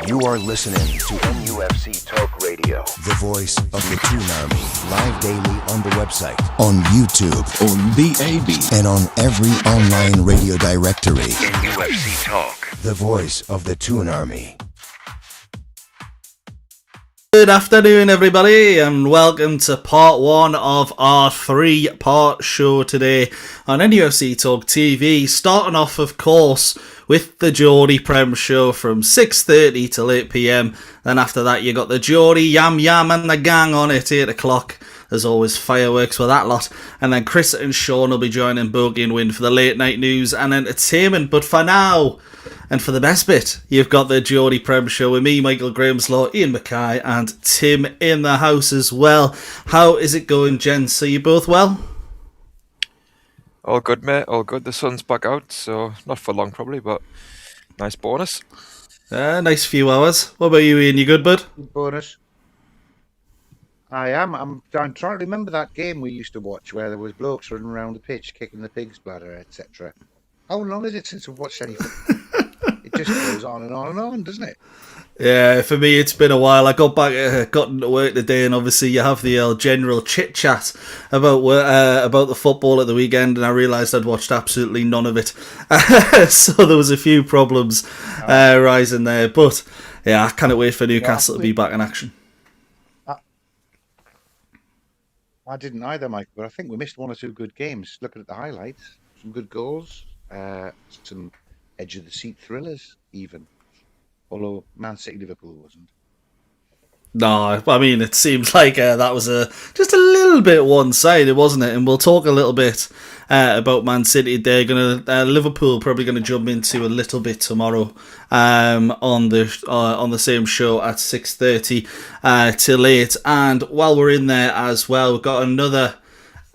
You are listening to NUFC Talk Radio, the voice of the Toon Army. Live daily on the website, on YouTube, on Behaviour, and on every online radio directory. NUFC Talk, the voice of the Toon Army. Good afternoon, everybody, and welcome to part one of our three-part show today on NUFC Talk TV. Starting off, of course, with the Geordie Prem show from 6:30 till 8 p.m. Then after that, you got the Geordie Yam Yam and the gang on at 8 o'clock. There's always fireworks for that lot. And then Chris and Sean will be joining Bogey and Win for the late night news and entertainment. But for now, and for the best bit, you've got the Geordie Prem show with me, Michael Grahamslaw, Ian Mackay, and Tim in the house as well. How is it going, gents? Are you both well? All good, mate. All good. The sun's back out, so not for long probably, but nice bonus. Nice few hours. What about you, Ian? You good, bud? Good bonus. I am. I'm trying to remember that game we used to watch where there was blokes running around the pitch, kicking the pig's bladder, etc. How long is it since we've watched anything? It just goes on and on and on, doesn't it? Yeah, for me it's been a while. I got into work today, and obviously you have the general chit chat about the football at the weekend, and I realised I'd watched absolutely none of it. So there was a few problems rising there, but yeah, I can't wait for Newcastle to be back in action. I didn't either, Mike, but I think we missed one or two good games. Looking at the highlights, some good goals, some edge of the seat thrillers, even. Although Man City Liverpool wasn't. No, I mean, it seems like that was just a little bit one-sided, wasn't it? And we'll talk a little bit about Man City. They're Liverpool probably gonna jump into a little bit tomorrow on the same show at 6:30 till 8. And while we're in there as well, we've got another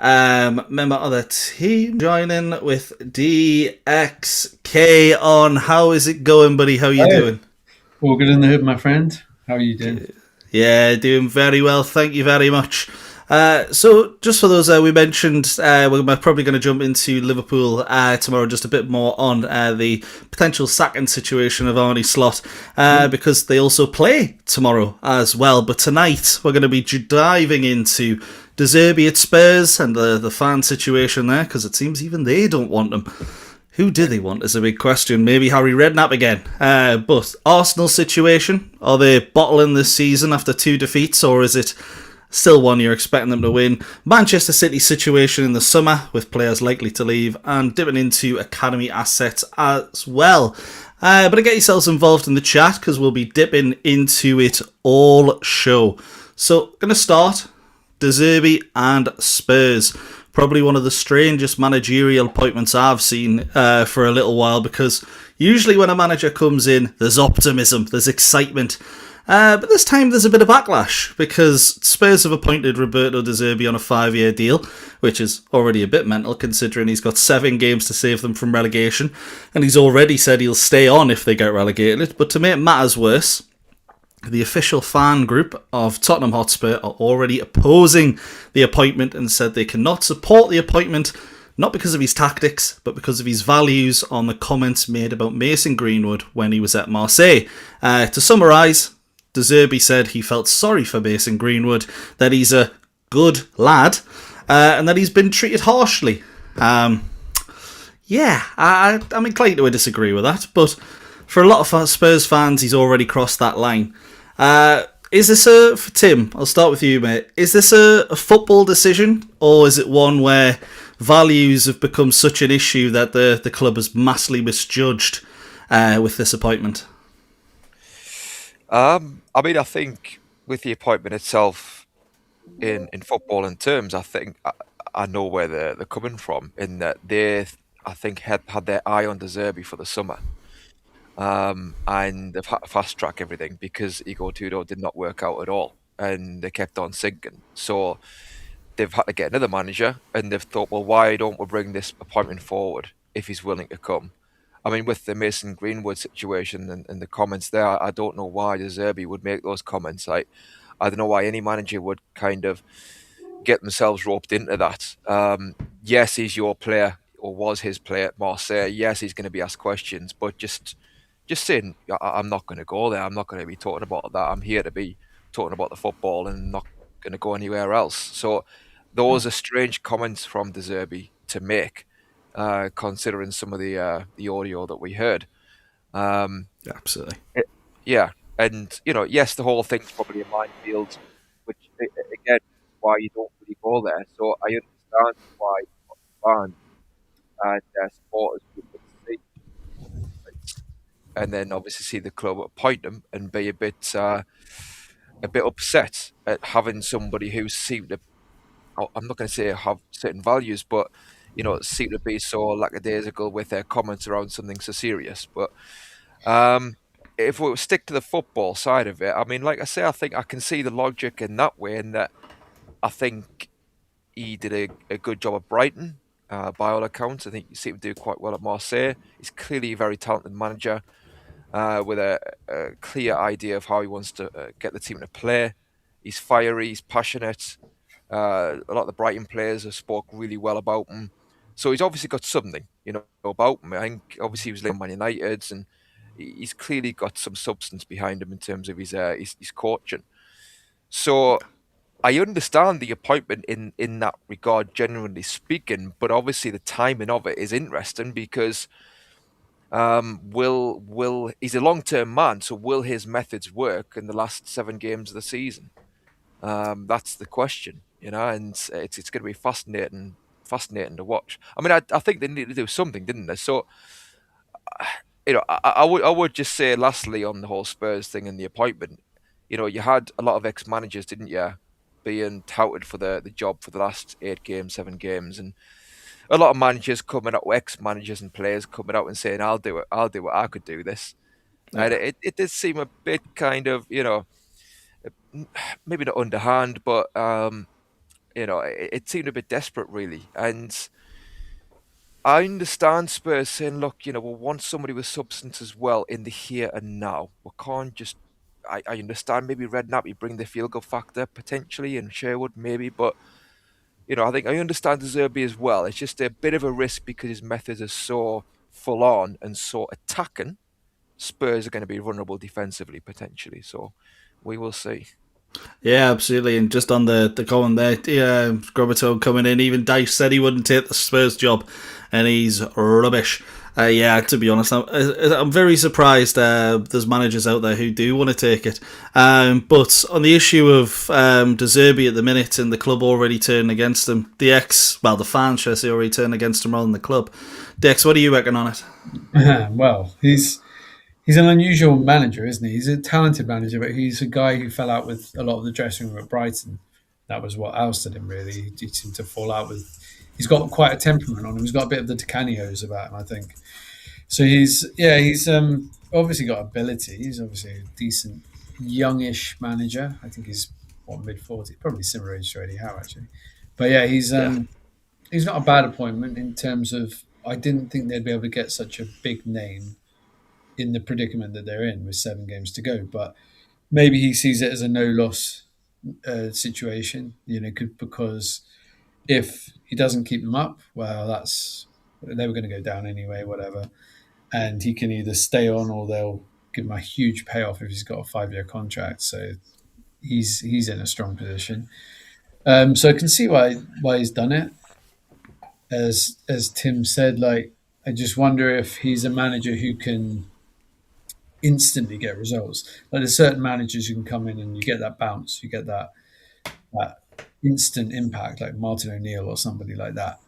member of the team joining with DXK on. How is it going, buddy? How are you doing? All good in the hood, my friend. How are you doing? Yeah, doing very well. Thank you very much. So, just for those, we mentioned we're probably going to jump into Liverpool tomorrow, just a bit more on the potential sacking situation of Arne Slot, because they also play tomorrow as well. But tonight, we're going to be diving into Zerbi at Spurs and the fan situation there, because it seems even they don't want them. Who do they want is a big question. Maybe Harry Redknapp again. But Arsenal situation, are they bottling this season after 2 defeats, or is it still one you're expecting them to win? Manchester City situation in the summer with players likely to leave, and dipping into academy assets as well. But get yourselves involved in the chat because we'll be dipping into it all show. So, going to start Zerbi and Spurs. Probably one of the strangest managerial appointments I've seen for a little while, because usually when a manager comes in, there's optimism, there's excitement. But this time there's a bit of backlash, because Spurs have appointed Roberto De Zerbi on a 5-year deal, which is already a bit mental considering he's got 7 games to save them from relegation, and he's already said he'll stay on if they get relegated. But to make matters worse, the official fan group of Tottenham Hotspur are already opposing the appointment and said they cannot support the appointment, not because of his tactics, but because of his values on the comments made about Mason Greenwood when he was at Marseille. To summarise, De Zerbi said he felt sorry for Mason Greenwood, that he's a good lad, and that he's been treated harshly. I'm inclined to disagree with that, but for a lot of Spurs fans, he's already crossed that line. Is this for Tim, I'll start with you, mate. Is this a football decision, or is it one where values have become such an issue that the club has massively misjudged with this appointment? I think with the appointment itself, in footballing terms, I think I know where they're coming from, in that they, I think, had their eye on De Zerbi for the summer. And they've had to fast track everything because Igor Tudor did not work out at all, and they kept on sinking. So they've had to get another manager, and they've thought, well, why don't we bring this appointment forward if he's willing to come? I mean, with the Mason Greenwood situation and the comments there, I don't know why De Zerbi would make those comments. I don't know why any manager would kind of get themselves roped into that. Yes, he's your player, or was his player at Marseille. Yes, he's going to be asked questions, but just just saying, I'm not going to go there. I'm not going to be talking about that. I'm here to be talking about the football and not going to go anywhere else. So those are strange comments from De Zerbi to make, considering some of the audio that we heard. Absolutely. Yeah, and yes, the whole thing's probably a minefield, which again, why you don't really go there. So I understand why fans and supporters would see, and then obviously see the club appoint them and be a bit upset at having somebody who seemed to, I'm not going to say have certain values, but seem to be so lackadaisical with their comments around something so serious. But if we stick to the football side of it, I mean, like I say, I think I can see the logic in that way, in that I think he did a good job at Brighton, by all accounts. I think he seemed to do quite well at Marseille. He's clearly a very talented manager, with a clear idea of how he wants to get the team to play. He's fiery, he's passionate. A lot of the Brighton players have spoke really well about him. So he's obviously got something, about him. I think obviously he was linked Man United, and he's clearly got some substance behind him in terms of his coaching. So I understand the appointment in that regard, generally speaking, but obviously the timing of it is interesting because will he's a long-term man, so will his methods work in the last 7 games of the season? That's the question, and it's going to be fascinating to watch. I mean, I think they need to do something, didn't they? So, I would just say lastly on the whole Spurs thing and the appointment, you had a lot of ex-managers, didn't you, being touted for the job for the last 8 games, 7 games, and a lot of managers coming out, ex-managers and players coming out and saying, I'll do it, I could do this. Yeah. And it did seem a bit kind of, maybe not underhand, but, it seemed a bit desperate, really. And I understand Spurs saying, look, we want somebody with substance as well in the here and now. We can't just, I understand maybe Redknapp, you bring the field goal factor potentially, and Sherwood maybe, but I think I understand Zerbi as well. It's just a bit of a risk because his methods are so full on and so attacking. Spurs are going to be vulnerable defensively potentially, so we will see. Yeah, absolutely. And just on the comment there, Grobbertone coming in, even Dice said he wouldn't take the Spurs job, and he's rubbish. Yeah, to be honest, I'm very surprised there's managers out there who do want to take it. But on the issue of De Zerbi at the minute and the club already turning against him, the fans, should I say, already turning against him rather than the club. Dex, what do you reckon on it? Well, he's an unusual manager, isn't he? He's a talented manager, but he's a guy who fell out with a lot of the dressing room at Brighton. That was what ousted him, really. He seemed to fall out with... He's got quite a temperament on him. He's got a bit of the Canio's about him, I think. So he's obviously got ability. He's obviously a decent, youngish manager. I think he's, mid-40s, probably similar age to Eddie Howe, actually. But yeah, he's not a bad appointment in terms of... I didn't think they'd be able to get such a big name in the predicament that they're in with 7 games to go. But maybe he sees it as a no-loss situation, because if he doesn't keep them up, well, they were going to go down anyway, whatever. And he can either stay on or they'll give him a huge payoff if he's got a 5-year contract. So he's in a strong position. So I can see why he's done it. As Tim said, I just wonder if he's a manager who can instantly get results. Like there's certain managers who can come in and you get that bounce, you get that instant impact, like Martin O'Neill or somebody like that.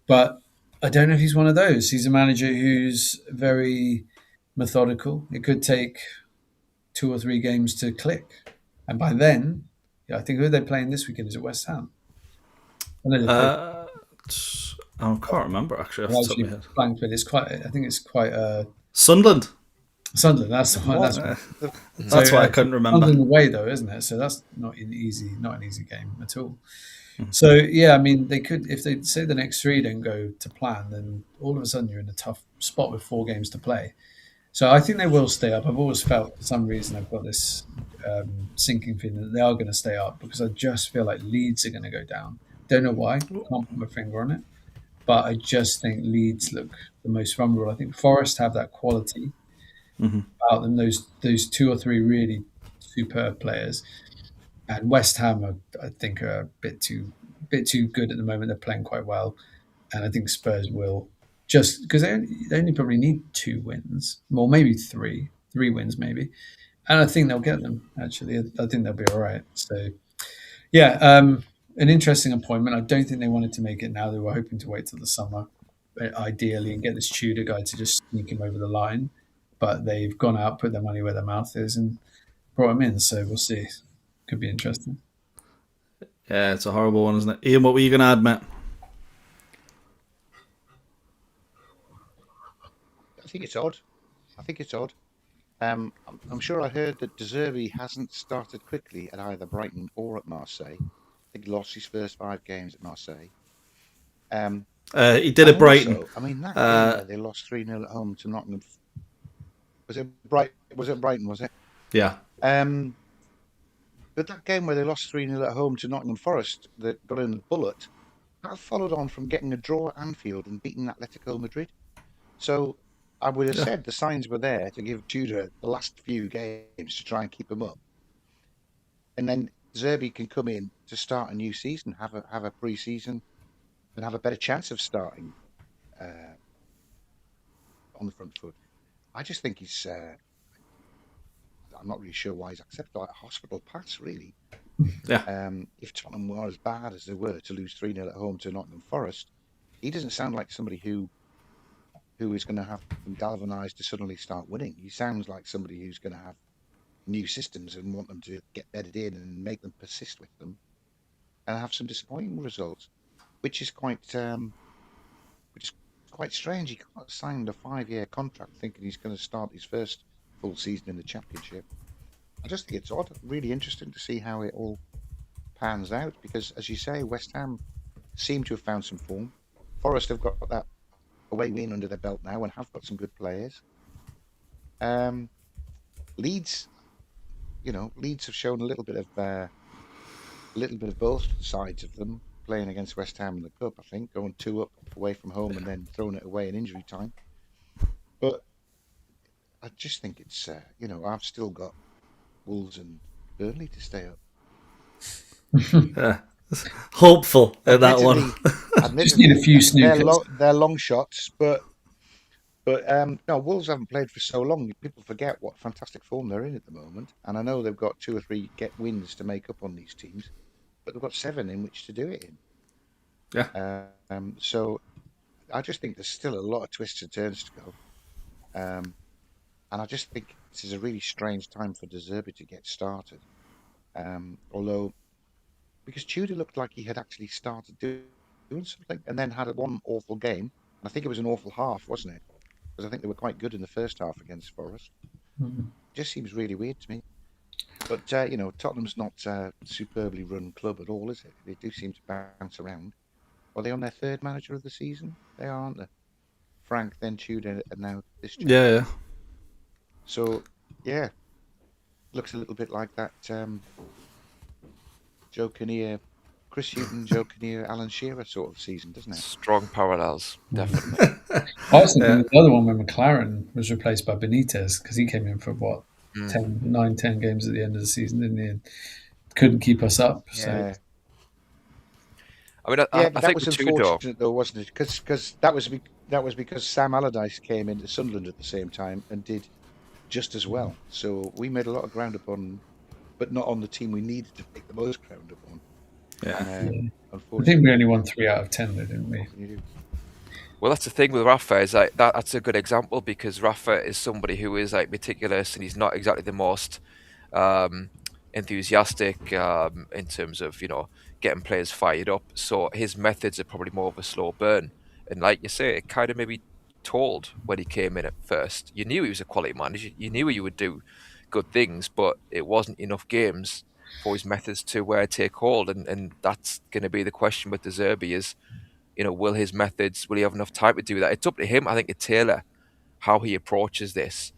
But I don't know if he's one of those. He's a manager who's very methodical. It could take 2 or 3 games to click, and by then, I think who are they playing this weekend? Is it West Ham? I can't remember actually. Off the top of my head. Blanked, but I think it's quite Sunderland. That's the one. That's why I couldn't remember. Sunderland away though, isn't it? So that's not an easy game at all. So yeah, I mean, they could, if they say the next 3 don't go to plan, then all of a sudden you're in a tough spot with 4 games to play. So I think they will stay up. I've always felt for some reason I've got this sinking feeling that they are going to stay up, because I just feel like Leeds are going to go down. Don't know why. Can't put my finger on it. But I just think Leeds look the most vulnerable. I think Forest have that quality. about them. Those two or three really superb players, and West Ham, I think, are a bit too good at the moment. They're playing quite well, and I think Spurs will, just because they only probably need 2 wins, well, maybe three wins, maybe, and I think they'll get them. Actually, I think they'll be all right. So, yeah, an interesting appointment. I don't think they wanted to make it now. They were hoping to wait till the summer, ideally, and get this Tudor guy to just sneak him over the line. But they've gone out, put their money where their mouth is, and brought him in. So we'll see. Could be interesting. Yeah, it's a horrible one, isn't it? Ian, what were you going to add, Matt? I think it's odd. I'm sure I heard that Zerbi hasn't started quickly at either Brighton or at Marseille. I think he lost his first 5 games at Marseille. He did at Brighton. Also, I mean, that game where they lost 3-0 at home to Nottingham. Was it Brighton, was it? Yeah. But that game where they lost 3-0 at home to Nottingham Forest that got in the bullet, that followed on from getting a draw at Anfield and beating Atletico Madrid. So I would have said the signs were there to give Tudor the last few games to try and keep him up. And then Zerbi can come in to start a new season, have a pre-season, and have a better chance of starting on the front foot. I just think he's... I'm not really sure why he's accepted like a hospital pass, really. Yeah. If Tottenham were as bad as they were to lose 3-0 at home to Nottingham Forest, he doesn't sound like somebody who is going to have them galvanised to suddenly start winning. He sounds like somebody who's going to have new systems and want them to get bedded in and make them persist with them and have some disappointing results, which is quite strange. He can't sign a 5-year contract thinking he's going to start his first full season in the Championship. I just think it's odd. Really interesting to see how it all pans out because, as you say, West Ham seem to have found some form. Forest have got that away win under their belt now and have got some good players. Leeds have shown a little bit of both sides of them, playing against West Ham in the Cup. I think going 2 up away from home and then throwing it away in injury time. But I just think it's, I've still got Wolves and Burnley to stay up. Hopeful in that one. Just need a few snookers. They're long shots, but no, Wolves haven't played for so long. People forget what fantastic form they're in at the moment. And I know they've got 2 or 3 wins to make up on these teams, but they've got 7 in which to do it in. Yeah. So I just think there's still a lot of twists and turns to go. And I just think this is a really strange time for De Zerbi to get started. Although, because Tudor looked like he had actually started doing something and then had one awful game. I think it was an awful half, wasn't it? Because I think they were quite good in the first half against Forest. It just seems really weird to me. But, Tottenham's not a superbly run club at all, is it? They do seem to bounce around. Are they on their 3rd manager of the season? They are, aren't they? Frank, then Tudor, and now this chap. Yeah. So, yeah, looks a little bit like that Joe Kinnear, Chris Hughton, Joe Kinnear, Alan Shearer sort of season, doesn't it? Strong parallels, definitely. I was thinking the other one when McLaren was replaced by Benitez because he came in for 10 games at the end of the season, didn't he? And couldn't keep us up. Yeah. So. I mean, I think that was with Tudor, unfortunate though, wasn't it? Because that was because Sam Allardyce came into Sunderland at the same time and did just as well. So we made a lot of ground up on, but not on the team we needed to make the most ground up on. Yeah. I think we only won 3 out of 10 though, didn't we? well, that's the thing with Rafa is like that's a good example because Rafa is somebody who is like meticulous and he's not exactly the most enthusiastic in terms of getting players fired up. So his methods are probably more of a slow burn. And like you say, it kind of maybe told when he came in at first. You knew he was a quality manager. You knew he would do good things, but it wasn't enough games for his methods to take hold. And that's going to be the question with De Zerbi is, will his methods, will he have enough time to do that? It's up to him, I think, to tailor how he approaches this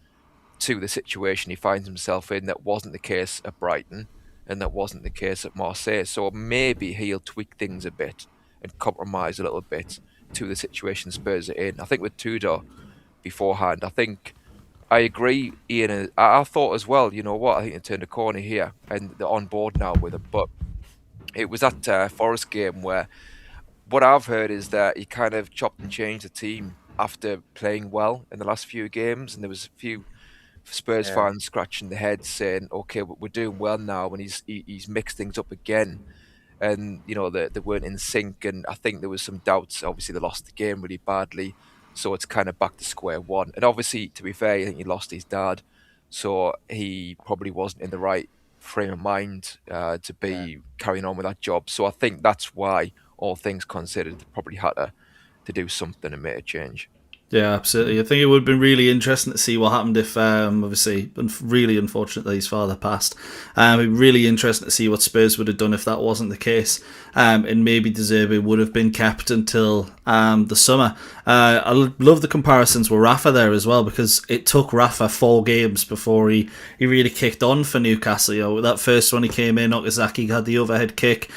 to the situation he finds himself in. That wasn't the case at Brighton and that wasn't the case at Marseille. So maybe he'll tweak things a bit and compromise a little bit to the situation Spurs are in. I think with Tudor beforehand, I think I agree, Ian. I thought as well, you know what, I think they turned a corner here and they're on board now with him. But it was that Forest game where what I've heard is that he kind of chopped and changed the team after playing well in the last few games. And there was a few Spurs Yeah. fans scratching their heads saying, okay, we're doing well now. And he's mixed things up again. And, you know, they weren't in sync. And I think there was some doubts. Obviously, they lost the game really badly. So it's kind of back to square one. And obviously, to be fair, I think he lost his dad. So he probably wasn't in the right frame of mind to be carrying on with that job. So I think that's why, all things considered, they probably had to do something and make a change. Yeah, absolutely. I think it would have been really interesting to see what happened if, obviously, really unfortunate that his father passed. It'd be really interesting to see what Spurs would have done if that wasn't the case. And maybe Zerbi would have been kept until the summer. I love the comparisons with Rafa there as well, because it took Rafa 4 games before he really kicked on for Newcastle. You know, that first one he came in, Okazaki had the overhead kick.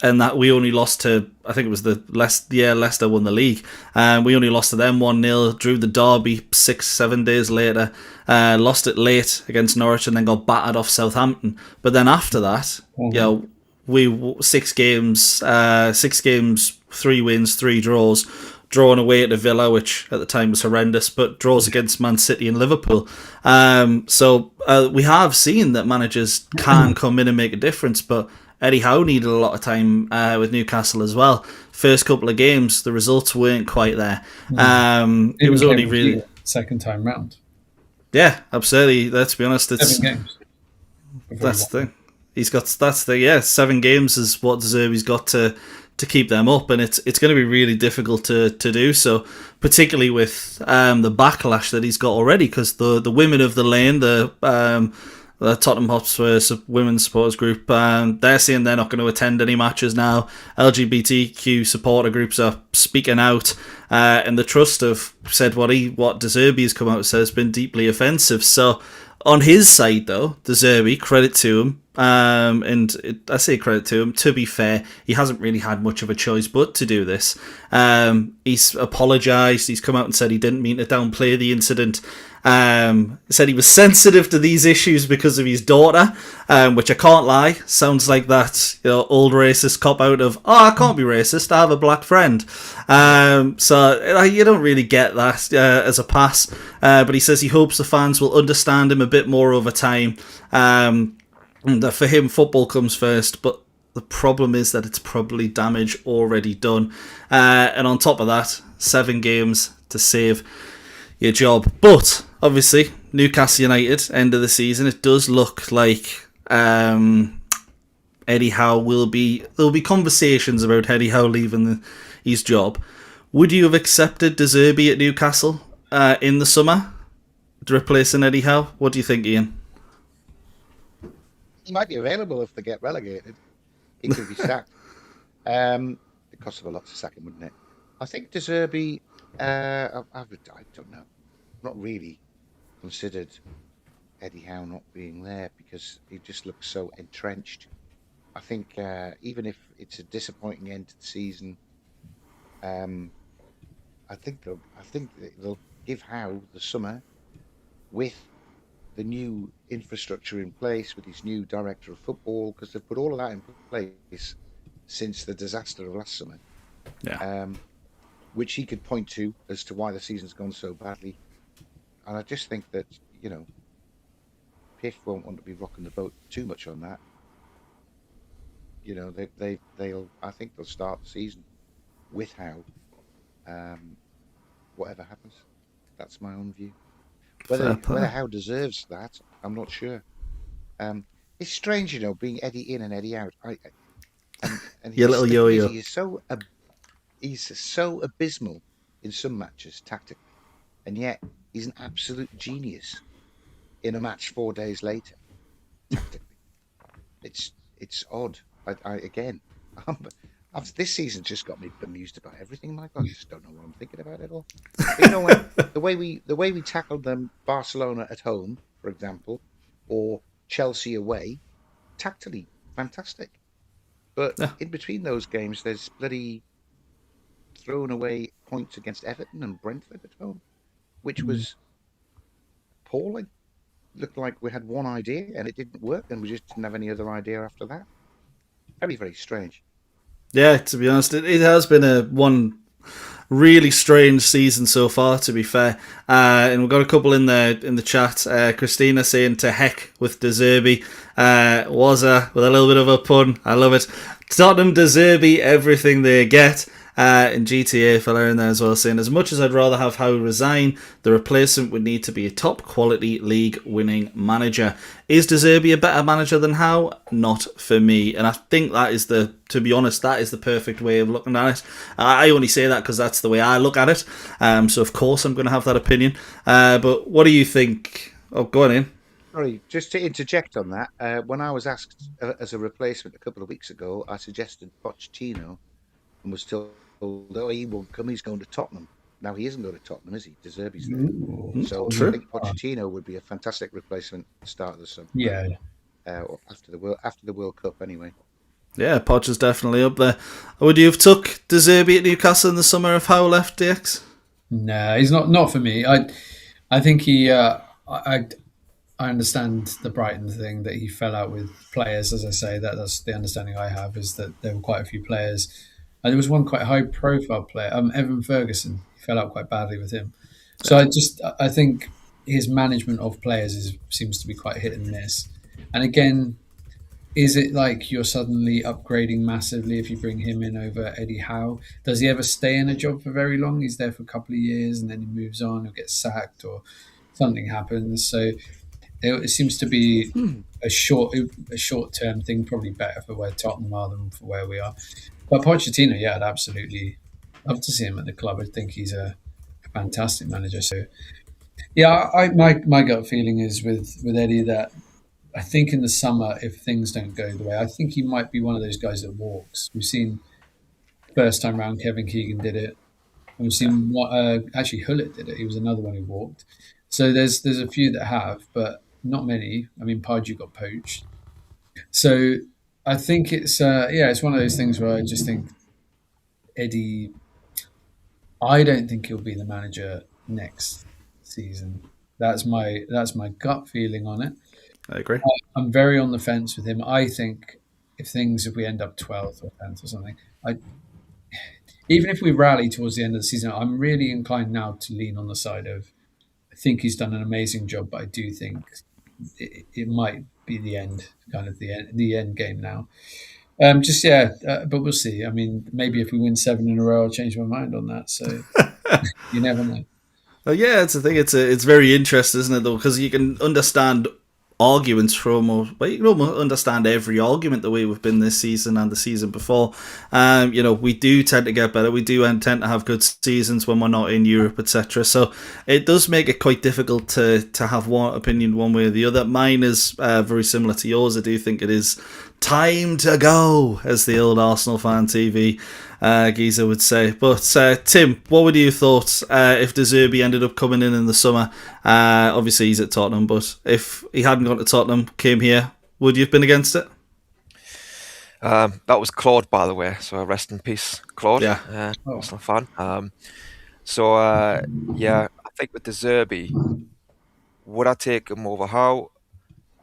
And that we only lost to, I think it was Leicester won the league. We only lost to them 1-0, drew the derby 6-7 days later, lost it late against Norwich and then got battered off Southampton. But then after that, we 6 games, 3 wins, 3 draws, drawn away at Villa, which at the time was horrendous, but draws against Man City and Liverpool. So we have seen that managers can come in and make a difference, but Eddie Howe needed a lot of time with Newcastle as well. First couple of games, the results weren't quite there. It was only really second time round. Yeah, absolutely. Let's be honest, it's 7 games. That's the thing. He's got 7 games is what Zerbi's got to keep them up, and it's going to be really difficult to do so, particularly with the backlash that he's got already, because the women of the lane, the Tottenham Hotspur women's supporters group, they're saying they're not going to attend any matches now. LGBTQ supporter groups are speaking out, and the Trust have said what De Zerbi has come out and said has been deeply offensive. So on his side, though, De Zerbi, credit to him, I say credit to him. To be fair, he hasn't really had much of a choice but to do this. He's apologised. He's come out and said he didn't mean to downplay the incident. Said he was sensitive to these issues because of his daughter, which I can't lie, sounds like that old racist cop out of, I can't be racist, I have a black friend. So you don't really get that as a pass, but he says he hopes the fans will understand him a bit more over time. And that for him, football comes first, but the problem is that it's probably damage already done. And on top of that, 7 games to save your job. But obviously, Newcastle United, end of the season, it does look like Eddie Howe there'll be conversations about Eddie Howe leaving his job. Would you have accepted De Zerbi at Newcastle in the summer, replacing Eddie Howe? What do you think, Ian? He might be available if they get relegated. He could be sacked. It costs him a lot to sack him, wouldn't it? I think De Zerbi, I don't know. Not really considered Eddie Howe not being there because he just looks so entrenched. I think even if it's a disappointing end to the season, I think they'll give Howe the summer with the new infrastructure in place, with his new director of football, because they've put all of that in place since the disaster of last summer. Yeah. Which he could point to as to why the season's gone so badly. And I just think that, Piff won't want to be rocking the boat too much on that. I think they'll start the season with Howe. Whatever happens. That's my own view. Whether Howe deserves that, I'm not sure. It's strange, being Eddie in and Eddie out. And Your little yo-yo. He's so abysmal in some matches tactically, and yet he's an absolute genius in a match 4 days later. Tactically, it's odd. This season just got me bemused about everything, Mike. I just don't know what I'm thinking about it all. But the way we tackled them, Barcelona at home, for example, or Chelsea away, tactically fantastic. But in between those games, there's bloody thrown away points against Everton and Brentford at home, which was appalling. Looked like we had one idea and it didn't work, and we just didn't have any other idea after that. Very, very strange. Yeah, to be honest, it has been a one really strange season so far, to be fair. And we've got a couple in the chat. Christina saying to heck with De Zerbi. Wissa with a little bit of a pun. I love it. Tottenham De Zerbi everything they get. And GTA fella in there as well saying, as much as I'd rather have Howe resign, the replacement would need to be a top quality league winning manager. Is De Zerbi a better manager than Howe? Not for me. And I think that is to be honest, that is the perfect way of looking at it. I only say that because that's the way I look at it. So of course I'm going to have that opinion. But what do you think? Oh, go on in. Sorry, just to interject on that, when I was asked as a replacement a couple of weeks ago, I suggested Pochettino and was told, oh, he won't come, he's going to Tottenham. Now, he isn't going to Tottenham, is he? De Zerbi's there. So True. I think Pochettino would be a fantastic replacement at the start of the summer. Yeah. After the World Cup, anyway. Yeah, Poch is definitely up there. Would you have took De Zerbi at Newcastle in the summer if Howe left, DX? No, he's not for me. I think he. I understand the Brighton thing that he fell out with players. As I say, that's the understanding I have, is that there were quite a few players. And there was one quite high profile player, Evan Ferguson. He fell out quite badly with him. So I think his management of players seems to be quite hit and miss. And again, is it like you're suddenly upgrading massively if you bring him in over Eddie Howe? Does he ever stay in a job for very long? He's there for a couple of years and then he moves on or gets sacked or something happens. So it seems to be a short term thing, probably better for where Tottenham are than for where we are. But Pochettino, yeah, I'd absolutely love to see him at the club. I think he's a fantastic manager. So, yeah, my gut feeling is with Eddie that I think in the summer, if things don't go the way, I think he might be one of those guys that walks. We've seen first time round Kevin Keegan did it. And we've seen actually Hullett did it. He was another one who walked. So there's a few that have, but not many. I mean, Pardew got poached. So I think it's one of those things where I just think Eddie. I don't think he'll be the manager next season. That's my gut feeling on it. I agree. I'm very on the fence with him. I think if we end up 12th or 10th or something, even if we rally towards the end of the season, I'm really inclined now to lean on the side of I think he's done an amazing job, but I do think it might be the end, kind of the end game now. But we'll see. I mean, maybe if we win 7 in a row, I'll change my mind on that. So you never know. Well, yeah, it's a thing. It's very interesting, isn't it, though? Because you can understand arguments but you can almost understand every argument the way we've been this season and the season before. We do tend to get better. We do tend to have good seasons when we're not in Europe, etc. So it does make it quite difficult to have one opinion one way or the other. Mine is very similar to yours. I do think it is time to go, as the old Arsenal fan TV geezer would say. But Tim, what would you thought if De Zerbi ended up coming in the summer? Obviously he's at Tottenham, but if he hadn't gone to Tottenham, came here, would you have been against it? That was Claude, by the way, so rest in peace, Claude. Yeah. Arsenal fan. I think with De Zerbi, would I take him over Howe?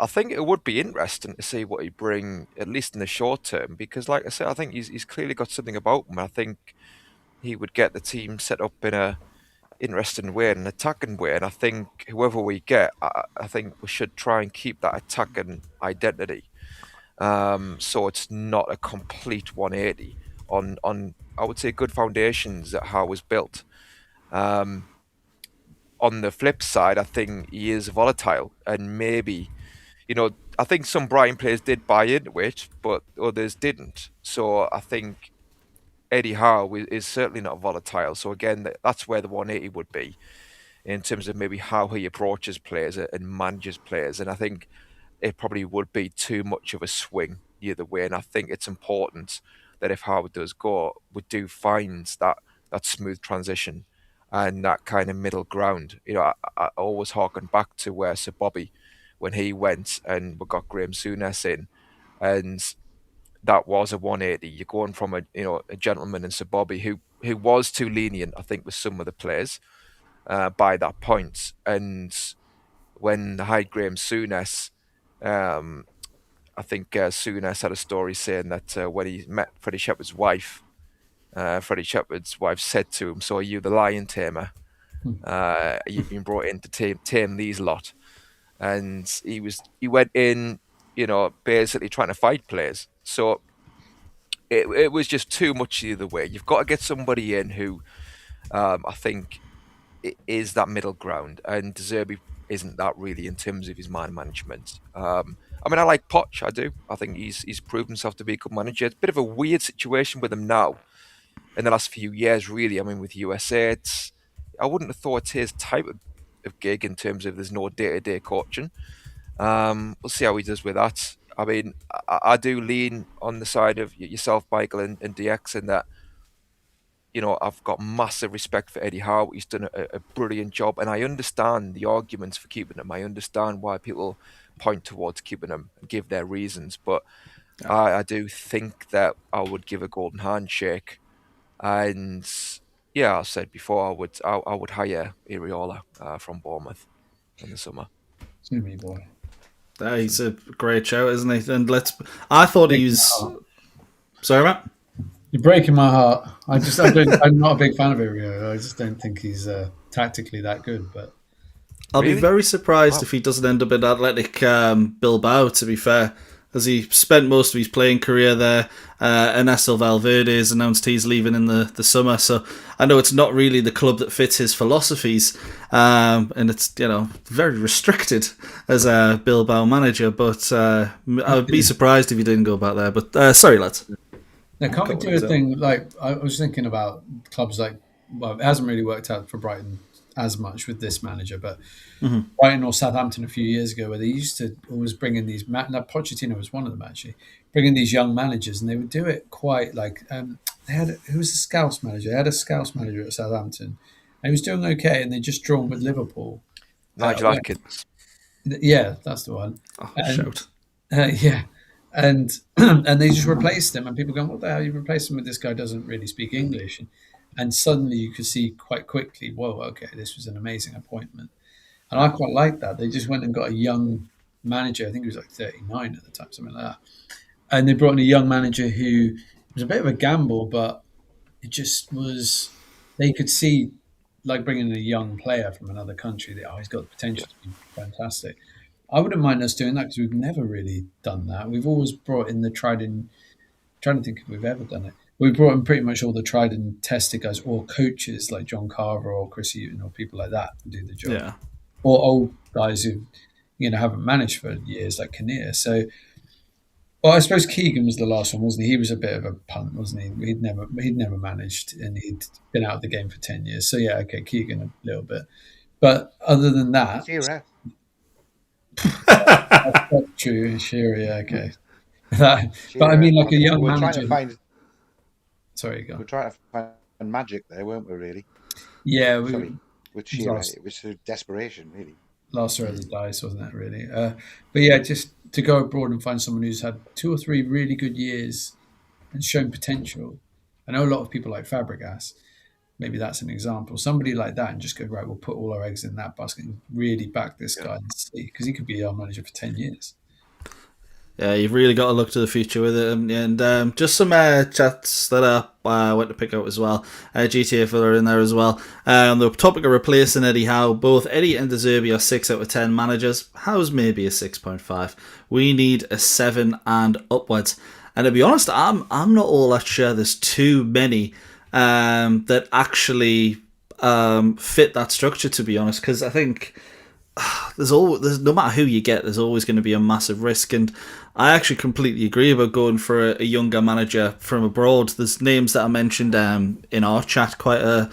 I think it would be interesting to see what he bring, at least in the short term, because, like I said, I think he's clearly got something about him. I think he would get the team set up in a interesting way, an attacking way, and I think whoever we get, I think we should try and keep that attacking identity. So it's not a complete 180 on I would say good foundations that Howe was built. On the flip side, I think he is volatile and maybe. I think some Brighton players did buy into it, but others didn't. So I think Eddie Howe is certainly not volatile. So again, that's where the 180 would be in terms of maybe how he approaches players and manages players. And I think it probably would be too much of a swing either way. And I think it's important that if Howe does go, we do find that smooth transition and that kind of middle ground. I always harken back to where Sir Bobby, when he went and we got Graham Souness in, and that was a 180. You're going from a gentleman in Sir Bobby who was too lenient, I think, with some of the players by that point, and when they hired Graham Souness, I think Souness had a story saying that when he met Freddie Shepherd's wife, Freddie Shepherd's wife said to him, "So are you the lion tamer? You've been brought in to tame these lot." And he went in, basically trying to fight players. So it was just too much the other way. You've got to get somebody in who I think it is that middle ground, and Zerbi isn't that really in terms of his man management. I mean, I like Poch, I do. I think he's proved himself to be a good manager. It's a bit of a weird situation with him now in the last few years, really. I mean, with USA, I wouldn't have thought it's his type of gig in terms of there's no day-to-day coaching. We'll see how he does with that. I mean, I do lean on the side of yourself, Michael, and DX in that, I've got massive respect for Eddie Howe. He's done a brilliant job, and I understand the arguments for keeping him. I understand why people point towards keeping him and give their reasons, but I do think that I would give a golden handshake. And yeah, I said before, I would hire Iriola from Bournemouth in the summer. Zerbi boy. He's a great shout, isn't he? And I thought he was. Sorry, Matt. You're breaking my heart. I'm not a big fan of Irio. I just don't think he's tactically that good. But I'll be very surprised if he doesn't end up in Athletic Bilbao, to be fair, as he spent most of his playing career there. Ernesto Valverde has announced he's leaving in the summer, so I know it's not really the club that fits his philosophies, and it's very restricted as a Bilbao manager, but I would be surprised if he didn't go back there. But sorry, lads. Now, can't we do a thing like I was thinking about clubs like, well, it hasn't really worked out for Brighton as much with this manager, but Brighton or Southampton a few years ago, where they used to always bring in these. Pochettino was one of them actually, bringing these young managers, and they would do it quite like they had. Who was the Scouse manager? They had a Scouse manager at Southampton, and he was doing okay, and they just drawn with Liverpool. Nigel Atkins. Yeah, that's the one. Oh, shout. Yeah. And they just replaced him, and people going, "What the hell? You replaced him with this guy doesn't really speak English?" And suddenly you could see quite quickly, "Whoa, okay, this was an amazing appointment." And I quite liked that. They just went and got a young manager. I think he was like 39 at the time, something like that. And they brought in a young manager who was a bit of a gamble, but it just was. They could see, like bringing in a young player from another country, that he's got the potential to be fantastic. I wouldn't mind us doing that because we've never really done that. We've always brought in the tried and... trying to think if we've ever done it. We brought in pretty much all the tried and tested guys, or coaches like John Carver or Chris Hughton or people like that to do the job. Yeah. Or old guys who, haven't managed for years like Kinnear. So, well, I suppose Keegan was the last one, wasn't he? He was a bit of a punt, wasn't he? He'd never managed, and he'd been out of the game for 10 years. So yeah, okay, Keegan a little bit. But other than that... That's true, sure, yeah, okay. But I mean, like a young manager. Sorry, go on. We're trying to find magic there, weren't we? Really? Yeah, with Shearer, it was through desperation, really. Last row of the dice, wasn't it? Really, but yeah, just to go abroad and find someone who's had 2 or 3 really good years and shown potential. I know a lot of people like Fabregas. Maybe that's an example. Somebody like that, and just go, right, we'll put all our eggs in that basket and really back this guy and see, because he could be our manager for 10 years. Yeah, you've really got to look to the future with it. And just some chats that I went to pick out as well. GTA filler in there as well. On the topic of replacing Eddie Howe, both Eddie and Zerbi are 6 out of 10 managers. Howe's maybe a 6.5. We need a 7 and upwards. And to be honest, I'm not all that sure there's too many that actually fit that structure, to be honest, because I think there's no matter who you get, there's always going to be a massive risk, and I actually completely agree about going for a younger manager from abroad. There's names that I mentioned in our chat quite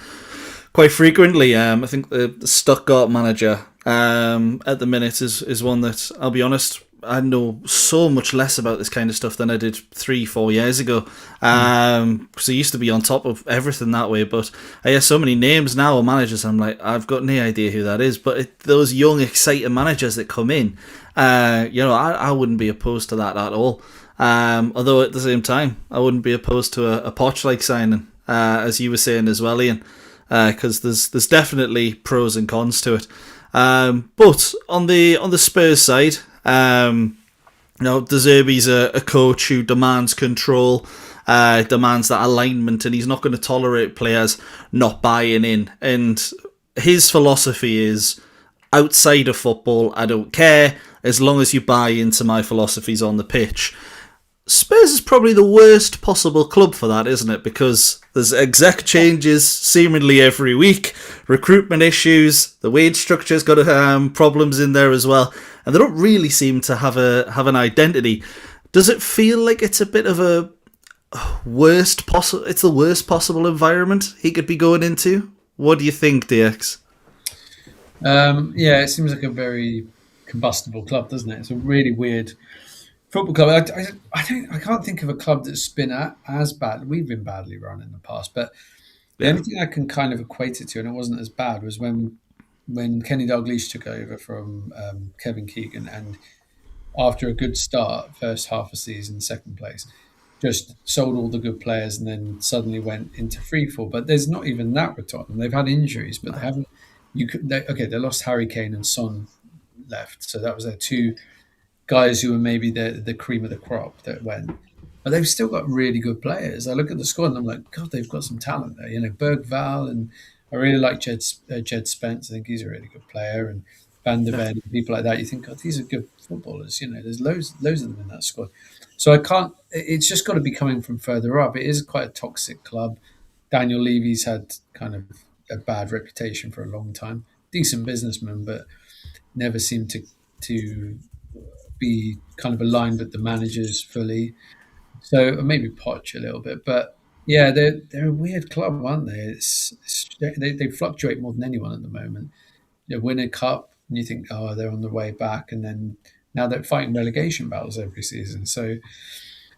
frequently. I think the Stuttgart manager at the minute is one that, I'll be honest, I know so much less about this kind of stuff than I did 3-4 years ago. Because I used to be on top of everything that way. But I hear so many names now of managers, I'm like, I've got no idea who that is. But those young, exciting managers that come in, I wouldn't be opposed to that at all. Although at the same time, I wouldn't be opposed to a Poch-like signing, as you were saying as well, Ian. Because there's definitely pros and cons to it. But on the Spurs side, De Zerbi's a coach who demands control, demands that alignment, and he's not going to tolerate players not buying in. And his philosophy is, outside of football, I don't care, as long as you buy into my philosophies on the pitch. Spurs is probably the worst possible club for that, isn't it? Because there's exec changes seemingly every week, recruitment issues, the wage structure's got problems in there as well, and they don't really seem to have an identity. Does it feel like it's a bit of a it's the worst possible environment he could be going into? What do you think, DX? Yeah, it seems like a very combustible club, doesn't it? It's a really weird football club. I can't think of a club that's been as bad. We've been badly run in the past, but the only thing I can kind of equate it to, and it wasn't as bad, was when Kenny Dalglish took over from Kevin Keegan, and after a good start, first half of season, second place, just sold all the good players and then suddenly went into freefall. But there's not even that with Tottenham. They've had injuries, but they haven't. They lost Harry Kane and Son left, so that was their two guys who were maybe the cream of the crop that went. But they've still got really good players. I look at the squad and I'm like, God, they've got some talent there. Bergval, and I really like Jed Spence. I think he's a really good player, and Van der Ven and people like that. You think, God, these are good footballers. There's loads of them in that squad. So I can't. It's just got to be coming from further up. It is quite a toxic club. Daniel Levy's had kind of a bad reputation for a long time. Decent businessman, but never seemed to be kind of aligned with the managers fully. So maybe Poch a little bit, but yeah, they're a weird club, aren't they? They fluctuate more than anyone at the moment. They win a cup, and you think, oh, they're on the way back, and then now they're fighting relegation battles every season. So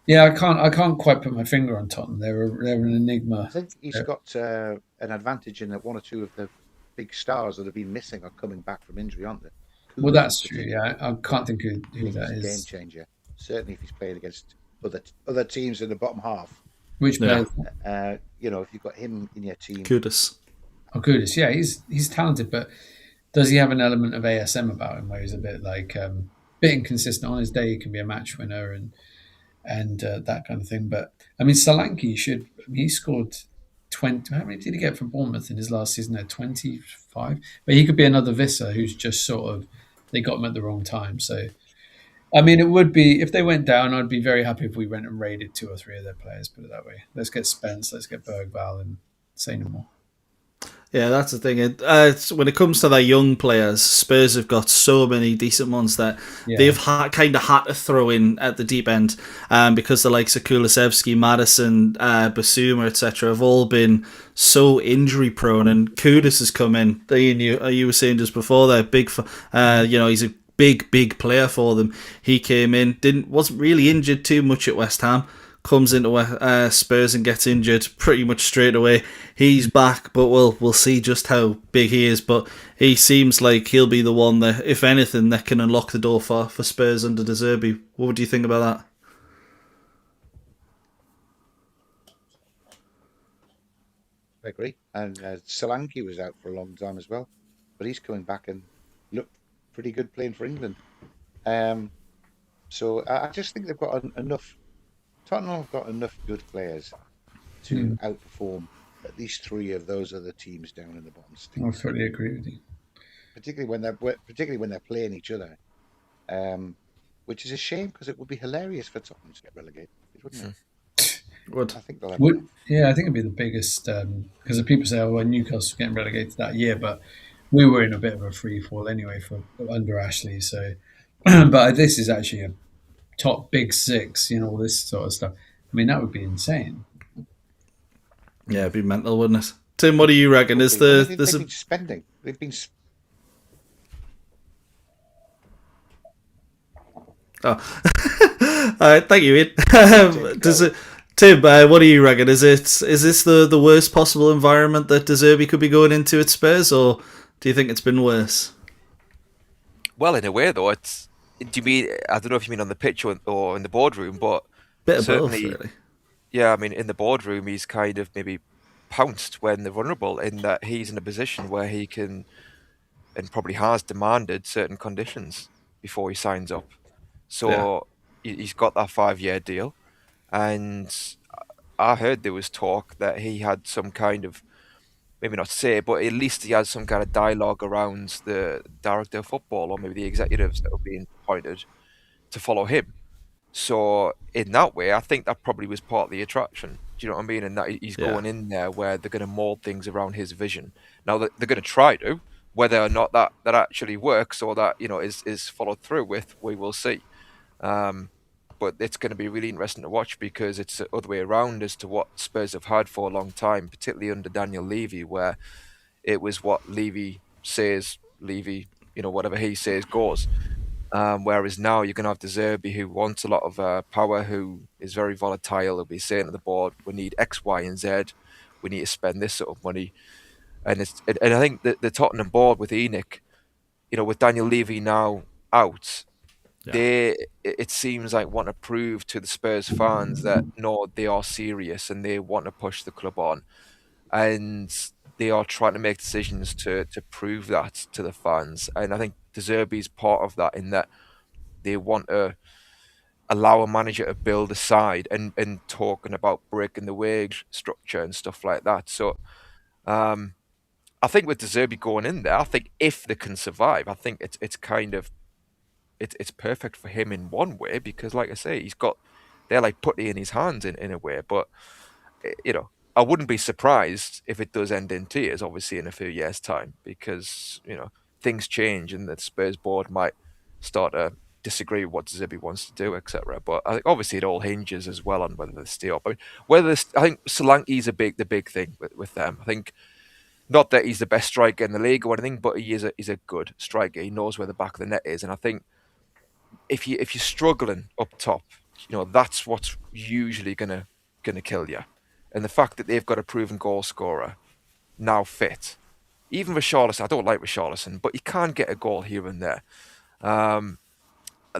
yeah, I can't quite put my finger on Tottenham. They're an enigma. I think he's got an advantage in that one or two of the big stars that have been missing are coming back from injury, aren't they? Well, that's true. Yeah, I can't think of who that is. Game changer. Certainly, if he's playing against other teams in the bottom half. Which player? If you've got him in your team. Kudus. Oh, Kudus. Yeah, he's talented, but does he have an element of ASM about him where he's a bit like bit inconsistent? On his day, he can be a match winner and that kind of thing. But I mean, Solanke he scored 20. How many did he get from Bournemouth in his last season? 25. But he could be another Wissa who's just sort of, they got him at the wrong time. So, I mean, it would be, if they went down, I'd be very happy if we went and raided 2 or 3 of their players, put it that way. Let's get Spence, let's get Bergval, and say no more. Yeah, that's the thing. When it comes to their young players, Spurs have got so many decent ones that they've kind of had to throw in at the deep end because the likes of Kulusevski, Maddison, Basuma, etc. have all been so injury prone. And Kudus has come in. You were saying just before they're big. He's a big player for them. He came in, wasn't really injured too much at West Ham. Comes into Spurs and gets injured pretty much straight away. He's back, but we'll see just how big he is. But he seems like he'll be the one that, if anything, that can unlock the door for Spurs under De Zerbi. What do you think about that? I agree. And Solanke was out for a long time as well, but he's coming back and looked pretty good playing for England. So I just think they've got enough. Tottenham have got enough good players to outperform at least 3 of those other teams down in the bottom six. I totally agree with you. Particularly when they're playing each other, which is a shame because it would be hilarious for Tottenham to get relegated, wouldn't it? Would. I think they'll have I think it'd be the biggest because the people say, "Oh, well, Newcastle getting relegated that year," but we were in a bit of a free fall anyway for under Ashley. So, but this is actually a top big 6, all this sort of stuff. I mean, that would be insane. Yeah, it'd be mental, wouldn't it? Tim, what do you reckon? They've been spending. They've been. Oh, all right. Thank you, Ian. Tim? What do you reckon? Is this the worst possible environment that De Zerbi could be going into at Spurs, or do you think it's been worse? Well, in a way, though, it's. Do you mean? I don't know if you mean on the pitch or in the boardroom, but bit of certainly, both, really. Yeah, I mean, in the boardroom, he's kind of maybe pounced when they're vulnerable, in that he's in a position where he can and probably has demanded certain conditions before he signs up. So he's got that 5-year deal, and I heard there was talk that he had some kind of, maybe not say, but at least he has some kind of dialogue around the director of football or maybe the executives that were being appointed to follow him. So in that way, I think that probably was part of the attraction. Do you know what I mean? And that he's going in there where they're going to mold things around his vision. Now they're going to try to, whether or not that actually works or that is followed through with, we will see. But it's going to be really interesting to watch because it's the other way around as to what Spurs have had for a long time, particularly under Daniel Levy, where it was what Levy says, whatever he says goes. Whereas now you're going to have the Zerbi who wants a lot of power, who is very volatile. He'll be saying to the board, we need X, Y, and Z. We need to spend this sort of money. And I think the Tottenham board with Enoch, with Daniel Levy now out, it seems like want to prove to the Spurs fans that no, they are serious and they want to push the club on, and they are trying to make decisions to prove that to the fans. And I think De Zerbi is part of that, in that they want to allow a manager to build a side and talking about breaking the wage structure and stuff like that. So I think with De Zerbi going in there, I think if they can survive, I think it's kind of it's perfect for him in one way, because like I say, they're like putty in his hands in a way. But I wouldn't be surprised if it does end in tears, obviously in a few years' time, because things change and the Spurs board might start to disagree with what Zerbi wants to do, etc. But I think obviously it all hinges as well on whether they stay up. I think Solanke's the big thing with them. I think not that he's the best striker in the league or anything, but he's a good striker. He knows where the back of the net is, and I think if you're struggling up top, that's what's usually gonna kill you. And the fact that they've got a proven goal scorer now fit, even Richarlison, I don't like Richarlison, but he can get a goal here and there.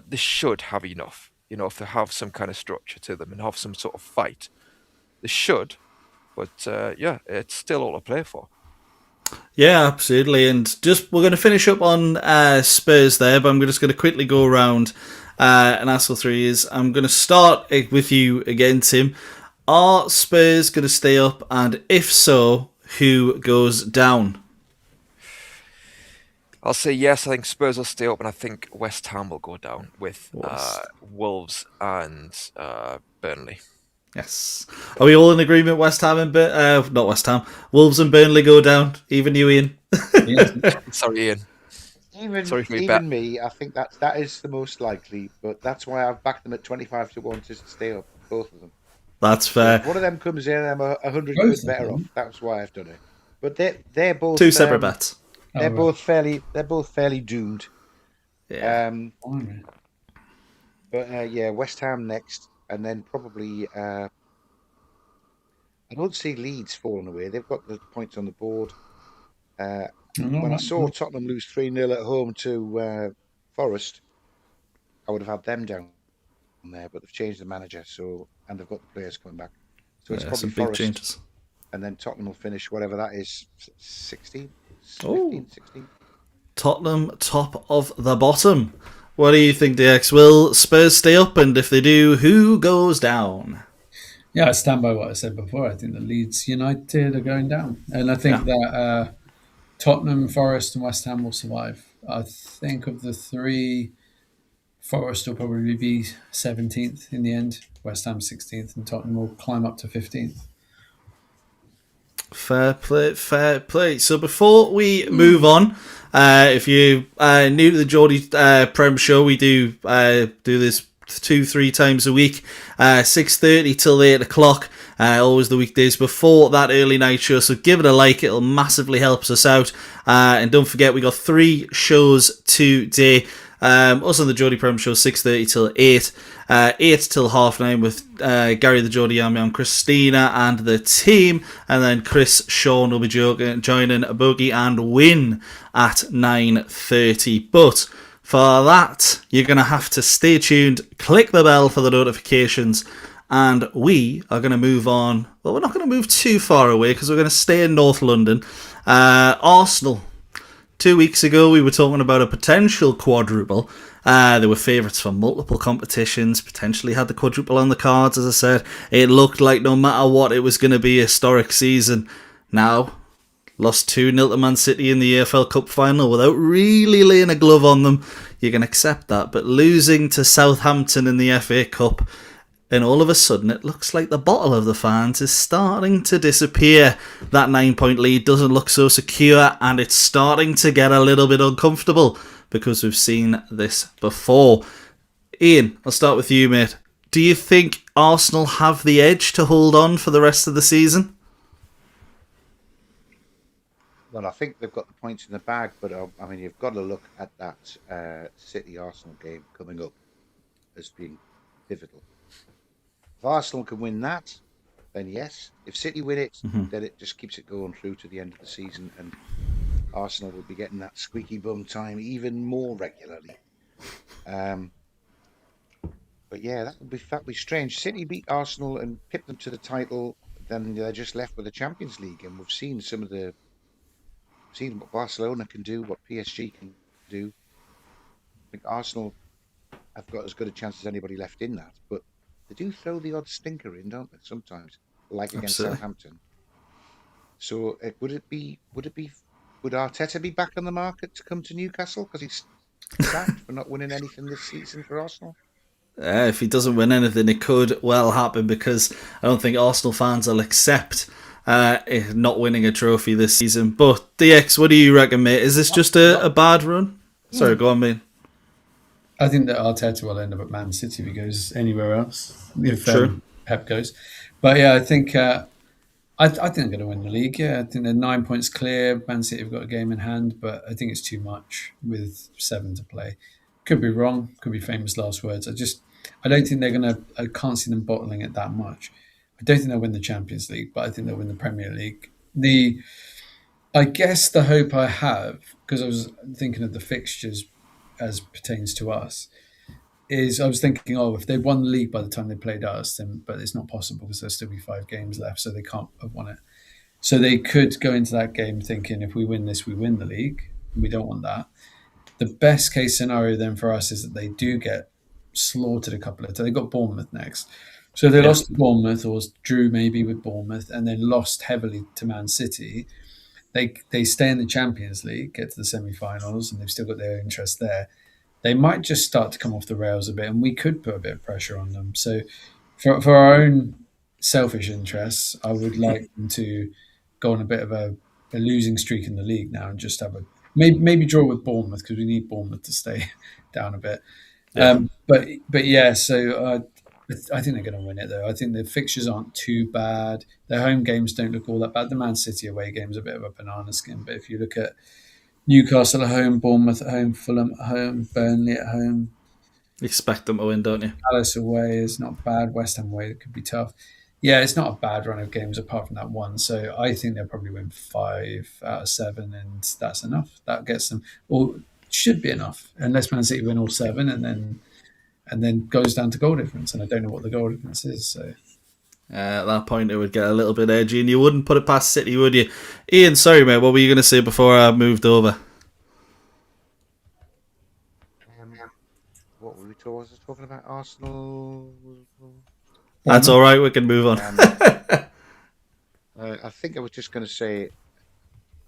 They should have enough, if they have some kind of structure to them and have some sort of fight. They should, but it's still all to play for. Yeah, absolutely. And we're going to finish up on Spurs there, but I'm just going to quickly go around and ask for three. I'm going to start with you again, Tim. Are Spurs going to stay up? And if so, who goes down? I'll say yes. I think Spurs will stay up, and I think West Ham will go down with Wolves and Burnley. Yes. Are we all in agreement? West Ham and not West Ham. Wolves and Burnley go down. Even you, Ian. Sorry, Ian. Even me. I think that is the most likely, but that's why I've backed them at 25-1 to stay up. Both of them. That's fair. If one of them comes in, I'm 100 quid better off. That's why I've done it. But they're both two separate bets. They're both fairly doomed. Yeah. West Ham next. And then probably, I don't see Leeds falling away. They've got the points on the board. When I saw Tottenham lose 3-0 at home to Forest, I would have had them down there, but they've changed the manager, and they've got the players coming back. So it's probably some Forest, big changes. And then Tottenham will finish whatever that is, 16? 16? Tottenham top of the bottom. What do you think, DX? Will Spurs stay up? And if they do, who goes down? Yeah, I stand by what I said before. I think that Leeds United are going down. And I think that Tottenham, Forest and West Ham will survive. I think of the three, Forest will probably be 17th in the end, West Ham 16th, and Tottenham will climb up to 15th. Fair play. So before we move on, if you new to the Geordie Prem show, we do this 2-3 times a week, 6:30 till 8 o'clock. Always the weekdays before that early night show. So give it a like; it'll massively help us out. And don't forget, we got 3 shows today. Us on the Geordie Prem show, 6:30 till 8. 8 till 9:30 with Gary the Geordie Army on Christina and the team, and then Chris Sean will be joining Bogey and Win at 9:30. But for that, you're going to have to stay tuned, click the bell for the notifications, and we are going to move on. Well, we're not going to move too far away because we're going to stay in North London. Arsenal 2 weeks ago, we were talking about a potential quadruple. They were favourites for multiple competitions, potentially had the quadruple on the cards, as I said. It looked like no matter what, it was going to be a historic season. Now, lost 2-0 to Man City in the EFL Cup final without really laying a glove on them. You can accept that. But losing to Southampton in the FA Cup, and all of a sudden it looks like the bottle of the fans is starting to disappear. That 9-point lead doesn't look so secure, and it's starting to get a little bit uncomfortable because we've seen this before. Ian, I'll start with you, mate. Do you think Arsenal have the edge to hold on for the rest of the season? Well, I think they've got the points in the bag, but I mean, you've got to look at that City-Arsenal game coming up as being pivotal. If Arsenal can win that, then yes. If City win it, then it just keeps it going through to the end of the season, and Arsenal will be getting that squeaky bum time even more regularly. But yeah, that would be strange. City beat Arsenal and pip them to the title, then they're just left with the Champions League, and we've seen what Barcelona can do, what PSG can do. I think Arsenal have got as good a chance as anybody left in that, but they do throw the odd stinker in, don't they? Sometimes, like against Southampton. So would Arteta be back on the market to come to Newcastle because he's sacked for not winning anything this season for Arsenal? If he doesn't win anything, it could well happen, because I don't think Arsenal fans will accept not winning a trophy this season. But DX, what do you reckon, mate? Is this just a bad run? Sorry, go on, mate. I think that Arteta will end up at Man City if he goes anywhere else. If Pep goes, but yeah, I think I think they're going to win the league. Yeah, I think they're 9 points clear. Man City have got a game in hand, but I think it's too much with 7 to play. Could be wrong. Could be famous last words. I don't think they're going to. I can't see them bottling it that much. I don't think they'll win the Champions League, but I think they'll win the Premier League. I guess the hope I have, because I was thinking of the fixtures as pertains to us, is I was thinking, if they won the league by the time they played us, then, but it's not possible because there'll still be 5 games left, so they can't have won it. So they could go into that game thinking, if we win this, we win the league. We don't want that. The best case scenario then for us is that they do get slaughtered a couple of times. They've got Bournemouth next. So they lost to Bournemouth, or drew maybe with Bournemouth, and then lost heavily to Man City. They stay in the Champions League, get to the semi-finals, and they've still got their interest there. They might just start to come off the rails a bit, and we could put a bit of pressure on them. So for our own selfish interests, I would like them to go on a bit of a losing streak in the league now and just have maybe draw with Bournemouth, because we need Bournemouth to stay down a bit. Yeah. But yeah, so I think they're going to win it, though. I think the fixtures aren't too bad. Their home games don't look all that bad. The Man City away game's a bit of a banana skin, but if you look at Newcastle at home, Bournemouth at home, Fulham at home, Burnley at home. Expect them to win, don't you? Palace away is not bad. West Ham away, it could be tough. Yeah, it's not a bad run of games apart from that one. So I think they'll probably win 5 out of 7, and that's enough. That gets them, or should be enough, unless Man City win all 7 and then goes down to goal difference. And I don't know what the goal difference is. So at that point, it would get a little bit edgy, and you wouldn't put it past City, would you? Ian, sorry, mate, what were you going to say before I moved over? What were we talking about? Arsenal? That's all right, we can move on. I think I was just going to say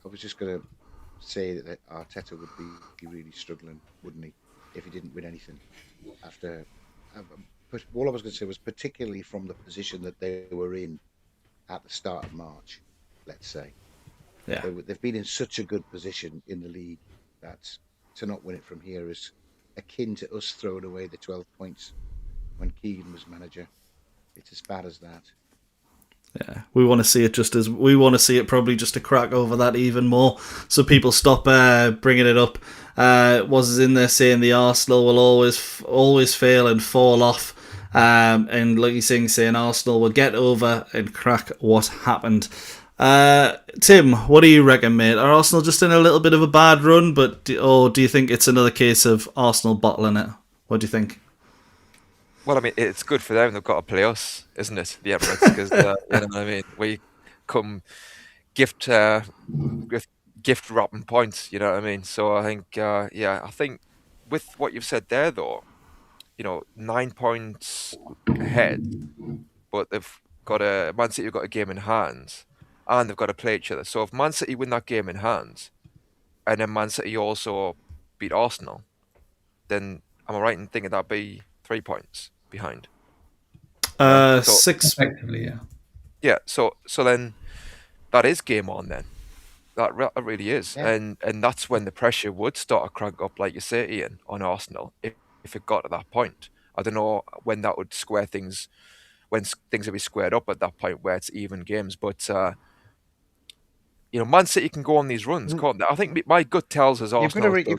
that Arteta would be really struggling, wouldn't he, if he didn't win anything after... But all I was going to say was, particularly from the position that they were in at the start of March, let's say. Yeah. They've been in such a good position in the league that to not win it from here is akin to us throwing away the 12 points when Kean was manager. It's as bad as that. Yeah, we want to see it probably just to crack over that even more, so people stop bringing it up. Was in there saying the Arsenal will always fail and fall off, and like you're saying Arsenal will get over and crack what happened. Tim, what do you reckon, mate? Are Arsenal just in a little bit of a bad run, or do you think it's another case of Arsenal bottling it? What do you think? Well, I mean, it's good for them. They've got to play us, isn't it? The Emirates, because you know what I mean. We come gift gift wrapping points. You know what I mean? So I think, I think with what you've said there, though, 9 points ahead, but they've got Man City have got a game in hand, and they've got to play each other. So if Man City win that game in hand, and then Man City also beat Arsenal, then am I right in thinking that'd be 3 points behind? So 6. Effectively, yeah. yeah, so then that is game on then. That really is, Yeah. and that's when the pressure would start to crank up, like you say, Ian, on Arsenal if it got to that point. I don't know when that would square things, when things would be squared up at that point where it's even games. But Man City can go on these runs, can't they? I think my gut tells us You've got to Arsenal. you've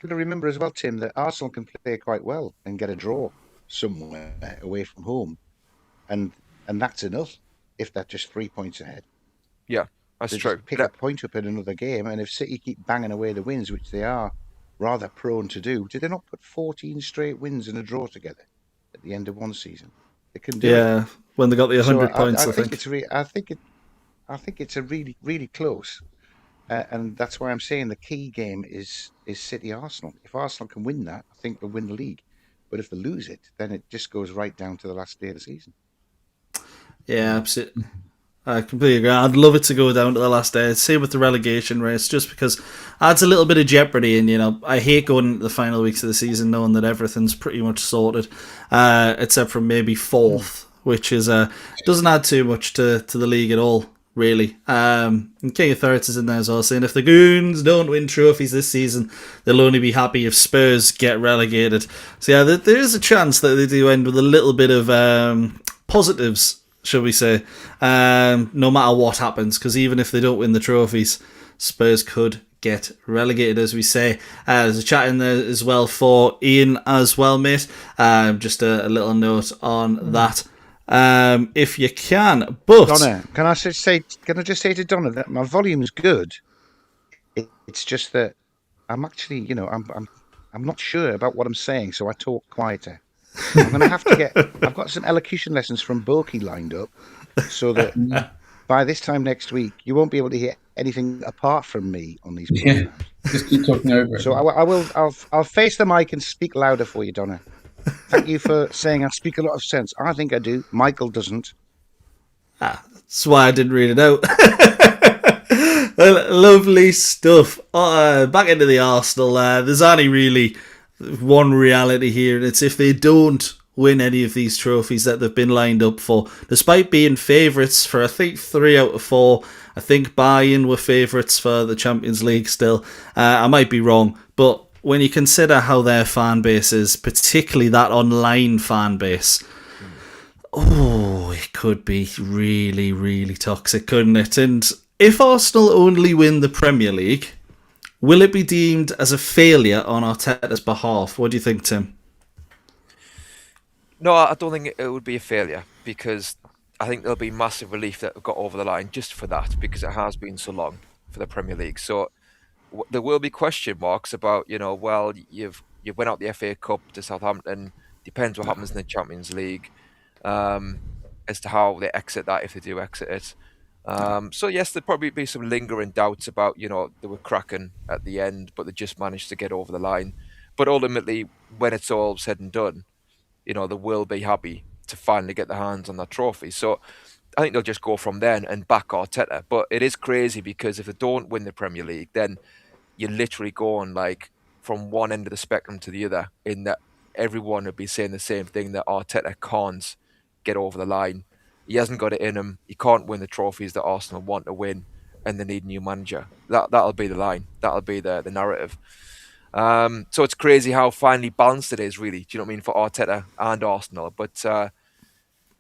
got to remember as well, Tim, that Arsenal can play quite well and get a draw somewhere away from home, and that's enough. If they're just 3 points ahead, Yeah, that's they true. just pick a point up in another game, and if City keep banging away the wins, which they are rather prone to do, did they not put 14 straight wins and a draw together at the end of one season? They can do it. Yeah, when they got the 100 So points, I I think think. I think it's a really, really close, and that's why I'm saying the key game is City Arsenal. If Arsenal can win that, I think they'll win the league. But if they lose it, then it just goes right down to the last day of the season. Yeah, absolutely. I completely agree. I'd love it to go down to the last day. Same with the relegation race, just because adds a little bit of jeopardy. And, I hate going into the final weeks of the season knowing that everything's pretty much sorted, except for maybe fourth, which is doesn't add too much to the league at all, really. And King of Thirds is in there as well, saying if the Goons don't win trophies this season, they'll only be happy if Spurs get relegated. So, yeah, there is a chance that they do end with a little bit of positives, shall we say, no matter what happens, because even if they don't win the trophies, Spurs could get relegated, as we say. There's a chat in there as well for Ian as well, mate. Just a little note on that, if you can. But Donna, can I just say to Donna that my volume's good. It's just that I'm actually, I'm not sure about what I'm saying, so I talk quieter. I'm going to have to I've got some elocution lessons from Boki lined up, so that by this time next week, you won't be able to hear anything apart from me on these programs. Yeah, just keep talking over it. So I'll face the mic and speak louder for you, Donna. Thank you for saying I speak a lot of sense. I think I do. Michael doesn't. that's why I didn't read it out. Lovely stuff. Back into the Arsenal. There's only really one reality here, and it's if they don't win any of these trophies that they've been lined up for, despite being favourites for I think 3 out of 4. I think Bayern were favourites for the Champions League still. I might be wrong, but when you consider how their fan base is, particularly that online fan base, it could be really, really toxic, couldn't it? And if Arsenal only win the Premier League, will it be deemed as a failure on Arteta's behalf? What do you think, Tim? No, I don't think it would be a failure, because I think there'll be massive relief that we've got over the line just for that, because it has been so long for the Premier League. So there will be question marks about, well, you went out the FA Cup to Southampton. Depends what happens in the Champions League, as to how they exit that, if they do exit it. So yes, there'd probably be some lingering doubts about, they were cracking at the end, but they just managed to get over the line. But ultimately, when it's all said and done, they will be happy to finally get their hands on that trophy. So I think they'll just go from then and back Arteta. But it is crazy, because if they don't win the Premier League, then you're literally going like from one end of the spectrum to the other, in that everyone would be saying the same thing, that Arteta can't get over the line. He hasn't got it in him. He can't win the trophies that Arsenal want to win, and they need a new manager. That'll be the line. That'll be the narrative. So it's crazy how finely balanced it is, really. Do you know what I mean, for Arteta and Arsenal? But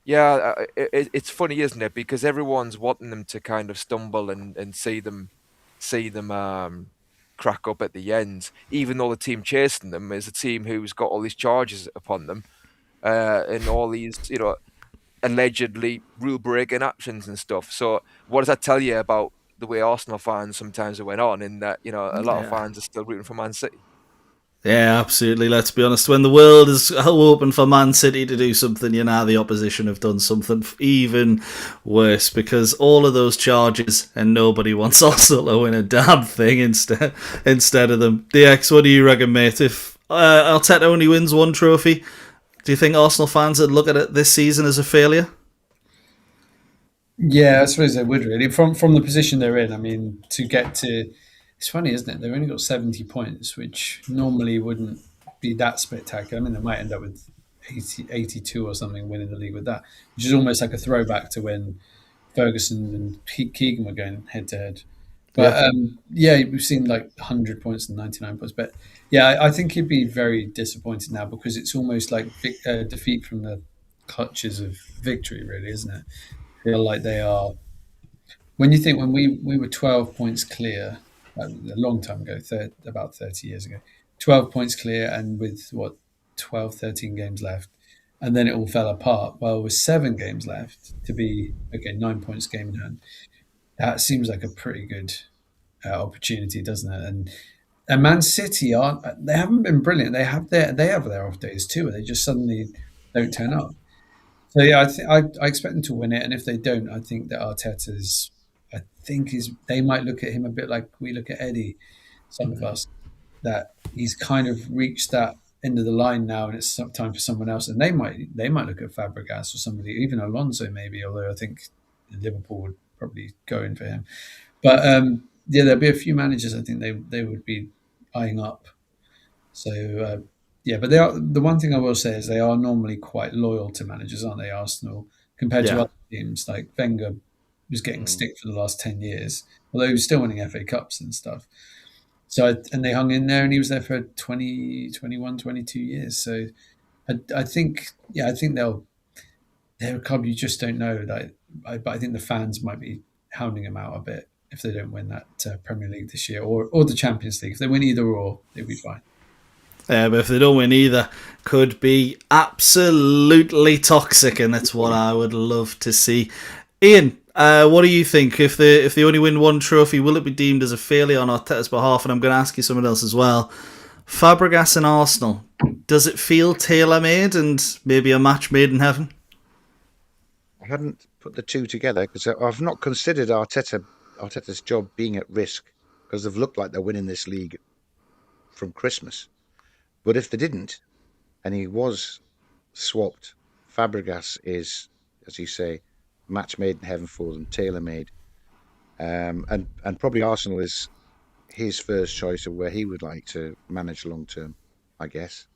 it's funny, isn't it? Because everyone's wanting them to kind of stumble and see them crack up at the end, even though the team chasing them is a team who's got all these charges upon them, and all these, allegedly rule-breaking actions and stuff. So what does that tell you about the way Arsenal fans sometimes went on, in that, a lot of fans are still rooting for Man City? Yeah, absolutely. Let's be honest. When the world is open for Man City to do something, the opposition have done something even worse, because all of those charges and nobody wants Arsenal to win a damn thing instead of them. DX, what do you reckon, mate? If Arteta only wins one trophy, do you think Arsenal fans would look at it this season as a failure? Yeah, I suppose they would really. From the position they're in, I mean, to get to, it's funny, isn't it? They've only got 70 points, which normally wouldn't be that spectacular. I mean, they might end up with 82 or something, winning the league with that, which is almost like a throwback to when Ferguson and Keegan were going head to head. But yeah, we've seen like 100 points and 99 points. But yeah, I think he'd be very disappointed now, because it's almost like defeat from the clutches of victory, really, isn't it? Feel like they are. When you think, when we were 12 points clear, a long time ago, about 30 years ago, 12 points clear, and with what, 12, 13 games left, and then it all fell apart. Well, with 7 games left to be, okay, 9 points game in hand, that seems like a pretty good opportunity, doesn't it? And Man City aren't. They haven't been brilliant. They have their off days too, where they just suddenly don't turn up. So yeah, I expect them to win it, and if they don't, I think that Arteta's. I think is they might look at him a bit like we look at Eddie, some of us, that he's kind of reached that end of the line now, and it's time for someone else. And they might look at Fabregas or somebody, even Alonso maybe. Although I think Liverpool would probably go in for him. But yeah, there'll be a few managers I think they would be eyeing up. So yeah, but they are. The one thing I will say is they are normally quite loyal to managers, aren't they? Arsenal, compared to Yeah. other teams, like Wenger was getting stick for the last 10 years, although he was still winning FA Cups and stuff. So and they hung in there, and he was there for 20, 21, 22 years. So I think, yeah, I think they're a club you just don't know. But I think the fans might be hounding them out a bit if they don't win that Premier League this year, or the Champions League. If they win either or, they'll be fine. Yeah, but if they don't win either, could be absolutely toxic, and that's what I would love to see. Ian, what do you think? If they only win one trophy, will it be deemed as a failure on Arteta's behalf? And I'm going to ask you something else as well. Fabregas and Arsenal, does it feel tailor-made and maybe a match made in heaven? I hadn't put the two together because I've not considered Arteta's job being at risk, because they've looked like they're winning this league from Christmas. But if they didn't, and he was swapped, Fabregas is, as you say, match made in heaven for them, tailor made, and probably Arsenal is his first choice of where he would like to manage long term, I guess.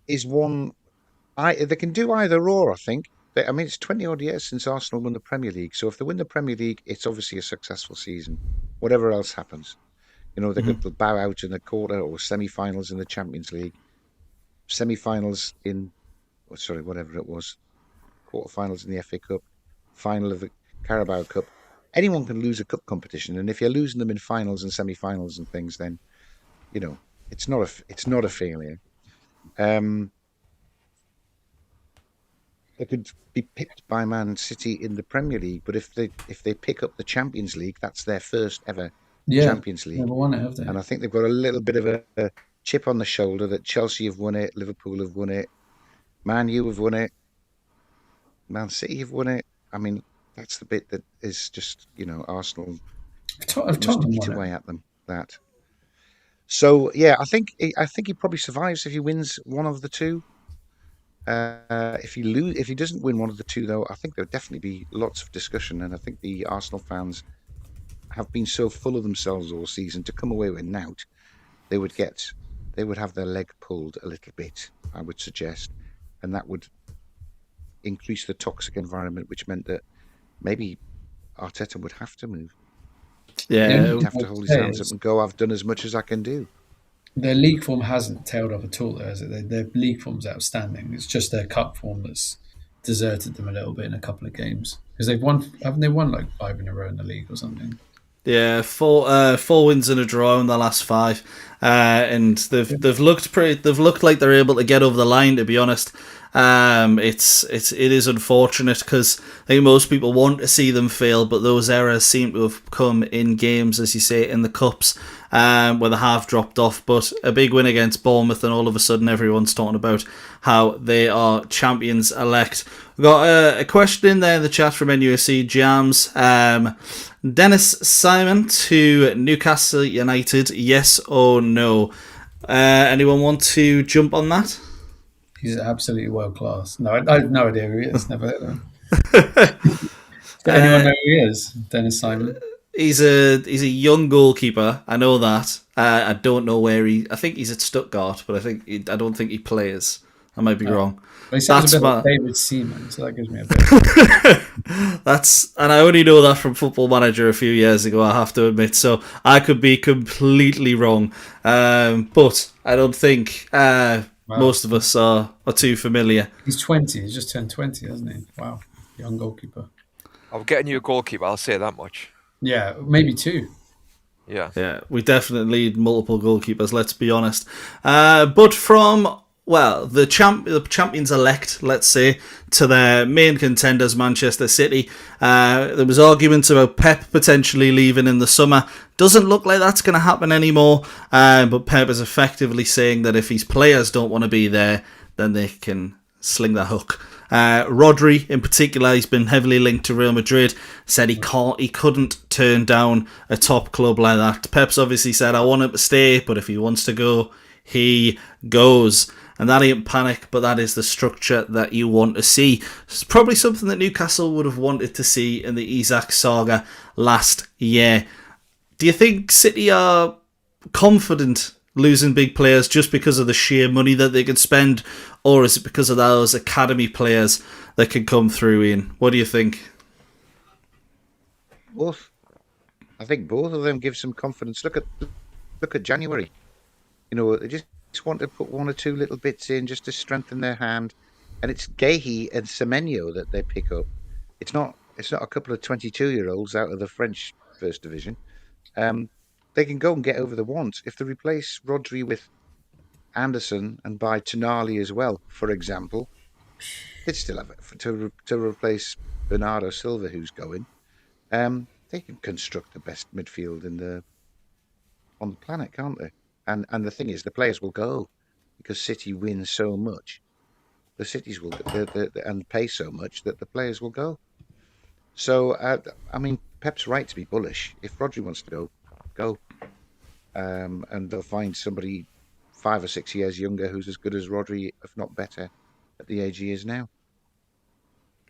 Is one they can do either or, I think. I mean, it's 20 odd years since Arsenal won the Premier League, so if they win the Premier League, it's obviously a successful season. Whatever else happens, they could bow out in the quarter or semi-finals in the Champions League, semi-finals in, whatever it was, quarter-finals in the FA Cup, final of the Carabao Cup. Anyone can lose a cup competition, and if you're losing them in finals and semi-finals and things, then it's not a failure. They could be picked by Man City in the Premier League, but if they pick up the Champions League, that's their first ever Champions League. Never won it, have they? And I think they've got a little bit of a chip on the shoulder that Chelsea have won it, Liverpool have won it, Man U have won it, Man City have won it. I mean, that's the bit that is just, Arsenal Tottenham eat won it. away at them. That. So yeah, I think he probably survives if he wins one of the two. If he doesn't win one of the two, though, I think there'll definitely be lots of discussion, and I think the Arsenal fans have been so full of themselves all season, to come away with knout, they would have their leg pulled a little bit, I would suggest, and that would increase the toxic environment, which meant that maybe Arteta would have to move. Yeah, He'd have to hold his hands up and go, I've done as much as I can do. Their league form hasn't tailed off at all, though, has it? Their league form's outstanding. It's just their cup form that's deserted them a little bit in a couple of games, because haven't they won like 5 in a row in the league or something? Yeah, four wins and a draw in the last five, and they've looked like they're able to get over the line. To be honest, it is unfortunate because I think most people want to see them fail, but those errors seem to have come in games, as you say, in the cups, where they have dropped off. But a big win against Bournemouth, and all of a sudden everyone's talking about how they are champions elect. We've got a question in there in the chat from NUFC Jams. Dennis Simon to Newcastle United, yes or no? Anyone want to jump on that? He's absolutely world class. No, I have no idea who he is. Never heard of him. Does anyone know who he is? Dennis Simon. He's a young goalkeeper. I know that. I don't know where I think he's at Stuttgart, but I don't think he plays. I might be wrong. Well, he sounds a bit like David Seaman, so that gives me a bit. And I only know that from Football Manager a few years ago, I have to admit. So I could be completely wrong, but I don't think most of us are too familiar. He's 20. He's just turned 20, hasn't he? Wow, young goalkeeper. I'm getting you a goalkeeper. I'll say that much. Yeah, maybe two. Yeah. We definitely need multiple goalkeepers. Let's be honest. But from the champions elect, let's say, to their main contenders, Manchester City. There was arguments about Pep potentially leaving in the summer. Doesn't look like that's going to happen anymore. But Pep is effectively saying that if his players don't want to be there, then they can sling the hook. Rodri, in particular, he's been heavily linked to Real Madrid. Said he couldn't turn down a top club like that. Pep's obviously said, I want him to stay, but if he wants to go, he goes. And that ain't panic, but that is the structure that you want to see. It's probably something that Newcastle would have wanted to see in the Isak saga last year. Do you think City are confident losing big players just because of the sheer money that they can spend, or is it because of those academy players that can come through, Ian? What do you think? Both. I think both of them give some confidence. Look at January. They just want to put one or two little bits in just to strengthen their hand, and it's Guirassy and Semenyo that they pick up. It's not a couple of 22-year-olds out of the French First Division. They can go and get over the want. If they replace Rodri with Anderson and buy Tonali as well, for example, they'd still have it to replace Bernardo Silva, who's going. They can construct the best midfield on the planet, can't they? And the thing is, the players will go because City win so much. The cities will and pay so much that the players will go. So Pep's right to be bullish. If Rodri wants to go, and they'll find somebody 5 or 6 years younger who's as good as Rodri, if not better, at the age he is now.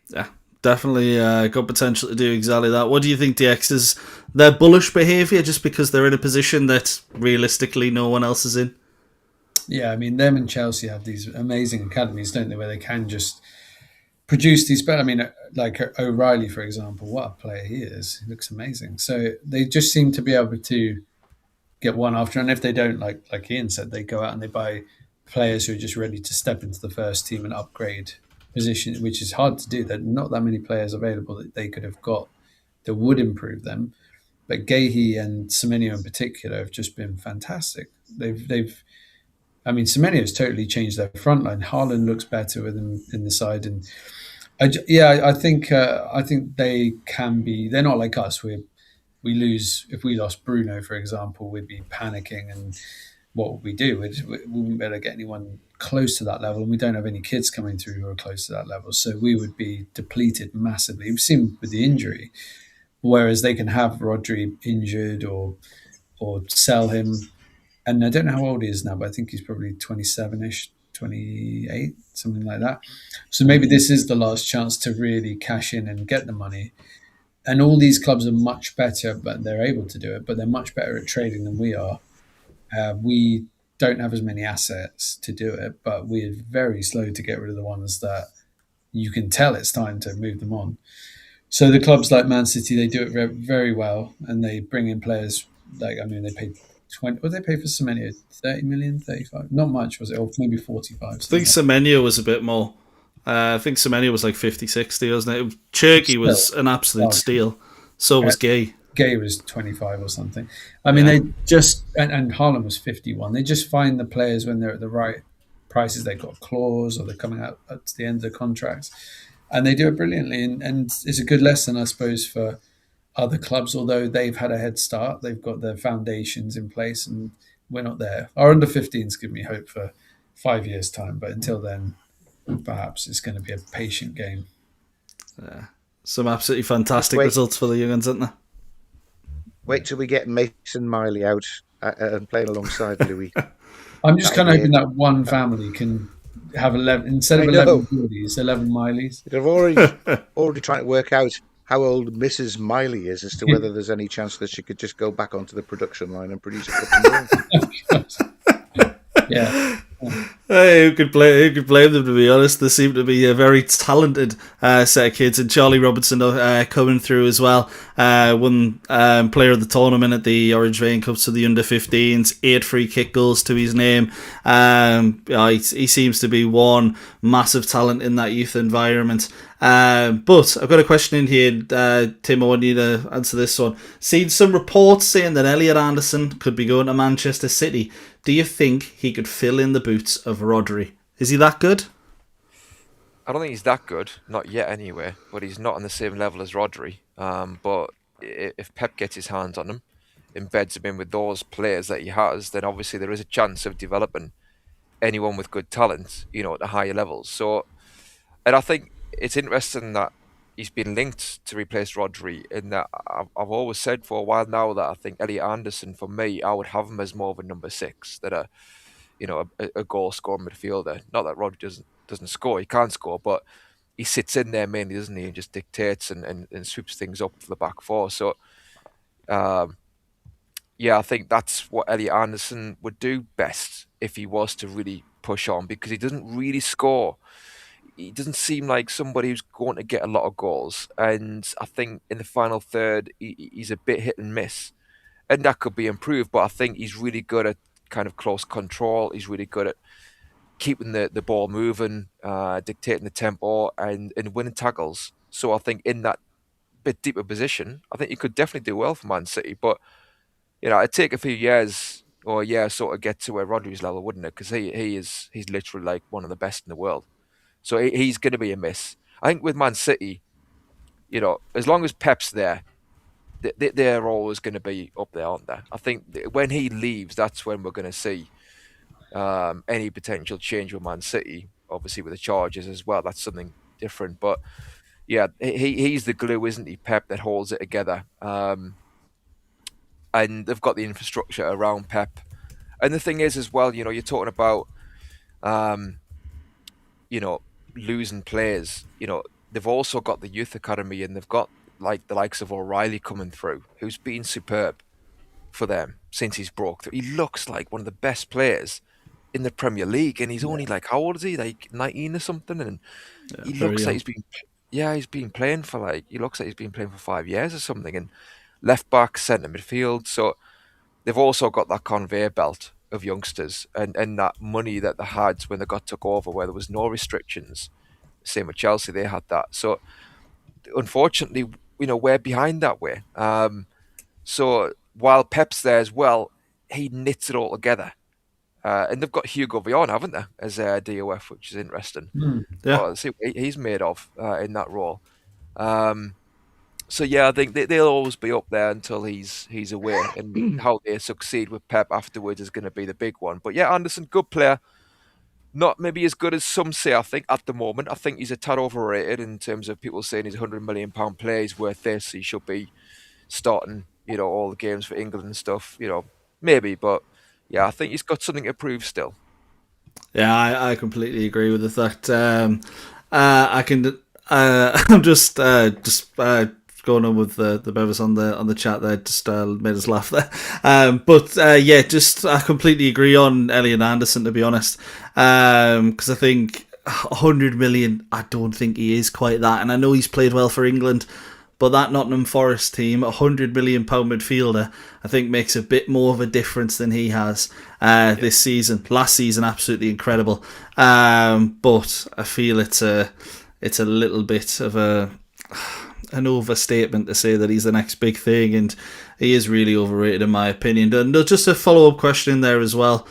Yeah, definitely got potential to do exactly that. What do you think, DX? Is their bullish behaviour just because they're in a position that realistically no one else is in? Yeah, them and Chelsea have these amazing academies, don't they, where they can just produce these better. Like O'Reilly, for example, what a player he is. He looks amazing. So they just seem to be able to get one after. And if they don't, like Ian said, they go out and they buy players who are just ready to step into the first team and upgrade position, which is hard to do. There are not that many players available that they could have got that would improve them. But Guirassy and Semenyo in particular have just been fantastic. Semenyo's totally changed their front line. Haaland looks better with him in the side, and I think they can be. They're not like us. We lose. If we lost Bruno, for example, we'd be panicking, and what would we do? We wouldn't be able to get anyone close to that level, and we don't have any kids coming through who are close to that level. So we would be depleted massively. We've seen with the injury, whereas they can have Rodri injured or sell him. And I don't know how old he is now, but I think he's probably 27-ish, 28, something like that. So maybe this is the last chance to really cash in and get the money. And all these clubs are much better, but they're able to do it, but they're much better at trading than we are. We don't have as many assets to do it, but we're very slow to get rid of the ones that you can tell it's time to move them on. So the clubs like Man City, they do it very, very well, and they bring in players they paid 20. What did they pay for Semenyo? 30 million, 35? Not much, was it? Or maybe 45. I think Semenyo was a bit more. I think Semenyo was like 50, 60, wasn't it? Cherky was an absolute steal. So was Gay. Gay was 25 or something. I mean, they just and Haaland was 51. They just find the players when they're at the right prices. They've got a clause or they're coming out at the end of the contracts, and they do it brilliantly. And it's a good lesson, I suppose, for other clubs. Although they've had a head start, they've got their foundations in place, and we're not there. Our under 15s give me hope for 5 years' time, but until then, perhaps it's going to be a patient game. Some absolutely fantastic results for the young ones, aren't there? Wait till we get Mason Miley out and playing alongside Louis. I'm just kind of hoping that one family can have 11 instead of 11 Geordies, 11 Mileys. They're already trying to work out how old Mrs. Miley is as to whether there's any chance that she could just go back onto the production line and produce a couple more. Yeah. Hey, who could blame them, to be honest? They seem to be a very talented set of kids, and Charlie Robinson coming through as well. Won player of the tournament at the Orange Vein Cups for the under-15s, 8 free kick goals to his name. He seems to be one massive talent in that youth environment. But I've got a question in here, Tim. I want you to answer this one. Seen some reports saying that Elliot Anderson could be going to Manchester City. Do you think he could fill in the boots of Rodri? Is he that good? I don't think he's that good, not yet anyway, but he's not on the same level as Rodri. But if Pep gets his hands on him, embeds him in with those players that he has, then obviously there is a chance of developing anyone with good talent, at the higher levels. So, and I think it's interesting that he's been linked to replace Rodri, in that I've always said for a while now that I think Elliot Anderson, for me, I would have him as more of a number 6, that a goal scoring midfielder. Not that Rodri doesn't score, he can't score, but he sits in there mainly, doesn't he, and just dictates and swoops things up for the back four. So, I think that's what Elliot Anderson would do best if he was to really push on, because he doesn't really score. He doesn't seem like somebody who's going to get a lot of goals, and I think in the final third he's a bit hit and miss, and that could be improved. But I think he's really good at kind of close control. He's really good at keeping the ball moving, dictating the tempo, and winning tackles. So I think in that bit deeper position, I think he could definitely do well for Man City. But it'd take a few years or a year sort of get to where Rodri's level, wouldn't it? Because he's literally like one of the best in the world. So he's going to be a miss. I think with Man City, as long as Pep's there, they're always going to be up there, aren't they? I think when he leaves, that's when we're going to see any potential change with Man City. Obviously with the charges as well, that's something different. But yeah, he's the glue, isn't he, Pep, that holds it together. And they've got the infrastructure around Pep. And the thing is as well, you're talking about, losing players. They've also got the youth academy, and they've got like the likes of O'Reilly coming through, who's been superb for them since he's broke through. He looks like one of the best players in the Premier League, and he's only like, how old is he? Like 19 or something, and he looks like he's been playing for he looks like he's been playing for 5 years or something. And left back, centre midfield. So they've also got that conveyor belt of youngsters, and that money that they had when they took over, where there was no restrictions. Same with Chelsea, they had that. So unfortunately, we're behind that way. So while Pep's there as well, he knits it all together. And they've got Hugo Vion, haven't they, as DOF, which is interesting. Yeah. Let's see what he's made of in that role. So yeah, I think they'll always be up there until he's away, and how they succeed with Pep afterwards is going to be the big one. But yeah, Anderson, good player. Not maybe as good as some say, I think, at the moment. I think he's a tad overrated in terms of people saying he's a £100 million player, he's worth this, he should be starting, all the games for England and stuff, maybe. But yeah, I think he's got something to prove still. Yeah, I completely agree with the fact. I can. I'm just going on with the Bevers on the chat there, just made us laugh there. I completely agree on Elliot Anderson, to be honest, because I think 100 million, I don't think he is quite that, and I know he's played well for England, but that Nottingham Forest team, £100 million midfielder, I think makes a bit more of a difference than he has this season. Last season, absolutely incredible, but I feel it's a little bit of a... an overstatement to say that he's the next big thing, and he is really overrated in my opinion. And just a follow-up question in there as well.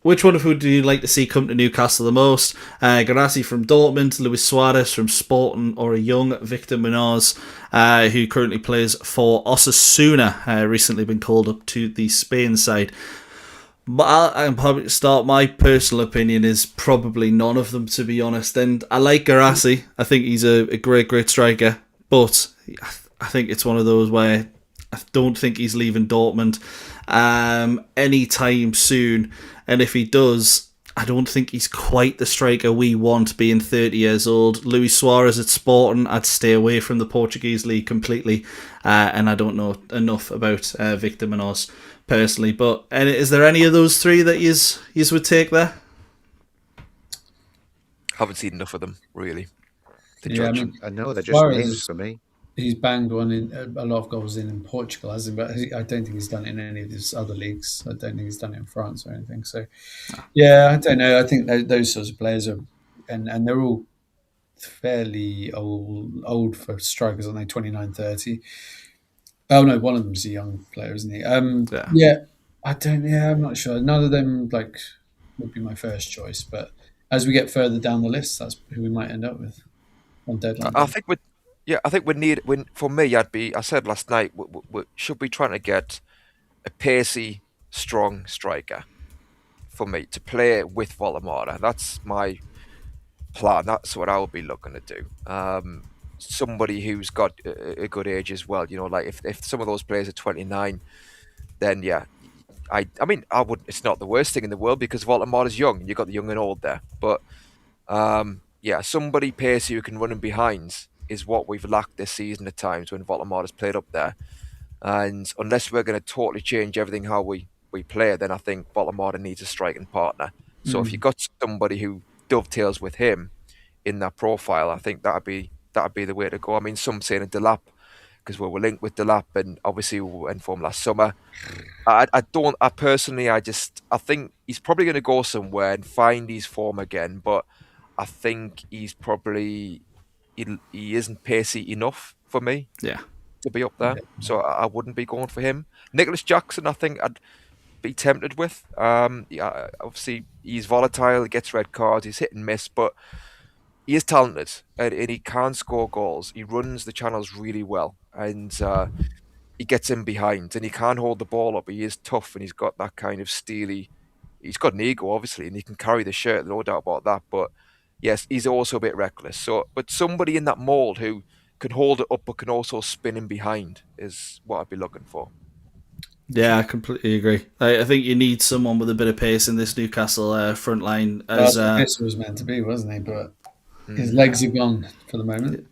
Which one of who do you like to see come to Newcastle the most? Guirassy from Dortmund, Luis Suarez from Sporting, or a young Victor Munoz, who currently plays for Osasuna, recently been called up to the Spain side. But I'll probably start. My personal opinion is probably none of them, to be honest. And I like Guirassy. I think he's a great striker. But I think it's one of those where I don't think he's leaving Dortmund anytime soon. And if he does, I don't think he's quite the striker we want, being 30 years old. Luis Suarez at Sporting, I'd stay away from the Portuguese league completely. And I don't know enough about Victor Munoz personally. But is there any of those three that yous would take there? Haven't seen enough of them, really, to Yeah, judge. I know they're just Suarez- names for me. He's banged one in a lot of goals in Portugal, hasn't he? But I don't think he's done it in any of his other leagues. I don't think he's done it in France or anything. So, yeah, I don't know. I think those sorts of players are, and they're all fairly old for strikers, aren't they? 29, 30. Oh no, one of them's a young player, isn't he? Yeah, I'm not sure. None of them would be my first choice, but as we get further down the list, that's who we might end up with on deadline. I think we need. For me, I said last night, we should be trying to get a pacey, strong striker for me to play with Woltemade. That's my plan. That's what I would be looking to do. Somebody who's got a good age as well. If some of those players are 29, then yeah, I mean, I would. It's not the worst thing in the world because Woltemade is young. You've got the young and old there, but yeah, somebody pacey who can run in behinds is what we've lacked this season at times when Woltemade has played up there. And unless we're going to totally change everything how we play, then I think Woltemade needs a striking partner. So if you've got somebody who dovetails with him in that profile, I think that'd be the way to go. I mean, some saying a Delap because we were linked with Delap, and obviously we were in form last summer. I think he's probably going to go somewhere and find his form again, but I think he's probably he isn't pacey enough for me to be up there. So I wouldn't be going for him. Nicholas Jackson, I think I'd be tempted with. Yeah, obviously he's volatile, he gets red cards, he's hit and miss, but he is talented and he can score goals. He runs the channels really well, and he gets in behind and he can hold the ball up. He is tough and he's got that kind of steely. He's got an ego, obviously, and he can carry the shirt, no doubt about that. But yes, he's also a bit reckless. So, but somebody in that mould who can hold it up but can also spin in behind is what I'd be looking for. Yeah, I completely agree. I think you need someone with a bit of pace in this Newcastle front line. As this was meant to be, wasn't he? But his legs are gone for the moment.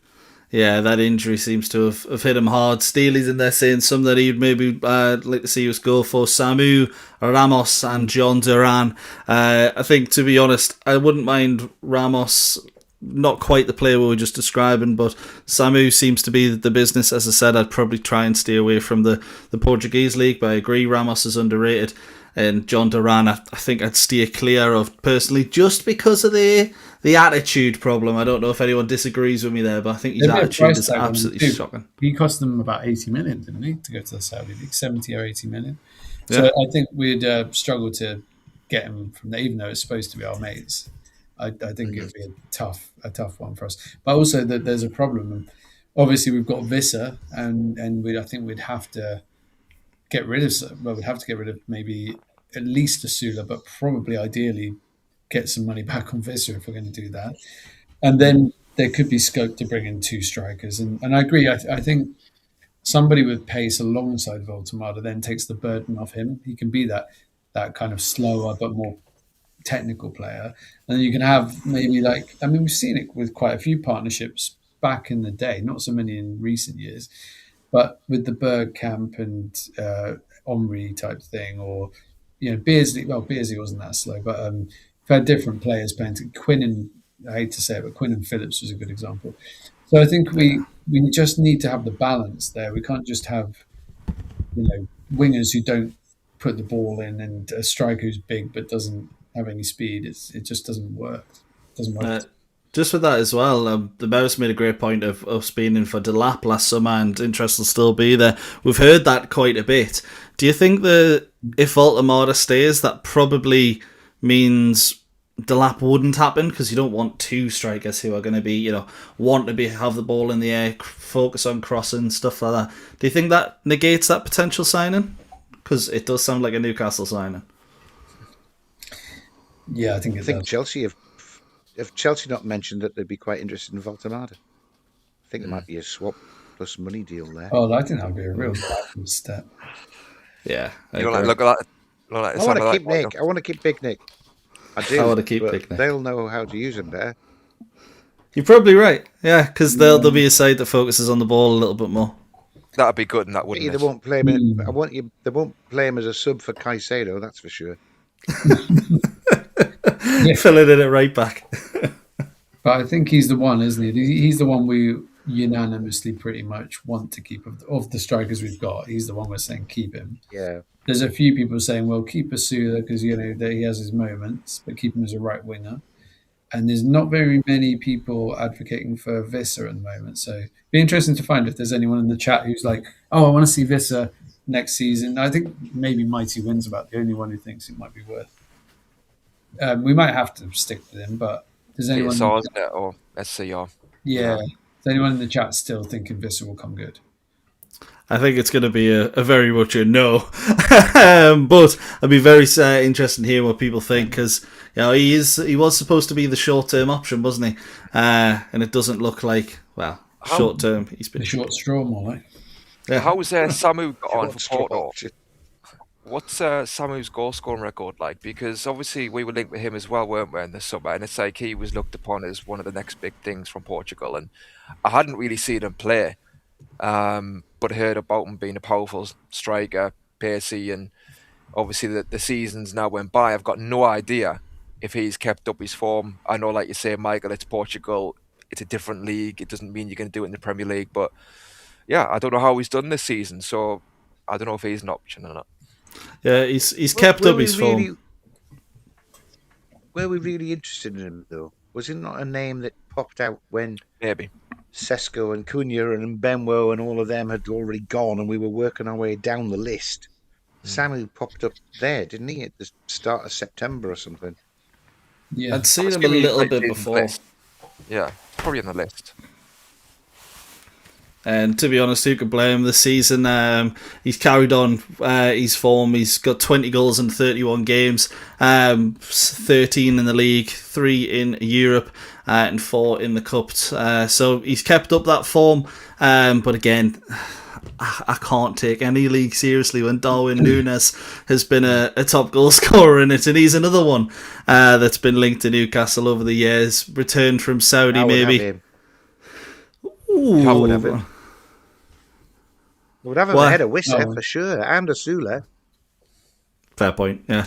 Yeah, that injury seems to have hit him hard. Steely's in there saying some that he'd maybe like to see us go for Samu, Ramos and John Duran. I think, to be honest, I wouldn't mind Ramos, not quite the player we were just describing, but Samu seems to be the business. As I said, I'd probably try and stay away from the Portuguese league, but I agree Ramos is underrated. And John Duran, I think I'd steer clear of personally, just because of the attitude problem. I don't know if anyone disagrees with me there, but I think his attitude is absolutely shocking. He cost them about 80 million, didn't he, to go to the Saudi League? 70 or 80 million. So I think we'd struggle to get him from there, even though it's supposed to be our mates. I think it would be a tough one for us. But also that there's a problem. Obviously, we've got Wissa, and I think we'd have to get rid of maybe at least Asula, but probably ideally get some money back on Wissa if we're going to do that. And then there could be scope to bring in two strikers. And I agree. I think somebody with pace alongside Woltemade then takes the burden off him. He can be that kind of slower but more technical player. And then you can have maybe we've seen it with quite a few partnerships back in the day, not so many in recent years, but with the Bergkamp and Omri type thing, or Beardsley. Well, Beardsley wasn't that slow, but we've had different players playing. Quinn and I hate to say it, but Quinn and Phillips was a good example. So I think we just need to have the balance there. We can't just have wingers who don't put the ball in and a striker who's big but doesn't have any speed. It just doesn't work. It doesn't work. just with that as well, the Mouse made a great point of us being in for Delap last summer, and interest will still be there. We've heard that quite a bit. Do you think that if Woltemade stays, that probably means Delap wouldn't happen? Because you don't want two strikers who are going to be, want to have the ball in the air, focus on crossing, stuff like that. Do you think that negates that potential signing? Because it does sound like a Newcastle signing. Yeah, I think it does. Chelsea if Chelsea not mentioned that they'd be quite interested in Woltemade. I think there might be a swap plus money deal there. Oh, I think that would be a real backward step. Yeah. Look at that. I want to keep Nick. I want to keep Big Nick. I do. I want to keep Big Nick. They'll know how to use him there. You're probably right. Yeah, because there'll be a side that focuses on the ball a little bit more. That'd be good, and that wouldn't. They won't play him. They won't play him as a sub for Caicedo. That's for sure. Filling in it right back. But I think he's the one, isn't he? He's the one we unanimously pretty much want to keep of the strikers we've got. He's the one we're saying keep him. Yeah. There's a few people saying, well, keep Asula because that he has his moments, but keep him as a right winger. And there's not very many people advocating for Wissa at the moment. So it'd be interesting to find if there's anyone in the chat who's like, oh, I want to see Wissa next season. I think maybe Mighty Wins about the only one who thinks it might be worth. We might have to stick with him, but does anyone? Or SCR. Yeah. Is anyone in the chat still thinking Wissa will come good? I think it's going to be a very much a no. But I'd be very interested in hearing what people think, because he was supposed to be the short-term option, wasn't he? And it doesn't look like, short-term. He's been the short straw, more like. Yeah. How's Samu got on for Porto? What's Samu's goal-scoring record like? Because obviously we were linked with him as well, weren't we, in the summer? And it's like he was looked upon as one of the next big things from Portugal. And I hadn't really seen him play, but heard about him being a powerful striker, pacey, and obviously the seasons now went by. I've got no idea if he's kept up his form. I know, like you say, Michael, it's Portugal. It's a different league. It doesn't mean you're going to do it in the Premier League. But yeah, I don't know how he's done this season. So I don't know if he's an option or not. Yeah, he's kept up his form. Were we really interested in him, though? Was it not a name that popped out when Maybe Sesko and Cunha and Benwo and all of them had already gone and we were working our way down the list? Samu popped up there, didn't he, at the start of September or something? Yeah, I'd seen him a little bit before. Yeah, probably on the list. And to be honest, who could blame him this season? He's carried on his form. He's got 20 goals in 31 games, 13 in the league, 3 in Europe, and 4 in the Cups. So he's kept up that form. But again, I can't take any league seriously when Darwin Núñez has been a top goal scorer in it, and he's another one that's been linked to Newcastle over the years. Returned from Saudi, maybe. Ooh. I would have him. We'd have him ahead of Wissa for sure, and Asula. Fair point, yeah.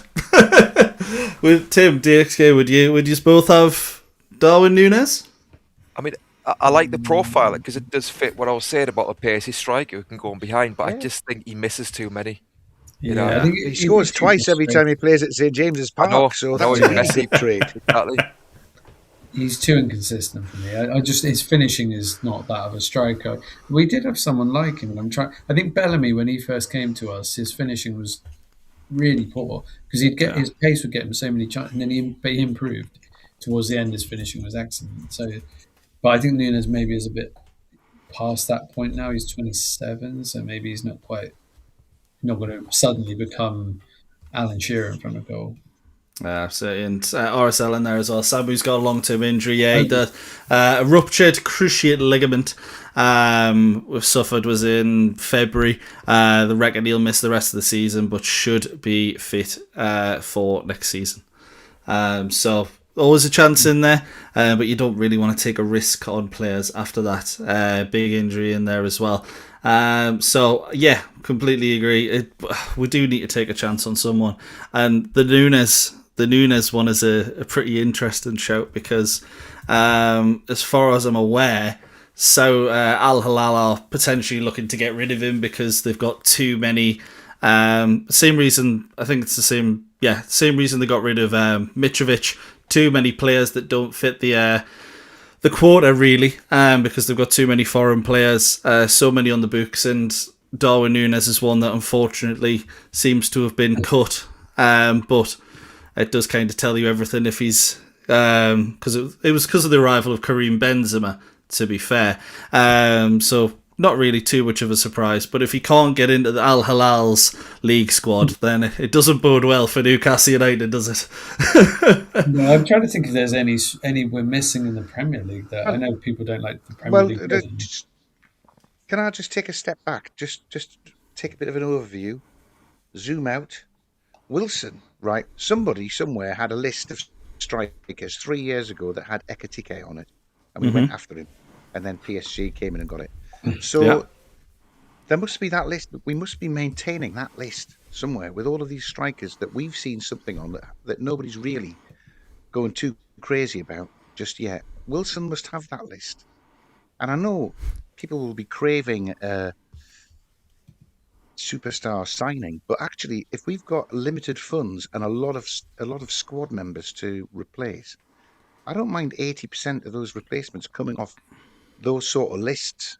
With Tim, DXK, would you both have Darwin Núñez? I mean, I like the profile because it does fit what I was saying about a pacey striker who can go on behind, but I just think he misses too many. I think he scores twice every time he plays at St James's Park, so that's a really big trade. Exactly. He's too inconsistent for me. I just his finishing is not that of a striker. We did have someone like him, and I think Bellamy, when he first came to us, his finishing was really poor because his pace would get him so many chances, and then he improved towards the end. His finishing was excellent. So, but I think Núñez maybe is a bit past that point now. He's 27, so maybe he's not going to suddenly become Alan Shearer in front of goal. And RSL in there as well. Samu's got a long-term injury. Yeah, he did. A ruptured cruciate ligament we've suffered was in February. The reckon he'll miss the rest of the season, but should be fit for next season. So always a chance in there, but you don't really want to take a risk on players after that. Big injury in there as well. So yeah, completely agree. We do need to take a chance on someone, and the Núñez one is a pretty interesting shout because, as far as I'm aware, Al Hilal are potentially looking to get rid of him because they've got too many. Same reason, I think it's the same. Yeah, same reason they got rid of Mitrovic. Too many players that don't fit the the quota, really, because they've got too many foreign players, so many on the books, and Darwin Núñez is one that unfortunately seems to have been cut. But it does kind of tell you everything if he's... because it was because of the arrival of Karim Benzema, to be fair. So not really too much of a surprise. But if he can't get into the Al Hilal's league squad, then it doesn't bode well for Newcastle United, does it? No, I'm trying to think if there's any we're missing in the Premier League. That I know people don't like the Premier Well, League. can I just take a step back? Just take a bit of an overview. Zoom out. Wilson, right? Somebody somewhere had a list of strikers 3 years ago that had Ekatike on it, and we went after him, and then PSG came in and got it. So there must be that list. We must be maintaining that list somewhere with all of these strikers that we've seen something on that nobody's really going too crazy about just yet. Wilson must have that list, and I know people will be craving a superstar signing, but actually, if we've got limited funds and a lot of squad members to replace, I don't mind 80% of those replacements coming off those sort of lists.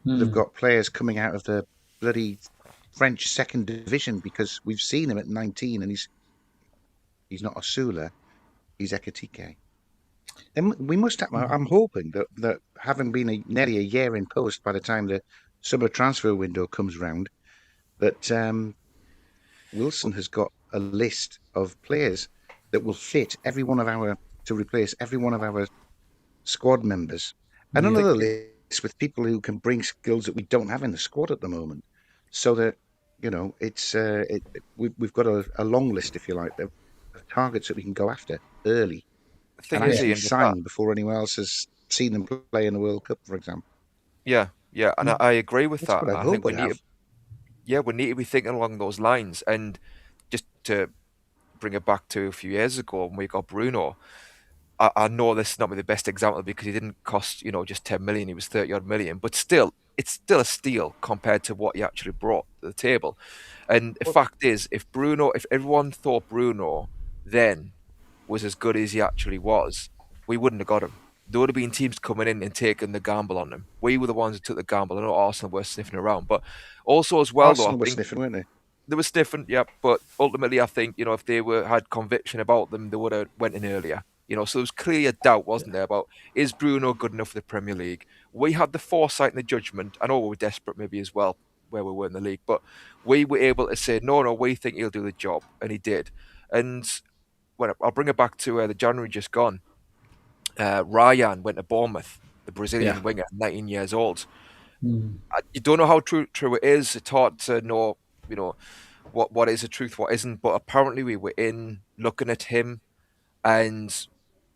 They've got players coming out of the bloody French second division because we've seen him at 19 and he's not a Sula, he's Ekatike. Then we must have, I'm hoping that having been nearly a year in post by the time the summer transfer window comes round, that Wilson has got a list of players that will fit to replace every one of our squad members. And another list with people who can bring skills that we don't have in the squad at the moment. So that, we've got a long list, if you like, of targets that we can go after early. And actually sign before anyone else has seen them play in the World Cup, for example. Yeah, and I agree with that. I think we need to be thinking along those lines. And just to bring it back to a few years ago when we got Bruno, I know this is not the best example because he didn't cost, just 10 million. He was 30-odd million. But still, it's still a steal compared to what he actually brought to the table. And the fact is, if everyone thought Bruno then was as good as he actually was, we wouldn't have got him. There would have been teams coming in and taking the gamble on him. We were the ones who took the gamble. I know Arsenal were sniffing around. But also as well, Arsenal were sniffing, weren't they? They were sniffing, yeah. But ultimately, I think, if they had conviction about them, they would have went in earlier. So there was clearly a doubt, wasn't there, about is Bruno good enough for the Premier League? We had the foresight and the judgment. I know we were desperate maybe as well where we were in the league, but we were able to say, no, we think he'll do the job, and he did. And I'll bring it back to the January just gone. Ryan went to Bournemouth, the Brazilian winger, 19 years old. You don't know how true it is. It's hard to know, what is the truth, what isn't. But apparently we were in looking at him, and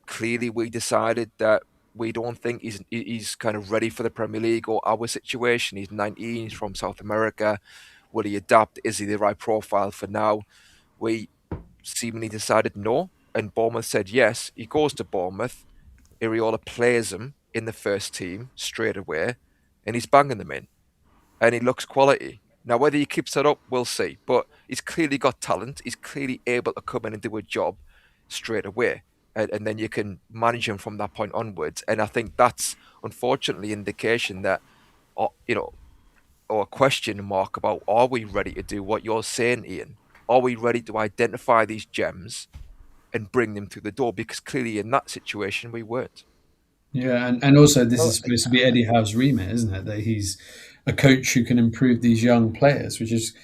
clearly we decided that we don't think he's kind of ready for the Premier League or our situation. He's 19, he's from South America. Will he adapt? Is he the right profile for now? We seemingly decided no, and Bournemouth said yes. He goes to Bournemouth. Iriola plays him in the first team straight away, and he's banging them in, and he looks quality. Now, whether he keeps that up, we'll see. But he's clearly got talent. He's clearly able to come in and do a job straight away, and then you can manage him from that point onwards. And I think that's unfortunately an indication that, or a question mark about, are we ready to do what you're saying, Ian? Are we ready to identify these gems and bring them through the door? Because clearly in that situation we weren't. Yeah, and also this is supposed to be Eddie Howe's remit, isn't it? That he's a coach who can improve these young players, which is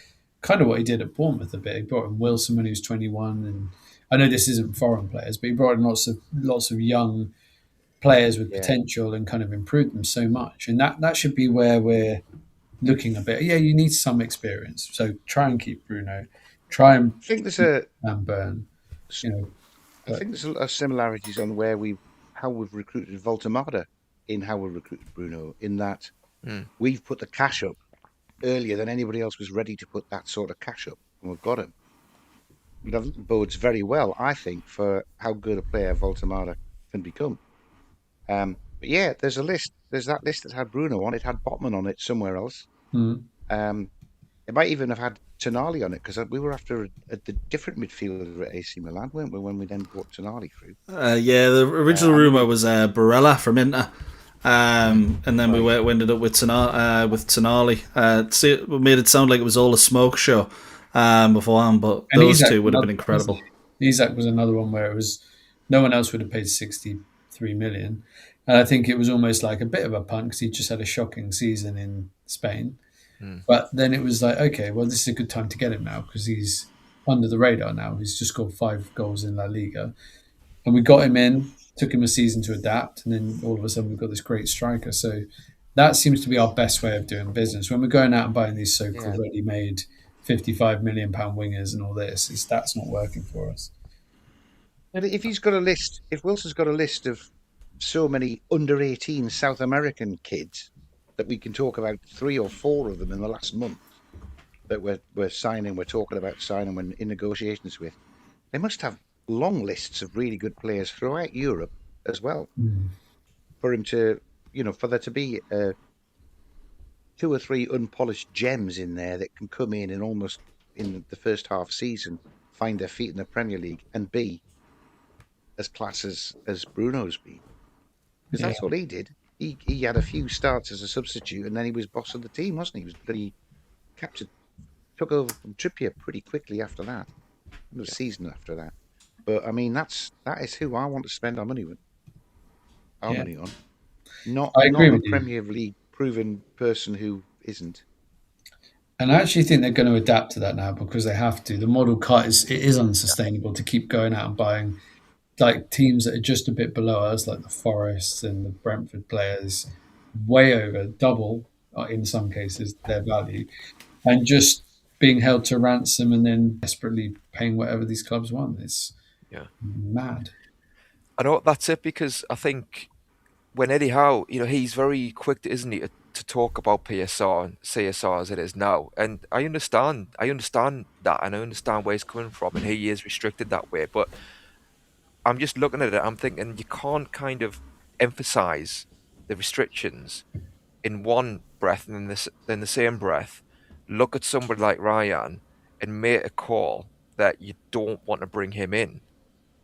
kind of what he did at Bournemouth a bit. He brought in Wilson when he was 21, and I know this isn't foreign players, but he brought in lots of young players with potential and kind of improved them so much. And that should be where we're looking a bit. Yeah, you need some experience. So try and keep Bruno. Try and I think there's Burn. I think there's a similarities on how we've recruited Woltemade in how we recruited Bruno, in that we've put the cash up earlier than anybody else was ready to put that sort of cash up, and we've got him. That bodes very well, I think, for how good a player Woltemade can become. But yeah, there's a list. There's that list that had Bruno on it, had Botman on it somewhere else. It might even have had Tonali on it because we were after a different midfielder at AC Milan, weren't we, when we then brought Tonali through? Yeah, the original rumour was Barella from Inter. And then we ended up with Tonali. So it made it sound like it was all a smoke show beforehand, but And those Isak, two would have been incredible. Isak was another one where it was no one else would have paid 63 million. And I think it was almost like a bit of a punt because he just had a shocking season in Spain. But then it was like, okay, well, this is a good time to get him now because he's under the radar now. He's just scored 5 goals in La Liga. And we got him in, took him a season to adapt, and then all of a sudden we've got this great striker. So that seems to be our best way of doing business. When we're going out and buying these so-called ready-made £55 million wingers and all this, that's not working for us. And if Wilson's got a list of so many under-18 South American kids that we can talk about 3 or 4 of them in the last month that we're talking about signing, we're in negotiations with, they must have long lists of really good players throughout Europe as well. For him to, for there to be 2 or 3 unpolished gems in there that can come in and almost in the first half season find their feet in the Premier League and be as class as Bruno's been. Because that's what he did. He had a few starts as a substitute and then he was boss of the team, wasn't he? He was bloody took over from Trippier pretty quickly after that. The season after that. But I mean, that is who I want to spend our money money on. Not a Premier League proven person who isn't. And I actually think they're going to adapt to that now because they have to. The model cut is unsustainable to keep going out and buying like teams that are just a bit below us, like the Forest and the Brentford players, way over, double in some cases their value, and just being held to ransom and then desperately paying whatever these clubs want. It's mad. I know that's it because I think when Eddie Howe, he's very quick, isn't he, to talk about PSR and CSR as it is now. And I understand that, and I understand where he's coming from, and he is restricted that way. But I'm just looking at it, I'm thinking you can't kind of emphasize the restrictions in one breath and in the same breath look at somebody like Ryan and make a call that you don't want to bring him in,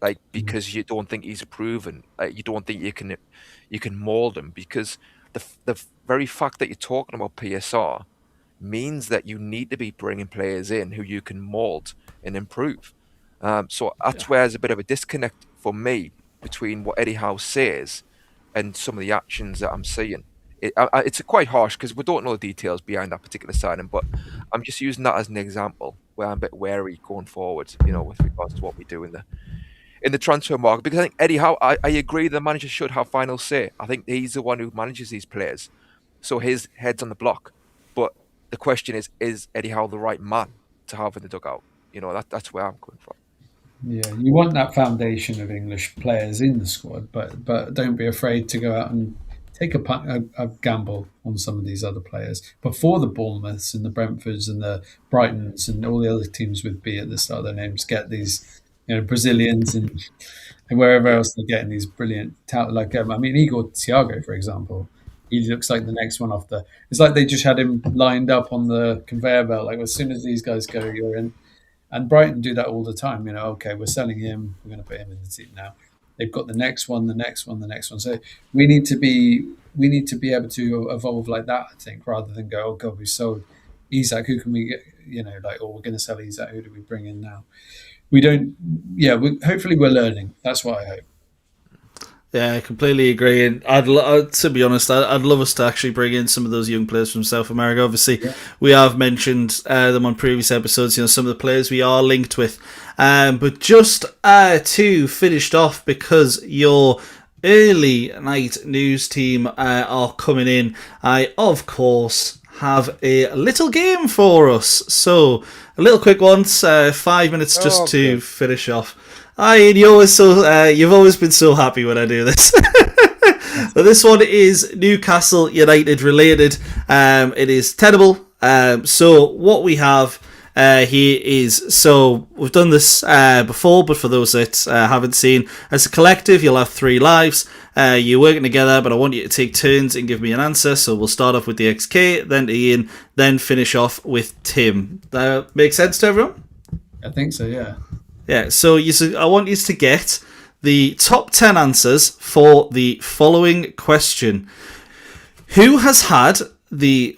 like because you don't think he's proven, you don't think you can mold him, because the very fact that you're talking about PSR means that you need to be bringing players in who you can mold and improve. So that's where there's a bit of a disconnect for me between what Eddie Howe says and some of the actions that I'm seeing. It's quite harsh because we don't know the details behind that particular signing, but I'm just using that as an example where I'm a bit wary going forward, with regards to what we do in the transfer market. Because I think Eddie Howe, I agree the manager should have final say. I think he's the one who manages these players, so his head's on the block. But the question is Eddie Howe the right man to have in the dugout? That's where I'm coming from. Yeah, you want that foundation of English players in the squad, but don't be afraid to go out and take a gamble on some of these other players before the Bournemouths and the Brentfords and the Brightons and all the other teams with B at the start of their names get these, Brazilians and wherever else they're getting these brilliant talent. Like Igor Thiago, for example, he looks like the next one off the. It's like they just had him lined up on the conveyor belt. Like as soon as these guys go, you're in. And Brighton do that all the time. Okay, we're selling him. We're going to put him in the team now. They've got the next one. So we need to be able to evolve like that, I think, rather than go, oh God, we sold Isak. Who can we get? Or we're going to sell Isak. Who do we bring in now? We don't. Yeah, hopefully we're learning. That's what I hope. Yeah, I completely agree. And to be honest, I'd love us to actually bring in some of those young players from South America. Obviously, we have mentioned them on previous episodes, some of the players we are linked with. But just to finish off, because your early night news team are coming in, I, of course, have a little game for us. So, a little quick one, 5 minutes just to finish off. Ian, you've always been so happy when I do this. But this one is Newcastle United related. It is tenable. So what we have He is. So we've done this before, but for those that haven't seen, as a collective, you'll have 3 lives. You're working together, but I want you to take turns and give me an answer. So we'll start off with the XK, then to Ian, then finish off with Tim. That makes sense to everyone? I think so, yeah. Yeah, so I want you to get the top 10 answers for the following question. Who has had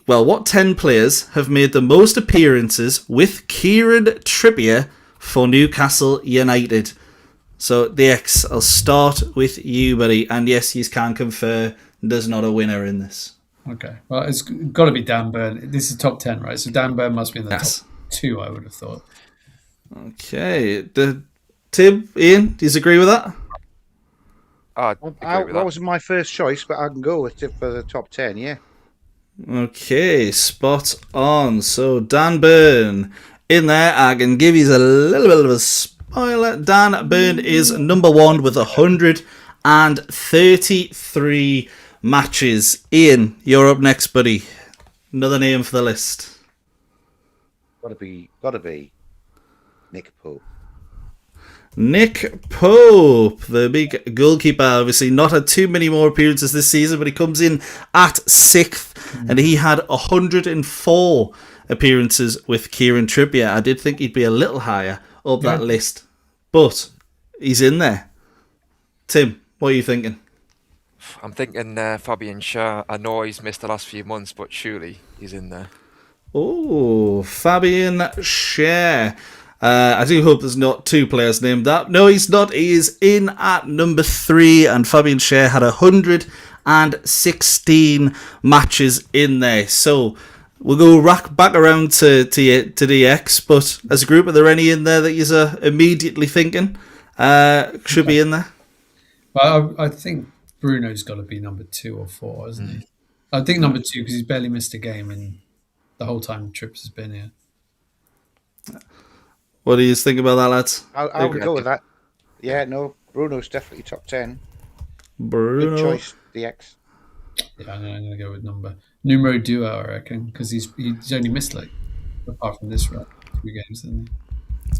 what 10 players have made the most appearances with Kieran Trippier for Newcastle United? So, the X, I'll start with you, buddy. And yes, you can confer there's not a winner in this. Okay. Well, it's got to be Dan Burn. This is top 10, right? So Dan Burn must be in the Yes. top 2, I would have thought. Okay. Tim, Ian, do you agree with that? That was my first choice, but I can go with it for the top 10, yeah. Okay, spot on. So Dan Burn in there. I can give you a little bit of a spoiler. Dan Burn is number 1 with 133 matches. Ian, you're up next, buddy. Another name for the list. Gotta be Nick Pope. Nick Pope, the big goalkeeper, obviously not had too many more appearances this season, but he comes in at 6th, and he had 104 appearances with Kieran Trippier. I did think he'd be a little higher up that list, but he's in there. Tim, what are you thinking? I'm thinking Fabian Schär. I know he's missed the last few months, but surely he's in there. Oh, Fabian Schär. I do hope there's not 2 players named that. No, he's not. He is in at number 3, and Fabian Schär had 116 matches in there. So we'll go back around to the X, but as a group, are there any in there that you're immediately thinking should be in there? Well, I think Bruno's got to be number 2 or 4, isn't he? I think number 2 because he's barely missed a game in the whole time Trips has been here. What do you think about that, lads? I would go with that. Yeah, no, Bruno's definitely top 10. Bruno. Good choice, the X. Yeah, I'm going to go with numero duo, I reckon, because he's only missed, apart from this run, 2 games, hasn't he?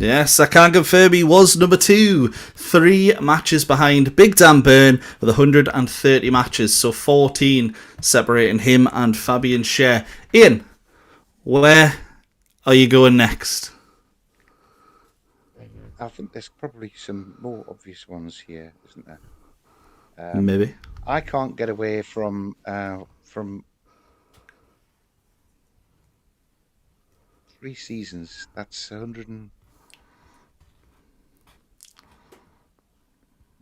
Yes, I can confirm he was number 2. 3 matches behind Big Dan Burn with 130 matches, so 14 separating him and Fabian Schär. Ian, where are you going next? I think there's probably some more obvious ones here, isn't there? Maybe. I can't get away from 3 seasons. That's 100 and... I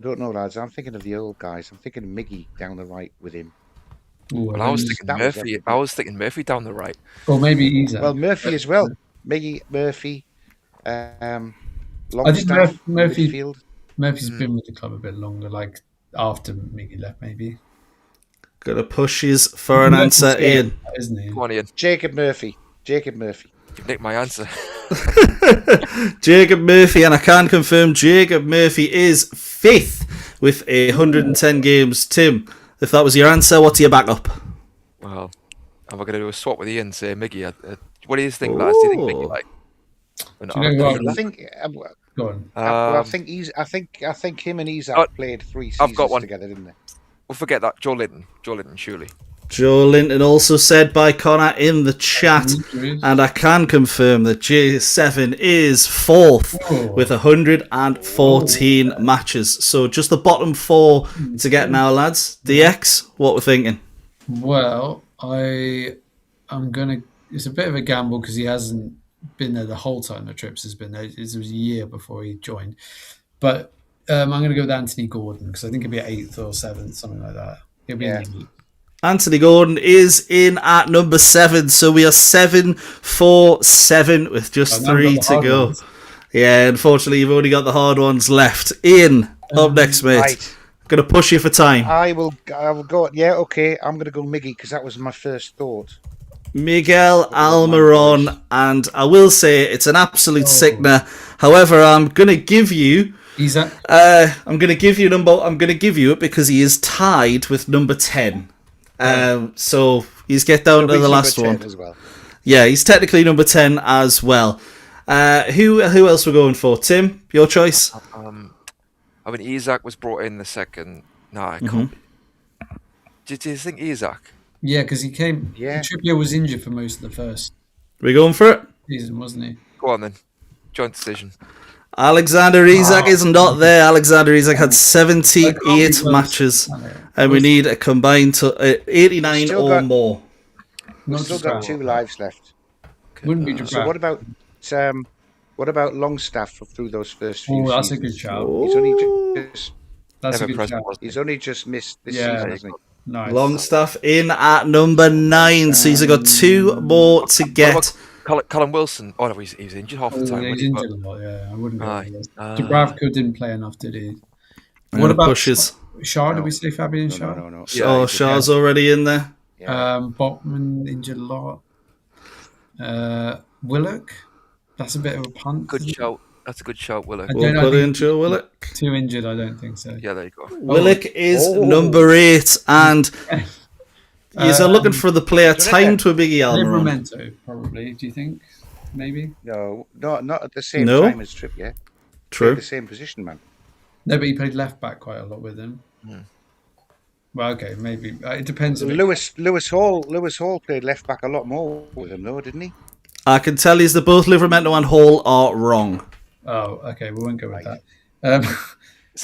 don't know, lads. I'm thinking of the old guys. I'm thinking of Miggy down the right with him. Ooh, Well, I was thinking Murphy. I was thinking Murphy down the right. Or maybe Isa. Well, Murphy as well. Miggy, Murphy, I think Longstaff, Murphy's midfield. been with the club a bit longer, after Miggy left, maybe. Gonna push his for an answer, Ian. Isn't he? Come on, Ian. Jacob Murphy. You nicked my answer. Jacob Murphy, and I can confirm Jacob Murphy is 5th with 110 games. Tim, if that was your answer, what's your backup? Well, am I going to do a swap with Ian? Say Miggy. What do you think, lads? Do you think Miggy Do you know what? I think. Go on. I think him and Isak played 3 seasons together, didn't they? We'll forget that. Joe Linton, surely. Joe Linton also said by Connor in the chat, and I can confirm that J7 is 4th with 114 matches. So just the bottom 4 to get now, lads. DX, what we're thinking? Well, I'm gonna. It's a bit of a gamble because he hasn't been there the whole time that Trips has been there. It was a year before he joined, but I'm going to go with Anthony Gordon because I think he'll be 8th or 7th, something like that. He'll be in the league. Anthony Gordon is in at number 7, so we are 7 for 7 with just 3 to go. Ones. Yeah, unfortunately, you've only got the hard ones left. Ian, up next, mate. Right. Going to push you for time. I will go. Yeah, okay. I'm going to go Miggy because that was my first thought. Miguel Almiron, and I will say it's an absolute sickener. However, I'm going to give you. I'm going to give you it because he is tied with number 10. So he's get down to the last one. As well. Yeah, he's technically number 10 as well. Who else we're going for? Tim, your choice. I mean, Isak was brought in the second. No, I can't. Do you think Isak? Yeah, because he came. Yeah. Trippier was injured for most of the first We going for it? season, wasn't he? Go on then. Joint decision. Alexander Isak is not there. Alexander Isak had 78 matches, and we need a combined 89 Still or got- more. We've Not still just got that. 2 lives left. Wouldn't be So Dubravka. what about Longstaff through those first few Oh, that's a seasons? good shout. He's only just That's a Never good present, shout. wasn't he's only just missed this Yeah. season, hasn't he? Nice. Longstaff in at number 9, so he's got 2 more to get. Callum Wilson. Oh no, he's injured half the time. He's injured a lot, yeah. I wouldn't go Aye. for this. Dubravka didn't play enough, did he? And What about pushes? Shaw? Did we say Fabian Shaw? No. Yeah, Oh, he's- Shaw's already in there. Botman injured a lot. Willock? That's a bit of a punt. Good isn't it? shout. That's a good shout, Willock. I We'll don't put think- in Joe Willock. Too injured, I don't think so. Yeah, there you go. Willock is number 8, and you're looking for the player time to a Biggie Almiron. Livramento, probably. Do you think? Maybe? No, not at the same No? time as Trippier. True. The same position, man. No, but he played left back quite a lot with him. Well, okay, maybe. It depends. Lewis Hall played left back a lot more with him, though, didn't he? I can tell you that both Livramento and Hall are wrong. Oh, okay, we won't go with that.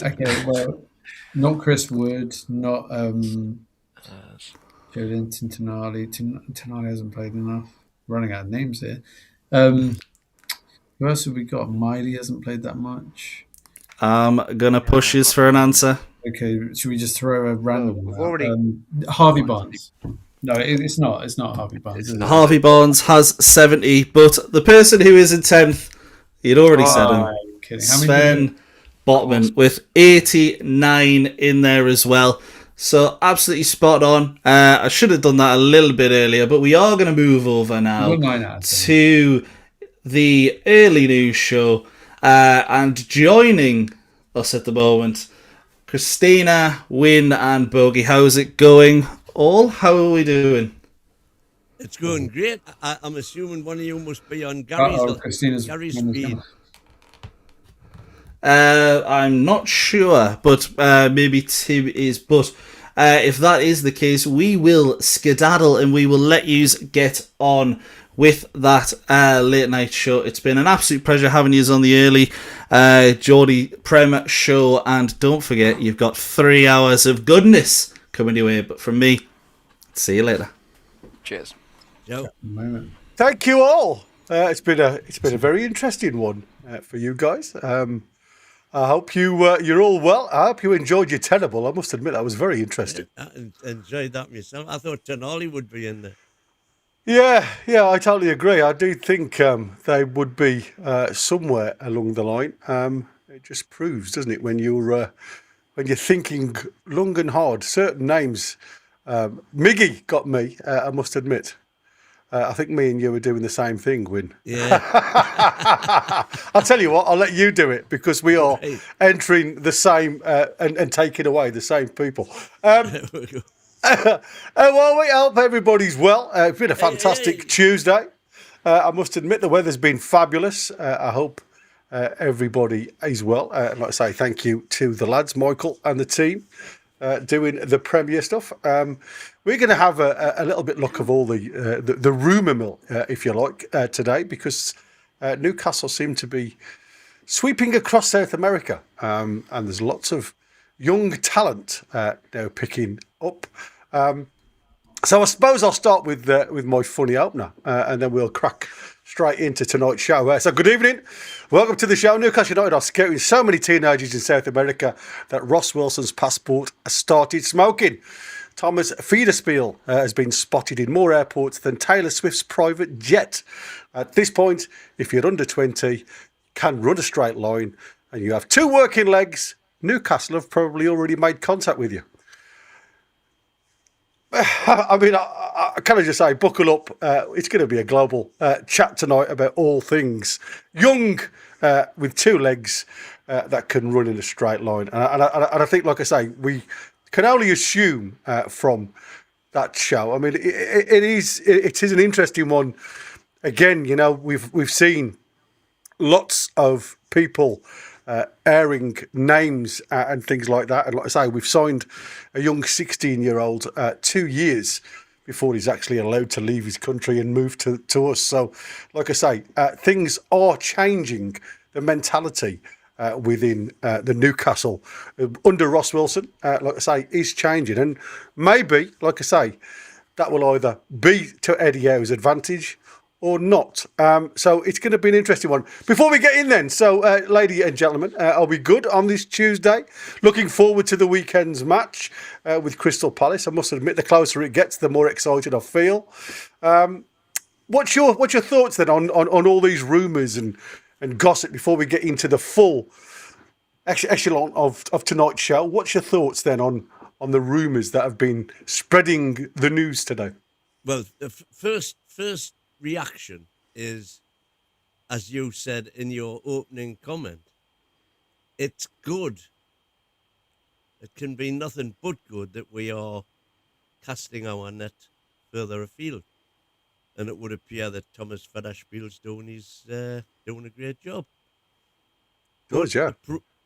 Okay, well, not Chris Wood, not Joelinton Tonali. Tonali hasn't played enough. Running out of names here. Who else have we got? Miley hasn't played that much. I'm gonna push his for an answer. Okay, should we just throw a random we've one out? already- Harvey Barnes. No, it's not. It's not Harvey Barnes. is it? Harvey Barnes has 70, but the person who is in 10th, you'd already said him. Oh, you're kidding. How many? Sven Botman with 89 in there as well. So absolutely spot on. I should have done that a little bit earlier, but we are going to move over now Well, 9 out of 10. to the early news show. And joining us at the moment, Christina, Wynne and Bogey. How's it going? All? How are we doing? It's going great. I'm assuming one of you must be on Christina's Gary's one was speed. gone. I'm not sure, but maybe Tim is. But if that is the case, we will skedaddle and we will let you get on with that late night show. It's been an absolute pleasure having you on the early Geordie Prem show. And don't forget, you've got 3 hours of goodness coming your way. But from me, see you later. Cheers. So, Moment. Thank you all. It's been a very interesting one for you guys. I hope you're all well. I hope you enjoyed your tenable. I must admit, that was very interesting. I enjoyed that myself. I thought Tonali would be in there. Yeah, I totally agree. I do think they would be somewhere along the line. It just proves, doesn't it, when you're thinking long and hard. Certain names, Miggy got me. I must admit. I think me and you were doing the same thing, Wynne. Yeah. I'll tell you what, I'll let you do it because we are Right. entering the same and taking away the same people. Well, we hope everybody's well. It's been a fantastic Tuesday. I must admit the weather's been fabulous. I hope everybody is well. Like I say, thank you to the lads, Michael and the team, doing the Premier stuff. We're going to have a little bit look of all the rumour mill, if you like, today, because Newcastle seem to be sweeping across South America, and there's lots of young talent now picking up. So I suppose I'll start with my funny opener, and then we'll crack straight into tonight's show. So good evening. Welcome to the show. Newcastle United are scouting so many teenagers in South America that Ross Wilson's passport has started smoking. Thomas Fiederspiel has been spotted in more airports than Taylor Swift's private jet. At this point, if you're under 20, you can run a straight line, and you have 2 working legs, Newcastle have probably already made contact with you. I mean, I kind of just say, buckle up. It's going to be a global chat tonight about all things young with 2 legs that can run in a straight line. And I think, like I say, we can only assume from that show. I mean, it is an interesting one. Again, you know, we've seen lots of people airing names and things like that. And like I say, we've signed a young 16-year-old 2 years before he's actually allowed to leave his country and move to us. So, like I say, things are changing, the mentality within the Newcastle under Ross Wilson, like I say, is changing. And maybe, like I say, that will either be to Eddie Howe's advantage or not. So it's going to be an interesting one. Before we get in then, so ladies and gentlemen, are we good on this Tuesday? Looking forward to the weekend's match with Crystal Palace. I must admit, the closer it gets, the more excited I feel. What's your thoughts then on all these rumours and gossip before we get into the full echelon of tonight's show? What's your thoughts then on the rumours that have been spreading the news today? Well, the first reaction is, as you said in your opening comment, it's good. It can be nothing but good that we are casting our net further afield. And it would appear that Thomas Federspiel's doing a great job. Does, yeah.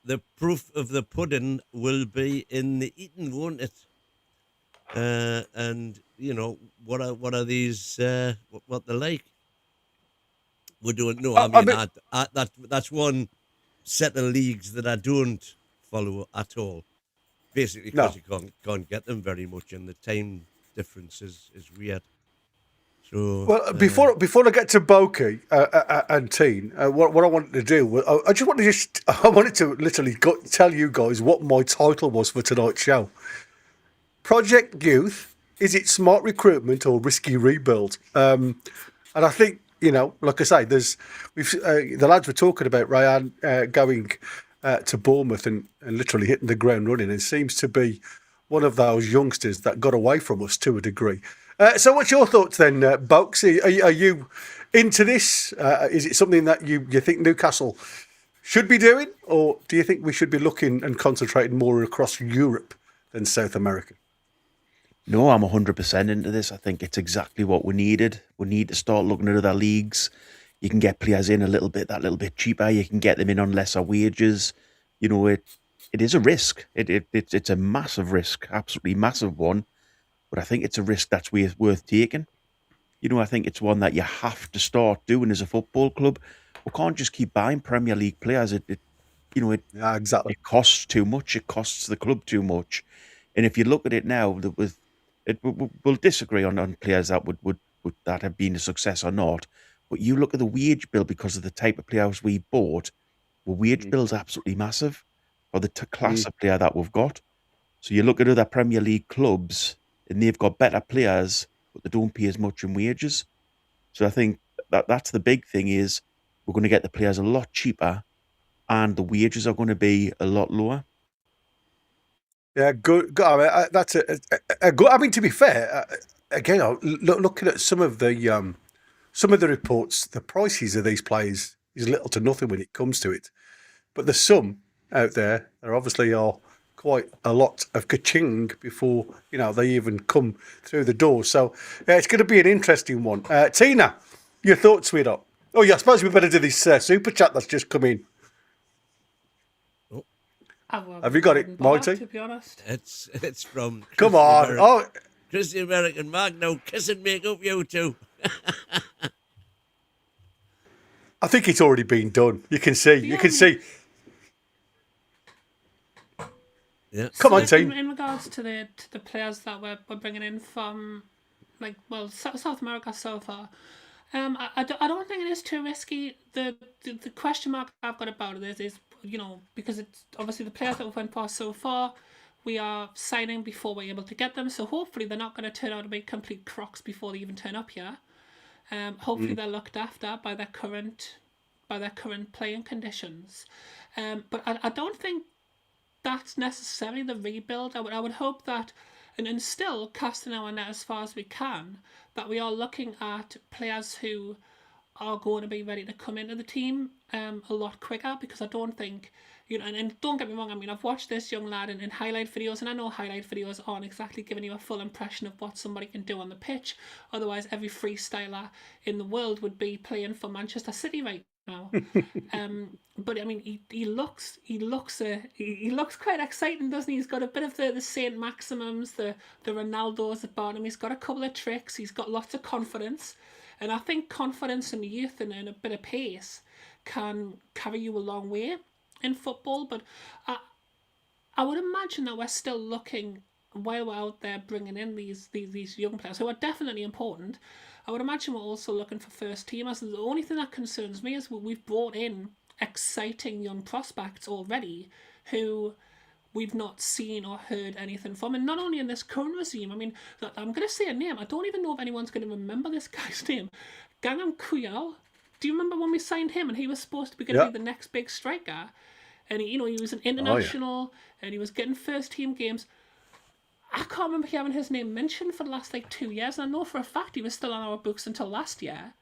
The proof of the pudding will be in the eating, won't it? And you know what are these? What they're like? We don't know. I mean, that's one set of leagues that I don't follow at all. Basically, because you can't get them very much, and the time difference is weird. So, well, before I get to Boki and Teen, what I wanted to do, I wanted to literally tell you guys what my title was for tonight's show. Project Youth, is it smart recruitment or risky rebuild? And I think, you know, like I say, the lads were talking about Ryan going to Bournemouth and literally hitting the ground running. It seems to be one of those youngsters that got away from us to a degree. So what's your thoughts then, Bokes? Are you into this? Is it something that you think Newcastle should be doing? Or do you think we should be looking and concentrating more across Europe than South America? No, I'm 100% into this. I think it's exactly what we needed. We need to start looking at other leagues. You can get players in that little bit cheaper. You can get them in on lesser wages. You know, it is a risk. It's a massive risk, absolutely massive one. But I think it's a risk that's worth taking. You know, I think it's one that you have to start doing as a football club. We can't just keep buying Premier League players. Yeah, exactly. It costs too much. It costs the club too much. And if you look at it now, we'll disagree on players that would that have been a success or not. But you look at the wage bill because of the type of players we bought. The wage bill's absolutely massive for the class of player that we've got. So you look at other Premier League clubs, and they've got better players, but they don't pay as much in wages. So I think that's the big thing is we're going to get the players a lot cheaper, and the wages are going to be a lot lower. Yeah, good. I mean, that's a good. I mean, to be fair, again, looking at some of the reports, the prices of these players is little to nothing when it comes to it. But there's some out there that obviously are quite a lot of ka-ching before they even come through the door. So it's going to be an interesting one. Tina, your thoughts, sweetheart? Oh yeah, I suppose we better do this super chat that's just come in. Have you got it, Mighty? To be honest, it's from. Come on, Chris the American Mark. Now kiss and make up, you two. I think it's already been done. You can see. You can see. Yeah. Come on, team. In regards to the players that we're bringing in from, South America so far, I don't think it is too risky. The question mark I've got about it is because it's obviously the players that we've went for so far, we are signing before we're able to get them. So hopefully they're not going to turn out to be complete crocs before they even turn up here. Hopefully they're looked after by their current playing conditions. But I don't think that's necessarily the rebuild. I would hope that, and still casting our net as far as we can, that we are looking at players who are going to be ready to come into the team a lot quicker, because I don't think, and don't get me wrong, I mean, I've watched this young lad in highlight videos, and I know highlight videos aren't exactly giving you a full impression of what somebody can do on the pitch. Otherwise, every freestyler in the world would be playing for Manchester City right now. But I mean, he looks quite exciting, doesn't he? He's got a bit of the Saint Maximums, the Ronaldos about him. He's got a couple of tricks. He's got lots of confidence, and I think confidence in youth and a bit of pace can carry you a long way in football. But I would imagine that we're still looking, while we're out there bringing in these young players who are definitely important, I would imagine we're also looking for first teamers. The only thing that concerns me is we've brought in exciting young prospects already who we've not seen or heard anything from. And not only in this current regime, I mean, I'm going to say a name. I don't even know if anyone's going to remember this guy's name. Gangam Kuyal. Do you remember when we signed him and he was supposed to be going to be the next big striker? And he was an international and he was getting first team games. I can't remember having his name mentioned for the last 2 years. And I know for a fact he was still on our books until last year.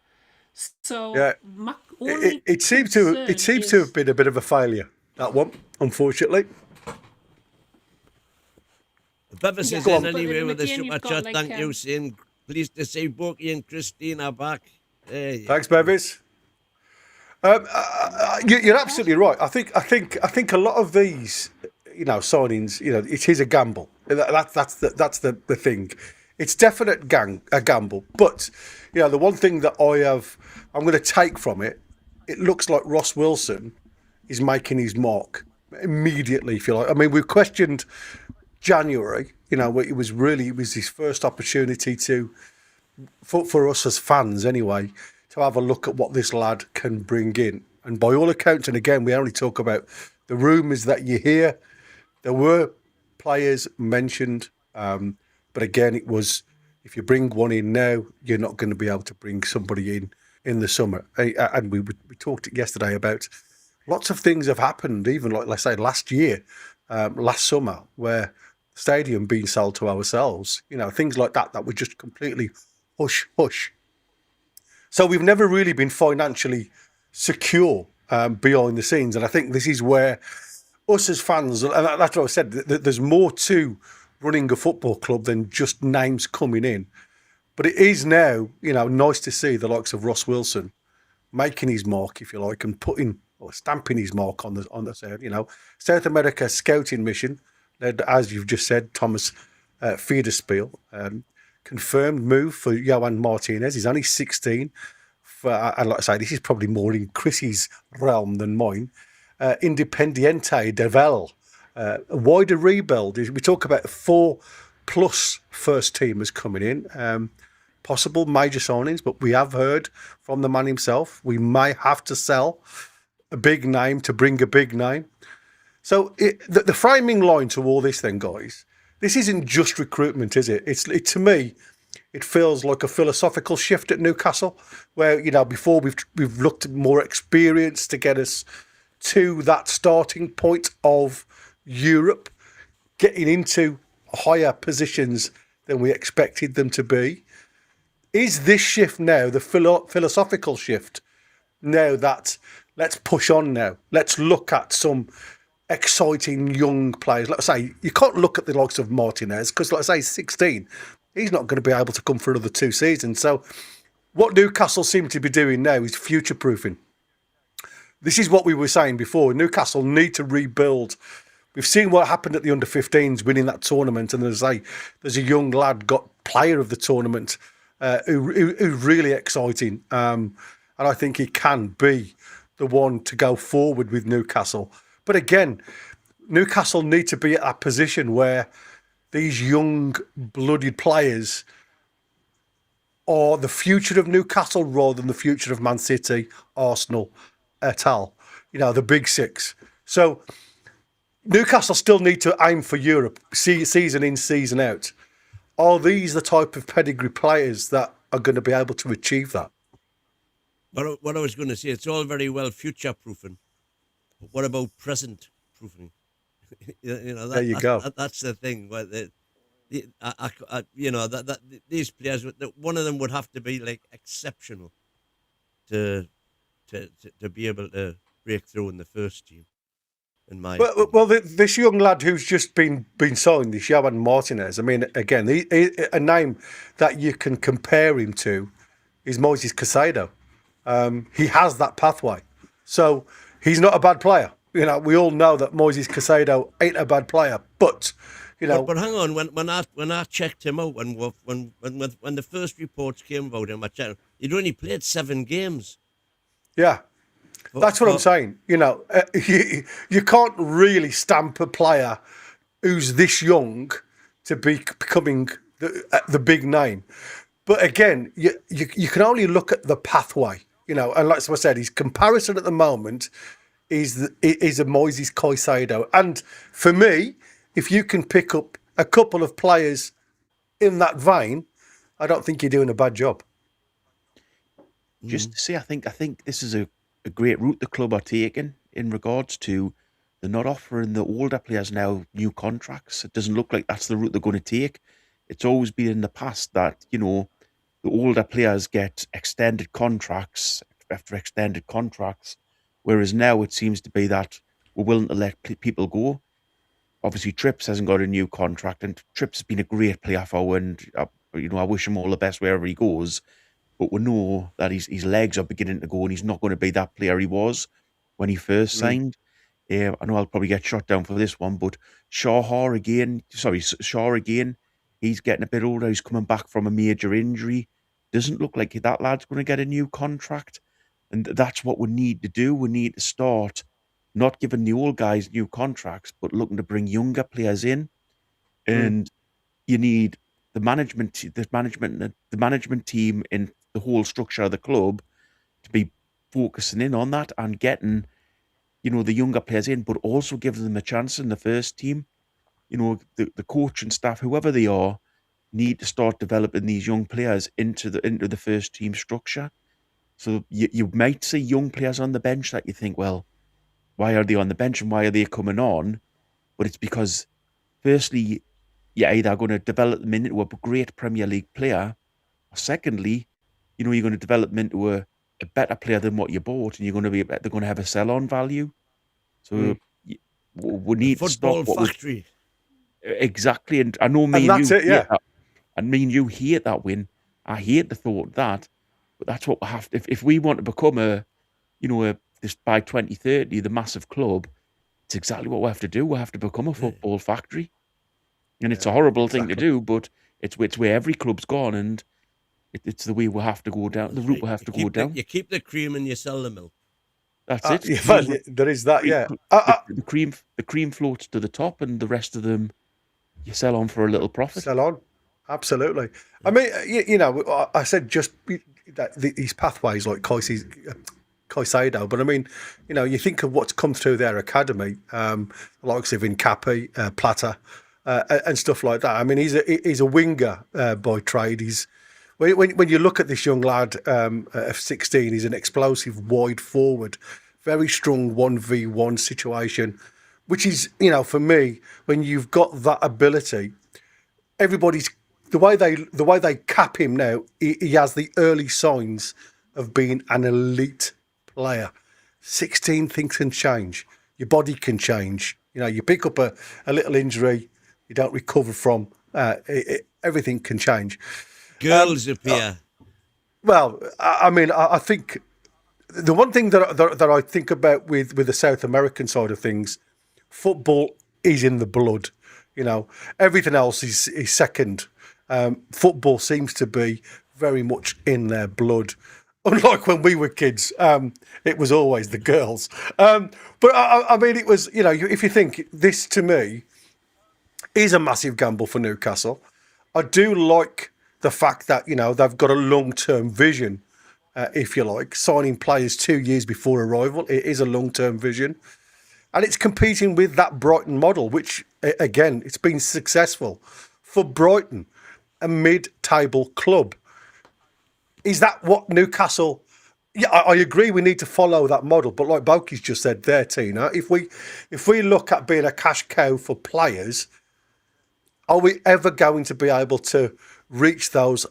So it seems to have been a bit of a failure, that one, unfortunately. Bevis is in anyway with the super chat. Thank you, saying pleased to see Borky and Christine are back. Thanks, Bevis. You're absolutely right. I think a lot of these, signings, it is a gamble. That's the thing. It's definite a gamble. But the one thing that I'm going to take from it, it looks like Ross Wilson is making his mark immediately. If you like, I mean, we've questioned January. Where it was his first opportunity for us as fans anyway, to have a look at what this lad can bring in. And by all accounts, and again, we only talk about the rumours that you hear, there were players mentioned, but again, it was, if you bring one in now, you're not going to be able to bring somebody in the summer. And we talked yesterday about lots of things have happened, even like, let's say last year, last summer, where stadium being sold to ourselves, things like that were just completely hush. So we've never really been financially secure behind the scenes. And I think this is where us as fans, and that's what I said, there's more to running a football club than just names coming in. But it is now, nice to see the likes of Ross Wilson making his mark, if you like, and stamping his mark on the South America scouting mission, led, as you've just said, Thomas Fiederspiel. Confirmed move for Johan Martinez. He's only 16. And like I say, this is probably more in Chrissy's realm than mine. Independiente de Vel. A wider rebuild. We talk about 4+ first teamers coming in. Possible major signings, but we have heard from the man himself, we may have to sell a big name to bring a big name. So the framing line to all this then, guys, this isn't just recruitment, is it? To me, it feels like a philosophical shift at Newcastle, where before we've looked at more experience to get us to that starting point of Europe, getting into higher positions than we expected them to be. Is this shift now the philosophical shift? Now that let's push on now. Let's look at some exciting young players. Let's say you can't look at the likes of Martinez because, like I say, he's 16. He's not going to be able to come for another 2 seasons. So what Newcastle seem to be doing now is future-proofing. This is what we were saying before. Newcastle need to rebuild. We've seen what happened at the under-15s winning that tournament, and there's a young lad got player of the tournament who's really exciting. And I think he can be the one to go forward with Newcastle. But again, Newcastle need to be at that position where these young blooded players are the future of Newcastle rather than the future of Man City, Arsenal, et al. The big six. So Newcastle still need to aim for Europe, season in, season out. Are these the type of pedigree players that are going to be able to achieve that? But what I was going to say, it's all very well future-proofing. But what about present-proofing? There you go. That's the thing. These players, one of them would have to be like exceptional to be able to break through in the first team. In my well, this young lad who's just been signed, this Johan Martinez. I mean, again, a name that you can compare him to is Moise Caicedo. He has that pathway. So he's not a bad player. You know, we all know that Moise Caicedo ain't a bad player, but you know. But hang on, when I checked him out, when the first reports came about him, I checked. He'd only played 7 games. Yeah, that's what I'm saying. You know, you can't really stamp a player who's this young to be becoming the big name. But again, you can only look at the pathway. You know, and like I said, his comparison at the moment is a Moise Caicedo. And for me, if you can pick up a couple of players in that vein, I don't think you're doing a bad job. Just to say, I think this is a great route the club are taking in regards to they're not offering the older players now new contracts. It doesn't look like that's the route they're going to take. It's always been in the past that, you know, the older players get extended contracts after extended contracts, whereas now it seems to be that we're willing to let people go. Obviously, Trips hasn't got a new contract, and Trips has been a great player for, and you know, I wish him all the best wherever he goes. But we know that his legs are beginning to go, and he's not going to be that player he was when he first signed. I know I'll probably get shot down for this one, but Shaw again, he's getting a bit older. He's coming back from a major injury. Doesn't look like that lad's going to get a new contract. And that's what we need to do. We need to start not giving the old guys new contracts, but looking to bring younger players in. And you need the management team and the whole structure of the club to be focusing in on that and getting, you know, the younger players in, but also giving them a chance in the first team. You know, the coach and staff, whoever they are, need to start developing these young players into the first team structure. So you might see young players on the bench that you think, well, why are they on the bench and why are they coming on? But it's because, firstly, you're either going to develop them into a great Premier League player, or secondly, you know, you're going to develop them into a better player than what you bought, and they're going to have a sell-on value. So we need to stop football factory. Exactly, and I know me and you hate that. And me and you hate that win. I hate the thought of that, but that's what we have to. If we want to become this by 2030, the massive club, it's exactly what we have to do. We have to become a football factory, and it's a horrible thing to do, but it's where every club's gone, and it's the way we have to go down. The route we have to go down. You keep the cream and you sell the milk. That's it. Yeah, there is that. Yeah, the cream floats to the top, and the rest of them you sell on for a little profit. Sell on. Absolutely. I mean, you know, I said just that these pathways like Caicedo, but I mean, you know, you think of what's come through their academy, likes of Incapi, Plata, and stuff like that. I mean, he's a winger by trade. When you look at this young lad of 16, he's an explosive wide forward, very strong 1v1 situation, which is, you know, for me, when you've got that ability, everybody's the way they cap him now, he has the early signs of being an elite player. 16, things can change. Your body can change. You know, you pick up a little injury, you don't recover from. Everything can change. Girls appear. Well, I mean, I think the one thing that I think about with the South American side of things, football is in the blood. You know, everything else is second. Football seems to be very much in their blood. Unlike when we were kids, it was always the girls. But I mean, it was, you know, if you think this to me is a massive gamble for Newcastle. I do like the fact that, you know, they've got a long-term vision, if you like, signing players 2 years before arrival. It is a long-term vision. And it's competing with that Brighton model, which, again, it's been successful for Brighton, a mid-table club. Is that what Newcastle... Yeah, I agree we need to follow that model, but like Boki's just said there, Tina, if we look at being a cash cow for players, are we ever going to be able to reach those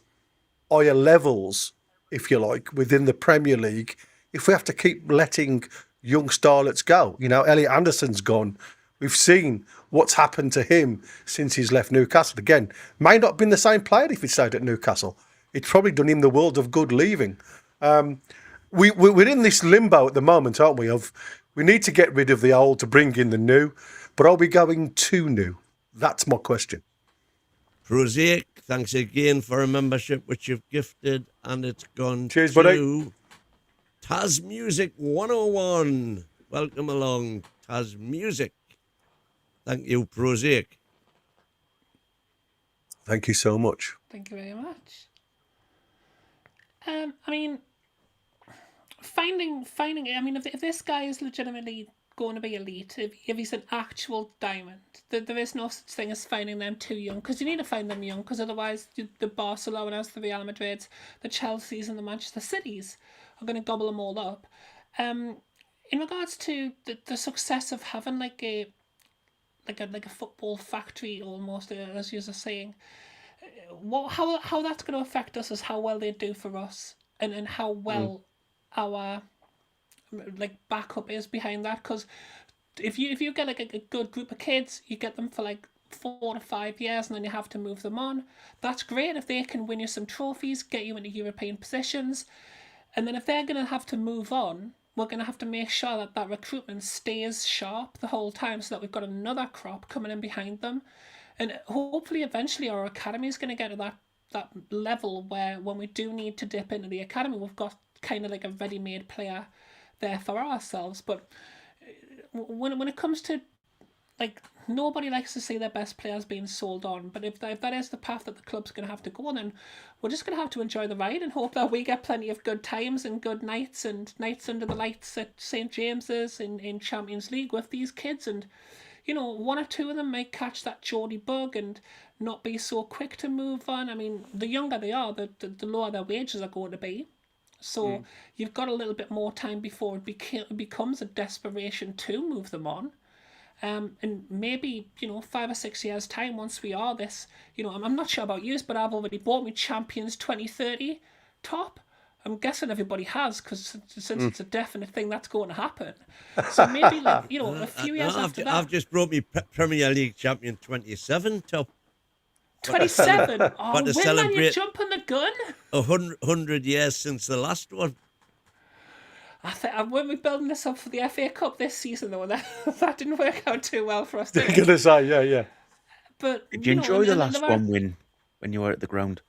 higher levels, if you like, within the Premier League if we have to keep letting young starlets go? You know, Elliot Anderson's gone. We've seen what's happened to him since he's left Newcastle. Again, may not have been the same player if he stayed at Newcastle. It's probably done him the world of good leaving. we're in this limbo at the moment, aren't we? Of we need to get rid of the old to bring in the new, but are we going too new? That's my question. Prosaic, thanks again for a membership which you've gifted, and it's gone Cheers, to buddy. Taz Music 101. Welcome along, Taz Music. Thank you, Prosaic. Thank you so much. Thank you very much. I mean, finding. I mean, if this guy is legitimately going to be elite, if he's an actual diamond, there is no such thing as finding them too young, because you need to find them young, because otherwise the Barcelonas, the Real Madrids, the Chelseas, and the Manchester Cities are going to gobble them all up. In regards to the success of having like a football factory almost, as you were saying, how that's going to affect us is how well they do for us, and how well our like backup is behind that. Because if you get like a good group of kids, you get them for like 4 to 5 years, and then you have to move them on. That's great if they can win you some trophies, get you into European positions, and then if they're going to have to move on, we're going to have to make sure that recruitment stays sharp the whole time, so that we've got another crop coming in behind them. And hopefully eventually our academy is going to get to that level where when we do need to dip into the academy, we've got kind of like a ready-made player there for ourselves. But when it comes to, like, nobody likes to see their best players being sold on, but if that is the path that the club's going to have to go on, then we're just going to have to enjoy the ride and hope that we get plenty of good times and good nights and nights under the lights at St. James's in Champions League with these kids. And you know, 1 or 2 of them might catch that Geordie bug and not be so quick to move on. I mean, the younger they are, the lower their wages are going to be. So you've got a little bit more time before it becomes a desperation to move them on. And maybe, 5 or 6 years' time, once we are this, I'm not sure about you, but I've already bought me Champions 2030 top. I'm guessing everybody has, because since it's a definite thing that's going to happen. So maybe, a few years after that. I've just brought me Premier League champion 27 top. 27? Oh, but to when celebrate, are you jumping the gun? 100 years since the last one. When we're building this up for the FA Cup this season, though, that didn't work out too well for us, did it? You're going to say, yeah. But did you enjoy the last one when you were at the ground?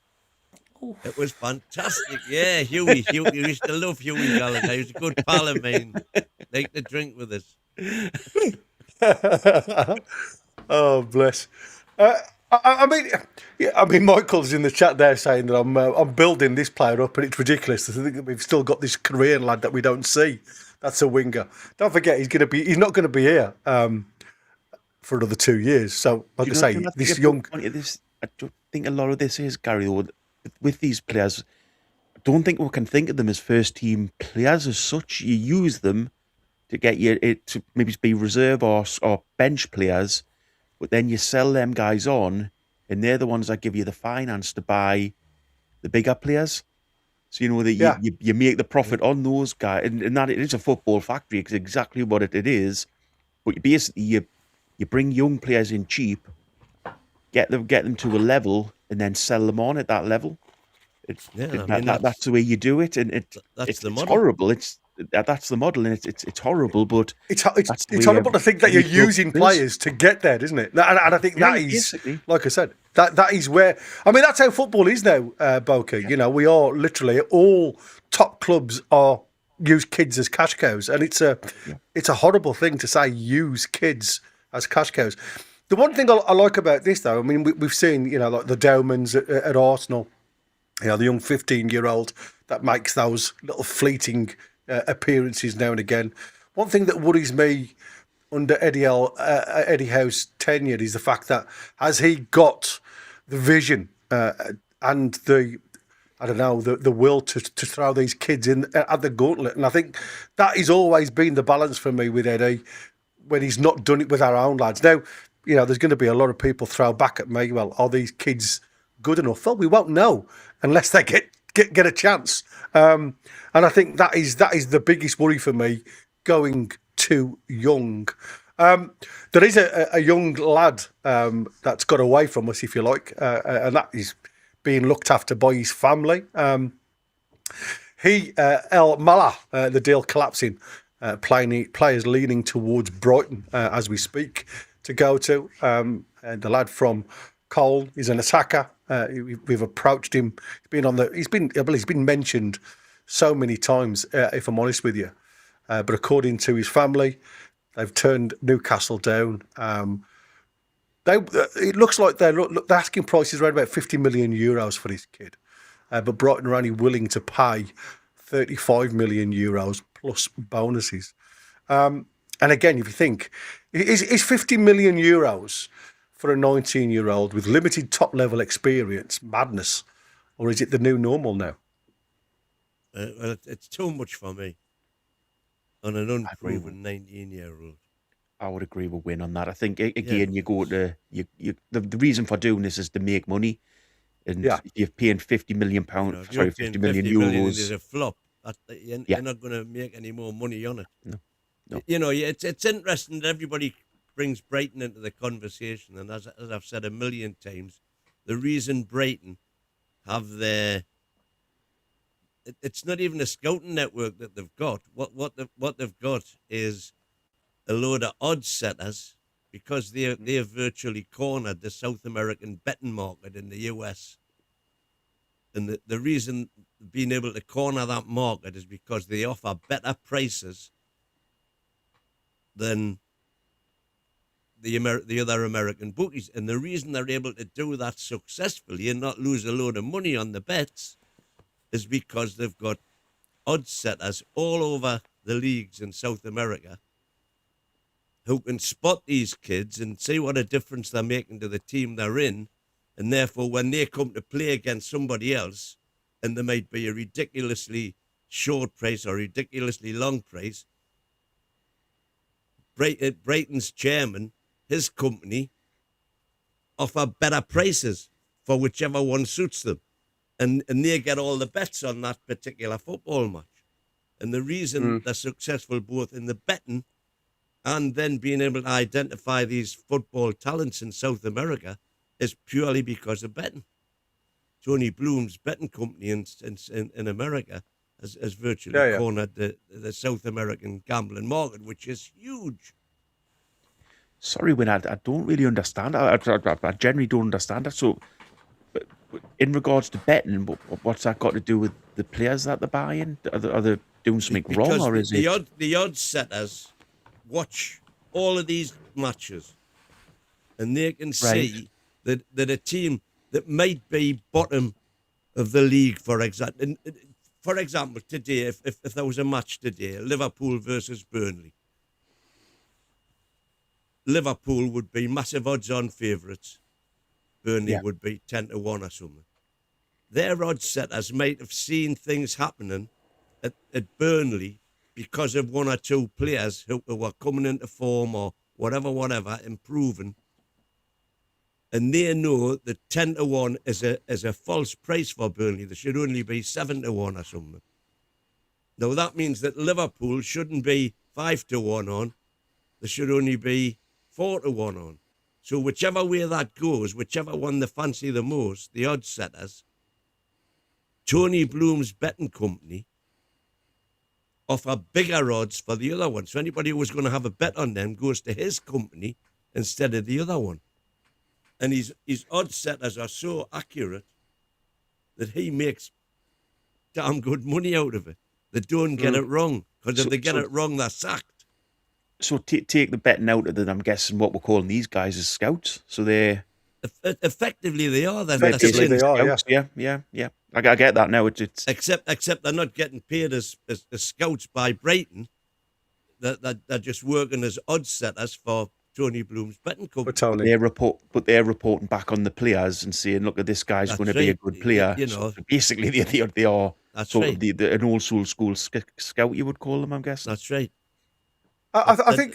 Oof. It was fantastic. Yeah, Huey used to love Huey Gallagher. He was a good pal of mine. Like to drink with us. Oh, bless. I mean, Michael's in the chat there saying that I'm building this player up, and it's ridiculous. I think that we've still got this Korean lad that we don't see. That's a winger. Don't forget, he's not going to be here for another 2 years. So, like I say, this young. I don't think a lot of this is, Gary, with these players. I don't think we can think of them as first team players as such. You use them to get you to maybe be reserve or bench players. But then you sell them guys on, and they're the ones that give you the finance to buy the bigger players. So that you make the profit on those guys, and that it is a football factory. It's exactly what it is. But you bring young players in cheap, get them to a level, and then sell them on at that level. That's the way you do it, and it's horrible. That's the model, and it's horrible. But it's horrible to think that you're using players to get there, isn't it? And I think that is, like I said, that is where. I mean, that's how football is now, Boca. We are literally all top clubs use kids as cash cows, and it's a horrible thing to say, use kids as cash cows. The one thing I like about this, though, I mean, we've seen, like the Dowmans at Arsenal, the young 15-year-old that makes those little fleeting appearances now and again. One thing that worries me under Eddie Howe's tenure is the fact that has he got the vision and the will to throw these kids in at the gauntlet. And I think that has always been the balance for me with Eddie when he's not done it with our own lads. Now, there's going to be a lot of people throw back at me, well, are these kids good enough? Well, we won't know unless they get a chance. And I think that is the biggest worry for me, going too young. There is a young lad that's got away from us, if you like, and that is being looked after by his family. El Mala, the deal collapsing, players leaning towards Brighton as we speak to go to. And the lad from Cole is an attacker. We've approached him. He's been mentioned so many times, if I'm honest with you. But according to his family, they've turned Newcastle down. It looks like the asking price is around about 50 million euros for this kid. But Brighton are only willing to pay 35 million euros plus bonuses. And again, if you think, is 50 million euros for a 19-year-old with limited top-level experience madness, or is it the new normal now? Well, it's too much for me on an unproven 19-year-old. I would agree with Win on that. I think again, you go to the reason for doing this is to make money, and if you're paying £50 million, sorry, 50 million euros, is a flop. You're not going to make any more money on it. No. You know, it's interesting that everybody brings Brighton into the conversation, and as I've said a million times, the reason Brighton have it's not even a scouting network that they've got. What they've got is a load of odds setters, because they have virtually cornered the South American betting market in the US. And the reason being able to corner that market is because they offer better prices than the other American bookies. And the reason they're able to do that successfully and not lose a load of money on the bets is because they've got odds setters all over the leagues in South America who can spot these kids and see what a difference they're making to the team they're in. And therefore, when they come to play against somebody else, and there might be a ridiculously short price or ridiculously long price, Brighton's chairman, his company, offer better prices for whichever one suits them. And they get all the bets on that particular football match. And the reason they're successful both in the betting and then being able to identify these football talents in South America is purely because of betting. Tony Bloom's betting company in America has virtually cornered the South American gambling market, which is huge. Sorry, Win, I don't really understand. I generally don't understand that. So, in regards to betting, what's that got to do with the players that they're buying? Are they doing something wrong, or is it the odds setters watch all of these matches, and they can see that a team that might be bottom of the league, for example, today, if there was a match today, Liverpool versus Burnley, Liverpool would be massive odds-on favourites. Burnley would be 10-1 or something. Their odds setters might have seen things happening at Burnley because of one or two players who were coming into form or whatever, improving. And they know that 10-1 is a false price for Burnley. There should only be 7-1 or something. Now, that means that Liverpool shouldn't be 5-1 on. There should only be 4-1 on. So whichever way that goes, whichever one they fancy the most, the odds setters, Tony Bloom's betting company offer bigger odds for the other one. So anybody who was going to have a bet on them goes to his company instead of the other one. And his odds setters are so accurate that he makes damn good money out of it. They don't get it wrong, because if they get it wrong, they're sacked. So take the betting out of it. I'm guessing what we're calling these guys is scouts. So they're effectively they are. Then effectively they are. Scouts. Yeah. I get that now. It's except they're not getting paid as scouts by Brighton. They're just working as odds setters for Tony Bloom's betting company. They're reporting back on the players and saying, "Look, this guy's going to be a good player." You know, so basically they are sort of an old school scout. You would call them, I'm guessing. That's right. I think,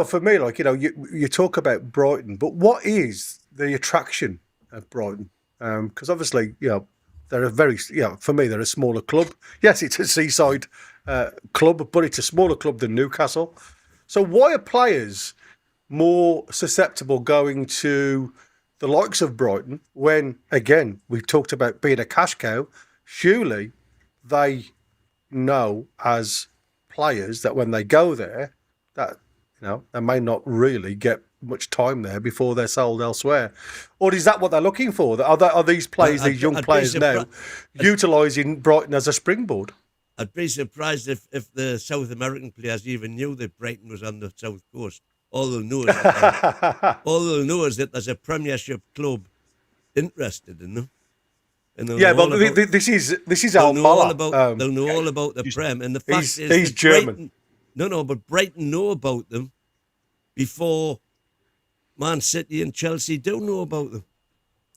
for me, you talk about Brighton, but what is the attraction of Brighton? Because obviously, they're for me, they're a smaller club. Yes, it's a seaside club, but it's a smaller club than Newcastle. So why are players more susceptible going to the likes of Brighton when, again, we've talked about being a cash cow? Surely they know as players that when they go there, that they may not really get much time there before they're sold elsewhere. Or is that what they're looking for? Are these players, these young players now, utilising Brighton as a springboard? I'd be surprised if the South American players even knew that Brighton was on the south coast. All they'll know is that there's a Premiership club interested in them. And this is Al Mala. They'll know all about the Prem, and the fact is he's German. But Brighton know about them before Man City and Chelsea do know about them.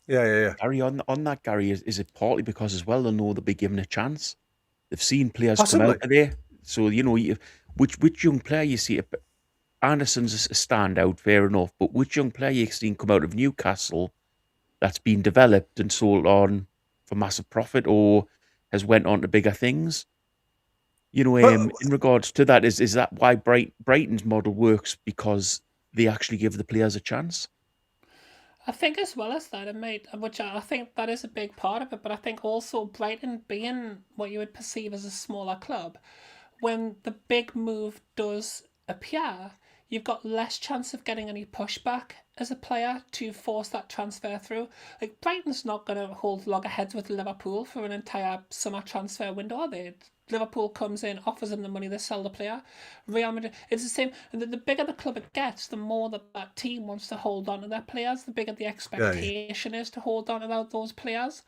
Yeah. Gary, on that, Gary, is it partly because as well they'll know they'll be given a chance? They've seen players come out of there. So, which young player you see, Anderson's a standout, fair enough, but which young player you've seen come out of Newcastle that's been developed and sold on for massive profit or has went on to bigger things? In regards to that, is that why Brighton's model works, because they actually give the players a chance? I think as well as that, which I think that is a big part of it, but I think also Brighton being what you would perceive as a smaller club, when the big move does appear, you've got less chance of getting any pushback as a player to force that transfer through. Like, Brighton's not going to hold loggerheads with Liverpool for an entire summer transfer window, are they? Liverpool comes in, offers them the money, they sell the player. Real Madrid, it's the same. And the bigger the club it gets, the more that team wants to hold on to their players, the bigger the expectation is to hold on to those players.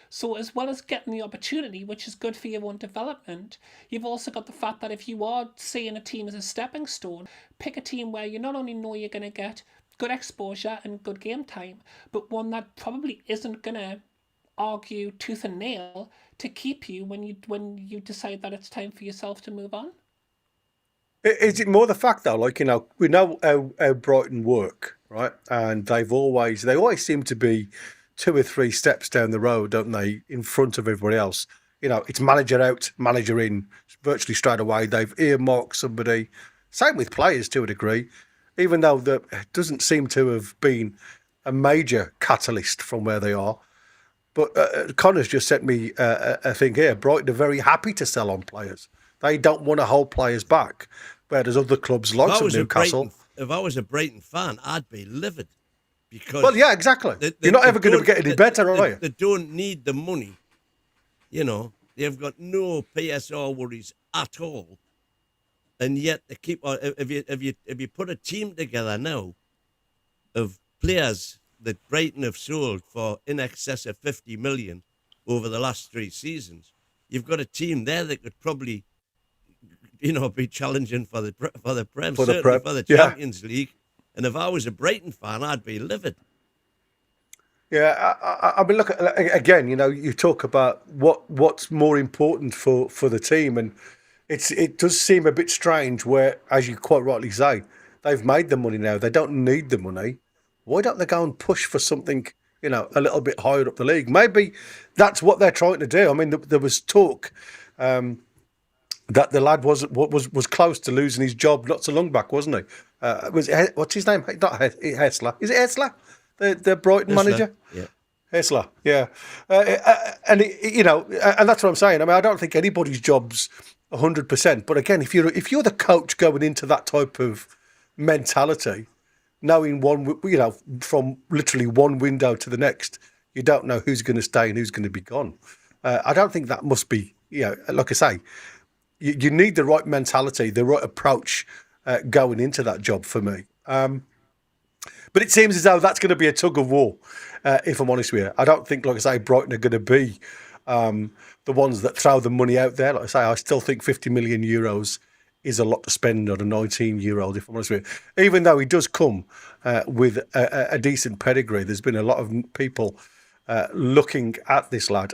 So as well as getting the opportunity, which is good for your own development, you've also got the fact that if you are seeing a team as a stepping stone, pick a team where you not only know you're going to get good exposure and good game time, but one that probably isn't going to argue tooth and nail to keep you when you decide that it's time for yourself to move on. Is it more the fact though, we know how Brighton work, right? And they always seem to be 2 or 3 steps down the road, don't they, in front of everybody else? It's manager out, manager in, virtually straight away. They've earmarked somebody. Same with players to a degree, even though there doesn't seem to have been a major catalyst from where they are. But Connor's just sent me a thing here. Brighton are very happy to sell on players. They don't want to hold players back, whereas other clubs like Newcastle. If I was a Brighton fan, I'd be livid. Because well, yeah, exactly. You're not ever going to get any better, are you? They don't need the money. They've got no PSR worries at all, and yet they keep on. If you put a team together now of players that Brighton have sold for in excess of 50 million over the last 3 seasons, you've got a team there that could probably, be challenging for the Prem, for the Champions League. And if I was a Brighton fan, I'd be livid. Yeah, I mean, look, again, you talk about what's more important for the team, and it does seem a bit strange where, as you quite rightly say, they've made the money now. They don't need the money. Why don't they go and push for something, a little bit higher up the league? Maybe that's what they're trying to do. I mean, there was talk that the lad was close to losing his job not so long back, wasn't he? What's his name? Not Hessler. Is it Hessler? The Brighton manager? Yeah. Hessler, yeah. And that's what I'm saying. I mean, I don't think anybody's job's 100%. But again, if you're the coach going into that type of mentality, knowing from literally one window to the next, you don't know who's going to stay and who's going to be gone. I don't think that must be, like I say, you need the right mentality, the right approach going into that job for me. But it seems as though that's going to be a tug of war, if I'm honest with you. I don't think, like I say, Brighton are going to be the ones that throw the money out there. Like I say, I still think 50 million euros is a lot to spend on a 19-year-old, if I'm honest with you. Even though he does come with a decent pedigree, there's been a lot of people looking at this lad.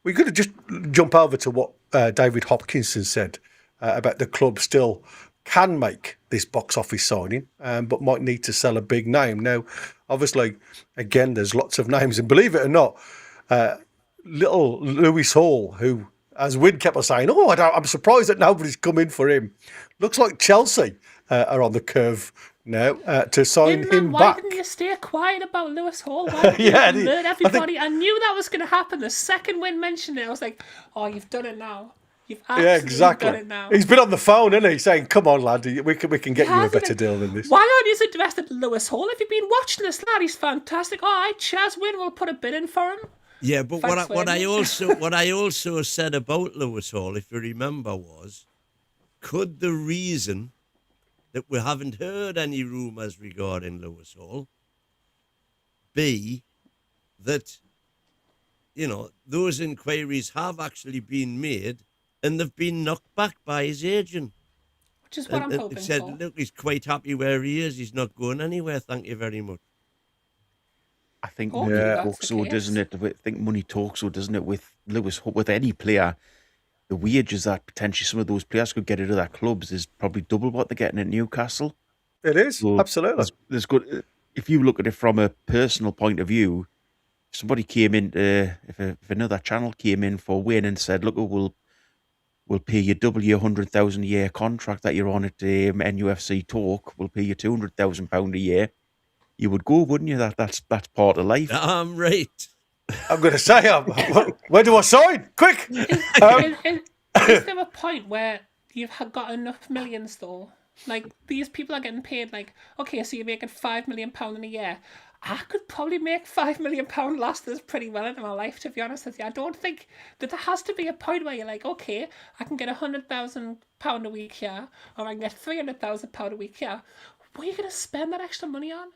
We're going to just jump over to what David Hopkinson said about the club still can make this box office signing, but might need to sell a big name. Now, obviously, again, there's lots of names, and believe it or not, little Lewis Hall, who, as Wynn kept on saying, I'm surprised that nobody's come in for him. Looks like Chelsea are on the curve to sign him why back. didn't you stay quiet about Lewis Hall? Why did you alert everybody? I knew that was going to happen. The second Win mentioned it, I was like, oh, you've done it now. You've absolutely done it now. He's been on the phone, isn't he, saying, come on, lad, we can get you a better deal than this. Why aren't you interested in Lewis Hall? Have you been watching this lad? He's fantastic. All right, Chaz Win will put a bid in for him. Yeah, but what I also said about Lewis Hall, if you remember, was could the reason that we haven't heard any rumours regarding Lewis Hall be that, those inquiries have actually been made and they've been knocked back by his agent? Which is what I'm hoping He said, for. look, he's quite happy where he is. He's not going anywhere. Thank you very much. I think money talks, so doesn't it? I think money talks, so doesn't it? With Lewis, with any player, the wages that potentially some of those players could get at other clubs is probably double what they're getting at Newcastle. It is, so absolutely. There's good. If you look at it from a personal point of view, if somebody came in, if another channel came in for Win and said, "Look, we'll pay you double your £100,000 a year contract that you're on at NUFC Talk. We'll pay you £200,000 a year." You would go, wouldn't you? That's part of life. I'm right. I'm going to say, where do I sign? Quick! Is there a point where you've got enough millions, though? Like, these people are getting paid, like, okay, so you're making £5 million in a year. I could probably make £5 million last this pretty well in my life, to be honest with you. I don't think that there has to be a point where you're like, okay, I can get £100,000 a week here, or I can get £300,000 a week here. What are you going to spend that extra money on?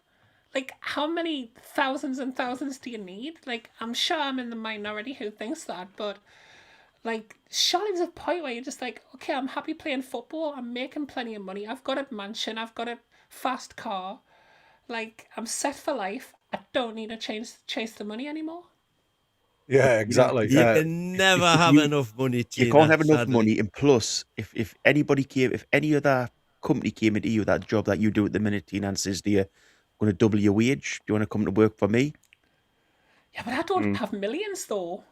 Like, how many thousands and thousands do you need? Like, I'm sure I'm in the minority who thinks that, but, like, surely there's a point where you're just like, okay, I'm happy playing football, I'm making plenty of money, I've got a mansion, I've got a fast car, like, I'm set for life, I don't need to chase the money anymore. Yeah, exactly. You can never have enough money. You can't have enough money, and plus, if any other company came into you, that job that you do at the minute, Tina, and says to you, going to double your wage, do you want to come to work for me? Yeah, but I don't have millions, though.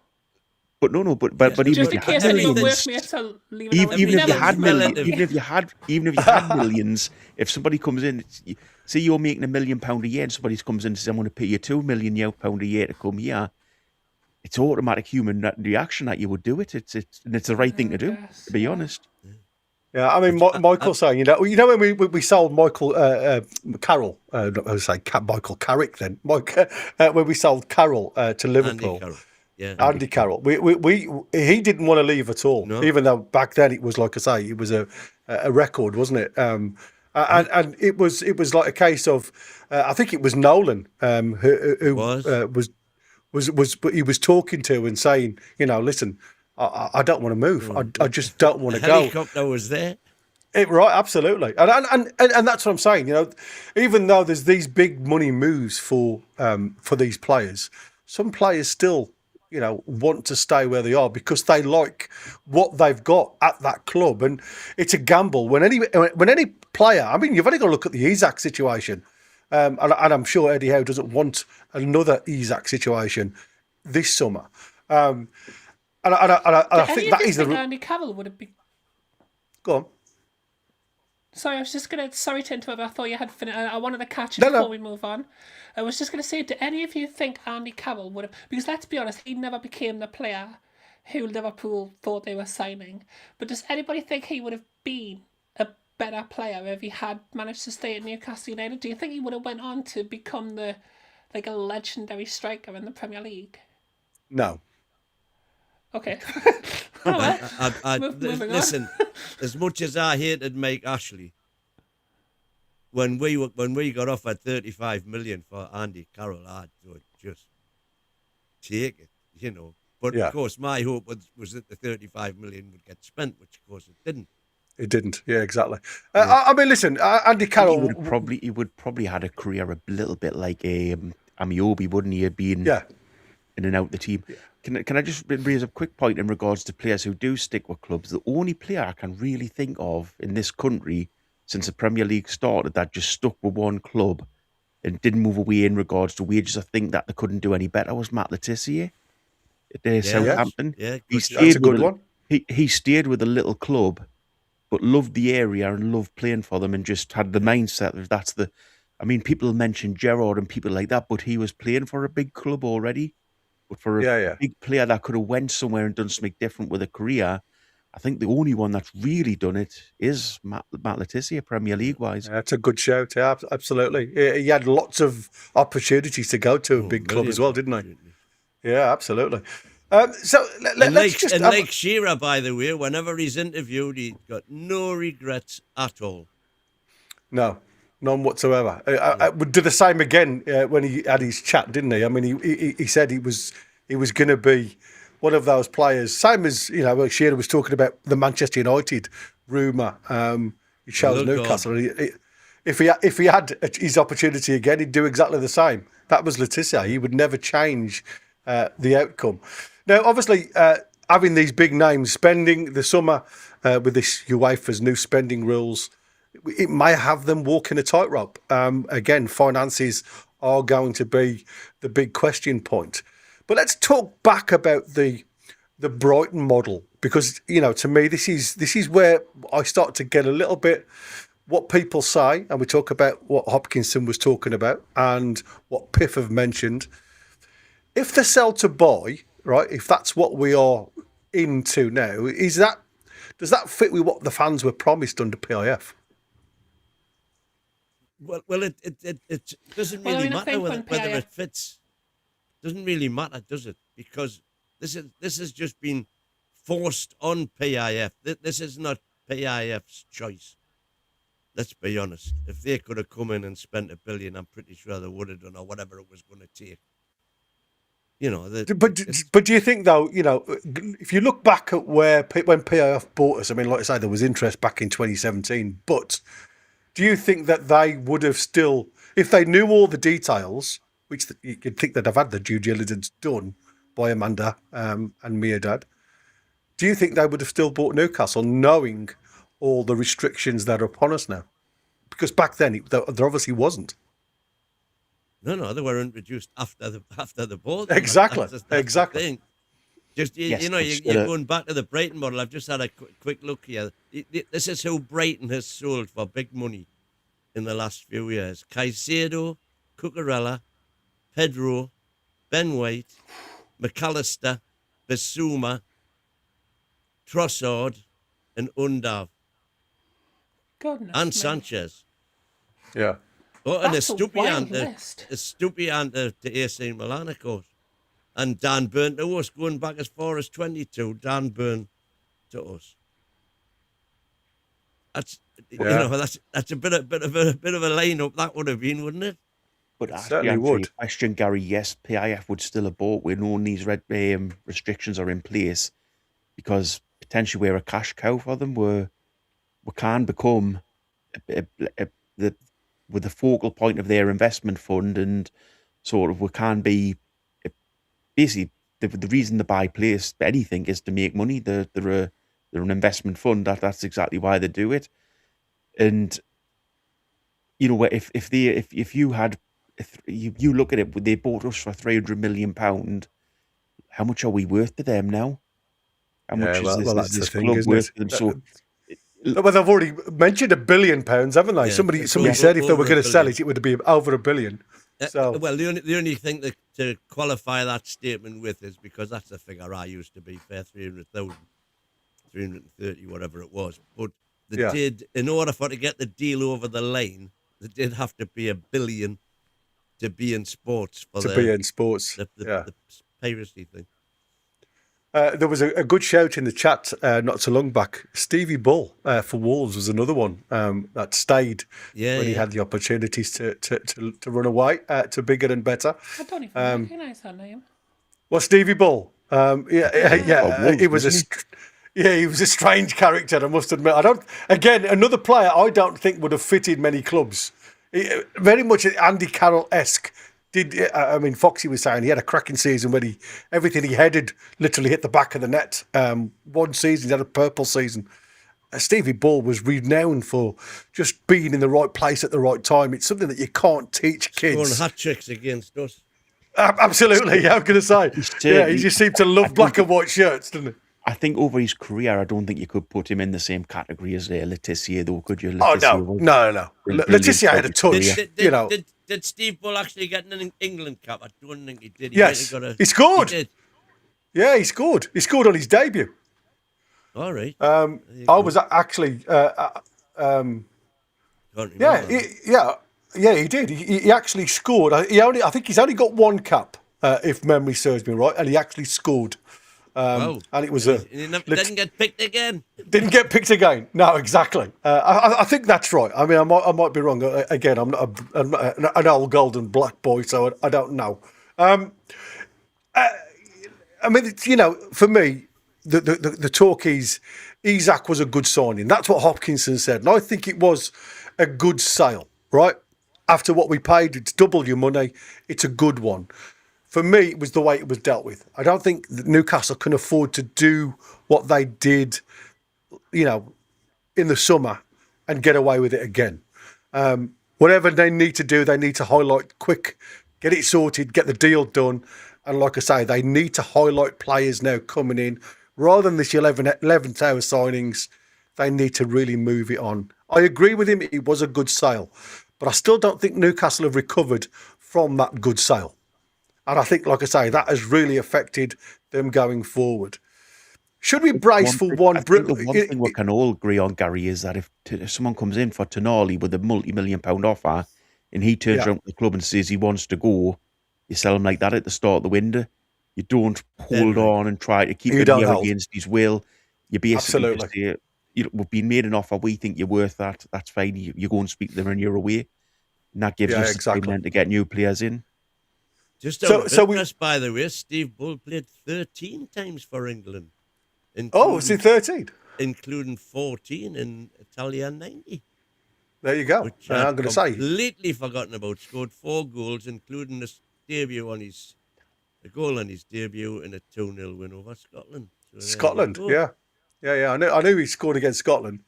But but even if you had millions, even if you had millions, if somebody comes in, say you're making £1 million a year, and somebody comes in and says, "I'm going to pay you £2 million a year to come here," it's automatic human reaction that you would do it. It's the right thing to do, to be honest. Yeah, I mean, Michael saying, when we sold Michael Carroll, I was saying Michael Carrick then, when we sold Carroll to Liverpool, Andy Carroll, he didn't want to leave at all, even though back then it was, like I say, it was a record, wasn't it? And it was like a case of, I think it was Nolan who he was talking to and saying, listen, I don't want to move. I just don't want to go. Helicopter was there. Right, absolutely, and that's what I'm saying. Even though there's these big money moves for these players, some players still, want to stay where they are because they like what they've got at that club, and it's a gamble. When any player, I mean, you've only got to look at the Isaac situation, and I'm sure Eddie Howe doesn't want another Isaac situation this summer. And I think that is the. Andy Carroll would have been. Go on. Sorry, I was just going to. Sorry to interrupt. I thought you had finished. I wanted to catch it before we move on. I was just going to say, do any of you think Andy Carroll would have? Because let's be honest, he never became the player who Liverpool thought they were signing. But does anybody think he would have been a better player if he had managed to stay at Newcastle United? Do you think he would have went on to become a legendary striker in the Premier League? No. Okay. Listen, as much as I hated Mike Ashley, when we got offered 35 million for Andy Carroll, I thought just take it, But of course, my hope was that the 35 million would get spent, which of course it didn't. It didn't. Yeah, exactly. I mean, listen, Andy Carroll he would probably had a career a little bit like Amiobi, wouldn't he? Had been in and out the team. Yeah. Can I just raise a quick point in regards to players who do stick with clubs? The only player I can really think of in this country since the Premier League started that just stuck with one club and didn't move away in regards to wages, I think that they couldn't do any better, was Matt Letizia at Southampton. Yeah, he stayed with one. He stayed with a little club but loved the area and loved playing for them, and just had the mindset of that's the. I mean, people mention Gerrard and people like that, but he was playing for a big club already. But for a big player that could have went somewhere and done something different with a career, I think the only one that's really done it is Matt Le Tissier, Premier League wise. Yeah, that's a good shout. Yeah, absolutely. He had lots of opportunities to go to a big club as well, didn't he? Yeah, absolutely. So let's just. And like Shearer, by the way, whenever he's interviewed, he's got no regrets at all. No, none whatsoever. I would do the same again when he had his chat, didn't he? I mean, he said he was going to be one of those players, same as like Shearer was talking about the Manchester United rumour. He chose Newcastle. If he had his opportunity again, he'd do exactly the same. That was Le Tissier. He would never change the outcome. Now, obviously, having these big names spending the summer with this UEFA's new spending rules, it may have them walking a tightrope. Again, finances are going to be the big question point. But let's talk back about the Brighton model, because to me this is where I start to get a little bit what people say, and we talk about what Hopkinson was talking about and what Piff have mentioned. If the sell to buy, right, if that's what we are into now, does that fit with what the fans were promised under PIF? Well, it doesn't really matter whether it fits. Doesn't really matter, does it? Because this has just been forced on PIF. This is not PIF's choice. Let's be honest. If they could have come in and spent $1 billion, I'm pretty sure they would have done, or whatever it was going to take. But do you think though? If you look back at when PIF bought us, I mean, like I say, there was interest back in 2017. But do you think that they would have still, if they knew all the details, which you'd think they'd have had the due diligence done by Amanda and Mirdad, do you think they would have still bought Newcastle, knowing all the restrictions that are upon us now? Because back then there obviously wasn't. No, they were introduced after the bought. Exactly. That's exactly. The thing. Just you're going back to the Brighton model. I've just had a quick look here. This is who Brighton has sold for big money in the last few years: Caicedo, Cucurella, Pedro, Ben White, McAllister, Bissouma, Trossard, and Undav. Goodness and me. Sanchez. Yeah. Oh, and That's a wild list. Estupiñán to AC Milan, of course. And Dan Burn to us, going back as far as 22. Dan Burn to us. That's that's a bit of a lineup that would have been, wouldn't it? But certainly would. Your question, Gary, yes, PIF would still have bought. We know these restrictions are in place because potentially we're a cash cow for them. We can become with the focal point of their investment fund, and sort of we can be basically the reason they buy players anything is to make money. They're an investment fund. That's exactly why they do it. And if you look at it, they bought us for £300 million. How much are we worth to them now? How much is this club worth to them? So. Well, they've already mentioned £1 billion, haven't they? Yeah, somebody said if they were going to sell it, it would be over $1 billion. So, well, the only thing to qualify that statement with is because that's the figure I used to be fair, 300,000, 330, whatever it was. But they did, in order to get the deal over the line, they did have to be $1 billion to be in sports. The piracy thing. There was a good shout in the chat not so long back. Stevie Bull for Wolves was another one that stayed when he had the opportunities to run away to bigger and better. I don't even recognise that name. Well, Stevie Bull, he was a strange character, I must admit. Another player I don't think would have fitted many clubs. Very much Andy Carroll-esque. Foxy was saying he had a cracking season where everything he headed literally hit the back of the net. One season he had a purple season. Stevie Bull was renowned for just being in the right place at the right time. It's something that you can't teach kids. Scoring hat tricks against us. Absolutely, yeah, I'm going to say. He just seemed to love black and white shirts, didn't he? I think over his career, I don't think you could put him in the same category as Letizia, though, could you? Oh, Letizia no. Letizia had a touch, Did Steve Bull actually get an England cap? I don't think he did. Yes, he scored. He did. Yeah, he scored. He scored on his debut. All right. I was actually... he did. He actually scored. I think he's only got one cap, if memory serves me right, and he actually scored. And it was didn't get picked again. Didn't get picked again. No, exactly. I think that's right. I mean, I might be wrong. Again, I'm not an old gold and black boy, so I don't know. I mean, for me, the talk is Isak was a good signing. That's what Hopkinson said, and I think it was a good sale. Right after what we paid, it's double your money. It's a good one. For me, it was the way it was dealt with. I don't think that Newcastle can afford to do what they did, in the summer and get away with it again. Whatever they need to do, they need to highlight quick, get it sorted, get the deal done. And like I say, they need to highlight players now coming in. Rather than this 11th hour signings, they need to really move it on. I agree with him, it was a good sale. But I still don't think Newcastle have recovered from that good sale. And I think, like I say, that has really affected them going forward. Should we brace for one? The one thing we can all agree on, Gary, is that if someone comes in for Toon Army with a multi-million-pound offer and he turns around to the club and says he wants to go, you sell him like that at the start of the window. You don't hold on and try to keep him here against his will. You basically just say, we've been made an offer, we think you're worth that. That's fine. You go and speak to them and you're away. And that gives us time then to get new players in. Just by the way, Steve Bull played 13 times for England. Is it 13? Including 14 in Italia 90. There you go. I'm going to say. Completely forgotten about. Scored 4 goals, including a goal on his debut in a 2-0 win over Scotland. So Scotland, yeah. I knew he scored against Scotland.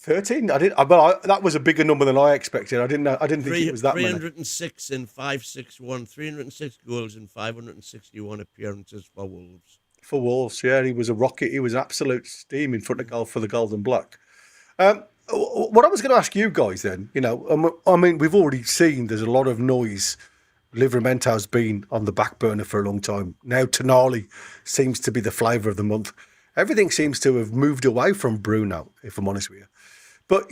13. That was a bigger number than I expected. I didn't think it was that many. 306 in 561, 306 goals in 561 appearances for Wolves. For Wolves, yeah, he was a rocket. He was an absolute steam in front of goal for the Golden Black. What I was going to ask you guys then, I mean, we've already seen there's a lot of noise. Livramento's been on the back burner for a long time. Now Tonali seems to be the flavour of the month. Everything seems to have moved away from Bruno, if I'm honest with you. But,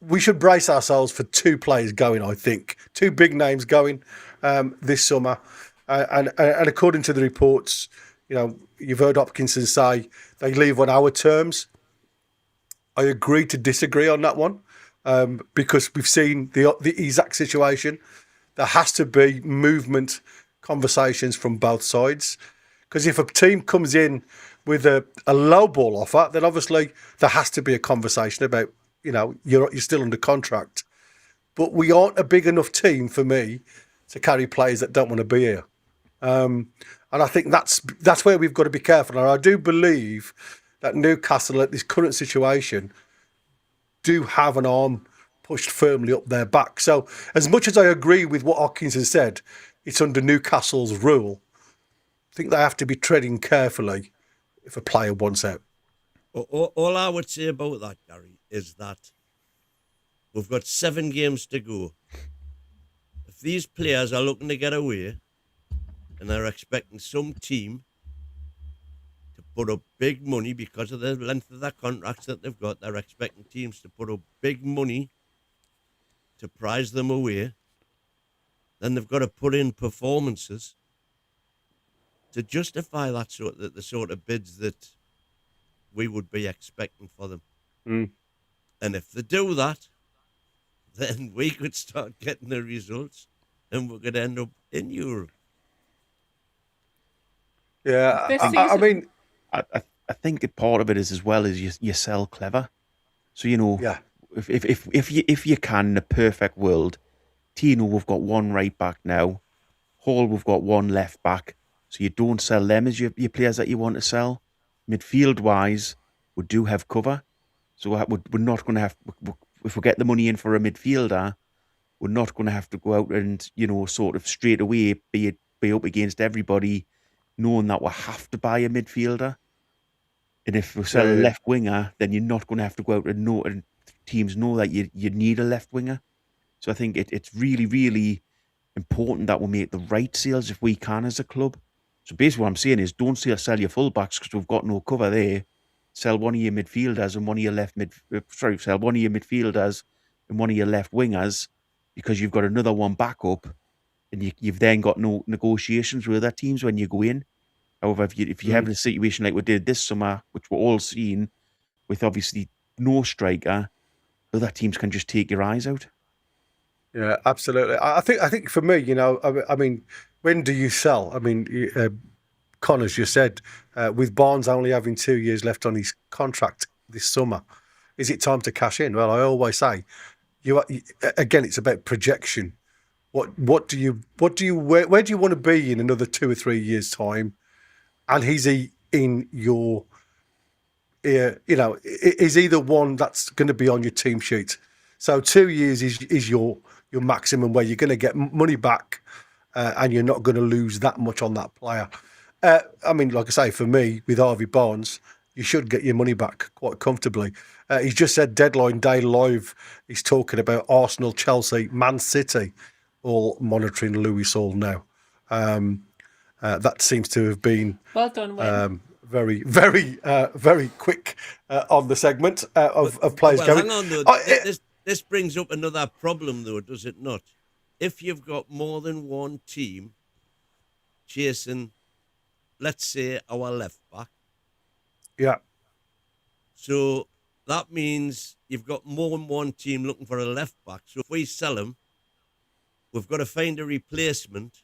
we should brace ourselves for 2 players going, I think. 2 big names going this summer. And according to the reports, you've heard Hopkinson say they leave on our terms. I agree to disagree on that one because we've seen the Isak situation. There has to be movement conversations from both sides. Because if a team comes in with a low ball offer, then obviously there has to be a conversation about, you're still under contract. But we aren't a big enough team for me to carry players that don't want to be here. And I think that's where we've got to be careful. And I do believe that Newcastle, at this current situation, do have an arm pushed firmly up their back. So as much as I agree with what Hopkinson said, it's under Newcastle's rule. I think they have to be treading carefully if a player wants out. All I would say about that, Gary, is that we've got 7 games to go. If these players are looking to get away and they're expecting some team to put up big money because of the length of their contracts that they've got, they're expecting teams to put up big money to prize them away, then they've got to put in performances to justify the sort of bids that we would be expecting for them. And if they do that, then we could start getting the results and we could end up in Europe. Yeah, I mean, I think that part of it is as well as you sell clever. So if you can, in a perfect world, Tino, we've got 1 right back now. Hall, we've got 1 left back. So you don't sell them as your players that you want to sell. Midfield wise, we do have cover. So we're not going to have, if we get the money in for a midfielder, we're not going to have to go out and, sort of straight away be up against everybody knowing that we have to buy a midfielder. And if we sell a left winger, then you're not going to have to go out and teams know that you need a left winger. So I think it's really, really important that we make the right sales if we can as a club. So basically what I'm saying is don't sell your fullbacks because we've got no cover there. Sell one of your midfielders and one of your sell one of your midfielders and one of your left wingers because you've got another one backup and you've then got no negotiations with other teams when you go in. However, if you have a situation like we did this summer, which we're all seeing, with obviously no striker, other teams can just take your eyes out. Yeah, absolutely. I think for me, I mean, when do you sell? I mean, Connors, you said with Barnes only having 2 years left on his contract this summer, is it time to cash in? Well, I always say, again, it's about projection. Where do you want to be in another 2 or 3 years' time? And is he in your, is he the one that's going to be on your team sheet? So 2 years is your maximum where you're going to get money back and you're not going to lose that much on that player. I mean, like I say, for me, with Harvey Barnes, you should get your money back quite comfortably. He's just said deadline day live. He's talking about Arsenal, Chelsea, Man City, all monitoring Louis Hall now. That seems to have been well done, Wayne. very, very, very quick on the segment of players going. Hang on, though. This brings up another problem, though, does it not? If you've got more than one team chasing, let's say, our left back. Yeah. So that means you've got more than one team looking for a left back. So if we sell him, we've got to find a replacement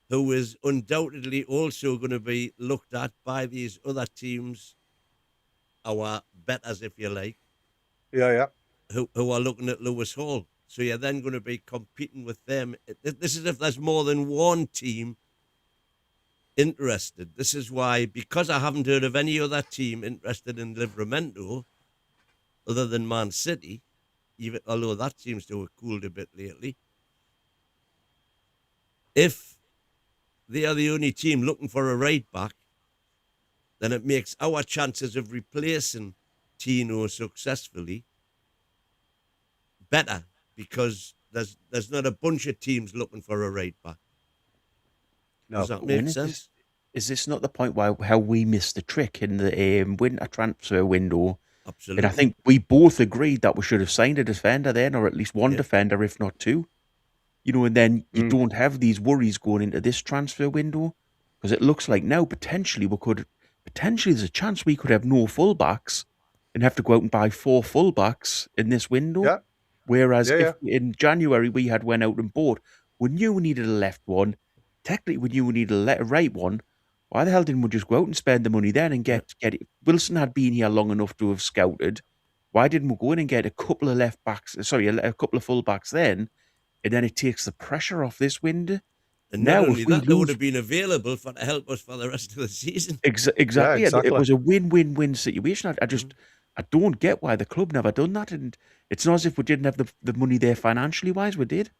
who is undoubtedly also going to be looked at by these other teams, our betters, if you like. Yeah. Who are looking at Lewis Hall. So you're then going to be competing with them. This is if there's more than one team interested. This is why, because I haven't heard of any other team interested in Livramento other than Man City, although that seems to have cooled a bit lately. If they are the only team looking for a right back, then it makes our chances of replacing Tino successfully better, because there's not a bunch of teams looking for a right back. No. Does that make sense? Is this not the point how we missed the trick in the winter transfer window? Absolutely. And I think we both agreed that we should have signed a defender then, or at least one defender, if not two. And then you don't have these worries going into this transfer window, because it looks like now potentially there's a chance we could have no fullbacks and have to go out and buy 4 fullbacks in this window. Yeah. Whereas if in January we had went out and bought, we knew we needed a left one. Technically, we knew we needed a right one. Why the hell didn't we just go out and spend the money then and get it? Wilson had been here long enough to have scouted. Why didn't we go in and get a couple of a couple of fullbacks then? And then it takes the pressure off this window. And now, not only that, they would have been available to help us for the rest of the season. Exactly. Yeah, it was a win-win-win situation. I don't get why the club never done that. And it's not as if we didn't have the money there financially wise. We did.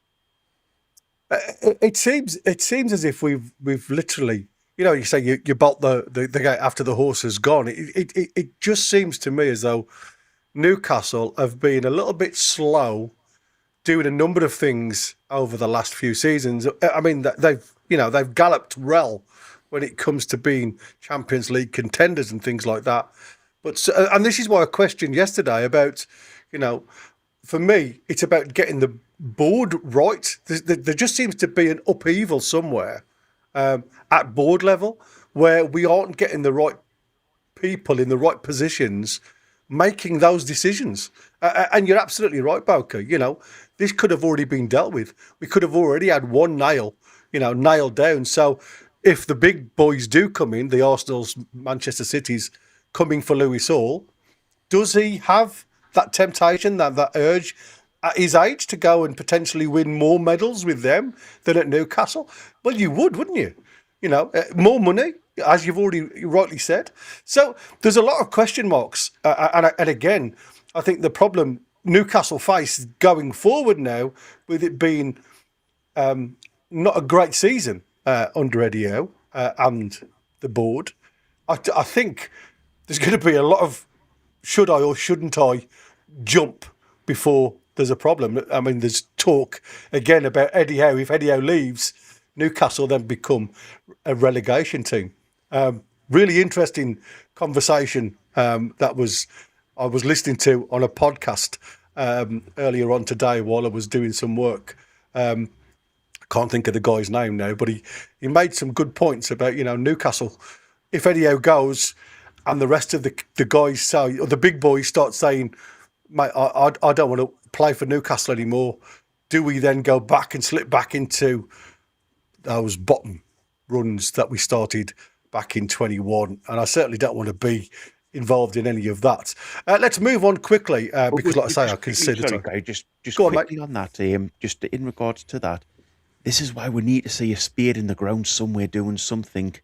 It seems as if we've literally, you say you bolt the gate after the horse has gone. It just seems to me as though Newcastle have been a little bit slow doing a number of things over the last few seasons. I mean, they've galloped well when it comes to being Champions League contenders and things like that. But and this is why I questioned yesterday about, for me, it's about getting the board right. There just seems to be an upheaval somewhere at board level where we aren't getting the right people in the right positions making those decisions. And you're absolutely right, Bowker. This could have already been dealt with. We could have already had one nailed down. So if the big boys do come in, the Arsenals, Manchester Cities coming for Louis Hall, does he have that temptation, that urge at his age to go and potentially win more medals with them than at Newcastle? Well, you would, wouldn't you? More money, as you've already rightly said. So there's a lot of question marks. And again, I think the problem Newcastle face going forward now, with it being not a great season under Eddie Howe, and the board. I think there's going to be a lot of should I or shouldn't I jump before there's a problem. I mean, there's talk again about Eddie Howe. If Eddie Howe leaves, Newcastle then become a relegation team. Really interesting conversation I was listening to on a podcast earlier on today while I was doing some work. Can't think of the guy's name now, but he made some good points about, Newcastle. If Eddie Howe goes and the rest of the guys say, or the big boys start saying, mate, I don't want to play for Newcastle anymore, do we then go back and slip back into those bottom runs that we started back in 21? And I certainly don't want to be involved in any of that. Let's move on quickly, because like I say, I can see the time. Just Go quickly on that, just in regards to that, this is why we need to see a spade in the ground somewhere doing something.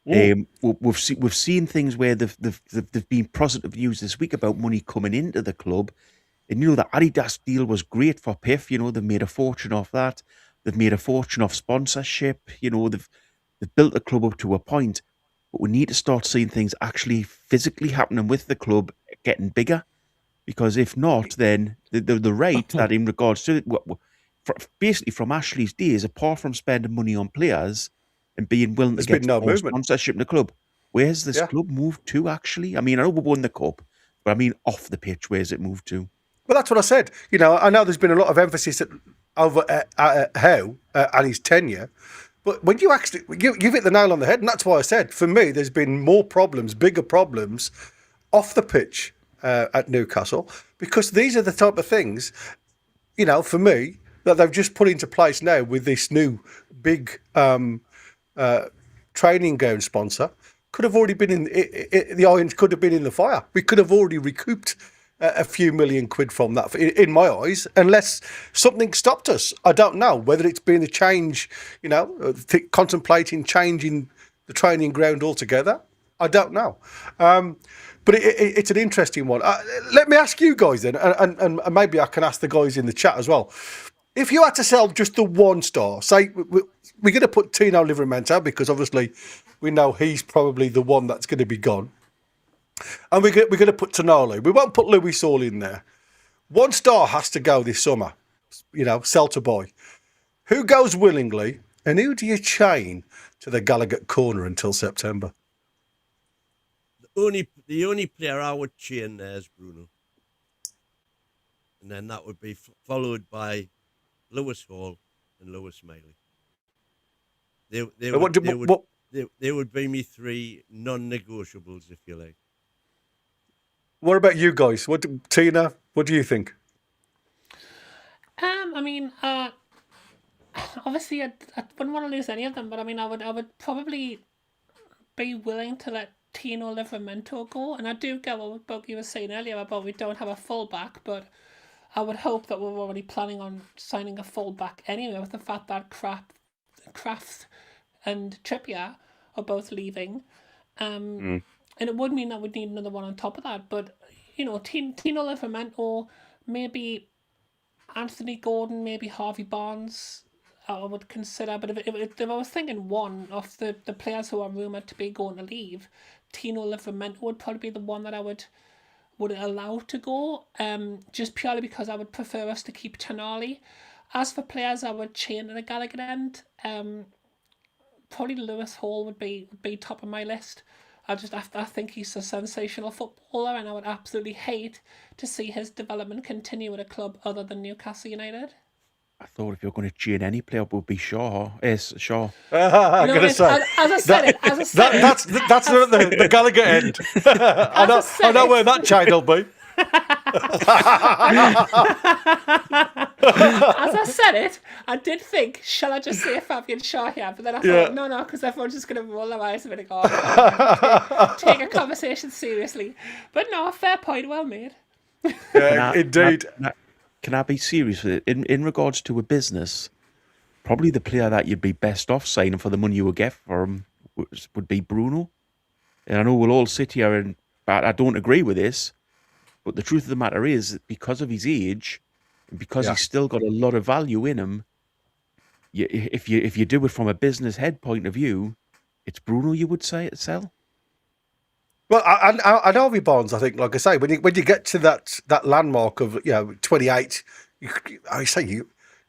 We've seen things where they've been positive news this week about money coming into the club, and the Adidas deal was great for PIF. They've made a fortune off that. They've made a fortune off sponsorship. They've built the club up to a point, but we need to start seeing things actually physically happening with the club getting bigger, because if not, then the rate that in regards to basically from Ashley's days, apart from spending money on players and being willing to get more sponsorship in the club, where's this club moved to actually? I mean, I know we won the cup, but I mean off the pitch, where's it moved to? Well, that's what I said. I know there's been a lot of emphasis over Howe and his tenure, but when you actually you've hit the nail on the head, and that's why I said for me there's been more problems, bigger problems off the pitch at Newcastle, because these are the type of things, for me, that they've just put into place now with this new big training ground sponsor. Could have already been the irons could have been in the fire. We could have already recouped a few million quid from that, in my eyes, unless something stopped us. I don't know whether it's been a change, contemplating changing the training ground altogether. I don't know. But it's an interesting one. Let me ask you guys then, and maybe I can ask the guys in the chat as well. If you had to sell just the one star, say we're going to put Tino Livramento, because obviously we know he's probably the one that's going to be gone. And we're going to put Tonali. We won't put Louis Saul in there. One star has to go this summer, sell to buy. Who goes willingly, and who do you chain to the Gallagher corner until September? The only player I would chain there is Bruno. And then that would be followed by Lewis Hall and Lewis Miley. They would be me three non-negotiables, if you like. What about you guys? Tina, what do you think? I mean, obviously I wouldn't want to lose any of them, but I mean, I would probably be willing to let Tino Livramento go, and I do get what Buggy was saying earlier about we don't have a fullback, but I would hope that we're already planning on signing a fullback anyway, with the fact that Kraft and Trippier are both leaving. And it would mean that we'd need another one on top of that. But, Tino Livramento, maybe Anthony Gordon, maybe Harvey Barnes, I would consider. But if I was thinking one of the players who are rumoured to be going to leave, Tino Livramento would probably be the one that I would allow to go, just purely because I would prefer us to keep Tonali. As for players I would chain at the Gallagher end, probably Lewis Hall would be top of my list. I think he's a sensational footballer, and I would absolutely hate to see his development continue at a club other than Newcastle United. I thought if you're going to chain any player, it would be Shaw. Yes, Shaw. I'm going to say. As I said it. That's the Gallagher end. I know where that chain will be. As I said it, I did think, shall I just say Fabian Shaw here? But then I thought, no, because everyone's just going to roll their eyes a bit and go, take a conversation seriously. But no, fair point, well made. Yeah, indeed. Can I be serious with it? In regards to a business, probably the player that you'd be best off signing for the money you would get for him would be Bruno. And I know we'll all sit here and I don't agree with this, but the truth of the matter is that because of his age, and because he's still got a lot of value in him, if you do it from a business head point of view, it's Bruno, you would say, at sell. Well, and Harvey Barnes, I think, like I say, when you get to that landmark of 28,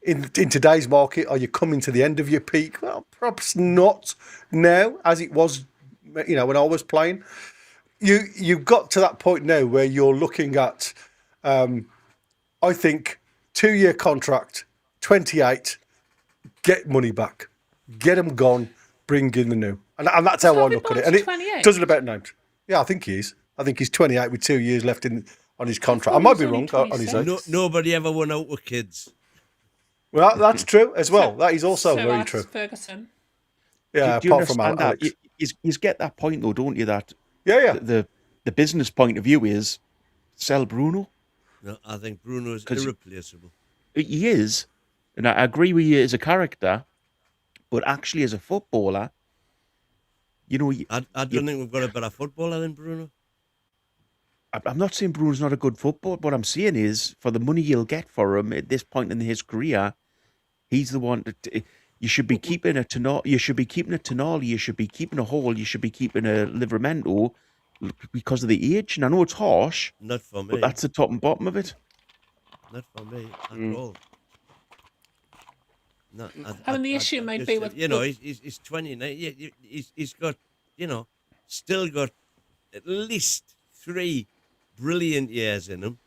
in today's market, are you coming to the end of your peak? Well, perhaps not now, as it was, when I was playing. You've got to that point now where you're looking at, I think, 2-year contract, 28, get money back, get them gone, bring in the new, and that's how I look at it. And it 28? doesn't about named. Yeah, I think he is. I think he's 28 with 2 years left on his contract. I might be wrong on his age. Nobody ever won out with kids. Well, that's true as well. That is also very true. Ferguson. Yeah, do you apart from understand Alex. that? You get that point, though, don't you? That the business point of view is sell Bruno. No, I think Bruno is irreplaceable. He is, and I agree with you as a character, but actually as a footballer, I don't think we've got a better footballer than Bruno. I'm not saying Bruno's not a good footballer. What I'm saying is, for the money you'll get for him at this point in his career, he's the one that you should be keeping a Tonali. You should be keeping a Tonali. You should be keeping a Hall. You should be keeping a Livramento because of the age. And I know it's harsh. Not for me. But that's the top and bottom of it. Not for me at all. No, the issue might be with he's 29. He's got still got at least 3 brilliant years in him,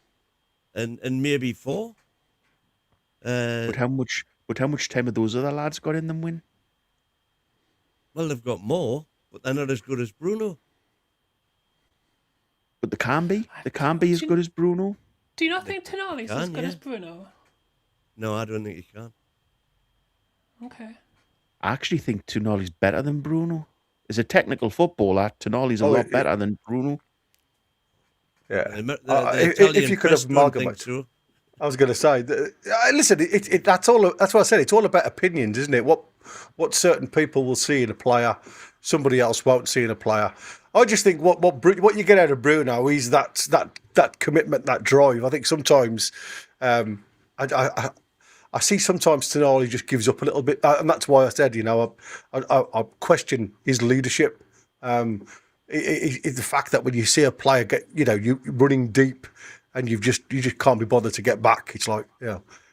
and maybe 4. But how much time have those other lads got in them, Win? Well, they've got more, but they're not as good as Bruno. But they can be. They can be as good as Bruno. Do you not think Tonali's as good as Bruno? No, I don't think he can. Okay. I actually think Tonali's better than Bruno. As a technical footballer, Tonali's a lot better than Bruno. Yeah. The if you could have amalgamated, I was going to say, listen, that's all. That's what I said. It's all about opinions, isn't it? What certain people will see in a player, somebody else won't see in a player. I just think what you get out of Bruno is that commitment, that drive. I think sometimes, I see sometimes Tonali just gives up a little bit, and that's why I said, I question his leadership. It's the fact that when you see a player get, you running deep, and you just can't be bothered to get back. It's like,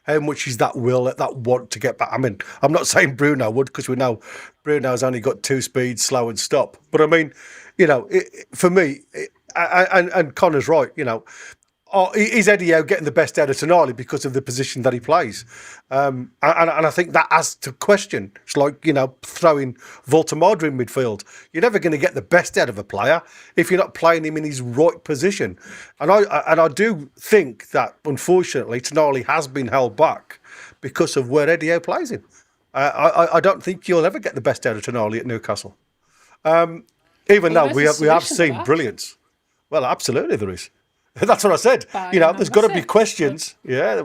how much is that will, that want to get back? I mean, I'm not saying Bruno would, because we know Bruno's only got 2 speeds, slow and stop. But I mean, for me, and Connor's right, is Eddie Howe getting the best out of Tonali because of the position that he plays? And I think that has to question. It's like, throwing Woltemade in midfield. You're never going to get the best out of a player if you're not playing him in his right position. And I do think that, unfortunately, Tonali has been held back because of where Eddie Howe plays him. I don't think you'll ever get the best out of Tonali at Newcastle. Even though we have seen brilliance. Well, absolutely there is. That's what I said. There's got to be questions. Yeah.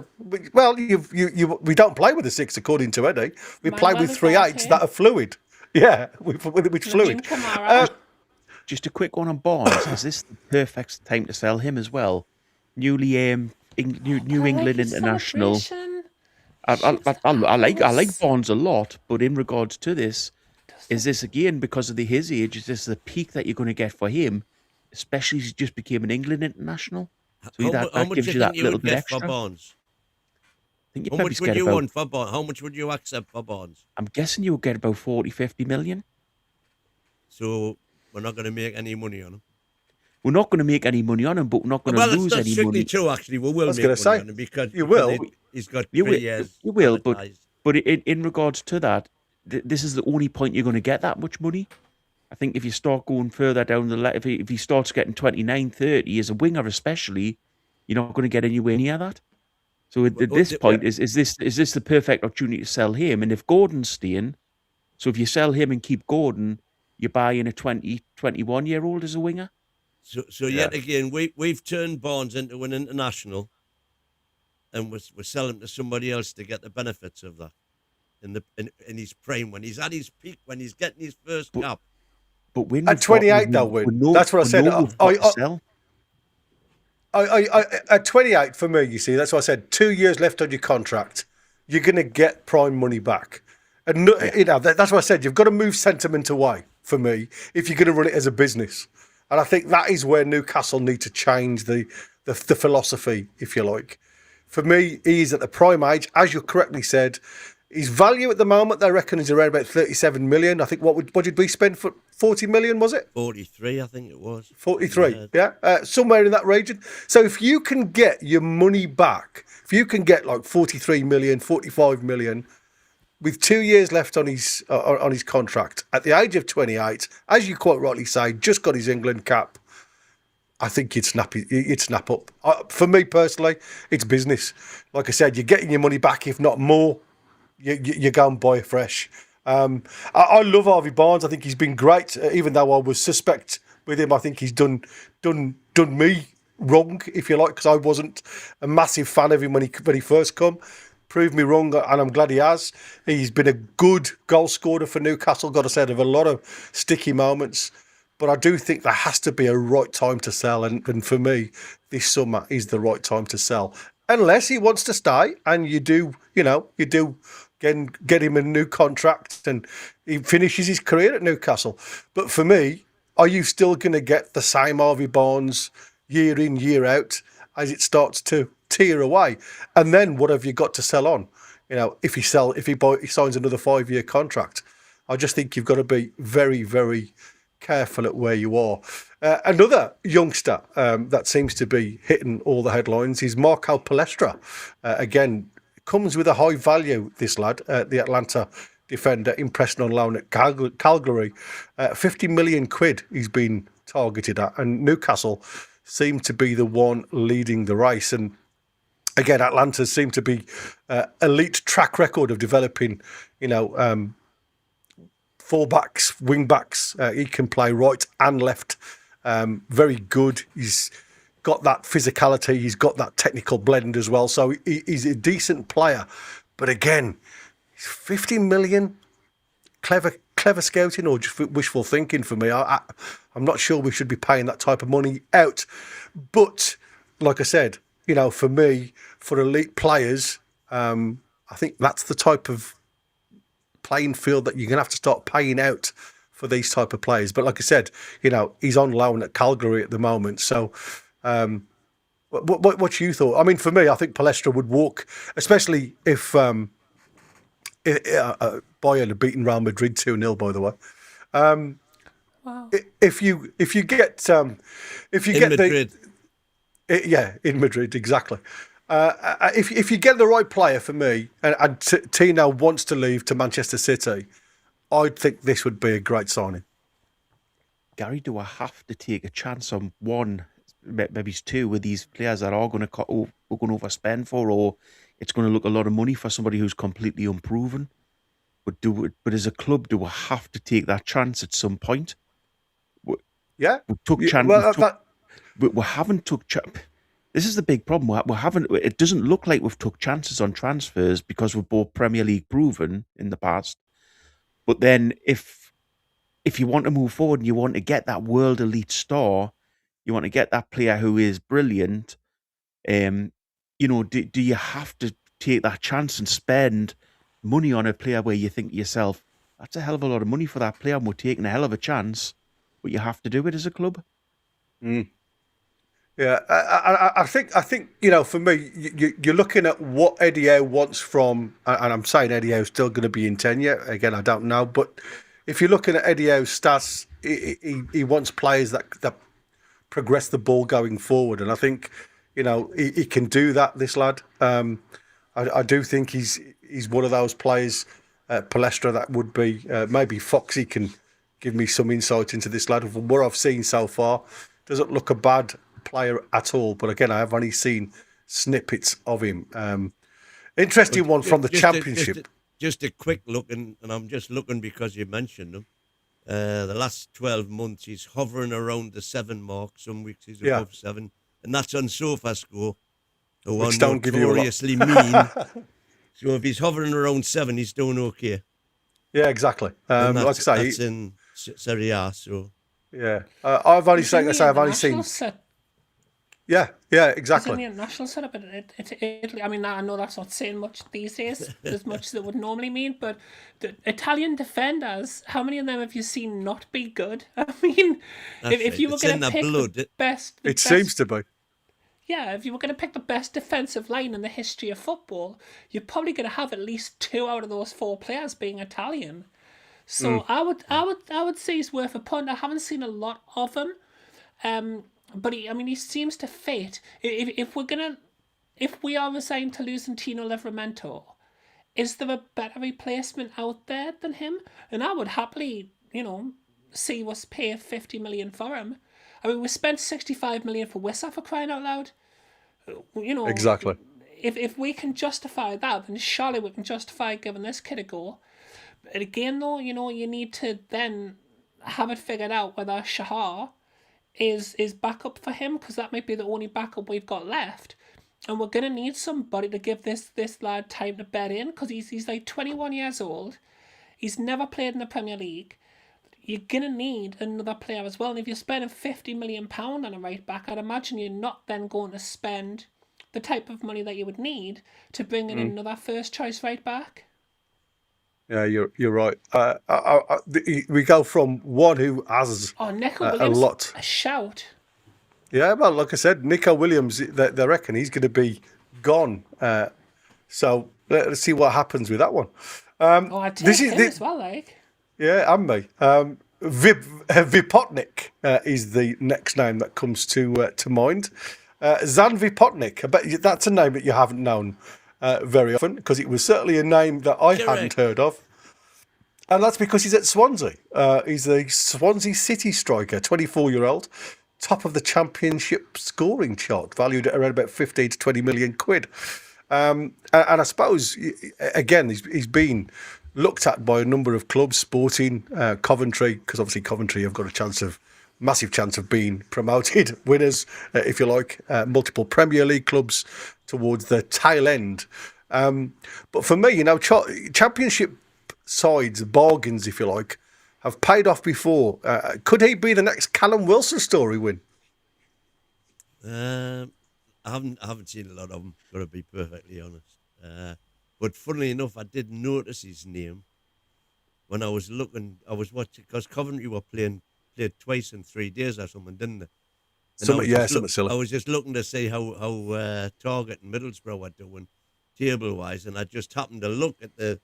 Well, we don't play with a 6 according to Eddie. We play with 3 8s that are fluid. Yeah, with fluid. Just a quick one on Barnes. Is this the perfect time to sell him as well? New England international. I like Barnes a lot, but in regards to this, is this again because of his age? Is this the peak that you're going to get for him? Especially as he just became an England international. So that gives you that little bit extra. For Barnes? I think how much would you want for Barnes? How much would you accept for Barnes? I'm guessing you'll get about 40-50 million. So we're not going to make any money on him? We're not going to make any money on him, but we're not going to lose any money. Well, that's true, actually. We will make money on him because you will. He's got 3 years. You will, but in regards to that, this is the only point you're going to get that much money. I think if you start going further down the line, if he starts getting 29, 30 as a winger especially, you're not going to get anywhere near that. So at this point, is this the perfect opportunity to sell him? And if Gordon's staying, so if you sell him and keep Gordon, you're buying a 20, 21-year-old as a winger? So yet again, we've turned Barnes into an international, and we're selling to somebody else to get the benefits of that in his prime, when he's at his peak, when he's getting his first cap. But when at 28, though, that's what I said. At 28, for me, you see, that's what I said. 2 years left on your contract, you're going to get prime money back, and that's what I said. You've got to move sentiment away. for me, if you're going to run it as a business. And I think that is where Newcastle need to change the philosophy, if you like. For me, he's at the prime age, as you correctly said. His value at the moment, they reckon, is around about 37 million. I think what did we spend for 40 million, was it? 43, I think it was. 43, yeah. Somewhere in that region. So if you can get your money back, if you can get like 43 million, 45 million, with 2 years left on his contract, at the age of 28, as you quite rightly say, just got his England cap, I think you'd snap up. For me personally, it's business. Like I said, you're getting your money back, if not more. You go and buy it fresh. I love Harvey Barnes. I think he's been great. Even though I was suspect with him, I think he's done me wrong, if you like, because I wasn't a massive fan of him when he first come. Proved me wrong, and I'm glad he has. He's been a good goal scorer for Newcastle. Got to say, of a lot of sticky moments. But I do think there has to be a right time to sell, and for me, this summer is the right time to sell. Unless he wants to stay, and you do get him a new contract, and he finishes his career at Newcastle. But for me, are you still going to get the same Harvey Barnes year in, year out as it starts to tear away? And then what have you got to sell on? If he signs another 5-year contract, I just think you've got to be very, very careful at where you are. Another youngster that seems to be hitting all the headlines is Marco Palestra. Again, comes with a high value, this lad, the Atlanta defender, impressing on loan at Calgary. 50 million quid he's been targeted at, and Newcastle seem to be the one leading the race. And again, Atlanta seem to be elite track record of developing, fullbacks, wing backs. He can play right and left. Very good. He's got that physicality. He's got that technical blend as well. So he's a decent player. But again, 50 million, clever scouting or just wishful thinking for me. I'm not sure we should be paying that type of money out. But like I said, for me, for elite players, I think that's the type of playing field that you're going to have to start paying out for these type of players. But like I said, he's on loan at Calgary at the moment. So what's you thought? I mean, for me, I think Palestra would walk, especially if Bayern had beaten Real Madrid 2-0, by the way. Wow. If you get Madrid. In Madrid, exactly. If you get the right player for me, and Tino wants to leave to Manchester City, I think this would be a great signing. Gary, do I have to take a chance on one, maybe two, with these players that are going to we're going to overspend for, or it's going to look a lot of money for somebody who's completely unproven? But as a club, do I have to take that chance at some point? Yeah, we took chances. We haven't took. This is the big problem. We haven't. It doesn't look like we've took chances on transfers because we're both Premier League proven in the past. But then, if you want to move forward and you want to get that world elite star, you want to get that player who is brilliant. Do you have to take that chance and spend money on a player where you think to yourself, that's a hell of a lot of money for that player, and we're taking a hell of a chance, but you have to do it as a club? Mm. Yeah, I think for me, you're looking at what Eddie Howe wants from, and I'm saying Eddie Howe's still going to be in tenure. Again, I don't know, but if you're looking at Eddie Howe's stats, he wants players that progress the ball going forward, and I think he can do that. This lad, I do think he's one of those players, Palestra, that would be maybe Foxy can give me some insight into this lad. From what I've seen so far, doesn't look a bad player at all, but again, I have only seen snippets of him. Interesting one from the Championship. Just a quick look, and I'm just looking because you mentioned him. The last 12 months, he's hovering around the 7 mark. Some weeks he's above 7, and that's on SofaScore, who are notoriously mean. So if he's hovering around 7, he's doing okay. Yeah, exactly. Like I say, that's in Serie A. So yeah, I've only seen. Yeah, It's in exactly. the international setup, but it's Italy. I mean, I know that's not saying much these days, as much as it would normally mean, but the Italian defenders, how many of them have you seen not be good? I mean, That's if right. you were It's going in to the pick blood. the best, It seems to be. yeah, if you were going to pick the best defensive line in the history of football, you're probably going to have at least 2 out of those 4 players being Italian. So I would say he's worth a punt. I haven't seen a lot of him. But he seems to fit. If we are resigned to losing Tino Livramento, is there a better replacement out there than him? And I would happily, see us pay 50 million for him. I mean, we spent 65 million for Wissa, for crying out loud. Exactly. If we can justify that, then surely we can justify giving this kid a go. But again, though, you need to then have it figured out whether Shahar is backup for him, because that might be the only backup we've got left, and we're gonna need somebody to give this lad time to bed in, because he's like 21 years old. He's never played in the Premier League. You're gonna need another player as well, and if you're spending £50 million on a right back, I'd imagine you're not then going to spend the type of money that you would need to bring in another first choice right back. Yeah, you're right. We go from one who has Nico a Williams, lot. a shout. Yeah, well, like I said, Nico Williams, they reckon he's going to be gone. So let's see what happens with that one. I'd take him as well, like. Yeah, and me. Vipotnik is the next name that comes to mind. Zan Vipotnik, I bet that's a name that you haven't known very often, because it was certainly a name that I hadn't heard of. And that's because he's at Swansea. He's the Swansea City striker, 24-year-old, top of the Championship scoring chart, valued at around about 15 to 20 million quid. And I suppose, again, he's been looked at by a number of clubs, Sporting, Coventry, because obviously Coventry have got a massive chance of being promoted winners, if you like, multiple Premier League clubs towards the tail end. But for me, Championship sides, bargains, if you like, have paid off before. Could he be the next Callum Wilson story win? I haven't seen a lot of them, got to be perfectly honest. But funnily enough, I did notice his name when I was looking. I was watching, because Coventry were played twice in 3 days or something, didn't they? Something silly. I was just looking to see how Target and Middlesbrough were doing table-wise, and I just happened to look at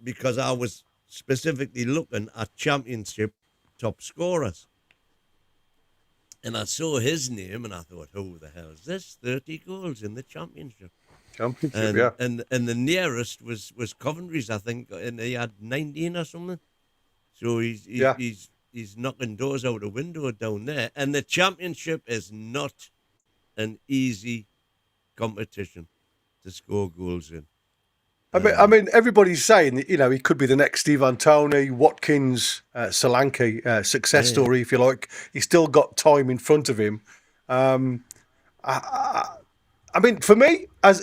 because I was specifically looking at Championship top scorers. And I saw his name, and I thought, who the hell is this? 30 goals in the Championship. Yeah. And the nearest was Coventry's, I think, and he had 19 or something. So he's knocking doors out a window down there. And the Championship is not an easy competition to score goals in. I mean, everybody's saying that, he could be the next Steve Antoni, Watkins, Solanke, success story, if you like. He's still got time in front of him. I mean, for me, as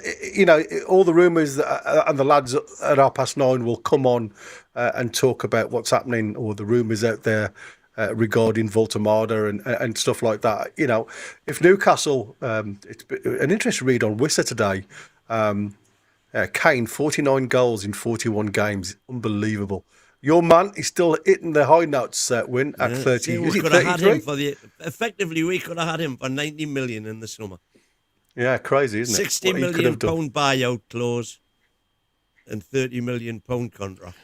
all the rumours and the lads at 9:30 will come on and talk about what's happening, or the rumours out there regarding Woltemade and stuff like that. If Newcastle, it's an interesting read on Wissa today. Kean, 49 goals in 41 games, unbelievable. Your man is still hitting the high notes, Win, at 30. We could have had him effectively, we could have had him for 90 million in the summer. Yeah, crazy, isn't it? £60 million buyout clause and £30 million contract.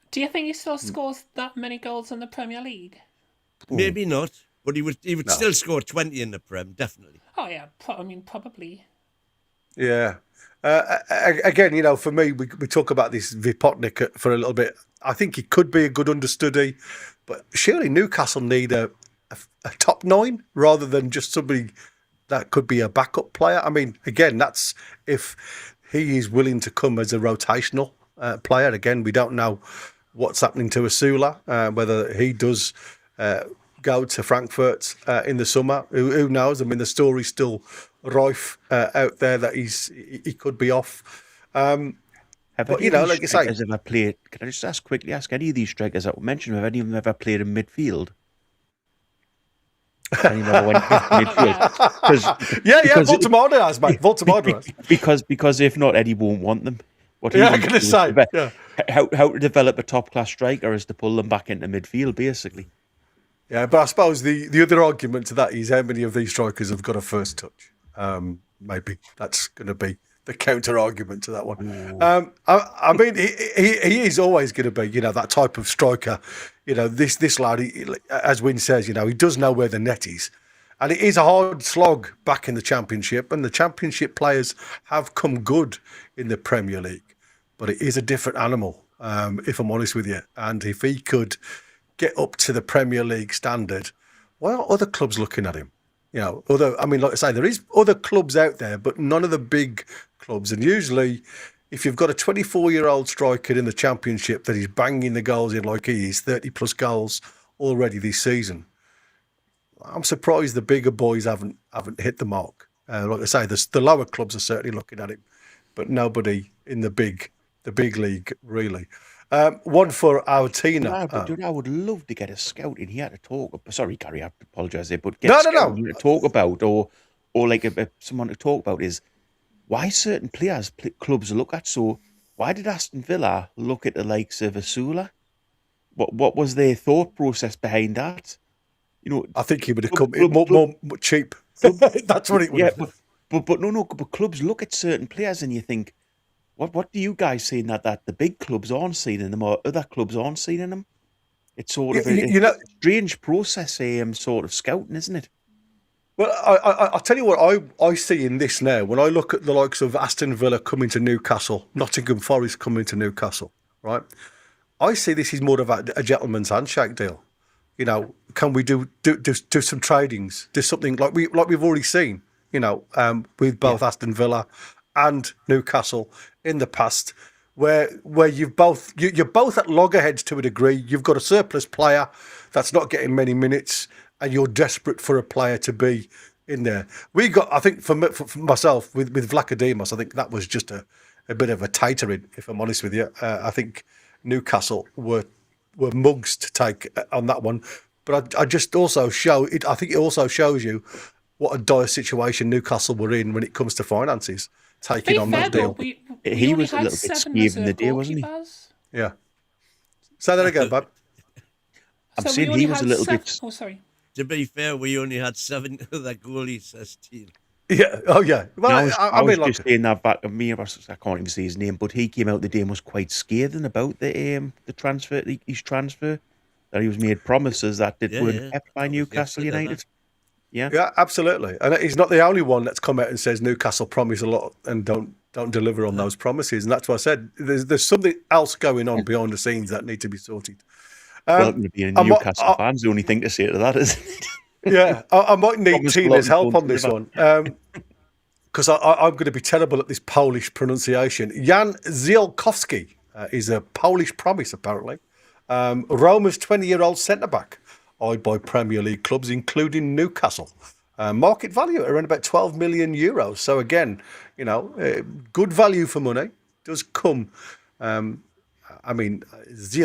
Do you think he still scores that many goals in the Premier League? Maybe not, but he would still score 20 in the Prem, definitely. Oh yeah, probably. Yeah. Again, for me, we talk about this Vipotnik for a little bit. I think he could be a good understudy, but surely Newcastle need a top 9 rather than just somebody that could be a backup player. I mean, again, that's if he is willing to come as a rotational player. Again, we don't know what's happening to Asula, whether he does go to Frankfurt in the summer. Who knows? I mean, the story's still rife out there that he could be off. Have any of these strikers ever played? Can I just ask any of these strikers that were mentioned? Have any of them ever played in midfield? And he never went to midfield. Woltemade has, mate. Woltemade has. Because if not, Eddie won't want them. What I'm going to say. How to develop a top-class striker is to pull them back into midfield, basically. Yeah, but I suppose the other argument to that is how many of these strikers have got a first touch. Maybe that's going to be the counter argument to that one. I mean, he is always going to be, that type of striker. This lad, as Wynne says, he does know where the net is. And it is a hard slog back in the Championship, and the Championship players have come good in the Premier League. But it is a different animal, if I'm honest with you. And if he could get up to the Premier League standard, why are other clubs looking at him? Like I say, there is other clubs out there, but none of the big clubs. And usually, if you've got a 24-year-old striker in the Championship that is banging the goals in like he is, 30-plus goals already this season, I'm surprised the bigger boys haven't hit the mark. Like I say, the lower clubs are certainly looking at him, but nobody in the big league really. One for our Tina. I would love to get a scout in here to talk. Sorry, Gary, I apologise there, but no. To talk about, or like someone to talk about is why certain clubs look at. So why did Aston Villa look at the likes of Asula? What was their thought process behind that? I think he would have come more cheap. That's what it would. Yeah, but clubs look at certain players and you think, what do you guys see in that the big clubs aren't seeing in them or other clubs aren't seeing in them? It's sort of a strange process, sort of scouting, isn't it? Well, I'll tell you what I see in this now. When I look at the likes of Aston Villa coming to Newcastle, Nottingham Forest coming to Newcastle, right? I see this is more of a gentleman's handshake deal. Can we do some tradings? Do something like we've already seen, with both Aston Villa and Newcastle in the past, where you're both at loggerheads to a degree. You've got a surplus player that's not getting many minutes, and you're desperate for a player to be in there. We got, I think, for myself with Vlachodimos, I think that was just a bit of a tatering, if I'm honest with you. I think Newcastle were mugs to take on that one, but I think it also shows you what a dire situation Newcastle were in when it comes to finances. Taking on that deal. He was a little bit skeeved in the deal, wasn't he? Yeah. Say that again, bud. I'm saying he was a little bit. Oh, sorry. To be fair, we only had 7 other goalies as team. Yeah. Oh, yeah. Well, I was just saying that back of me. I can't even see his name, but he came out the day and was quite scathing about the transfer, his transfer. That he was made promises that weren't kept by Newcastle United. Yeah, absolutely. And he's not the only one that's come out and says Newcastle promise a lot and don't deliver on those promises. And that's what I said. There's something else going on behind the scenes that need to be sorted. Welcome to being a Newcastle fan's the only thing to say to that, isn't it? Yeah, I might need Tina's help on this one. Because I'm going to be terrible at this Polish pronunciation. Jan Zielkowski is a Polish promise, apparently. Roma's 20-year-old centre-back, eyed by Premier League clubs, including Newcastle. Market value at around about 12 million euros. So again, good value for money does come. I think it's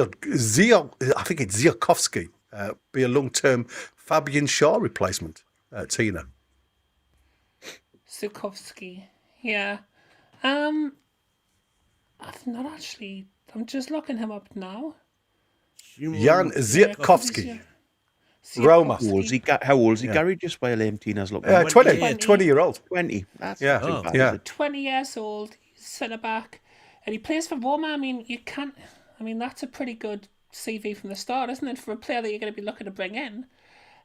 Zielkowski, be a long-term Fabian Shaw replacement. Tina. Zielkowski, yeah. I've not actually. I'm just looking him up now. Jan Zielkowski. Roma. How old is he, Gary? Just while Tina's looking. 20-year-old. 20. That's 20 years old, centre-back. And he plays for Roma. I mean, that's a pretty good CV from the start, isn't it, for a player that you're going to be looking to bring in?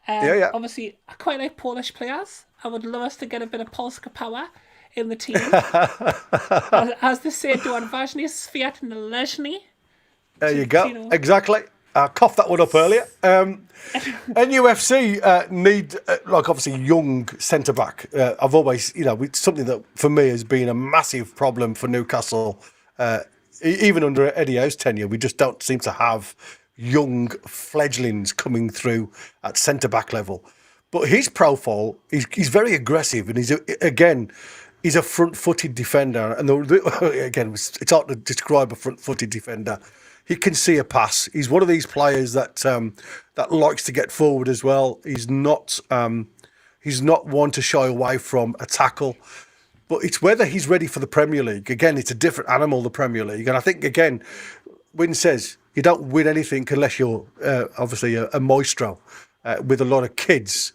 Obviously, I quite like Polish players. I would love us to get a bit of Polska power in the team. as they say, do odważnie Swiat należny. There you go. Exactly. I coughed that one up earlier. NUFC need, obviously, young centre-back. I've always, it's something that, for me, has been a massive problem for Newcastle. Even under Eddie Howe's tenure, we just don't seem to have young fledglings coming through at centre-back level. But his profile, he's very aggressive, and he's, again, He's a front-footed defender, and again, it's hard to describe a front-footed defender. He can see a pass. He's one of these players that that likes to get forward as well. He's not one to shy away from a tackle. But it's whether he's ready for the Premier League. Again, it's a different animal, the Premier League. And I think, again, Wynn says you don't win anything unless you're obviously a maestro with a lot of kids.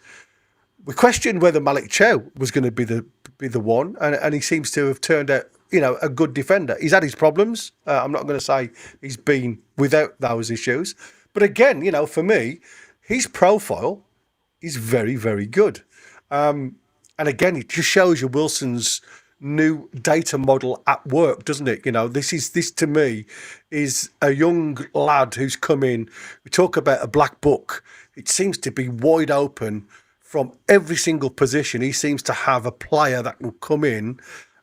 We questioned whether Malik Chow was going to be the one, and he seems to have turned out, a good defender. He's had his problems. I'm not going to say he's been without those issues. But again, for me, his profile is very, very good. And again, it just shows you Wilson's new data model at work, doesn't it? This to me is a young lad who's come in. We talk about a black book. It seems to be wide open from every single position. He seems to have a player that will come in,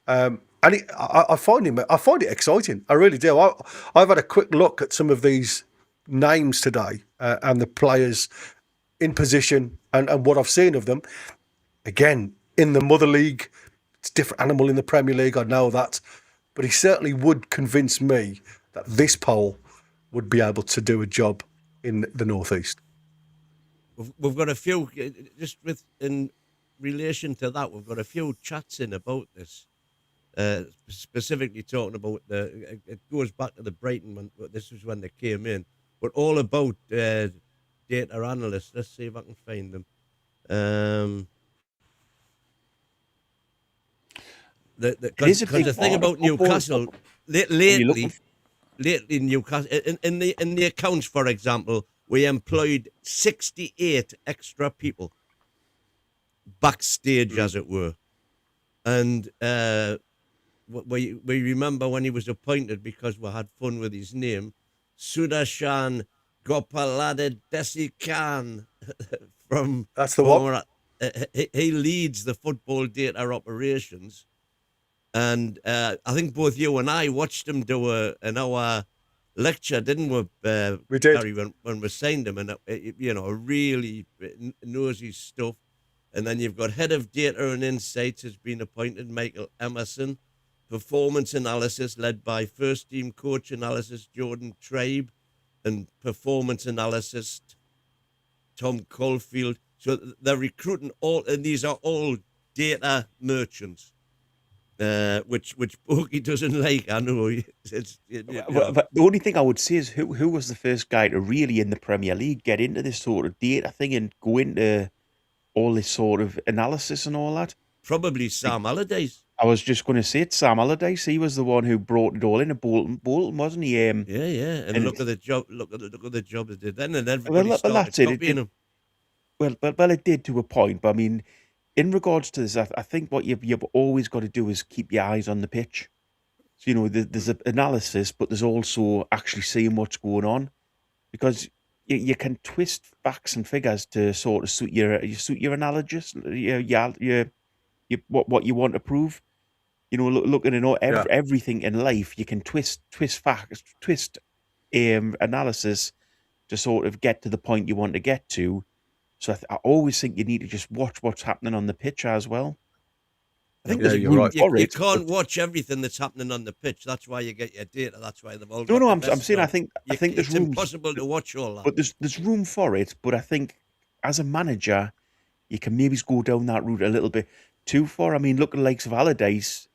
and I find it exciting. I really do. I've had a quick look at some of these names today and the players in position and what I've seen of them. Again, in the Mother League, it's a different animal in the Premier League, I know that. But he certainly would convince me that this poll would be able to do a job in the North East. We've got a few, in relation to that, we've got a few chats in about this, specifically talking about it goes back to the Brighton one, this was when they came in, but all about data analysts. Let's see if I can find them. Because the thing about Newcastle lately Newcastle in the accounts, for example, we employed 68 extra people backstage, as it were, and we remember when he was appointed, because we had fun with his name, Sudarshan Gopalade Desikan from that's the one. He leads the football data operations. And I think both you and I watched him do an hour lecture, didn't we? We did. Barry, when we signed him, and really knows his stuff. And then you've got head of data and insights has been appointed, Michael Emerson. Performance analysis led by first team coach analysis Jordan Tribe, and performance analysis Tom Caulfield. So they're recruiting all, and these are all data merchants. Which Bogey doesn't like. I know. But the only thing I would say is who was the first guy to really in the Premier League get into this sort of data thing and go into all this sort of analysis and all that? Probably Sam Allardyce. I was just going to say it. Sam Allardyce. He was the one who brought it all in. Bolton, wasn't he? Yeah. And look at the job. Look at the job they did then, and everybody started copying him. Well, it did to a point. But I mean, in regards to this, I think what you've always got to do is keep your eyes on the pitch. So, there's an analysis, but there's also actually seeing what's going on, because you can twist facts and figures to sort of suit your analogist, what you want to prove. Looking at everything in life, you can twist facts, twist analysis to sort of get to the point you want to get to. So I always think you need to just watch what's happening on the pitch as well. I think you're right. You can't watch everything that's happening on the pitch. That's why you get your data. That's why they've all. No, I'm saying I think there's room. It's impossible to watch all that. But there's room for it. But I think as a manager, you can maybe go down that route a little bit too far. I mean, look at the likes of Allardyce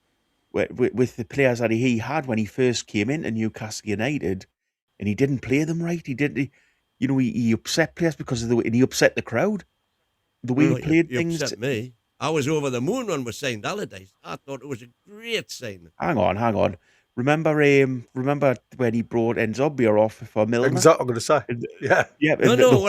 with the players that he had when he first came into Newcastle United, and he didn't play them right. He upset players because of and he upset the crowd. The way he played things. Upset me. I was over the moon when we signed Allardyce. I thought it was a great signing. Hang on. Remember when he brought Zerbi off for Milner? Exactly, I'm going to say. Yeah.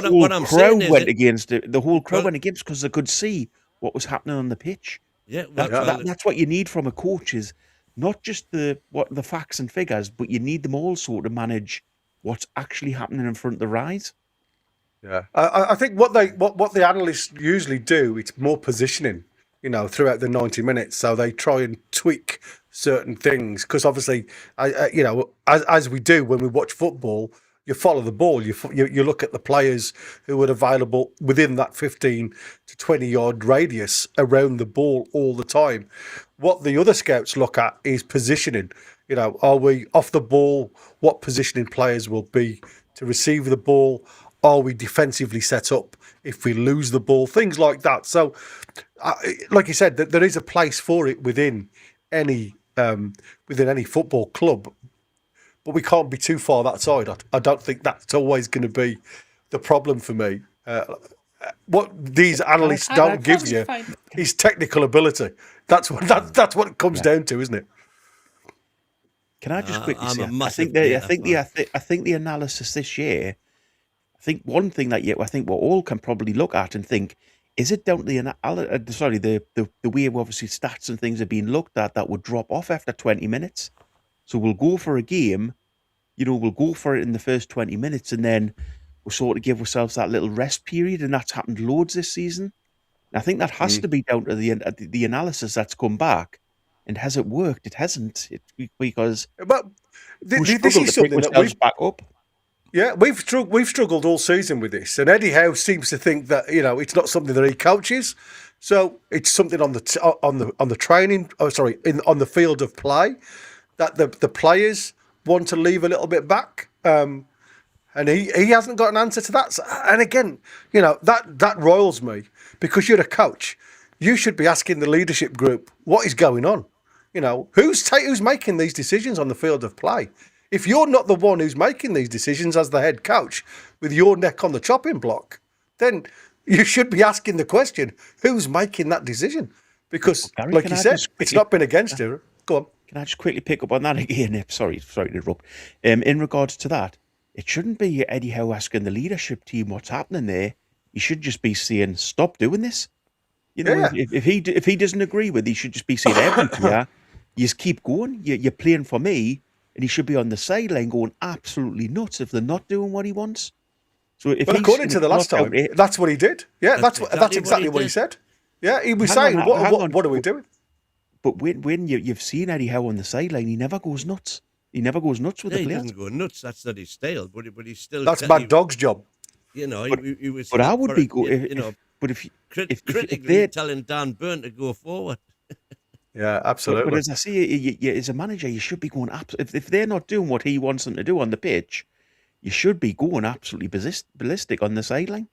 What I'm saying is the whole crowd went against because they could see what was happening on the pitch. Yeah, that's what you need from a coach, is not just the facts and figures, but you need them also to manage what's actually happening in front of their eyes. Yeah, I think what the analysts usually do, it's more positioning, throughout the 90 minutes. So they try and tweak certain things, because obviously, as we do when we watch football, you follow the ball. You look at the players who are available within that 15 to 20 yard radius around the ball all the time. what the other scouts look at is positioning. You know, are we off the ball? What positioning players will be to receive the ball? Are we defensively set up if we lose the ball? Things like that. So, like you said, there is a place for it within any football club, but we can't be too far that side. I don't think that's always going to be the problem for me. What these analysts don't give you is technical ability. That's what it comes down to, isn't it? Can I just quickly say? I think the analysis this year. I think one thing that I think we all can probably look at and think, is it down to the way obviously stats and things are being looked at that would drop off after 20 minutes? So we'll go for a game, we'll go for it in the first 20 minutes, and then we'll sort of give ourselves that little rest period, and that's happened loads this season. And I think that has to be down to the analysis that's come back. And has it worked? It hasn't, because this is something that we've back up. Yeah, we've struggled all season with this, and Eddie Howe seems to think that it's not something that he coaches, so it's something on the training. On the field of play, that the players want to leave a little bit back, and he hasn't got an answer to that. So, and again, that roils me, because you're a coach, you should be asking the leadership group what is going on. Who's making these decisions on the field of play? If you're not the one who's making these decisions as the head coach with your neck on the chopping block, then you should be asking the question, who's making that decision? Because, Gary, like you said, it's not been against you. Go on. Can I just quickly pick up on that again? Sorry to interrupt. In regards to that, it shouldn't be Eddie Howe asking the leadership team what's happening there. He should just be saying, stop doing this. If he doesn't agree with it, he should just be saying, every player, you just keep going. You're playing for me. And he should be on the sideline going absolutely nuts if they're not doing what he wants. So, according to the last time, that's what he did. Yeah, that's exactly what he said. Yeah, he was saying, "What are we doing?" But when you've seen Eddie Howe on the sideline, he never goes nuts. He never goes nuts with the players. He doesn't go nuts. That's not his style. But he's still. That's Mad Dog's job. He was. But I would be good. But if critically telling Dan Burn to go forward. Yeah, absolutely. But as I say, as a manager, you should be going if they're not doing what he wants them to do on the pitch, you should be going absolutely ballistic on the sideline.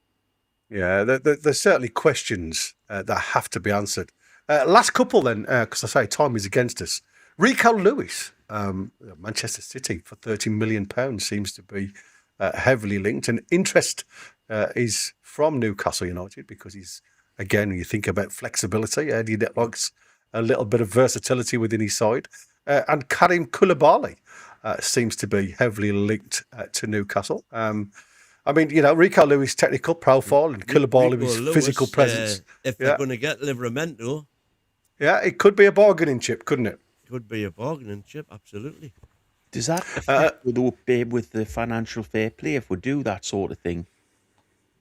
Yeah, there's certainly questions that have to be answered. Last couple then, because I say time is against us. Rico Lewis, Manchester City for £30 million seems to be heavily linked, and interest is from Newcastle United because he's, again, you think about flexibility. Eddie likes a little bit of versatility within his side. And Karim Koulibaly seems to be heavily linked to Newcastle. Rico Lewis' technical profile and Koulibaly's physical presence. If they're going to get Livramento. Yeah, it could be a bargaining chip, couldn't it? Could be a bargaining chip, absolutely. Does that affect with the financial fair play if we do that sort of thing?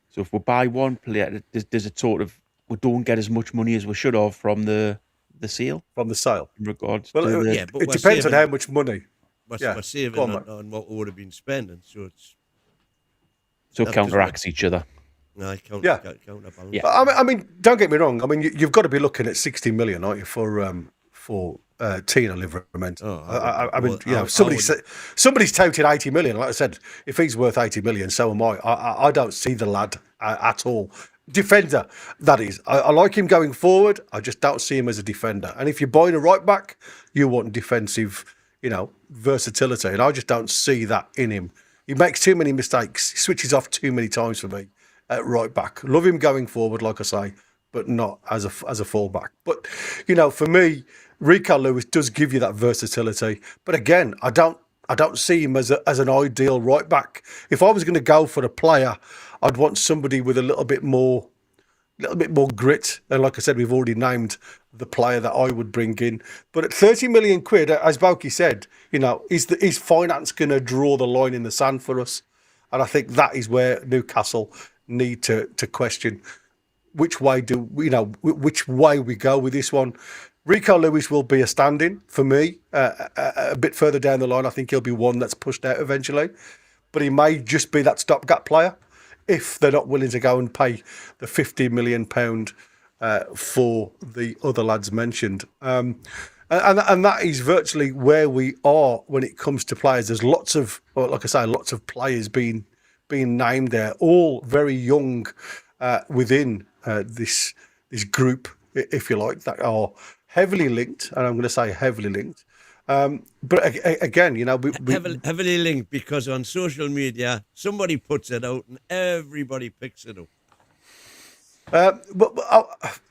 So if we buy one player, does it sort of, we don't get as much money as we should have from the sale? From the sale. In regards to it depends on how much money. We're saving on what we would have been spending, so it's... So it counteracts each other. No, counterbalance. Yeah. I mean, don't get me wrong. I mean, you've got to be looking at 60 million, aren't you, for Tina Livramento. Somebody's touted 80 million. Like I said, if he's worth 80 million, so am I. I don't see the lad at all. Defender, that is. I like him going forward. I just don't see him as a defender. And if you're buying a right back, you want defensive, versatility. And I just don't see that in him. He makes too many mistakes. He switches off too many times for me at right back. Love him going forward, like I say, but not as a fullback. But for me, Rico Lewis does give you that versatility. But again, I don't see him as an ideal right back. If I was going to go for a player, I'd want somebody with a little bit more grit. And like I said, we've already named the player that I would bring in. But at 30 million quid, as Boki said, is finance going to draw the line in the sand for us? And I think that is where Newcastle need to question which way which way we go with this one. Rico Lewis will be a stand-in for me. A bit further down the line, I think he'll be one that's pushed out eventually. But he may just be that stopgap player if they're not willing to go and pay the £50 million for the other lads mentioned. And that is virtually where we are when it comes to players. There's lots of, well, like I say, lots of players being named there, all very young within this group, if you like, that are heavily linked, and I'm going to say heavily linked. But again, you know, heavily linked, because on social media somebody puts it out and everybody picks it up. But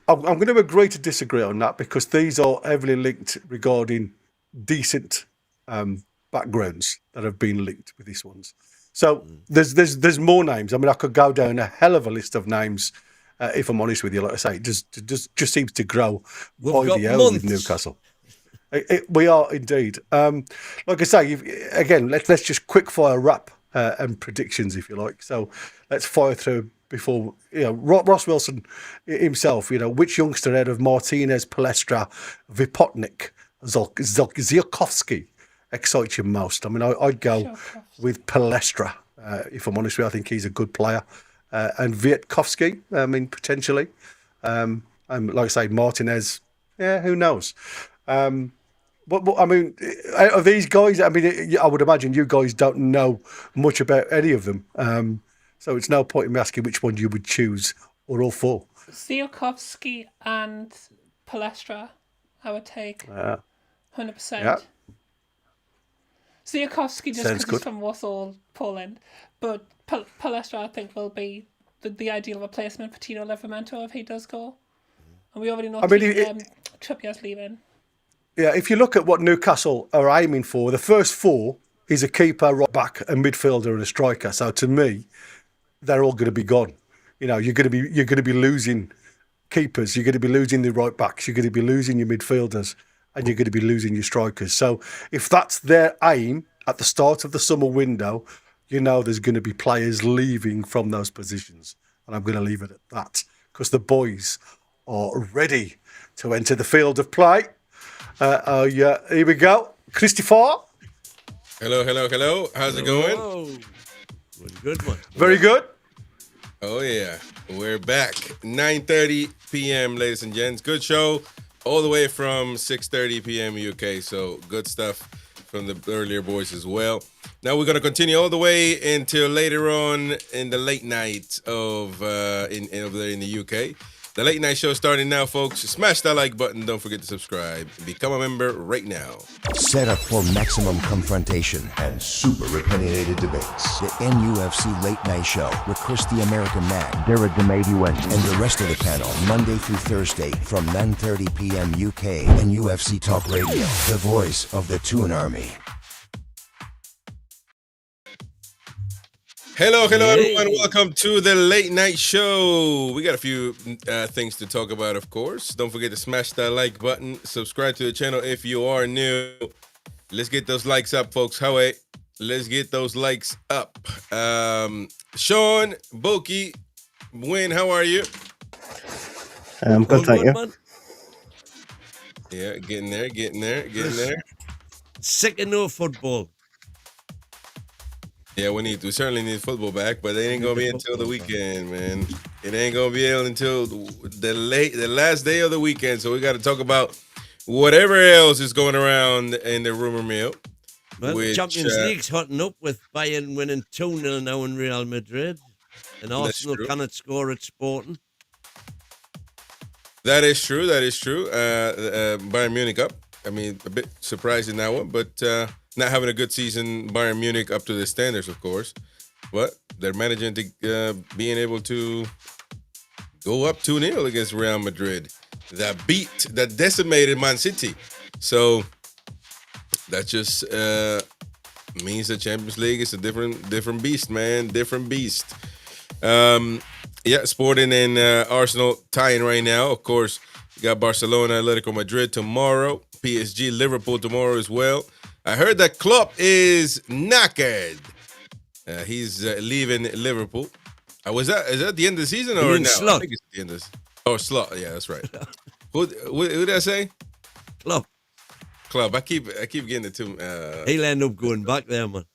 I'm going to agree to disagree on that, because these are heavily linked regarding decent backgrounds that have been linked with these ones. So there's more names. I mean, I could go down a hell of a list of names. If I'm honest with you, like I say, it just seems to grow by the hour with Newcastle. We are indeed. Like I say, again, let's just quick fire wrap and predictions, if you like. So let's fire through before, you know, Ross Wilson himself. You know, which youngster out of Martinez, Palestra, Vipotnik, Ziakovsky excites you most? I mean, I'd go with Palestra. If I'm honest with you, I think he's a good player. And Vietkovsky, I mean, potentially. And like I say, Martinez, yeah, who knows? But I mean, out of these guys, I mean, I would imagine you guys don't know much about any of them. So it's no point in me asking which one you would choose, or all four. Ziakovsky and Palestra, I would take 100%. Yeah. Ziakovsky just because he's from Warsaw, Poland. But Palestra, I think, will be the ideal replacement for Tino Livramento if he does go. And we already know Trippier's leaving. Yeah, if you look at what Newcastle are aiming for, the first four is a keeper, right back, a midfielder, and a striker. So to me, they're all going to be gone. You know, you're going to be losing keepers, you're going to be losing the right backs, you're going to be losing your midfielders, and you're going to be losing your strikers. So if that's their aim at the start of the summer window, you know there's going to be players leaving from those positions. And I'm going to leave it at that, because the boys are ready to enter the field of play. Here we go. Christopher. Hello. How's it going? Oh, good one. Very good. Oh, yeah. We're back. 9:30 p.m., ladies and gents. Good show all the way from 6:30 p.m. UK. So good stuff from the earlier boys as well. Now we're going to continue all the way until later on in the late night of over there in the UK. The late night show starting now, folks. Smash that like button. Don't forget to subscribe. Become a member right now. Set up for maximum confrontation and super opinionated debates. The NUFC Late Night Show with Chris the American Man, Derek the Matey Wendy, and the rest of the panel, Monday through Thursday from 9:30 p.m. UK and UFC Talk Radio, the voice of the Toon Army. Hello, everyone. Welcome to the late night show. We got a few things to talk about, of course. Don't forget to smash that like button. Subscribe to the channel if you are new. Let's get those likes up, folks. Howie, let's get those likes up. Sean, Boki, Win, how are you? I'm good, thank you. Man. Yeah, getting there. Sick of no football. Yeah, we certainly need football back, but it ain't gonna be until the weekend, man. It ain't gonna be until the last day of the weekend. So we got to talk about whatever else is going around in the rumor mill. Well, the Champions League's hotting up with Bayern winning 2-0 now in Real Madrid, and Arsenal cannot score at Sporting. That is true. Bayern Munich up. I mean, a bit surprising that one, but. Not having a good season, Bayern Munich up to the standards, of course, but they're managing to being able to go up 2-0 against Real Madrid. That decimated Man City. So that just means the Champions League is a different beast, man. Different beast. Yeah, Sporting and Arsenal tying right now. Of course, you got Barcelona, Atletico Madrid tomorrow. PSG, Liverpool tomorrow as well. I heard that Klopp is knackered. He's leaving Liverpool. Is that the end of the season or now? Slot. I think it's the end of the Slot. Yeah, that's right. Who did I say? Klopp. I keep getting it to. He'll end up going back there, man.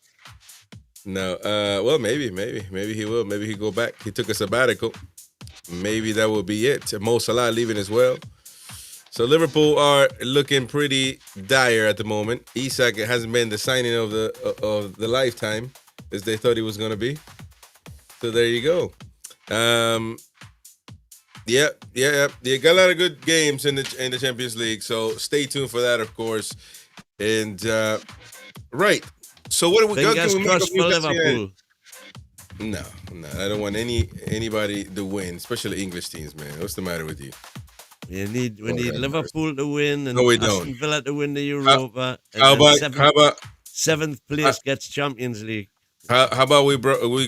No. Well, maybe he will. Maybe he'll go back. He took a sabbatical. maybe that will be it. Mo Salah leaving as well. So Liverpool are looking pretty dire at the moment. Isak hasn't been the signing of the lifetime as they thought he was going to be. So there you go. Yeah. Got a lot of good games in the Champions League. So stay tuned for that, of course. And right. So what do we got? Fingers crossed for Liverpool. No, I don't want anybody to win, especially English teams, man. What's the matter with you? We need Liverpool to win and no, we Aston don't. Villa to win the Europa. How about seventh place gets Champions League? How about we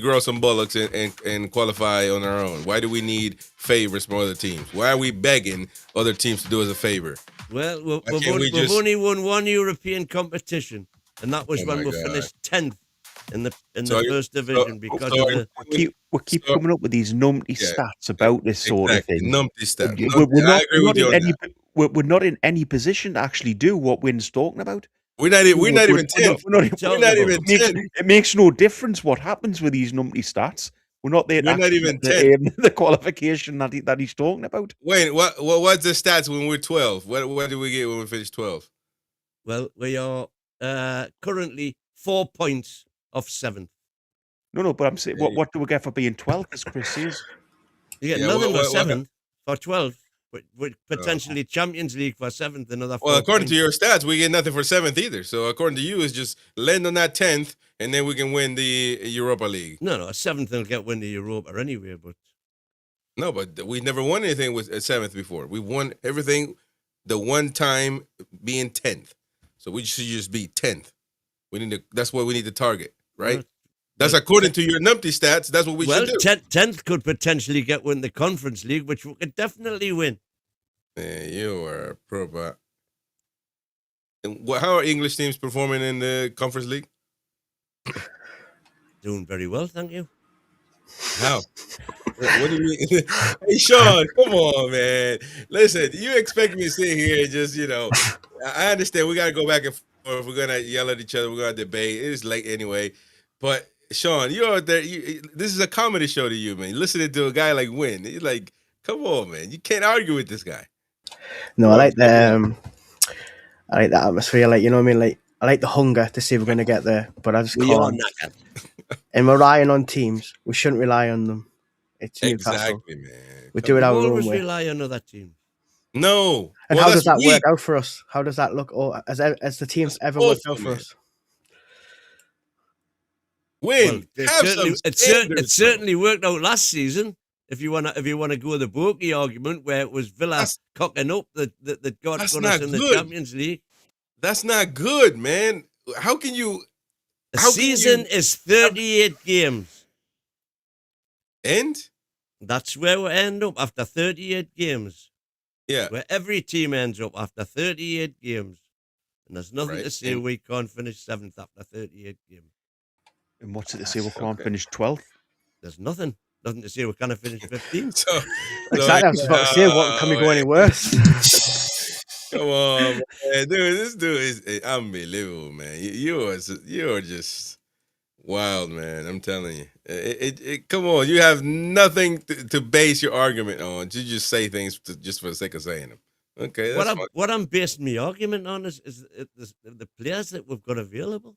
grow some bullocks and qualify on our own? Why do we need favors from other teams? Why are we begging other teams to do us a favor? Well, we've only won one European competition, and that was when we finished 10th in the first division because of the. We keep coming up with these numpty stats about this sort of thing. Numpty stats. I agree with you on that. We're not in any position to actually do what Wynn's talking about. We're not even 10th. We're not even 10th. It makes no difference what happens with these numpty stats. We're not there. We're not even 10th. The qualification that he's talking about. Wait, what's the stats when we're 12? What do we get when we finish 12? Well, we are currently 4 points off 7th. No, but I'm saying, what do we get for being 12th, as Chris says? You get nothing for 7th, for 12th. With potentially Champions League for 7th, another 4 Well, according points. to your stats, we get nothing for 7th either. So according to you, it's just land on that 10th, and then we can win the Europa League. No, a 7th will win the Europa anyway. But no, but we never won anything with a 7th before. We won everything the one time being 10th. So we should just be 10th. That's what we need to target, right? That's according to your numpty stats. That's what we should do. 10th could potentially win the Conference League, which we could definitely win. Man, you are a pro, but how are English teams performing in the Conference League? Doing very well, thank you. How? What do you mean? Hey, Sean, come on, man. Listen, you expect me to sit here and just, I understand we got to go back and forth. We're going to yell at each other. We're going to debate. It is late anyway. But, Sean, you're out there. This is a comedy show to you, man. Listening to a guy like Win. You're like, come on, man. You can't argue with this guy. No, I like the atmosphere. Like, you know what I mean? Like, I like the hunger to see if we're going to get there, but I just can't. And we're relying on teams. We shouldn't rely on them. It's Newcastle. Exactly, man. We do it our own always way. rely on other teams. No. And how does that work out for us? How does that look? As the teams ever worked out for us? Win. Well, it certainly worked out last season. If you wanna go with the Bokey argument, where it was Villa cocking up that got us in the Champions League. That's not good, man. How can you? The season is 38 games. And? That's where we end up after 38 games. Yeah. Where every team ends up after 38 games. And there's nothing to say we can't finish 7th after 38 games. And what's it to say we can't finish 12th? There's nothing. Nothing to say we can't finish 15th. Exactly, I was about to say, what can we go any worse? Come on, man. Dude, this dude is unbelievable, man. You are just wild, man. I'm telling you. Come on, you have nothing to base your argument on. You just say things just for the sake of saying them. Okay, that's what I'm basing my argument on is the players that we've got available.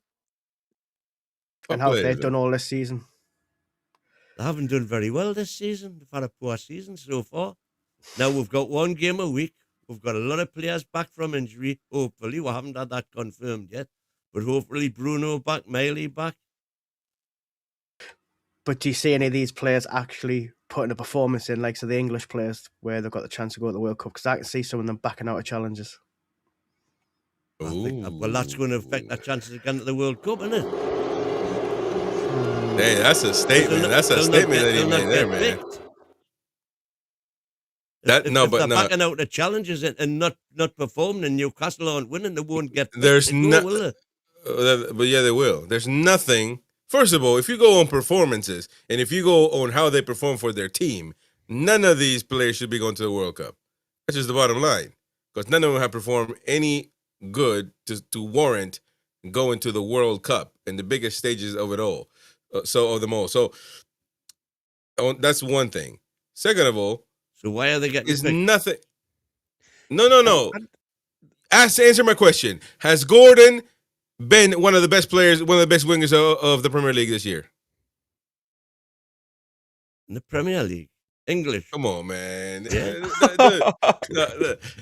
And how they've done all this season. They haven't done very well this season. They've had a poor season so far. Now we've got one game a week. We've got a lot of players back from injury. Hopefully, we haven't had that confirmed yet. But hopefully Bruno back, Miley back. But do you see any of these players actually putting a performance in, like so the English players, where they've got the chance to go to the World Cup? Because I can see some of them backing out of challenges. Well, that's going to affect their chances of getting to the World Cup, isn't it? Hey, that's a statement. That's a statement that he made there, man. If they're backing out the challenges and not performing, and Newcastle aren't winning, they won't get. There's no, will they? But yeah, they will. There's nothing. First of all, if you go on performances and if you go on how they perform for their team, none of these players should be going to the World Cup. That's just the bottom line, because none of them have performed any good to warrant going to the World Cup and the biggest stages of it all. So that's one thing. Second of all, So why are they getting is picked? nothing. No. Answer my question. Has Gordon been one of the best players, one of the best wingers of the Premier League this year? In the Premier League. English. Come on, man. Yeah.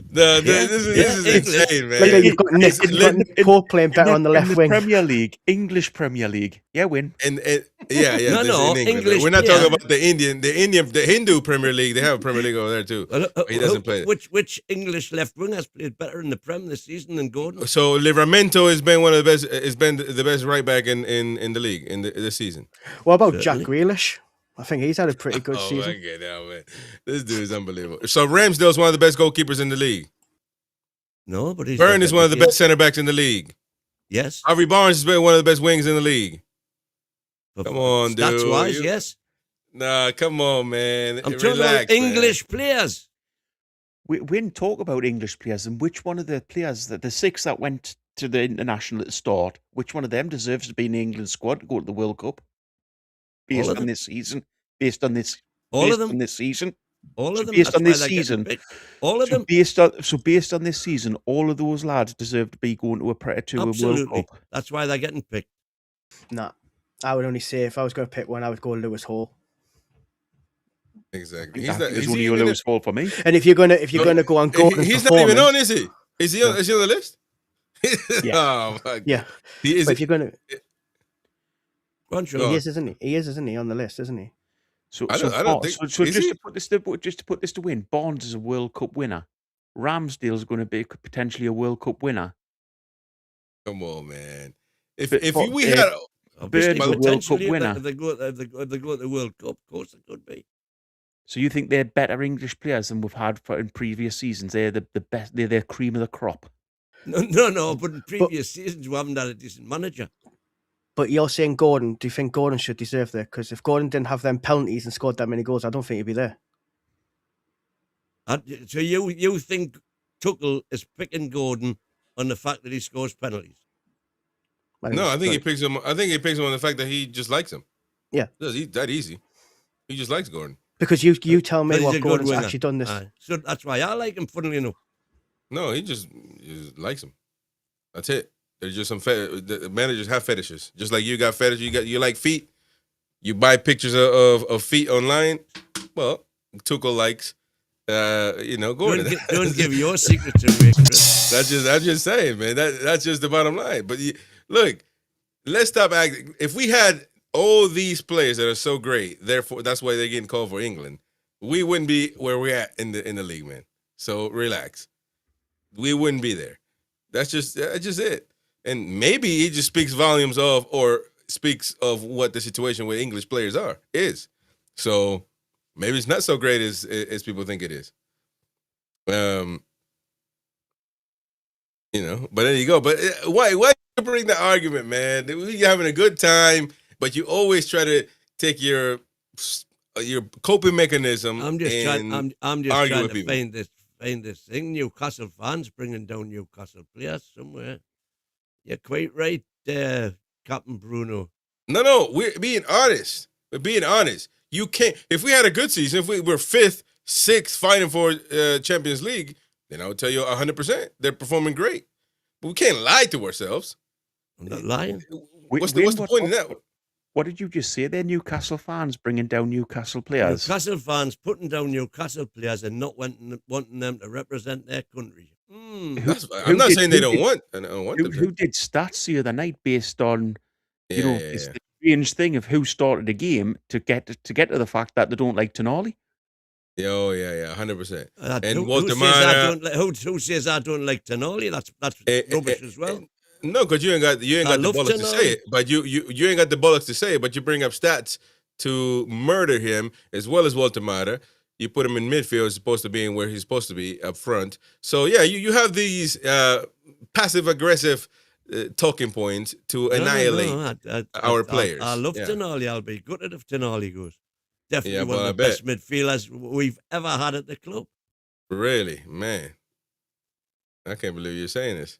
This is insane, man. Look at you've got Nick Pope playing better on the left wing. Premier League, English Premier League. Yeah, win. And No, this is in England. English We're not player. talking about the Hindu Premier League. They have a Premier League over there too. He doesn't play it. Which English left wing has played better in the Prem this season than Gordon? So Livramento has been one of the best. Has been the best right back in the league this season. What about Jack Grealish? I think he's had a pretty good Oh season. my God, now, man, this dude is unbelievable. So Ramsdale's one of the best goalkeepers in the league. No, but he's Byrne is one of the best center backs in the league. Yes. Harvey Barnes has been one of the best wings in the league. Come on, dude. Stats wise, yes. Nah, come on, man. I'm talking about English players. We didn't talk about English players and which one of the players, the six that went to the international at the start, which one of them deserves to be in the England squad to go to the World Cup? Based on this season. Based on this season. All of them. Based on this season. All of them. Based on this season, all of those lads deserve to be going to a World Cup. That's why they're getting picked. Nah. I would only say if I was going to pick one, I would go Lewis Hall. Exactly. He's only your Lewis Hall for me. And if you're gonna go on Gordon's he's not even on, is he? Is he on the list? Yeah. Oh my God. Yeah. But if you're gonna, he is, isn't he? He is, isn't he, on the list, isn't he? So I don't think just to put this to win, Barnes is a World Cup winner. Ramsdale's going to be potentially a World Cup winner. Come on, man. But We had Bird's a World Cup winner. If they go to the World Cup, of course it could be. So you think they're better English players than we've had in previous seasons? They're the best. They're the cream of the crop. No. But in previous seasons, we haven't had a decent manager. But you're saying Gordon. Do you think Gordon should deserve there? Because if Gordon didn't have them penalties and scored that many goals, I don't think he'd be there. So you think Tuchel is picking Gordon on the fact that he scores penalties? No, I think he picks him. I think he picks him on the fact that he just likes him. Yeah, it's that easy. He just likes Gordon. Because you tell me He's what a good Gordon's winner. actually done this. So that's why I like him. Funnily enough. No, he just likes him. That's it. There's just some the managers have fetishes. Just like you got fetishes, you like feet. You buy pictures of feet online. Well, Tuchel likes Gordon. Don't give your secret to me, Chris. I'm just saying, man. That's just the bottom line. But look, let's stop acting. If we had all these players that are so great, therefore that's why they're getting called for England, we wouldn't be where we're at in the league, man. So relax. We wouldn't be there. That's just it. And maybe he just speaks volumes of, or speaks of what the situation with English players is. So maybe it's not so great as people think it is. But there you go. But why you bring the argument, man? You're having a good time, but you always try to take your coping mechanism. I'm just trying to find this thing. Newcastle fans bringing down Newcastle players somewhere. You're quite right, Captain Bruno. No, we're being honest. You can't. If we had a good season, if we were 5th, 6th, fighting for Champions League, then I would tell you 100%. They're performing great. But we can't lie to ourselves. I'm not lying. What's the point in that? What did you just say? They're Newcastle fans bringing down Newcastle players. Newcastle fans putting down Newcastle players and not wanting them to represent their country. I'm not saying they don't want them. Who did stats the other night based on this strange thing of who started the game to get to the fact that they don't like Tonali? Oh yeah, 100%. And Woltemade. Who says I don't like Tonali? That's rubbish as well. No, because you ain't got the bollocks to say it. But you ain't got the bollocks to say it. But you bring up stats to murder him as well as Woltemade. You put him in midfield as opposed to being where he's supposed to be up front. So yeah, you have these passive aggressive talking points to annihilate our players. I love Tonali. I'll be gutted if Tonali goes. Definitely one of the best midfielders we've ever had at the club. Really, man. I can't believe you're saying this.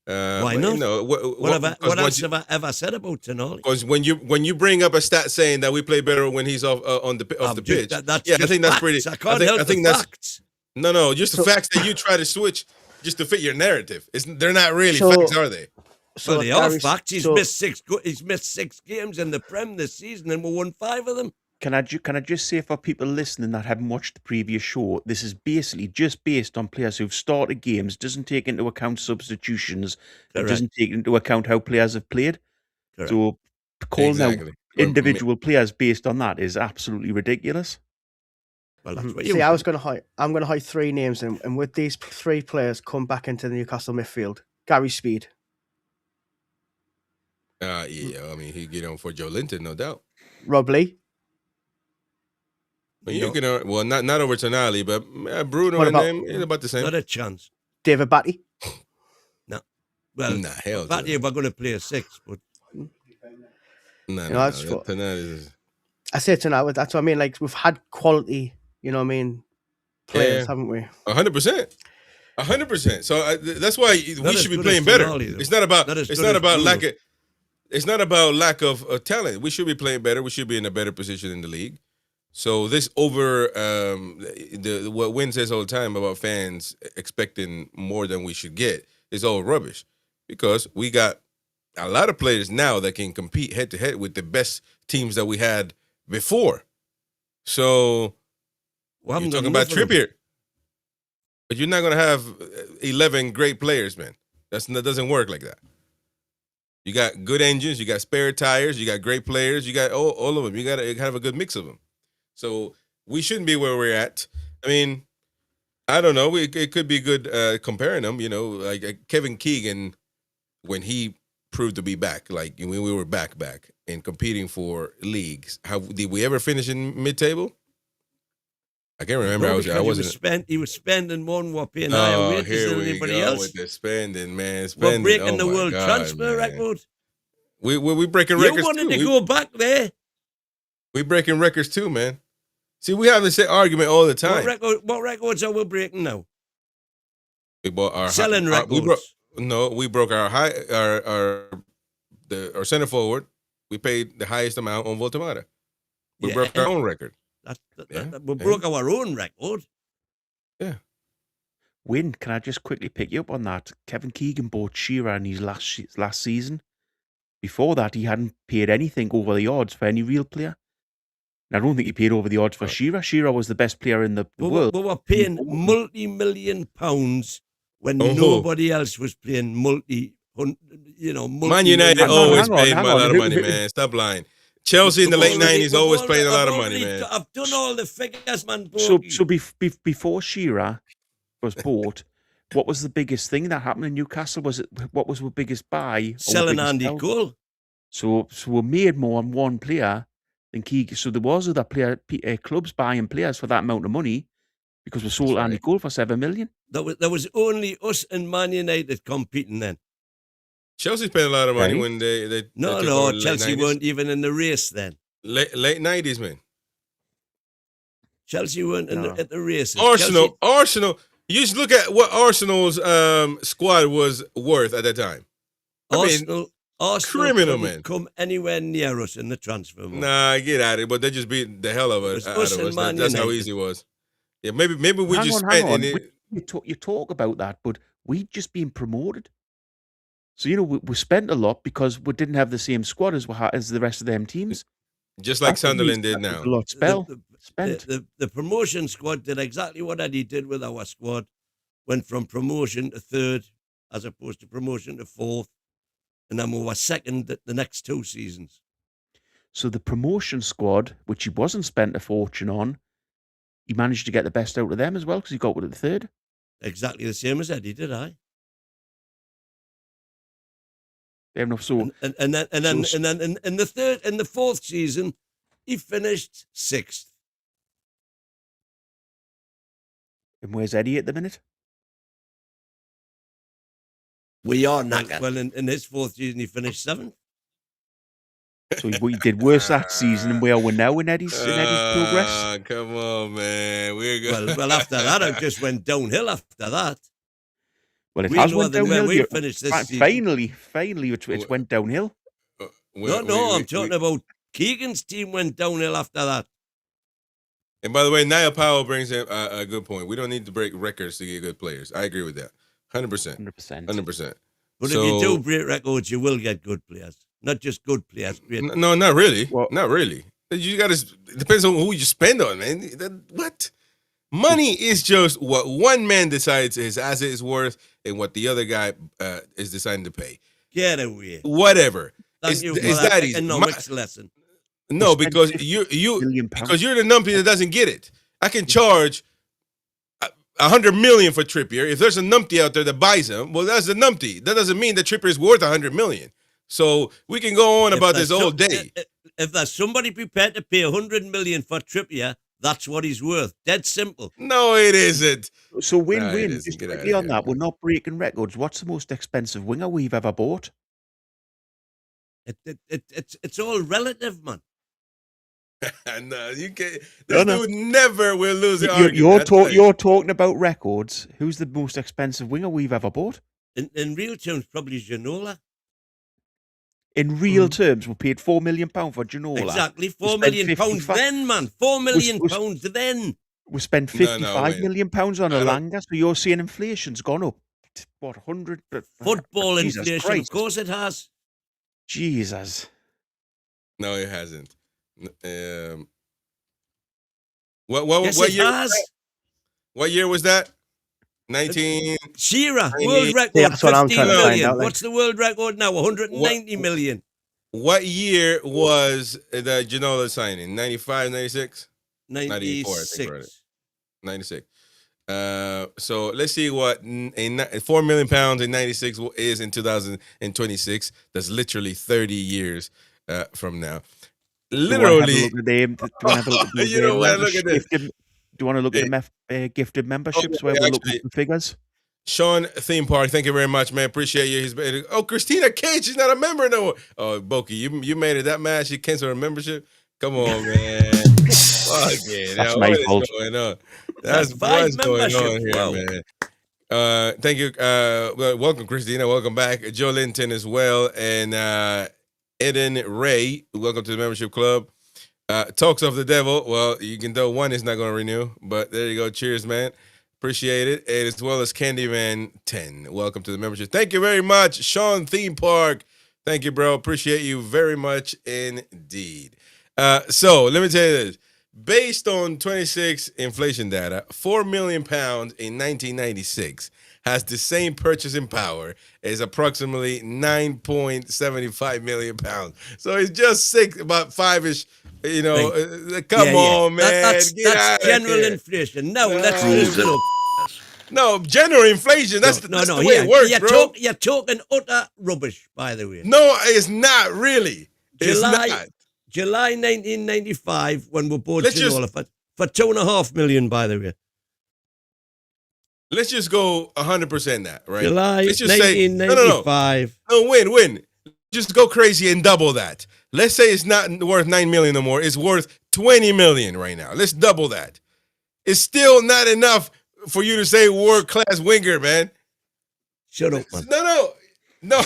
Why not? You know, what else have I ever said about Tonali? Because when you bring up a stat saying that we play better when he's off the pitch, I think that's pretty. I can't help the facts. No, just the facts that you try to switch just to fit your narrative. They're not really facts, are they? So they are facts. He's missed six games in the Prem this season, and we won 5 of them. Can I just say for people listening that haven't watched the previous show, this is basically just based on players who've started games, doesn't take into account substitutions, and doesn't take into account how players have played. Correct. So calling out individual players based on that is absolutely ridiculous. Well, that's what See, I'm going to hide 3 names, and with these 3 players come back into the Newcastle midfield. Gary Speed. Yeah, I mean, he'd get on for Joe Linton, no doubt. Rob Lee. Well, not over Tonali, but Bruno and them, it's about the same. Not a chance. David Batty. No. Well, hell Batty, we're going to play a 6, but Tonali. I say tonight. That's what I mean. Like, we've had quality, you know what I mean, players, haven't we? 100%. 100%. So that's why we should be playing better. It's not about lack of talent. We should be playing better. We should be in a better position in the league. So this what Wynn says all the time about fans expecting more than we should get is all rubbish, because we got a lot of players now that can compete head to head with the best teams that we had before. So you're talking about Trippier, but you're not going to have 11 great players, man. That doesn't work like that. You got good engines, you got spare tires, you got great players, you got all of them. You got to have a good mix of them. So we shouldn't be where we're at. I mean, I don't know. It could be good comparing them. You know, like Kevin Keegan, when he proved to be back, like when we were back and competing for leagues. Did we ever finish in mid-table? I can't remember. No, he was spending more than what paying higher wages than anybody else. With the spending, man. We're breaking the world transfer record. We breaking records too. You wanted to go back there. We breaking records too, man. See, we have the same argument all the time. What records are we breaking now? We bought our selling records. We broke our center forward. We paid the highest amount on Woltemade. We broke our own record. We broke our own record. Yeah. Win, can I just quickly pick you up on that? Kevin Keegan bought Shearer in his last season. Before that, he hadn't paid anything over the odds for any real player. And I don't think he paid over the odds for Shearer. Shearer was the best player in the world. We were paying multi-million pounds when nobody else was paying Man United always paid a lot of money, man. Stop lying. Chelsea in the late 90s always played a lot of money, man. I've done all the figures, man. So before Shearer was bought, what was the biggest thing that happened in Newcastle? What was the biggest buy? Selling Andy Cole. So we made more on one player than Keegan. So there was other clubs buying players for that amount of money because we sold Andy Cole for 7 million. There was only us and Man United competing then. Chelsea spent a lot of money when they No, Chelsea weren't even in the race then. Late 90s, man. Chelsea weren't at the race. Arsenal. You just look at what Arsenal's squad was worth at that time. Arsenal criminal, man. Come anywhere near us in the transfer market. Nah, get out of it. But they just beat the hell of us. That's how easy it was. Yeah, maybe we just spent it. You talk about that, but we'd just been promoted. So, we spent a lot because we didn't have the same squad as the rest of them teams. Just like Sunderland did now. A lot spent. The promotion squad did exactly what Eddie did with our squad. Went from promotion to third as opposed to promotion to fourth. And then we were second the next 2 seasons. So the promotion squad, which he wasn't spent a fortune on, he managed to get the best out of them as well because he got with it the third. Exactly the same as Eddie did, I. Fair enough. So and then in the fourth season, he finished 6th. And where's Eddie at the minute? We are knackered. Well, in his 4th season, he finished 7th. So he did worse that season than we are now in Eddie's progress. Come on, man. We're good. Well, after that, it just went downhill after that. Well, it Way has lower went than where downhill. we You- finished this fi- season. Finally, it's went downhill. I'm talking about Keegan's team went downhill after that. And by the way, Niall Powell brings in a good point. We don't need to break records to get good players. I agree with that. 100%. 100%. But if you do break records, you will get good players. Not just good players. Great. No, not really. Well- Not really. You got to. Depends on who you spend on, man. What? Money is just what one man decides his asset is worth, and what the other guy is deciding to pay. Get away. Whatever. Thank you for It's that that easy. economics lesson. No, We spent because 50 you million pounds. because you're the numpty that doesn't get it. I can charge 100 million for Trippier. If there's a numpty out there that buys him, well, that's the numpty. That doesn't mean that Trippier is worth 100 million. So we can go on about this all day. If there's somebody prepared to pay 100 million for Trippier, that's what he's worth. Dead simple. No, it isn't. So Nah, it win-win. isn't. Just Get outta quickly on here. that, we're not breaking records. What's the most expensive winger we've ever bought? It's all relative, man. No, you can't. This dude never will lose the You're, argument. you're talking about records. Who's the most expensive winger we've ever bought? In real terms, probably Ginola. In real terms, we paid £4 million for Ginola. Exactly, We £4 spent million 55 then, man. £4 million we- then. We spent No, £55 million pounds on Elanga, so you're saying inflation's gone up. What, 100? Football Jesus inflation, Christ. of course it has. Jesus. No, it hasn't. Yes, what it year? has. What year was that? 19. Shearer, Yeah, world record, that's what I'm 15 trying to find million. out, like. What's the world record now? 190 million. What year was the Ginola signing? 95, 96? 94, I think, right? 96. So let's see what £4 million in 96 is in 2026. That's literally 30 years from now. Literally. Do you want to have a look at the You don't wanna look at this. Do you want to look at the gifted memberships yeah, where we're actually- looking at the figures? Sean Theme Park, thank you very much, man. Appreciate you. He's been, Christina Cage, she's not a member no more. Oh, Boki, you made it that mad. She canceled her membership. Come on, man. Fuck it. That's Now, my what is fault. going on? That's 5 what's going on memberships, here, wow. man. Thank you. Well, welcome, Christina. Welcome back. Joe Linton as well. And Eden Ray, welcome to the membership club. Talks of the Devil. Well, you can tell one is not going to renew, but there you go. Cheers, man. Appreciate it. And as well as Candyman 10. Welcome to the membership. Thank you very much, Sean Theme Park. Thank you, bro. Appreciate you very much indeed. So let me tell you this. Based on 26 inflation data, £4 million in 1996 has the same purchasing power as approximately £9.75 million. So it's just about five-ish. You know, come on, man. That's Get outta general here. inflation. Now let's loosen up. No, general inflation. That's the way it works, bro. You're talking utter rubbish, by the way. No, it's not really. It's not. July 1995, when we bought Let's just- Ginola for $2.5 million, by the way. Let's just go 100% that, right? July Let's just say 1995. No, win. Just go crazy and double that. Let's say it's not worth $9 million no more. It's worth $20 million right now. Let's double that. It's still not enough for you to say world-class winger, man. Shut up, man. No.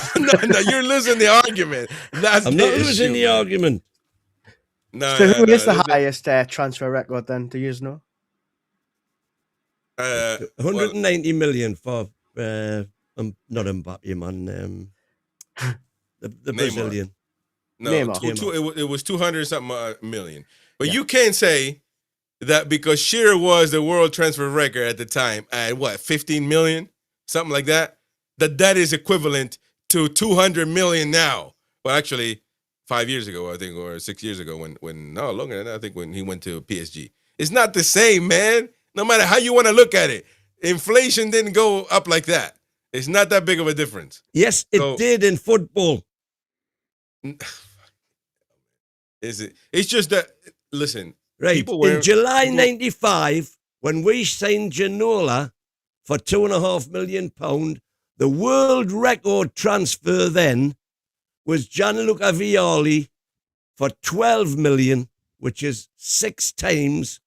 You're losing the argument. That's I'm the not losing issue, the man. argument. No, So who is the listen, highest transfer record then? Do you know? 190 million for not Mbappe, man. The Brazilian. No, Neymar. it was 200-something million. But you can't say that because Shearer was the world transfer record at the time at what, 15 million, something like that, that is equivalent to 200 million now. Well, actually, 5 years ago, I think, or 6 years ago, when no, longer than that, I think when he went to PSG. It's not the same, man. No matter how you want to look at it, inflation didn't go up like that. It's not that big of a difference. Yes, it did in football. Is it? It's just that. Listen, Right. In July 95, when we signed Ginola for £2.5 million, the world record transfer then was Gianluca Vialli for 12 million, which is 6 times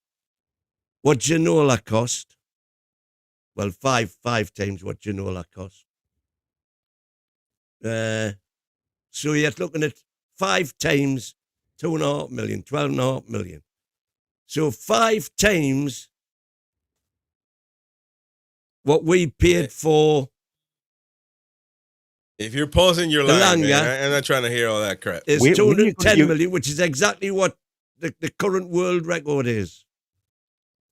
what Ginola cost. Well, five times what Ginola cost. So you're looking at 5 times 2.5 million, 12.5 million. So 5 times what we paid for. If you're pausing your line, Elanga, man, I'm not trying to hear all that crap. It's 210 million, which is exactly what the current world record is.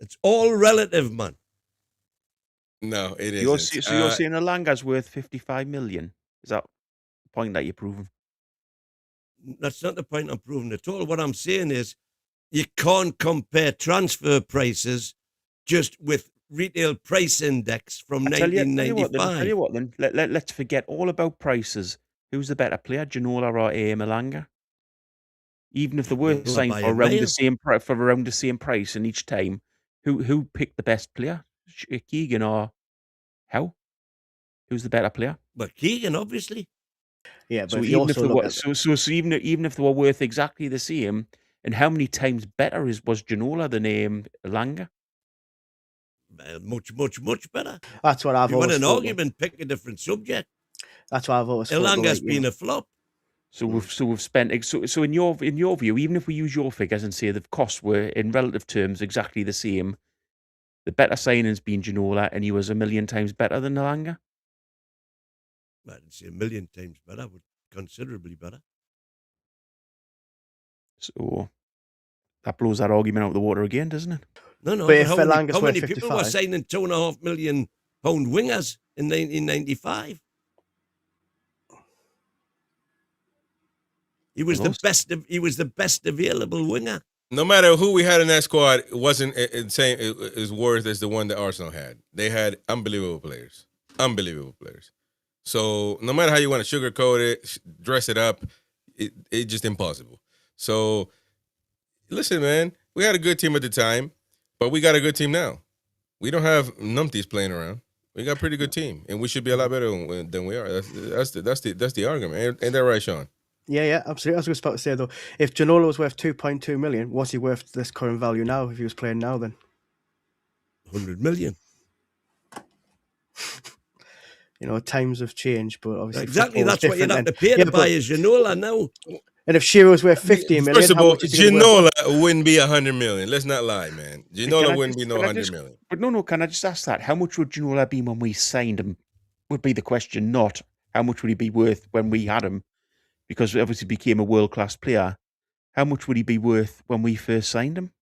It's all relative, man. No, it isn't. So you're saying Elanga's worth 55 million? Is that the point that you're proving? That's not the point I'm proving at all. What I'm saying is you can't compare transfer prices just with retail price index from 1995. Tell you what then. Let's forget all about prices. Who's the better player, Ginola or Elanga? Even if they were signed for around the same price in each time, who picked the best player? Keegan or Howe? Who's the better player? But Keegan, obviously. Yeah, but so even if they were worth exactly the same, and how many times better was Ginola than Elanga? Much, much, much better. That's what I've always thought. If you want an argument, pick a different subject. That's what I've always thought. Elanga's been a flop. So we've spent so in your view, even if we use your figures and say the costs were in relative terms exactly the same, the better signing's been Ginola, and he was 1,000,000 times better than Elanga. I didn't say 1,000,000 times better, but considerably better. So that blows that argument out of the water again, doesn't it? No. But if how many 55, people were signing £2.5 million wingers in 1995? He was the best. He was the best available winger. No matter who we had in that squad, it wasn't same as worth as the one that Arsenal had. They had unbelievable players. So no matter how you want to sugarcoat it, dress it up, it's just impossible. So listen, man, we had a good team at the time, but we got a good team now. We don't have numpties playing around. We got a pretty good team, and we should be a lot better than we are. That's the argument. Ain't that right, Sean? Yeah, absolutely. I was about to say though, if Ginola was worth 2.2 million, what's he worth this current value now? If he was playing now, then 100 million. Times have changed, but obviously exactly that's what you'd have to pay to buy is Ginola now. And if Shearer's worth 50 million, first of all, Ginola wouldn't be 100 million. Let's not lie, man. Ginola wouldn't be 100 million. But no, can I just ask that? How much would Ginola be when we signed him? Would be the question, not how much would he be worth when we had him? Because he obviously became a world-class player. How much would he be worth when we first signed him?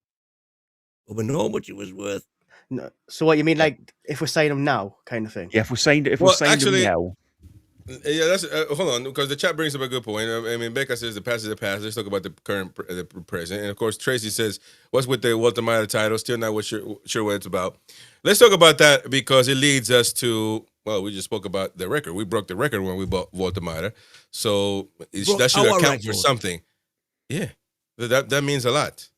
Well, we know how much he was worth. No. So what you mean, like if we sign him now, kind of thing? Yeah, if we signed him now. Yeah, that's hold on, because the chat brings up a good point. I mean, Becca says the past is the past. Let's talk about the present. And of course, Tracy says, "What's with the Woltemade title? Still not sure what it's about." Let's talk about that because it leads us to. Well, we just spoke about the record. We broke the record when we bought Woltemade, so that should account for something. Yeah, that means a lot.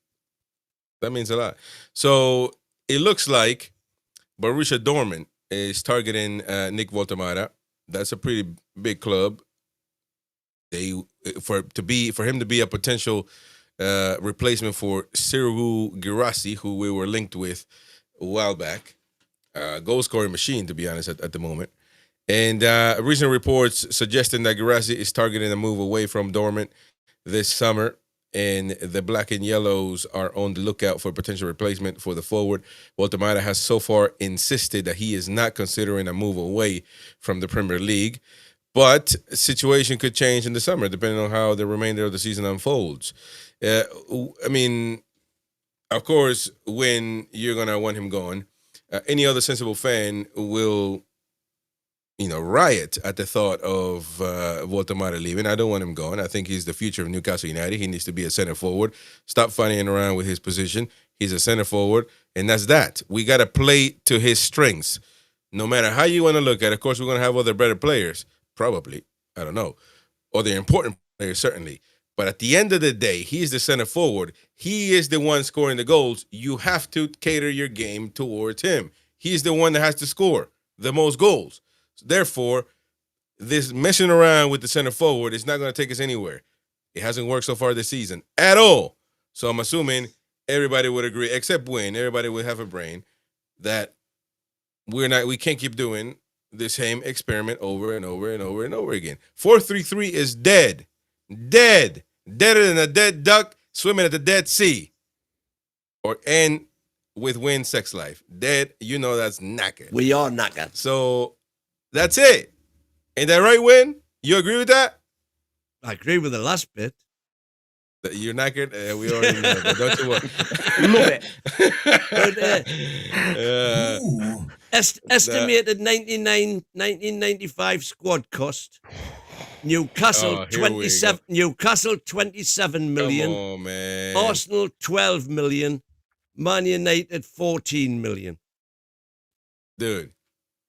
That means a lot. So it looks like Borussia Dortmund is targeting Nick Woltemade. That's a pretty big club. For him to be a potential replacement for Guirassy, who we were linked with a while back. Goal scoring machine, to be honest, at the moment. And recent reports suggesting that Guirassy is targeting a move away from Dortmund this summer, and the black and yellows are on the lookout for a potential replacement for the forward. Woltemade has so far insisted that he is not considering a move away from the Premier League, but the situation could change in the summer depending on how the remainder of the season unfolds. I mean, of course, when you're going to want him gone, any other sensible fan will, riot at the thought of Woltemade leaving. I don't want him gone. I think he's the future of Newcastle United. He needs to be a center forward. Stop fighting around with his position. He's a center forward, and that's that. We got to play to his strengths. No matter how you want to look at it, of course, we're going to have other better players, probably. I don't know. Or the important players, certainly. But at the end of the day, he's the center forward. He is the one scoring the goals. You have to cater your game towards him. He's the one that has to score the most goals. Therefore, this messing around with the center forward is not going to take us anywhere. It hasn't worked so far this season at all. So I'm assuming everybody would agree, except Wayne, everybody would have a brain, that we can't keep doing the same experiment over and over and over and over again. 4-3-3 is dead. Dead. Deader than a dead duck swimming at the Dead Sea. Or end with win sex life. Dead, that's knackered. We are knackered. So that's it. Ain't that right, Win? You agree with that? I agree with the last bit. That you're knackered? We already know, but don't you worry. Love it. Estimated 1995 squad cost. Newcastle 27. Newcastle 27 million. Come on, man. Arsenal 12 million. Man United 14 million. Dude,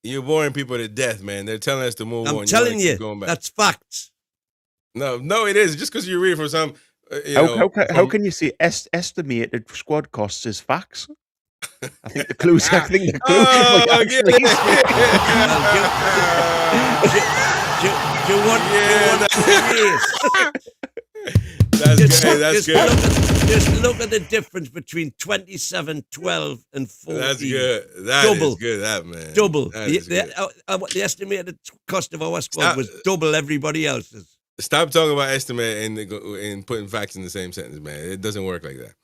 you're boring people to death, man. They're telling us to move on. I'm telling you, going back. that's facts. No, it is. Just because you read from some. How can you say estimated squad costs is facts? I think the clues. I think the clues. Do you want That's good. Just look at the difference between 27, 12, and 14. That's good. Double. Is good, that, man. Double. The estimated cost of our squad was double everybody else's. Stop talking about estimate and putting facts in the same sentence, man. It doesn't work like that.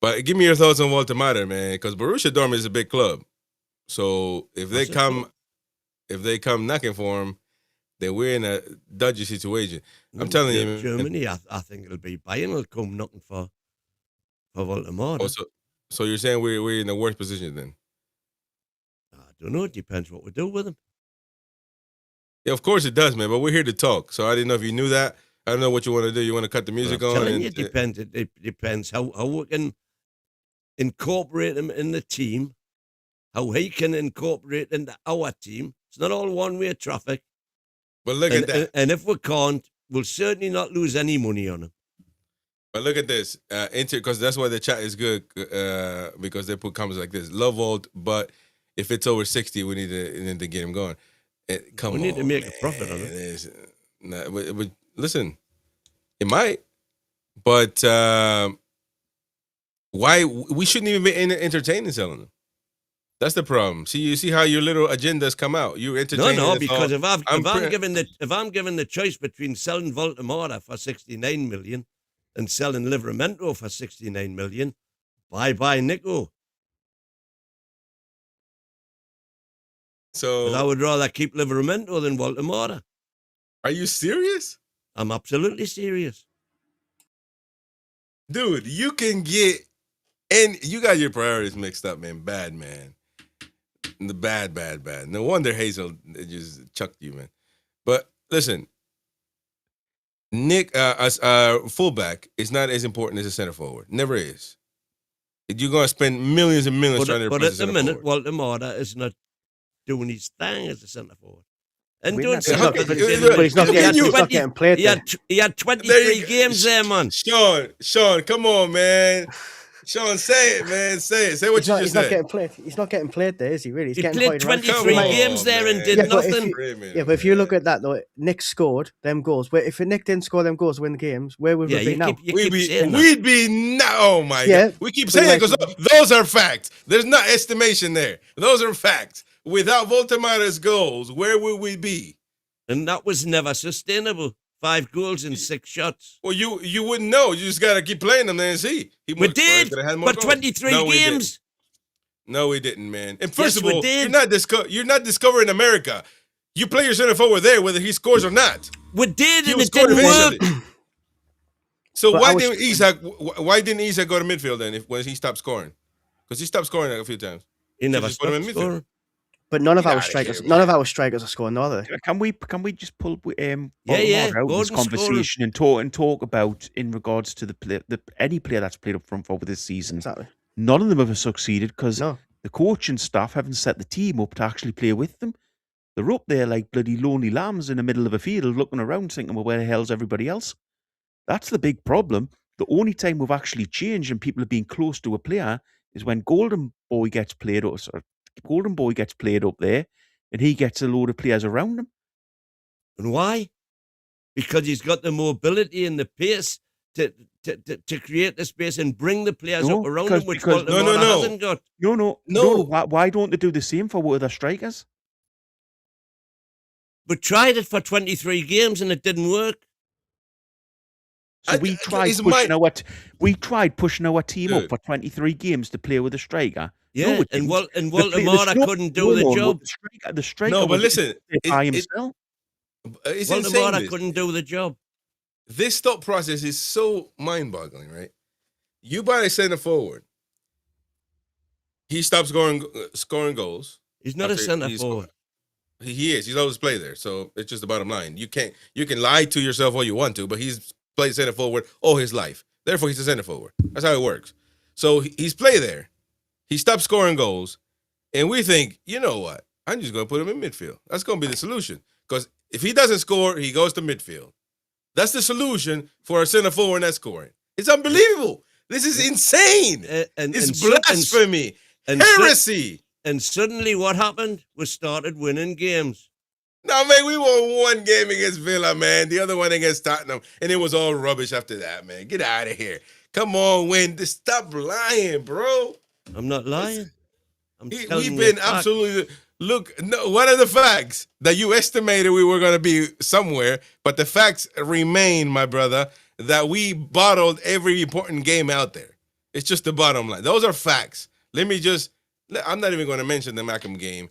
But give me your thoughts on Woltemade, man, because Borussia Dortmund is a big club. So if they come knocking for him, then we're in a dodgy situation. I'm telling you, Germany, I think it'll be Bayern will come knocking for Woltemade. So you're saying we're in the worst position then? I don't know. It depends what we do with them. Yeah, of course it does, man. But we're here to talk. So I didn't know if you knew that. I don't know what you want to do. You want to cut the music on? It depends. It depends how we can incorporate him in the team, how he can incorporate into our team. It's not all one-way traffic. But look at that. And if we can't, we'll certainly not lose any money on him. But look at this. Because that's why the chat is good, because they put comments like this. Love Volt, but if it's over 60, we need to get him going. We need to make a profit on it. But listen, it might. But why? We shouldn't even be entertaining selling them. That's the problem. See, you see how your little agendas come out. You entertain. No, because if I'm given the choice between selling Woltemade for 69 million and selling Livramento for 69 million, bye Nico. So but I would rather keep Livramento than Woltemade. Are you serious? I'm absolutely serious. Dude, you can get, and you got your priorities mixed up, man. Bad, man. The bad. No wonder Hazel just chucked you, man. But listen, Nick, as a fullback, is not as important as a center forward. Never is. You're going to spend millions and millions trying to replace a center forward. But at the minute, Woltemade is not doing his thing as a centre forward. And doing something. But he's not getting played. He had 23 games there, man. Sean, come on, man. Sean, say it, man. Say it. Say what you just said. He's not getting played there, is he? Really? He played 23 games there and did nothing. But if you look at that, though, Nick scored them goals. If Nick didn't score them goals to win the games, where would we be now? We'd be now. Oh my God. We keep saying it because those are facts. There's not estimation there. Those are facts. Without Woltemade's goals, where would we be? And that was never sustainable. 5 goals and 6 shots. Well, you wouldn't know. You just got to keep playing them and see. We did, but 23 games. No, we didn't, man. And first of all, you're not discovering America. You play your center forward there, whether he scores or not. We did, and it didn't work. So why didn't Isak go to midfield then when he stopped scoring? Because he stopped scoring a few times. He never stopped scoring. But none of our strikers are scoring, are they? Can we just pull out this conversation and talk about in regards to any player that's played up front for this season? Exactly. None of them have succeeded because the coach and staff haven't set the team up to actually play with them. They're up there like bloody lonely lambs in the middle of a field, looking around, thinking, "Well, where the hell's everybody else?" That's the big problem. The only time we've actually changed and people have been close to a player is when Golden Boy gets played up there and he gets a load of players around him. And why? Because he's got the mobility and the pace to to create the space and bring the players up around him, which because Woltemade hasn't got. No. Why don't they do the same for other strikers? We tried it for 23 games and it didn't work. So we tried pushing our team up for 23 games to play with a striker. Yeah, and Woltemade couldn't do the job. The striker No, but listen, by himself. It's Woltemade insane. couldn't do the job. This thought process is so mind-boggling, right? You buy a center forward. He stops scoring goals. He's not a center forward. He is. He's always played there. So it's just the bottom line. You can lie to yourself all you want to, but he's played center forward all his life. Therefore, he's a center forward. That's how it works. So he's played there. He stopped scoring goals, and we think, you know what? I'm just going to put him in midfield. That's going to be the solution. Because if he doesn't score, he goes to midfield. That's the solution for a center forward that's scoring. It's unbelievable. This is insane. It's blasphemy. Heresy. And suddenly what happened? We started winning games. No, man, we won one game against Villa, man. The other one against Tottenham. And it was all rubbish after that, man. Get out of here. Come on, win. Just stop lying, bro. I'm not lying. We've been absolutely... Look, no, what are the facts? That you estimated we were going to be somewhere, but the facts remain, my brother, that we bottled every important game out there. It's just the bottom line. Those are facts. I'm not even going to mention the Mackham game.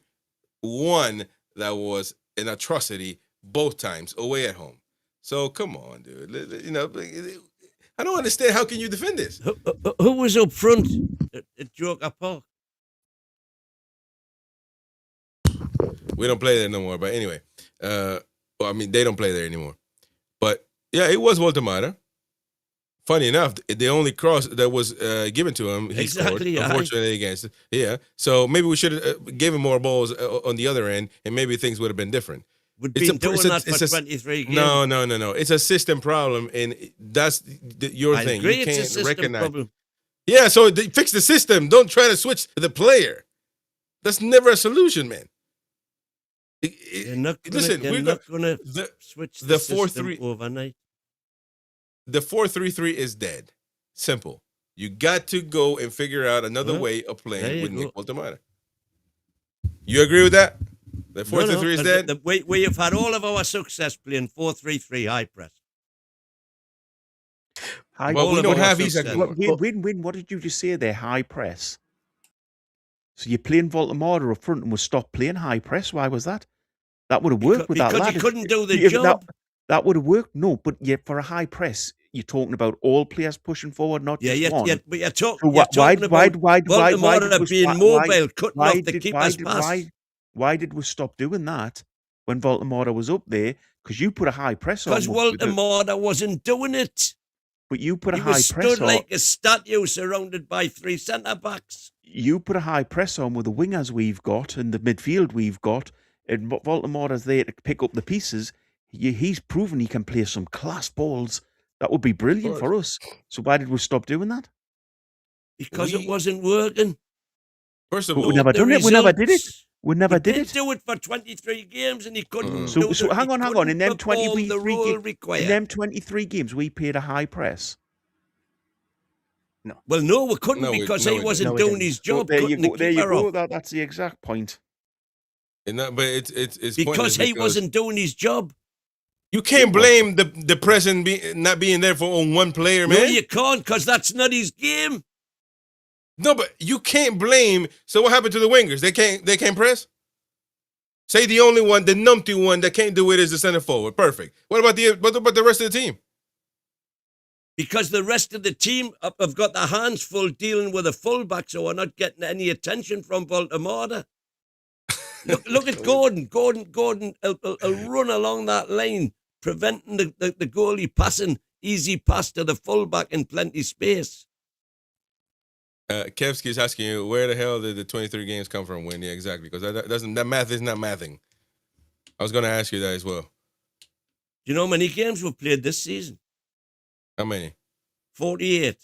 One that was an atrocity both times away at home. So come on, dude. You know, I don't understand. How can you defend this? Who was up front at Joker Park? We don't play there no more. But anyway, they don't play there anymore. But yeah, it was Woltemade. Funny enough, the only cross that was given to him, he scored, unfortunately, against it. Yeah. So maybe we should have given more balls on the other end, and maybe things would have been different. We've been doing that for 23 games. No. It's a system problem, and that's your thing. Agree, you can't it's a system recognize. problem. Yeah, so fix the system. Don't try to switch the player. That's never a solution, man. You're not going to switch the system 4-3 overnight. The 4-3-3 is dead. Simple. You got to go and figure out another way of playing with Nick Woltemade. You agree with that? The 4-3-3 is dead? We have had all of our success playing 4-3-3 high press. Well, we don't have Isak. What did you just say there? High press. So you're playing Woltemade up front and we'll stop playing high press. Why was that? That would have worked with that lad. Because he couldn't do the job. That would have worked. No, but yet for a high press, you're talking about all players pushing forward, not just one. Yeah, but you're talking about Woltemade being mobile, cutting off the keeper's pass. Why did we stop doing that when Woltemade was up there? Because you put a high press on. Because Woltemade wasn't doing it. But you put a high press on. He was stood like a statue surrounded by 3 centre-backs. You put a high press on with the wingers we've got and the midfield we've got, and Woltemade's there to pick up the pieces. He's proven he can play some class balls. That would be brilliant for us. So why did we stop doing that? Because it wasn't working. First of all, we never done it. We never did it. We never did it. Do it for 23 games and he couldn't. So hang on. In them 23 games, we played a high press. No. Well, no, we couldn't because he wasn't doing his job. There you go. That's the exact point. But it's because he wasn't doing his job. You can't blame the present not being there for on one player, man. No, you can't, because that's not his game. No, but you can't blame. So what happened to the wingers? They can't press? Say the only one, the numpty one that can't do it is the center forward. Perfect. What about the rest of the team? Because the rest of the team have got their hands full dealing with a fullback, so we're not getting any attention from Woltemade. Look at Gordon. Gordon will run along that lane, preventing the goalie passing easy pass to the fullback in plenty space. Kevsky is asking you, where the hell did the 23 games come from? When? Yeah, exactly. Because that math is not mathing. I was going to ask you that as well. Do you know how many games we've played this season? How many? 48.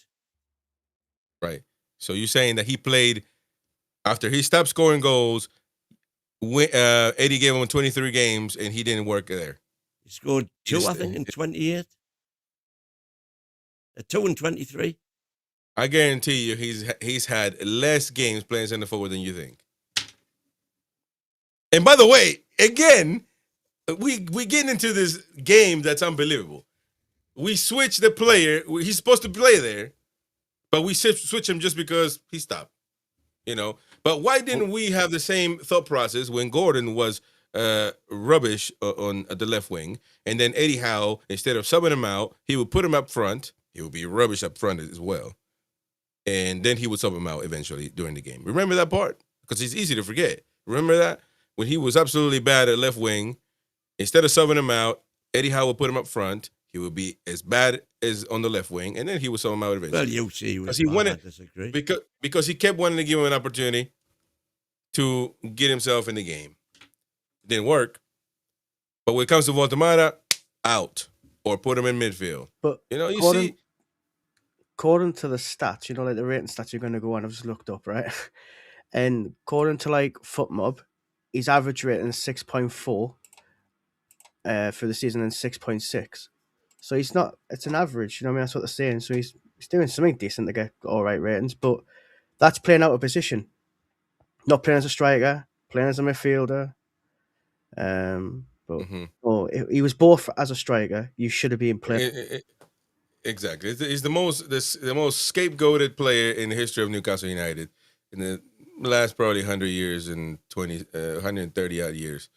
Right. So you're saying that he played after he stopped scoring goals. Eddie gave him 23 games and he didn't work there. He scored 2, I think, in 28. A 2-23. I guarantee you he's had less games playing center forward than you think. And by the way, again, we getting into this game that's unbelievable. We switch the player. He's supposed to play there, but we switch him just because he stopped. But why didn't we have the same thought process when Gordon was rubbish on the left wing, and then Eddie Howe, instead of subbing him out, he would put him up front. He would be rubbish up front as well, and then he would sub him out eventually during the game. Remember that part? Because it's easy to forget. Remember that? When he was absolutely bad at left wing, instead of subbing him out, Eddie Howe would put him up front. He would be as bad as on the left wing, and then he would sub him out eventually. Well, you see, I disagree. Because he kept wanting to give him an opportunity to get himself in the game. It didn't work. But when it comes to Woltemade, out or put him in midfield. But see. According to the stats, like the rating stats you're going to go on, I've just looked up, right? And according to like FootMob, his average rating is 6.4 for the season and 6.6. So he's not. It's an average. That's what they're saying. So he's doing something decent to get all right ratings. But that's playing out of position, not playing as a striker, playing as a midfielder. He was both as a striker. You should have been playing. Exactly. He's the most scapegoated player in the history of Newcastle United in the last probably 100 years and 130 odd years.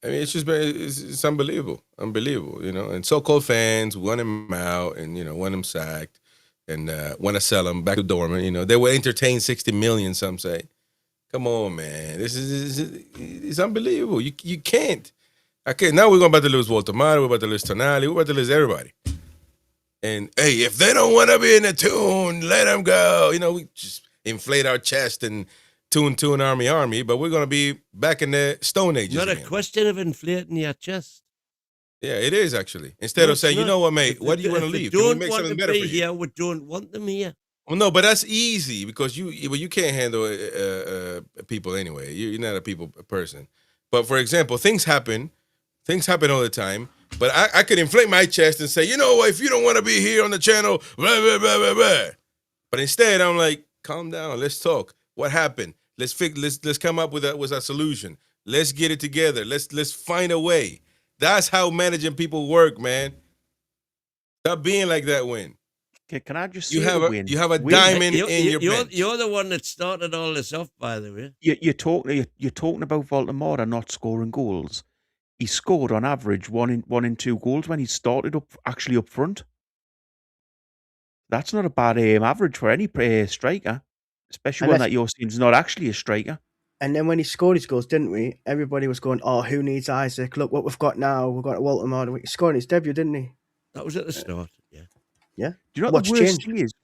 It's just it's unbelievable, and so-called fans want him out and want him sacked and want to sell him back to Dortmund. They will entertain 60 million. Some say, come on, man, this is unbelievable. You can't. Okay, now we're about to lose Woltemade, we're about to lose Tonali, we're about to lose everybody. And hey, if they don't want to be in the Toon, let them go. We just inflate our chest and Toon Army, but we're going to be back in the Stone Ages. Not again. A question of inflating your chest. Yeah, it is actually. Instead of saying, you know what, mate, why do you want to leave? Don't Can we make want something to better be for you? here. We don't want them here. Well, no, but that's easy because you can't handle people anyway. You're not a people person. But for example, things happen all the time. But I could inflate my chest and say, you know what, if you don't want to be here on the channel, blah, blah, blah, blah, blah. But instead, I'm like, calm down. Let's talk. What happened? Let's come up with a solution. Let's get it together. Let's find a way. That's how managing people work, man. Stop being like that, Win. Okay, can I just say you have a Win, diamond in your bench. You're the one that started all this off, by the way. You're talking about Woltemade not scoring goals. He scored on average one in 2 goals when he started up front. That's not a bad average for any striker, especially one that your team's not actually a striker. And then when he scored his goals, didn't we? Everybody was going, "Oh, who needs Isaac? Look what we've got now. We've got Woltemade." He scored his debut, didn't he? That was at the start. Yeah. Yeah. Do you know what the worst thing is? Do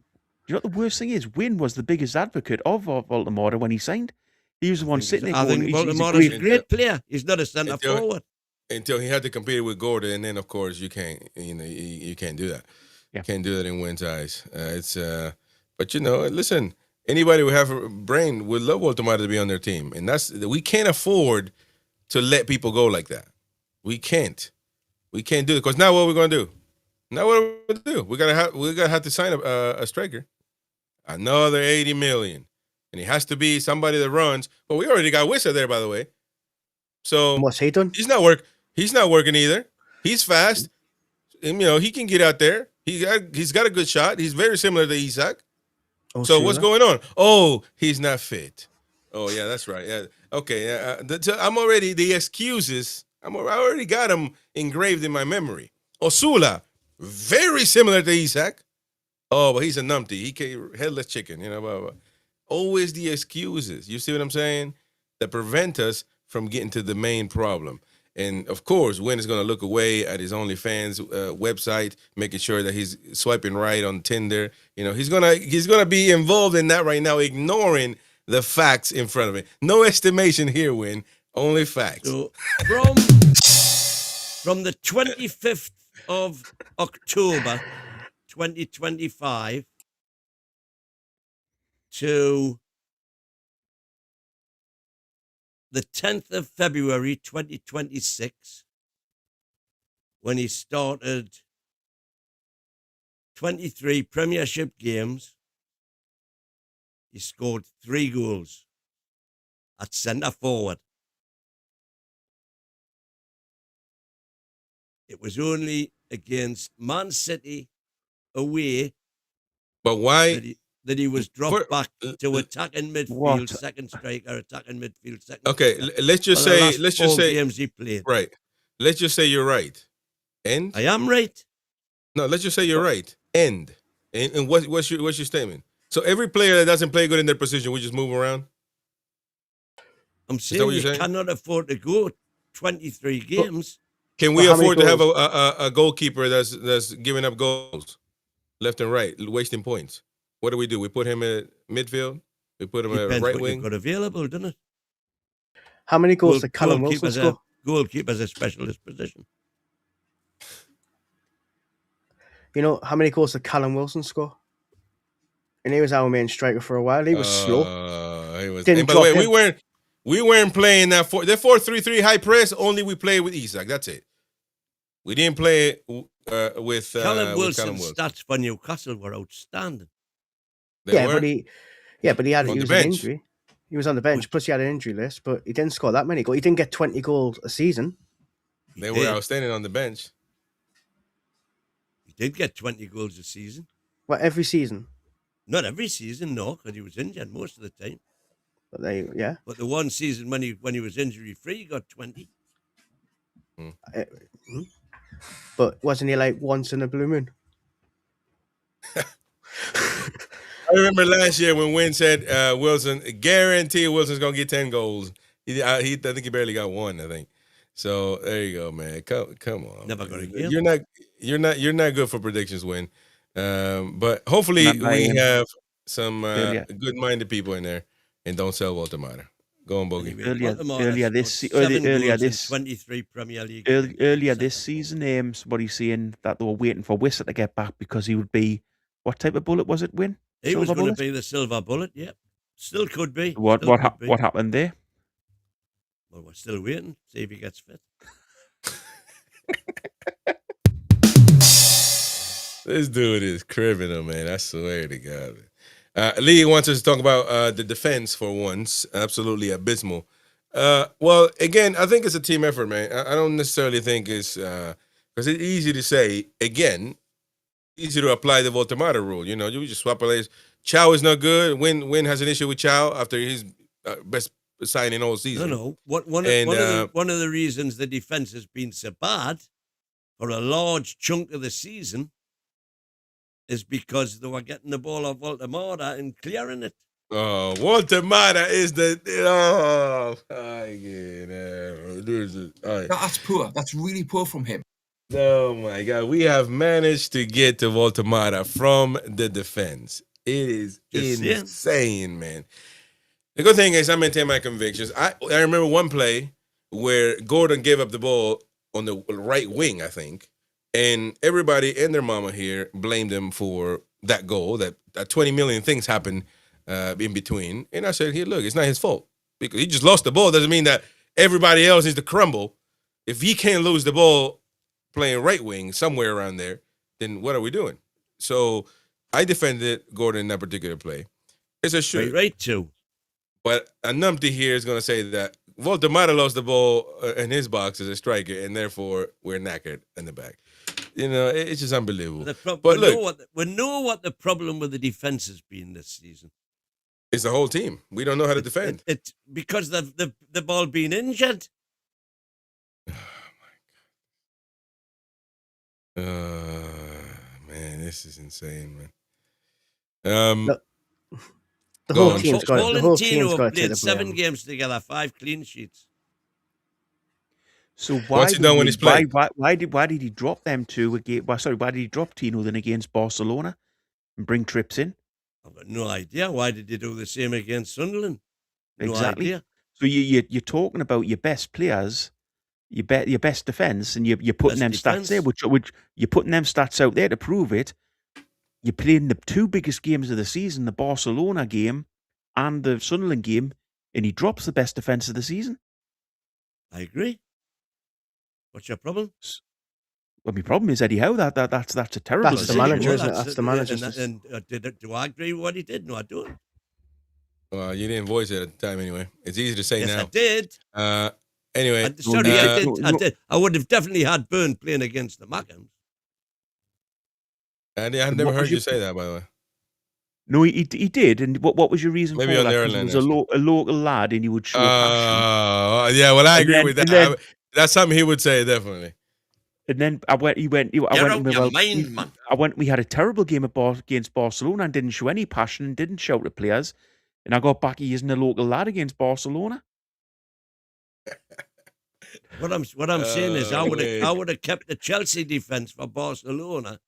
you know what the worst thing is? Win was the biggest advocate of Woltemade when he signed. He was the one sitting there. I think Woltemade is a great player. He's not a centre forward. Until he had to compete with Gordon, and then of course you can't, you can't do that. Yeah. You can't do that in Win's eyes. But listen, anybody who have a brain would love Woltemade to be on their team, and we can't afford to let people go like that. We can't do it because now what are we gonna do? Now what are we gonna do? We gotta have to sign a striker, another 80 million, and it has to be somebody that runs. But we already got Wissa there, by the way. So what's he done? He's not working either. He's fast. And, he can get out there. He's got a good shot. He's very similar to Isak. So what's going on? Oh, he's not fit. Oh yeah, that's right. Yeah. Okay. I'm already the excuses. I already got them engraved in my memory. Osula, very similar to Isak. Oh, but he's a numpty. He can't headless chicken. Blah, blah, blah. Always the excuses. You see what I'm saying? That prevent us from getting to the main problem. And of course, Win is going to look away at his OnlyFans website, making sure that he's swiping right on Tinder. He's gonna be involved in that right now, ignoring the facts in front of him. No estimation here, Win. Only facts. So from the 25th of October, 2025, to the 10th of February 2026, when he started 23 Premiership games, he scored 3 goals at centre forward. It was only against Man City away But why? that he was dropped back to attacking midfield, What? second striker, attacking midfield, second Okay, striker. let's just For the say, last let's just 4 say, games he played. right. Let's just say you're right. And I am right. no, let's just say you're right. End. And what's your statement? So every player that doesn't play good in their position, we just move around. I'm that saying what you're you saying? cannot afford to go 23 games. Can we Well, how many afford to have goals? a goalkeeper that's giving up goals left and right, wasting points? What do? We put him at midfield. We put him at Depends right what wing. you've got available, doesn't it? How many goals did Callum Wilson score? Goalkeeper's a specialist position. You know, how many goals did Callum Wilson score? And he was our main striker for a while. He was slow. He was. Didn't And by the drop way, him. we weren't playing that 4-3-3 high press. Only we played with Isak. That's it. We didn't play with Callum with Wilson's stats for Newcastle were outstanding. They Yeah, were? but he On the was an bench. injury. He was on the bench. Plus, he had an injury list, but he didn't score that many goals. He didn't get 20 goals a season. They were outstanding on the bench. He did get 20 goals a season. Well, every season. Not every season, no, because he was injured most of the time. But yeah. But the one season when he was injury free, he got 20. But wasn't he like once in a blue moon? I remember last year when Wynn said Wilson, guarantee Wilson's gonna get 10 goals. I think he barely got 1. I think. So there you go, man. Come on. Never got a game. You're not good for predictions, Win. But hopefully Not by we him. have some Earlier. good-minded people in there and don't sell Woltemade. Go on, Bogey. Earlier this 23 Premier League. Earlier this season, somebody's saying that they were waiting for Wissa to get back because he would be. What type of bullet was it, Win? He was Silver going to bullet? be the silver bullet, yep. Still could be. What happened there? Well, we're still waiting. See if he gets fit. This dude is criminal, man. I swear to God. Lee wants us to talk about the defense for once. Absolutely abysmal. Well, again, I think it's a team effort, man. I don't necessarily think it's because it's easy to say, again, easy to apply the Woltemade rule. You know, you just swap players. Chow is not good. Win has an issue with Chow after his best signing all season. No. One of the reasons the defence has been so bad for a large chunk of the season is because they were getting the ball off Woltemade and clearing it. Oh, Woltemade is the That's poor. That's really poor from him. Oh my God, we have managed to get to Woltemade from the defense. It is insane, man. The good thing is I maintain my convictions. I remember one play where Gordon gave up the ball on the right wing, I think, and everybody and their mama here blamed him for that goal. That 20 million things happened in between, and I said, "Here, look, it's not his fault because he just lost the ball. Doesn't mean that everybody else needs to crumble. If he can't lose the ball playing right wing somewhere around there, then what are we doing?" So I defended Gordon in that particular play. It's a shoot. Right too. But a numpty here is going to say that Woltemade lost the ball in his box as a striker, and therefore we're knackered in the back. You know, it's just unbelievable. But look, we know what the problem with the defense has been this season. It's the whole team. We don't know how to defend. It's because they've all been injured. Man, this is insane, man. The whole team's got to Valentino take the played 7 blame. games together, 5 clean sheets. So What's he done when he's played? Why did he drop them two again? Why did he drop Tino then against Barcelona and bring Trips in? I've got no idea. Why did he do the same against Sunderland? No Exactly. idea. So you're talking about your best players, your best defense, and you're putting them stats there, which you're putting them stats out there to prove it. You're playing the 2 biggest games of the season, the Barcelona game and the Sunderland game, and he drops the best defense of the season. I agree. What's your problem? Well, my problem is Eddie Howe. That's a terrible That's the decision. manager, isn't it? That's the manager. Do I agree with what he did? No, I don't. Well, you didn't voice it at the time anyway. It's easy to say Yes, now. I did. Anyway, I did. I would have definitely had Burn playing against the Mackhams. I've never heard you say that, by the way. No, he did. And what was your reason Maybe for on that? the 'Cause he airline, was a local lad, and he would show passion. Yeah. Well, I And agree then- with and that. then- That's something he would say, definitely. And then I went. You're out your mind, man. We had a terrible game against Barcelona and didn't show any passion and didn't shout at players. And I got back. He isn't a local lad against Barcelona. What I'm saying is, I would have kept the Chelsea defense for Barcelona,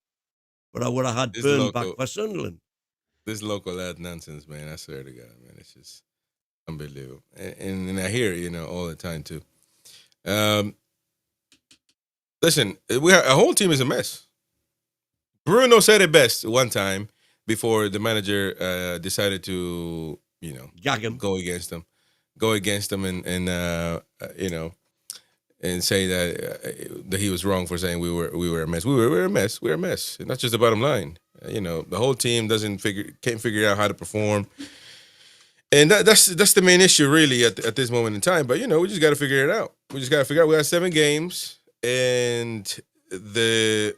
but I would have had Burn back for Sunderland. This local lad nonsense, man. I swear to God, man, it's just unbelievable. And I hear it, all the time too. Listen, our whole team is a mess. Bruno said it best one time before the manager decided to, gag him, go against him, and say that he was wrong for saying we were a mess. We're a mess. We're a mess. And that's just the bottom line. The whole team can't figure out how to perform, and that's the main issue really at this moment in time. But we just got to figure it out. We just got to figure out. We got 7 games, and the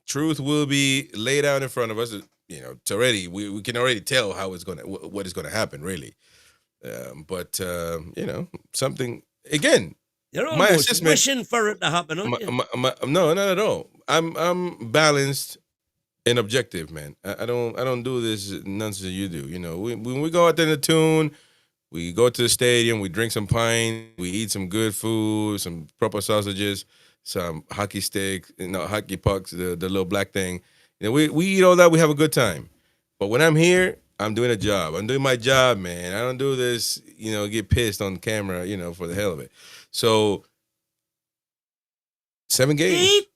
truth will be laid out in front of us. It's already we can already tell what is gonna happen really. But something again. You're my almost assessment, wishing for it to happen, aren't you? No, not at all. I'm balanced and objective, man. I don't do this nonsense you do. When we go out there in the Toon, we go to the stadium, we drink some pint, we eat some good food, some proper sausages, some hockey sticks, hockey pucks, the little black thing. We eat all that. We have a good time. But when I'm here, I'm doing a job. I'm doing my job, man. I don't do this, get pissed on camera, for the hell of it. So 7 games.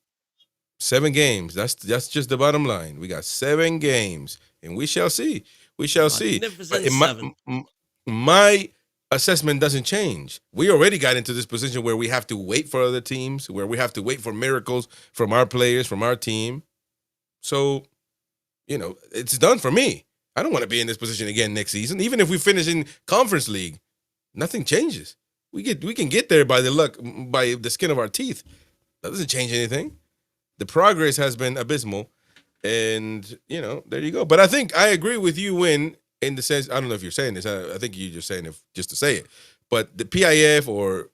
7 games. That's just the bottom line. We got 7 games, and we shall see. We shall see. But my assessment doesn't change. We already got into this position where we have to wait for other teams, where we have to wait for miracles from our players, from our team. So, it's done for me. I don't want to be in this position again next season. Even if we finish in Conference League, nothing changes. We can get there by the skin of our teeth. That doesn't change anything. The progress has been abysmal, and there you go. But I think I agree with you in the sense, I don't know if you're saying this. I think you're just saying it just to say it. But the PIF or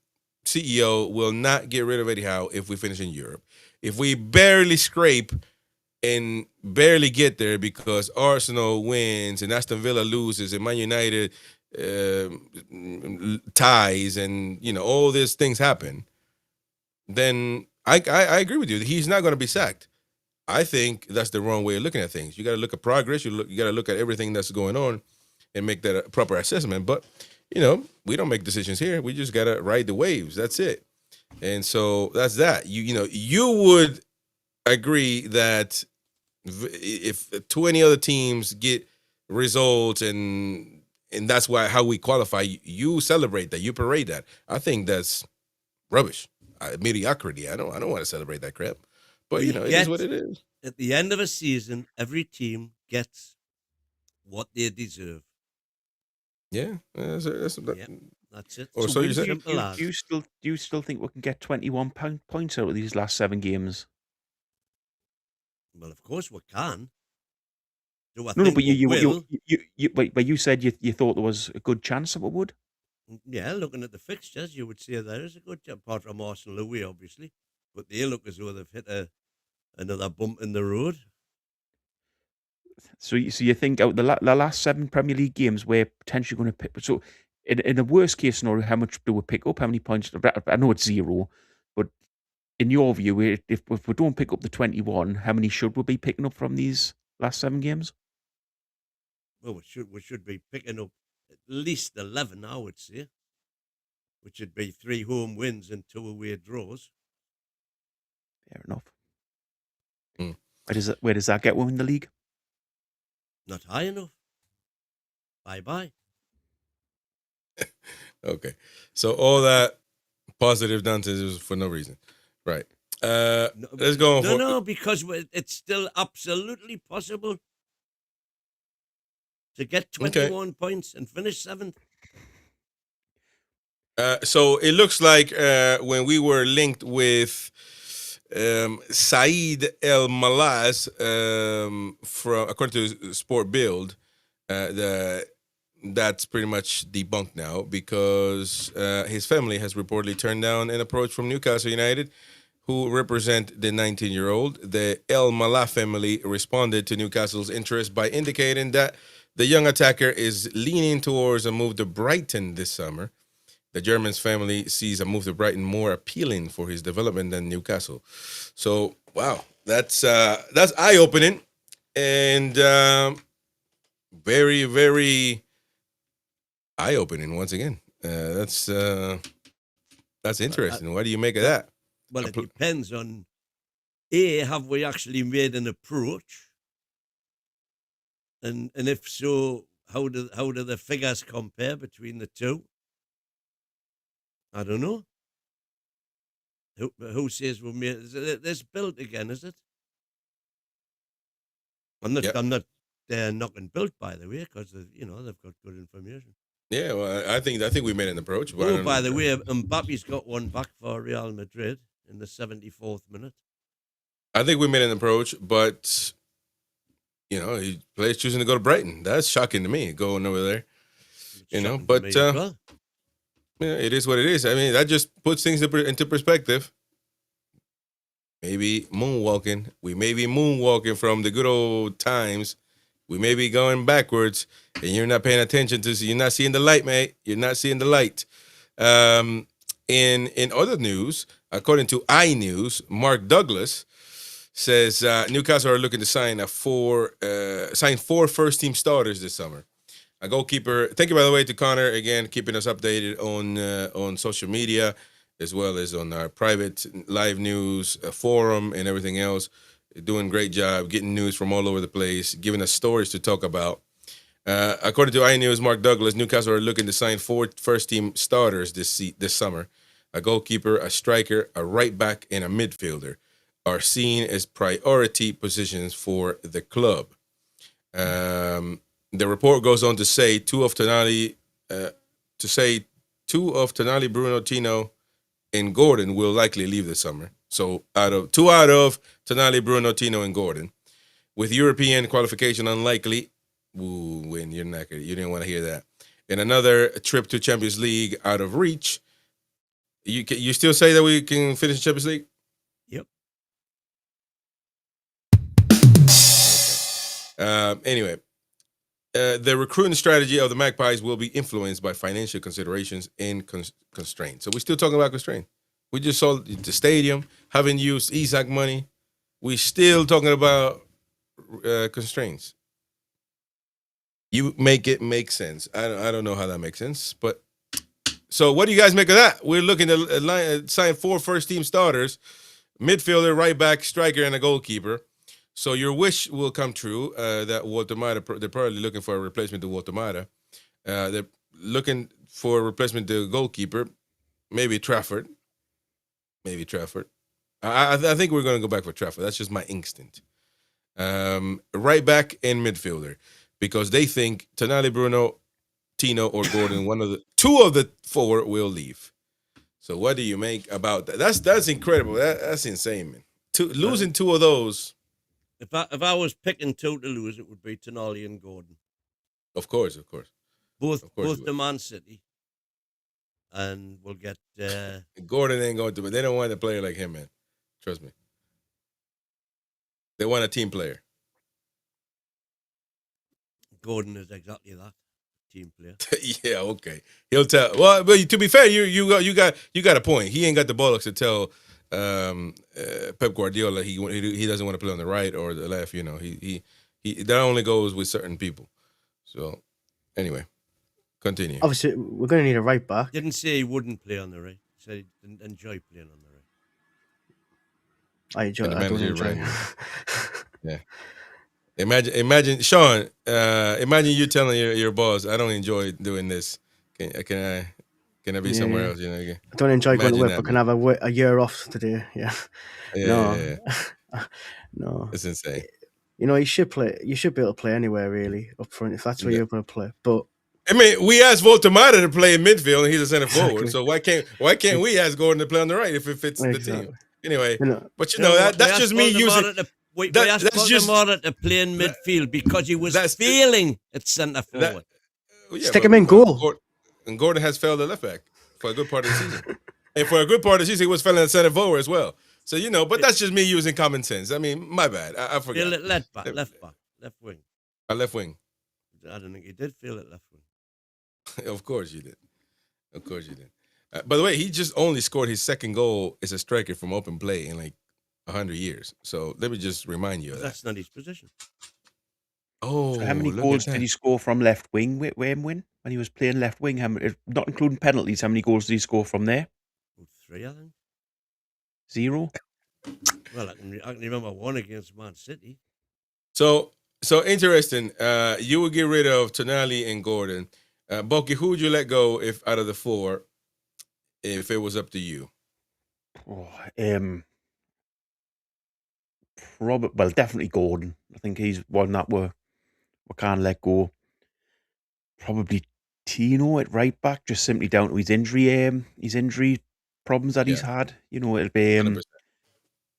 CEO will not get rid of Eddie Howe if we finish in Europe. If we barely scrape and barely get there because Arsenal wins and Aston Villa loses and Man United ties and all these things happen, then I agree with you. He's not going to be sacked. I think that's the wrong way of looking at things. You got to look at progress. You got to look at everything that's going on and make that a proper assessment. But we don't make decisions here. We just got to ride the waves. That's it. And so that's that. You would agree that if 20 other teams get results and that's how we qualify, you celebrate that, you parade that. I think that's rubbish, mediocrity. I don't want to celebrate that crap. But it is what it is. At the end of a season, every team gets what they deserve. Yeah, that's it. So do you still think we can get 21 points out of these last 7 games? Well, of course we can. But you said you thought there was a good chance that we would. Yeah, looking at the fixtures, you would say there is a good chance, apart from Arsenal away, obviously. But they look as though they've hit another bump in the road. So you think out the last 7 Premier League games we're potentially going to pick. So in a worst case scenario, how much do we pick up? How many points? I know it's 0, but in your view, if we don't pick up the 21, how many should we be picking up from these last 7 games? Well, we should be picking up at least 11, I would say, which would be 3 home wins and 2 away draws. Fair enough. Where does that get we in the league? Not high enough. Bye-bye. Okay. So all that positive nonsense is for no reason. Right. Let's go for No, because it's still absolutely possible to get 21 points and finish 7th. So it looks like when we were linked with Saeed El Malaz, from according to Sport Build, that's pretty much debunked now because his family has reportedly turned down an approach from Newcastle United, who represent the 19-year-old. The El Malaz family responded to Newcastle's interest by indicating that the young attacker is leaning towards a move to Brighton this summer. The German's family sees a move to Brighton more appealing for his development than Newcastle. So, wow, that's eye-opening and very, very eye-opening once again. That's interesting. What do you make of that? Well, it depends on, A, have we actually made an approach? And if so, how do the figures compare between the two? I don't know. Who says we've made this built again, is it? I'm not knocking built, by the way, because they've got good information. Yeah, well, I think we made an approach. Oh, by the way, Mbappe's got one back for Real Madrid in the 74th minute. I think we made an approach, but he players choosing to go to Brighton. That's shocking to me, going over there. Yeah, it is what it is. I mean, that just puts things into perspective. Maybe moonwalking. We may be moonwalking from the good old times. We may be going backwards, and you're not paying attention to. You're not seeing the light, mate. You're not seeing the light. In other news, according to iNews, Mark Douglas says Newcastle are looking to sign four first-team starters this summer. A goalkeeper. Thank you, by the way, to Connor again, keeping us updated on social media as well as on our private live news forum and everything else. Doing a great job, getting news from all over the place, giving us stories to talk about. According to iNews, Mark Douglas, Newcastle are looking to sign 4 first-team starters this summer. A goalkeeper, a striker, a right back, and a midfielder are seen as priority positions for the club. The report goes on to say two of Tonali, Bruno, Tino, and Gordon will likely leave this summer. So two out of Tonali, Bruno, Tino, and Gordon, with European qualification unlikely. Ooh, when you didn't want to hear that. And another trip to Champions League out of reach. You still say that we can finish Champions League? Yep. Anyway. The recruiting strategy of the Magpies will be influenced by financial considerations and constraints. So we're still talking about constraint. We just saw the stadium, haven't used Isaac money. We're still talking about constraints. You make it make sense. I don't know how that makes sense. But so what do you guys make of that? We're looking to sign 4 first-team starters, midfielder, right back, striker, and a goalkeeper. So your wish will come true that Woltemade, they're probably looking for a replacement to Woltemade. They're looking for a replacement to goalkeeper, maybe Trafford. I think we're going to go back for Trafford. That's just my instinct. Right back and midfielder, because they think Tonali, Bruno, Tino, or Gordon, two of the 4 will leave. So what do you make about that? That's incredible. That's insane, man. Losing 2 of those. If I was picking 2 to lose, it would be Tonali and Gordon. Of course. Both to Man City. And we'll get... Gordon ain't going to, but they don't want a player like him, man. Trust me. They want a team player. Gordon is exactly that. Team player. Yeah, okay. He'll tell... Well, but to be fair, you got a point. He ain't got the bollocks to tell... Pep Guardiola, he doesn't want to play on the right or the left. He that only goes with certain people. So anyway, continue. Obviously, we're going to need a right back. Didn't say he wouldn't play on the right. He said he didn't enjoy playing on the right. I don't enjoy. Yeah. Imagine, Sean. Imagine you telling your boss, "I don't enjoy doing this. Can Can I be somewhere else? You know, I don't enjoy going to work, that, but can I have a year off today? Yeah. yeah. No. It's insane. You know, you should play. You should be able to play anywhere really up front if that's where you're going to play. But I mean, we asked Woltemade to play in midfield, and he's a center forward. So why can't we ask Gordon to play on the right if it fits the team? Anyway, but that's just me using. We asked Woltemade to play in midfield because he was failing at centre forward. Stick him in goal. And Gordon has failed at left back for a good part of the season, and for a good part of the season, he was failing at center forward as well. So but that's just me using common sense. I mean, my bad. I forgot. Feel it left back, left wing. Left wing. I don't think he did feel it left wing. Of course you did. By the way, he just only scored his second goal as a striker from open play in like 100 years. So let me just remind you of that. That's not his position. Oh, so how many goals did he score from left wing when he was playing left wing? Not including penalties, how many goals did he score from there? 3, I think. 0? Well, I can remember 1 against Man City. So interesting. You would get rid of Tonali and Gordon. Bulky, who would you let go if out of the 4 if it was up to you? Definitely Gordon. I think he's one that we can't let go. Probably Tino at right back, just simply down to his injury problems that he's had. It'll be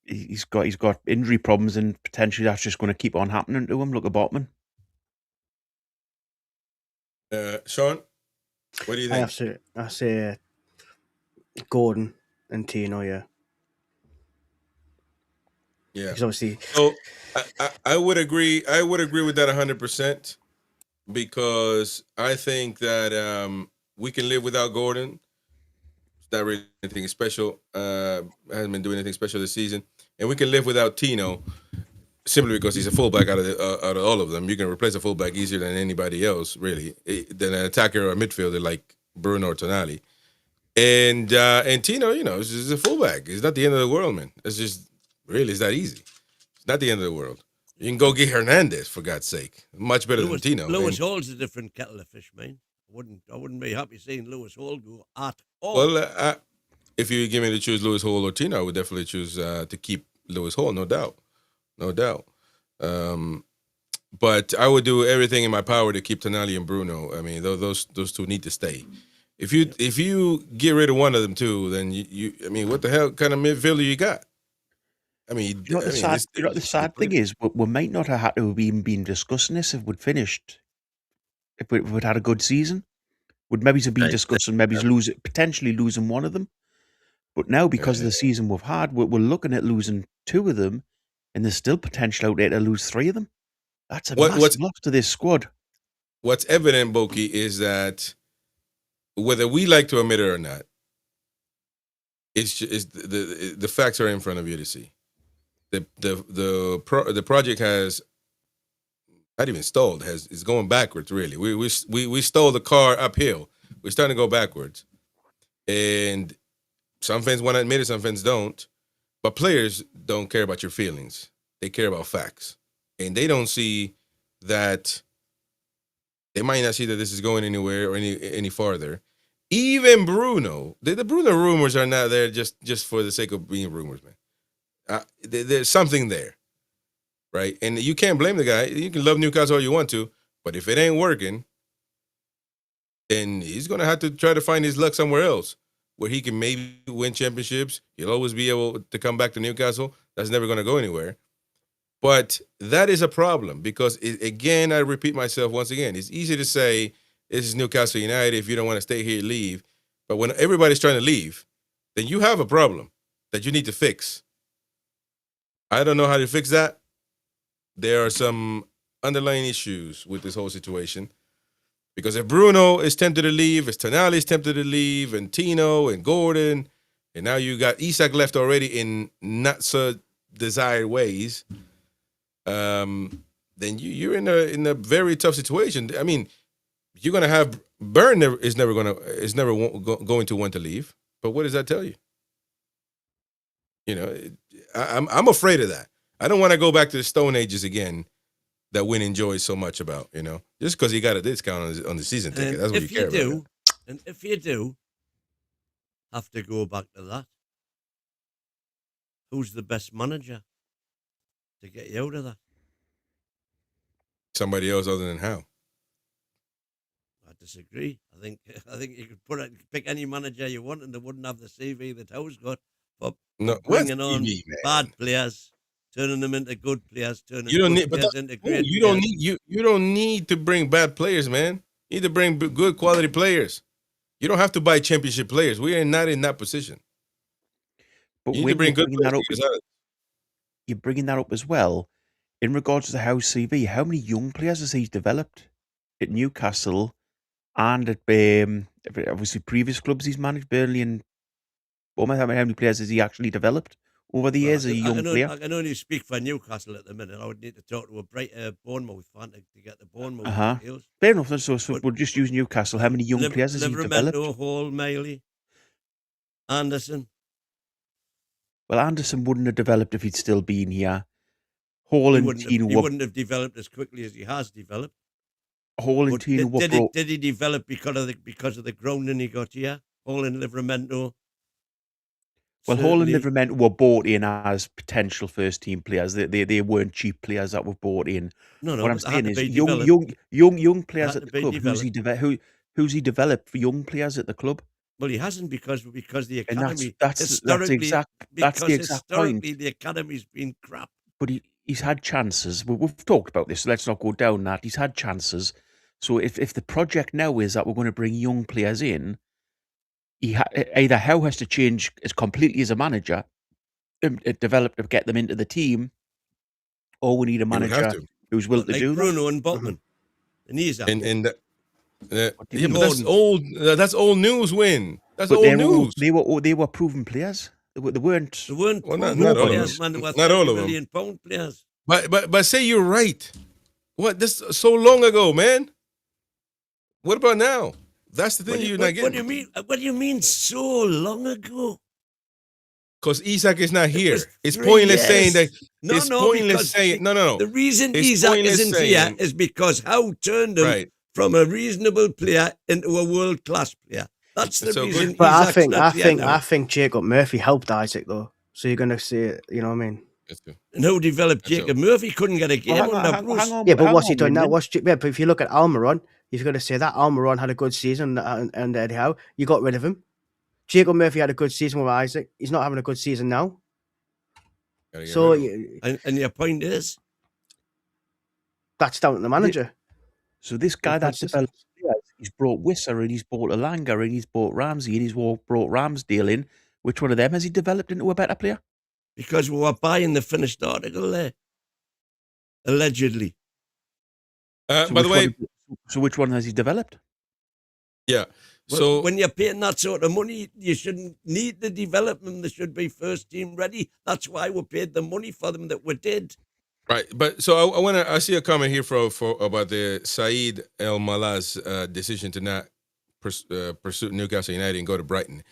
he's got injury problems, and potentially that's just going to keep on happening to him. Look at Botman. Sean, what do you think? I say Gordon and Tino, yeah. Yeah. Because obviously, so I would agree. I would agree with that 100% because I think that we can live without Gordon. It's not really anything special. Hasn't been doing anything special this season, and we can live without Tino. Simply because he's a fullback out of all of them. You can replace a fullback easier than anybody else, really, than an attacker or a midfielder like Bruno or Tonali. And Tino, is just a fullback. It's not the end of the world, man. It's that easy. It's not the end of the world. You can go get Hernandez, for God's sake. Much better than Tino. Lewis Hall's a different kettle of fish, man. I wouldn't be happy seeing Lewis Hall go at all. Well, if you give me to choose Lewis Hall or Tino, I would definitely choose to keep Lewis Hall, no doubt. But I would do everything in my power to keep Tonali and Bruno. I mean, those two need to stay. If you get rid of one of them too, then I mean, what the hell kind of midfielder you got? I mean, the sad thing is, we might not have had to have even been discussing this if we'd finished. If we'd had a good season, would maybe have been discussing potentially losing one of them. But now, because of the season we've had, we're looking at losing 2 of them. And there's still potential out there to lose 3 of them. That's a massive loss to this squad. What's evident, Boki, is that whether we like to admit it or not, it's the facts are in front of you to see. The project has not even stalled. Is going backwards. Really, we stole the car uphill. We're starting to go backwards, and some fans want to admit it, some fans don't. But players don't care about your feelings. They care about facts. And they don't see that, they might not see that this is going anywhere or any farther. Even Bruno, the Bruno rumors are not there just for the sake of being rumors, man. There's something there, right? And you can't blame the guy. You can love Newcastle all you want to, but if it ain't working, then he's going to have to try to find his luck somewhere else, where he can maybe win championships. He'll always be able to come back to Newcastle. That's never going to go anywhere. But that is a problem because, again, I repeat myself once again. It's easy to say, this is Newcastle United. If you don't want to stay here, leave. But when everybody's trying to leave, then you have a problem that you need to fix. I don't know how to fix that. There are some underlying issues with this whole situation. Because if Bruno is tempted to leave, if Tonali is tempted to leave, and Tino and Gordon, and now you got Isak left already in not so desired ways, then you're in a very tough situation. I mean, you're gonna have Burn is never going to want to leave. But what does that tell you? I'm afraid of that. I don't want to go back to the Stone Ages again. That Win enjoys so much about, just because he got a discount on the season ticket. That's what you care about. And if you do, have to go back to that. Who's the best manager to get you out of that? Somebody else other than Howe. I disagree. I think you could pick any manager you want, and they wouldn't have the CV that Howe's got for bringing on bad players, turning them into good players, turning good players into great players. You don't need to bring bad players, man. You need to bring good quality players. You don't have to buy championship players. We are not in that position. But you need when to bring good players. You're bringing that up as well. In regards to the Howe CV, how many young players has he developed at Newcastle and at obviously previous clubs he's managed, Burnley and Bournemouth? How many players has he actually developed over the years as a young player? I can only speak for Newcastle at the minute. I would need to talk to a Bournemouth fan to get the Bournemouth details. Fair enough. So we'll just use Newcastle. How many young players has he developed? Hall, Miley, Anderson. Well, Anderson wouldn't have developed if he'd still been here. Hall and Kean he wouldn't have developed as quickly as he has developed. Hall and Kean did he develop because of the grounding he got here? Hall and Livramento. Well, Hall and Livramento were bought in as potential first team players. They weren't cheap players that were bought in. No. What I'm saying is young players at the club. Who's he developed for young players at the club? Well, he hasn't because the academy. That's the exact point. The academy's been crap. But he's had chances. We've talked about this, so let's not go down that. He's had chances. So if the project now is that we're going to bring young players in, either Howe has to change as completely as a manager, develop to get them into the team, or we need a manager who's willing to do Bruno and Botman. And he's out. But that's old. That's old news. That's old news. They were proven players. They weren't. Well, not all players, man. Not all of them. £1 million players. But say you're right. What? This so long ago, man. What about now? That's the thing you're not getting. What do you mean? What do you mean so long ago? Because Isak is not here. It's pointless saying that. No. The reason Isak isn't here is because Howe turned him from a reasonable player into a world-class player. That's the reason. But I think Jacob Murphy helped Isaac though. So you're going to see it. You know what I mean? And who developed Jacob Murphy? Couldn't get a game under Bruce. But what's he done now? But if you look at Almiron, you've got to say that Almiron had a good season and Eddie Howe. You got rid of him. Jacob Murphy had a good season with Isaac. He's not having a good season now. So, and your point is, that's down to the manager. So this guy that's developed players, he's brought Wissa and he's brought Alanga and he's brought Ramsey and he's brought Ramsdale in. Which one of them has he developed into a better player? Because we were buying the finished article there, allegedly. By the way, so which one has he developed? Yeah. Well, so when you're paying that sort of money, you shouldn't need the development. They should be first team ready. That's why we paid the money for them that we did. Right, but so I see a comment here for about the Saeed El Malaz decision to not pursue Newcastle United and go to Brighton.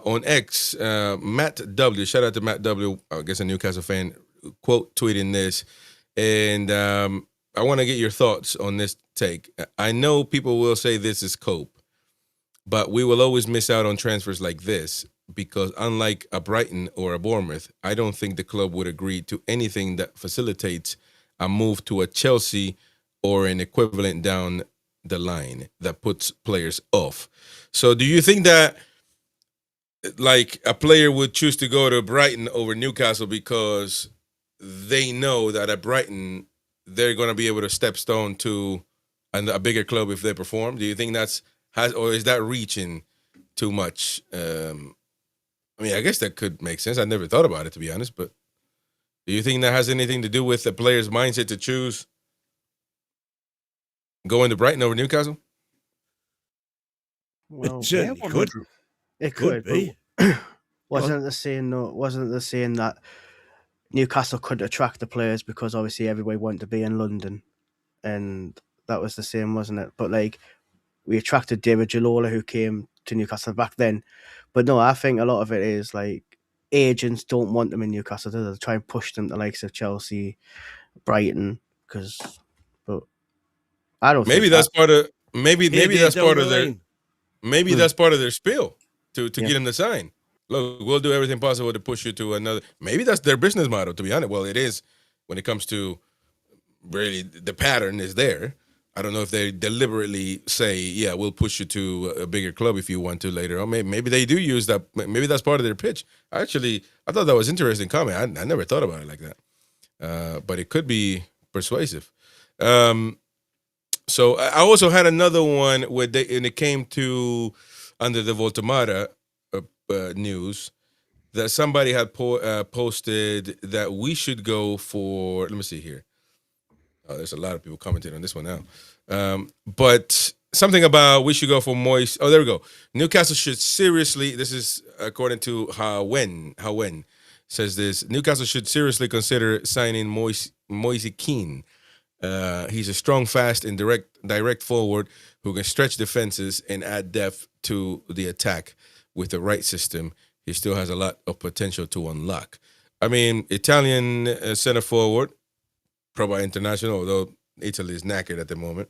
On X, Matt W, shout out to Matt W, I guess a Newcastle fan, quote tweeting this, and I want to get your thoughts on this take. I know people will say this is cope, but we will always miss out on transfers like this because unlike a Brighton or a Bournemouth, I don't think the club would agree to anything that facilitates a move to a Chelsea or an equivalent down the line that puts players off. So do you think that like a player would choose to go to Brighton over Newcastle because they know that at Brighton they're going to be able to step stone to a bigger club if they perform? Do you think or is that reaching too much? I mean, I guess that could make sense. I never thought about it, to be honest. But do you think that has anything to do with the player's mindset to choose going to Brighton over Newcastle? Well, it could be. Wasn't the saying that Newcastle could attract the players because obviously everybody wanted to be in London, and that was the same, wasn't it? But like we attracted David Gillola, who came to Newcastle back then. But no, I think a lot of it is like agents don't want them in Newcastle. They try and push them to the likes of Chelsea, Brighton, but I don't. Maybe that's part of. Maybe that's part of their. Maybe that's part of their spiel. to get him to sign. Look, we'll do everything possible to push you to another. Maybe that's their business model, to be honest. Well, it is when it comes to really the pattern is there. I don't know if they deliberately say, yeah, we'll push you to a bigger club if you want to later on. Maybe they do use that. Maybe that's part of their pitch. I thought that was interesting comment. I never thought about it like that. But it could be persuasive. So I also had another one where and it came to under the Woltemade news that somebody had posted that we should go for. Let me see here. Oh, there's a lot of people commenting on this one now. But something about we should go for Moise. Oh, there we go. Newcastle should seriously. This is according to Howen says this. Newcastle should seriously consider signing Moise Kean. He's a strong, fast, and direct forward who can stretch defenses and add depth to the attack. With the right system, he still has a lot of potential to unlock. I mean, Italian center forward, Proba International, although Italy is knackered at the moment.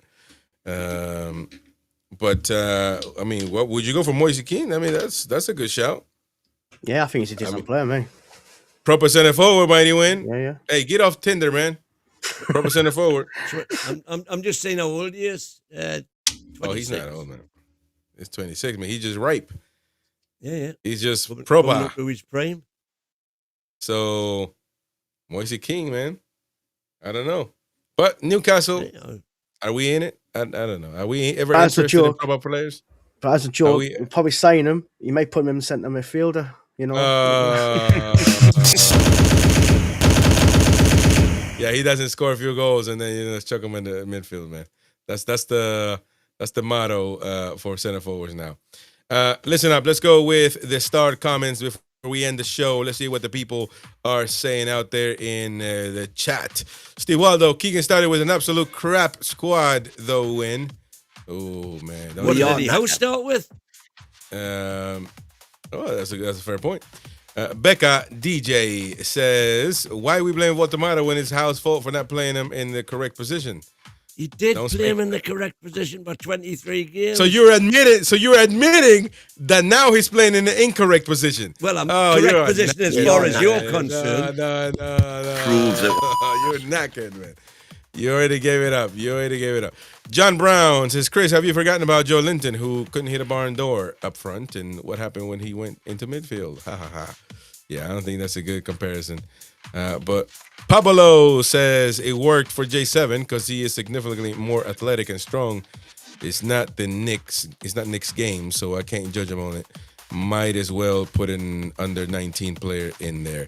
But I mean, what would you go for Moise Kean? I mean, that's a good shout. Yeah, I think he's a decent player, man. Proper center forward, mighty win. Yeah. Hey, get off Tinder, man. Proper center forward. I'm just saying how old he is. Oh, he's not old, man. It's 26, man. He's just ripe. Yeah. He's just proper. To his prime. So, Moise Kean, man. I don't know. But Newcastle, are we in it? I don't know. Are we ever interested in proper players? But as a joke, we'll probably sign him. You may put him in centre midfielder, you know. Yeah, he doesn't score a few goals and then chuck him in the midfield, man. That's the motto for center forwards now. Listen up. Let's go with the start comments before we end the show. Let's see what the people are saying out there in the chat. Steve Waldo, Keegan started with an absolute crap squad, though. Win. Oh man. What did Eddie Howe start with? That's a fair point. Becca DJ says, "Why are we blaming Woltemade when it's Howe's fault for not playing him in the correct position?" He did play him in the correct position for 23 games. So you're admitting that now he's playing in the incorrect position. Well, correct position as far as you're concerned. No. Proves it. You're knackered, man. You already gave it up. John Brown says, Chris, have you forgotten about Joe Linton, who couldn't hit a barn door up front, and what happened when he went into midfield? Ha ha ha. Yeah, I don't think that's a good comparison. But Pablo says it worked for J7 because he is significantly more athletic and strong. It's not Nick's game, so I can't judge him on it. Might as well put an under 19 player in there.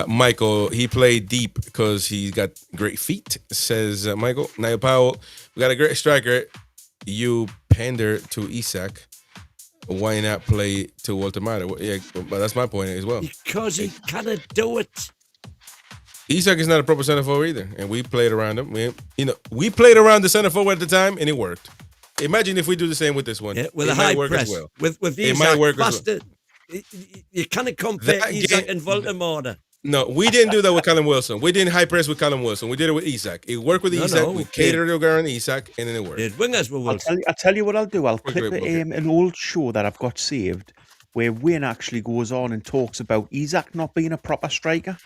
Michael, he played deep because he's got great feet, says Michael. Niall Powell, we got a great striker. You pander to Isak. Why not play to Woltemade? Yeah, but that's my point as well. Because he cannot do it. Isak is not a proper center forward either, and we played around him. We played around the center forward at the time, and it worked. Imagine if we do the same with this one. Yeah, with a high press. Well. With Isak, it might work faster. Well. You cannot compare Isak and Woltemade. No, we didn't do that with Callum Wilson. We didn't high press with Callum Wilson. We did it with Isak. It worked with Isak. We catered to Gareth Isak, and then it worked. Wingers were Wilson. I'll tell you what I'll do. I'll clip an old show that I've got saved where Wayne actually goes on and talks about Isak not being a proper striker.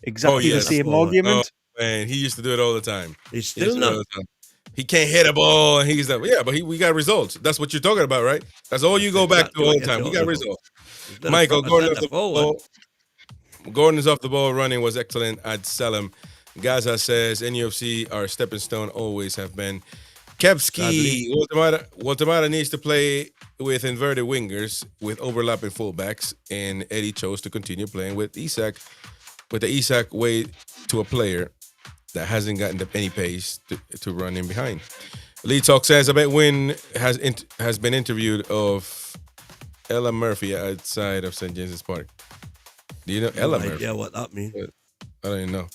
Exactly the same argument. Oh, man, he used to do it all the time. He's still not. He can't hit a ball, and he's that. Yeah, but we got results. That's what you're talking about, right? That's all you go back to all the time. We got results. Michael, Gordon off the ball. Gordon is off the ball. Running was excellent. I'd sell him. Gaza says NUFC are stepping stone. Always have been. Kevski, Woltemade needs to play with inverted wingers with overlapping fullbacks, and Eddie chose to continue playing with Isak. With the Isak way to a player that hasn't gotten any pace to run in behind. Lee Talk says, I bet Wynn has been interviewed of Ella Murphy outside of St. James's Park. Do you know Ella Murphy? Yeah, what that means. I don't even know.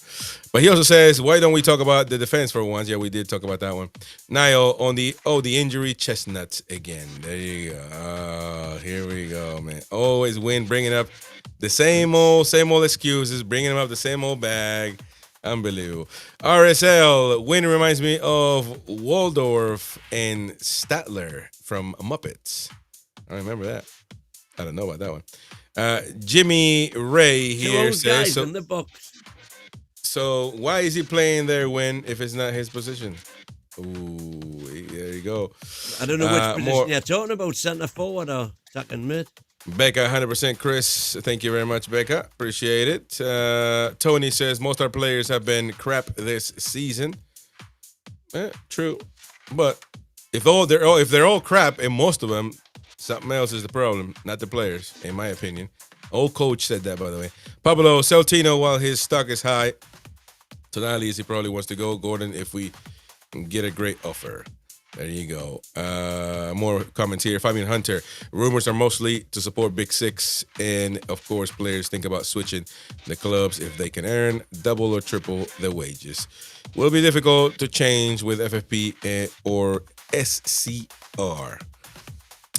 But he also says, why don't we talk about the defense for once? Yeah, we did talk about that one. Niall on the injury chestnuts again. There you go. Here we go, man. Always Win bringing up the same old excuses, bringing him up the same old bag. Unbelievable. RSL, Win reminds me of Waldorf and Statler from Muppets. I remember that. I don't know about that one. Jimmy Ray Two here old says, guys in the box. so why is he playing there when if it's not his position? Ooh, there you go. I don't know which position you're talking about, centre forward or attacking mid. Becca, 100% Chris. Thank you very much, Becca. Appreciate it. Tony says, most of our players have been crap this season. True. But if they're all crap, and most of them, something else is the problem, not the players, in my opinion. Old coach said that, by the way. Pablo Celtino, while his stock is high, Tonali, he probably wants to go. Gordon, if we get a great offer. There you go. More comments here. Fabian Hunter. Rumors are mostly to support Big Six. And, of course, players think about switching the clubs if they can earn double or triple the wages. Will be difficult to change with FFP or SCR.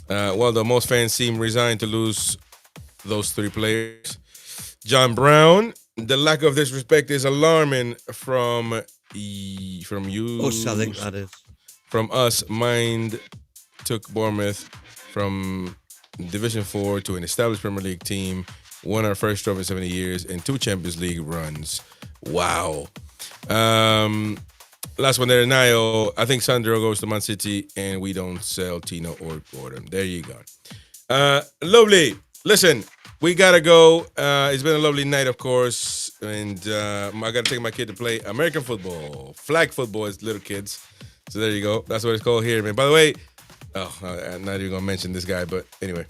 Well, the most fans seem resigned to lose those three players. John Brown. The lack of disrespect is alarming from you. I think that is. From us, Mind took Bournemouth from Division 4 to an established Premier League team, won our first trophy in 70 years, and 2 Champions League runs. Wow. Last one there, Nio. I think Sandro goes to Man City, and we don't sell Tino or Gordon. There you go. Lovely. Listen, we got to go. It's been a lovely night, of course, and I got to take my kid to play American football. Flag football is little kids. So there you go. That's what it's called here, man. By the way, I'm not even going to mention this guy, but anyway.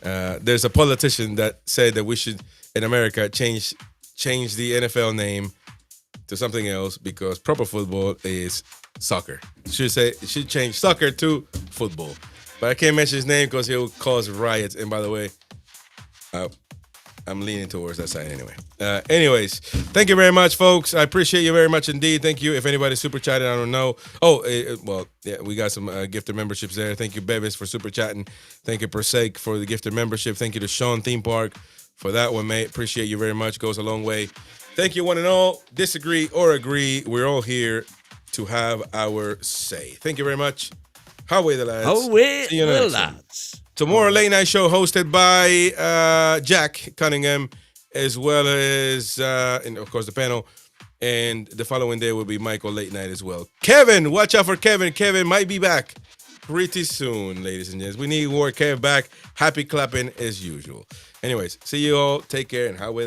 There's a politician that said that we should, in America, change the NFL name to something else because proper football is soccer. It should change soccer to football. But I can't mention his name because he'll cause riots. And by the way, I'm leaning towards that side anyway. Anyways, thank you very much, folks. I appreciate you very much indeed. Thank you. If anybody's super chatted, I don't know. Well, yeah, we got some gifted memberships there. Thank you, Bevis, for super chatting. Thank you, Persake, for the gifted membership. Thank you to Sean Theme Park for that one, mate. Appreciate you very much. Goes a long way. Thank you, one and all. Disagree or agree, we're all here to have our say. Thank you very much. Away the lads. Away See you the next time. lads. Tomorrow, late night show hosted by Jack Cunningham, as well as, and of course, the panel. And the following day will be Michael late night as well. Kevin, watch out for Kevin. Kevin might be back pretty soon, ladies and gents. We need more Kev back. Happy clapping as usual. Anyways, see you all. Take care and how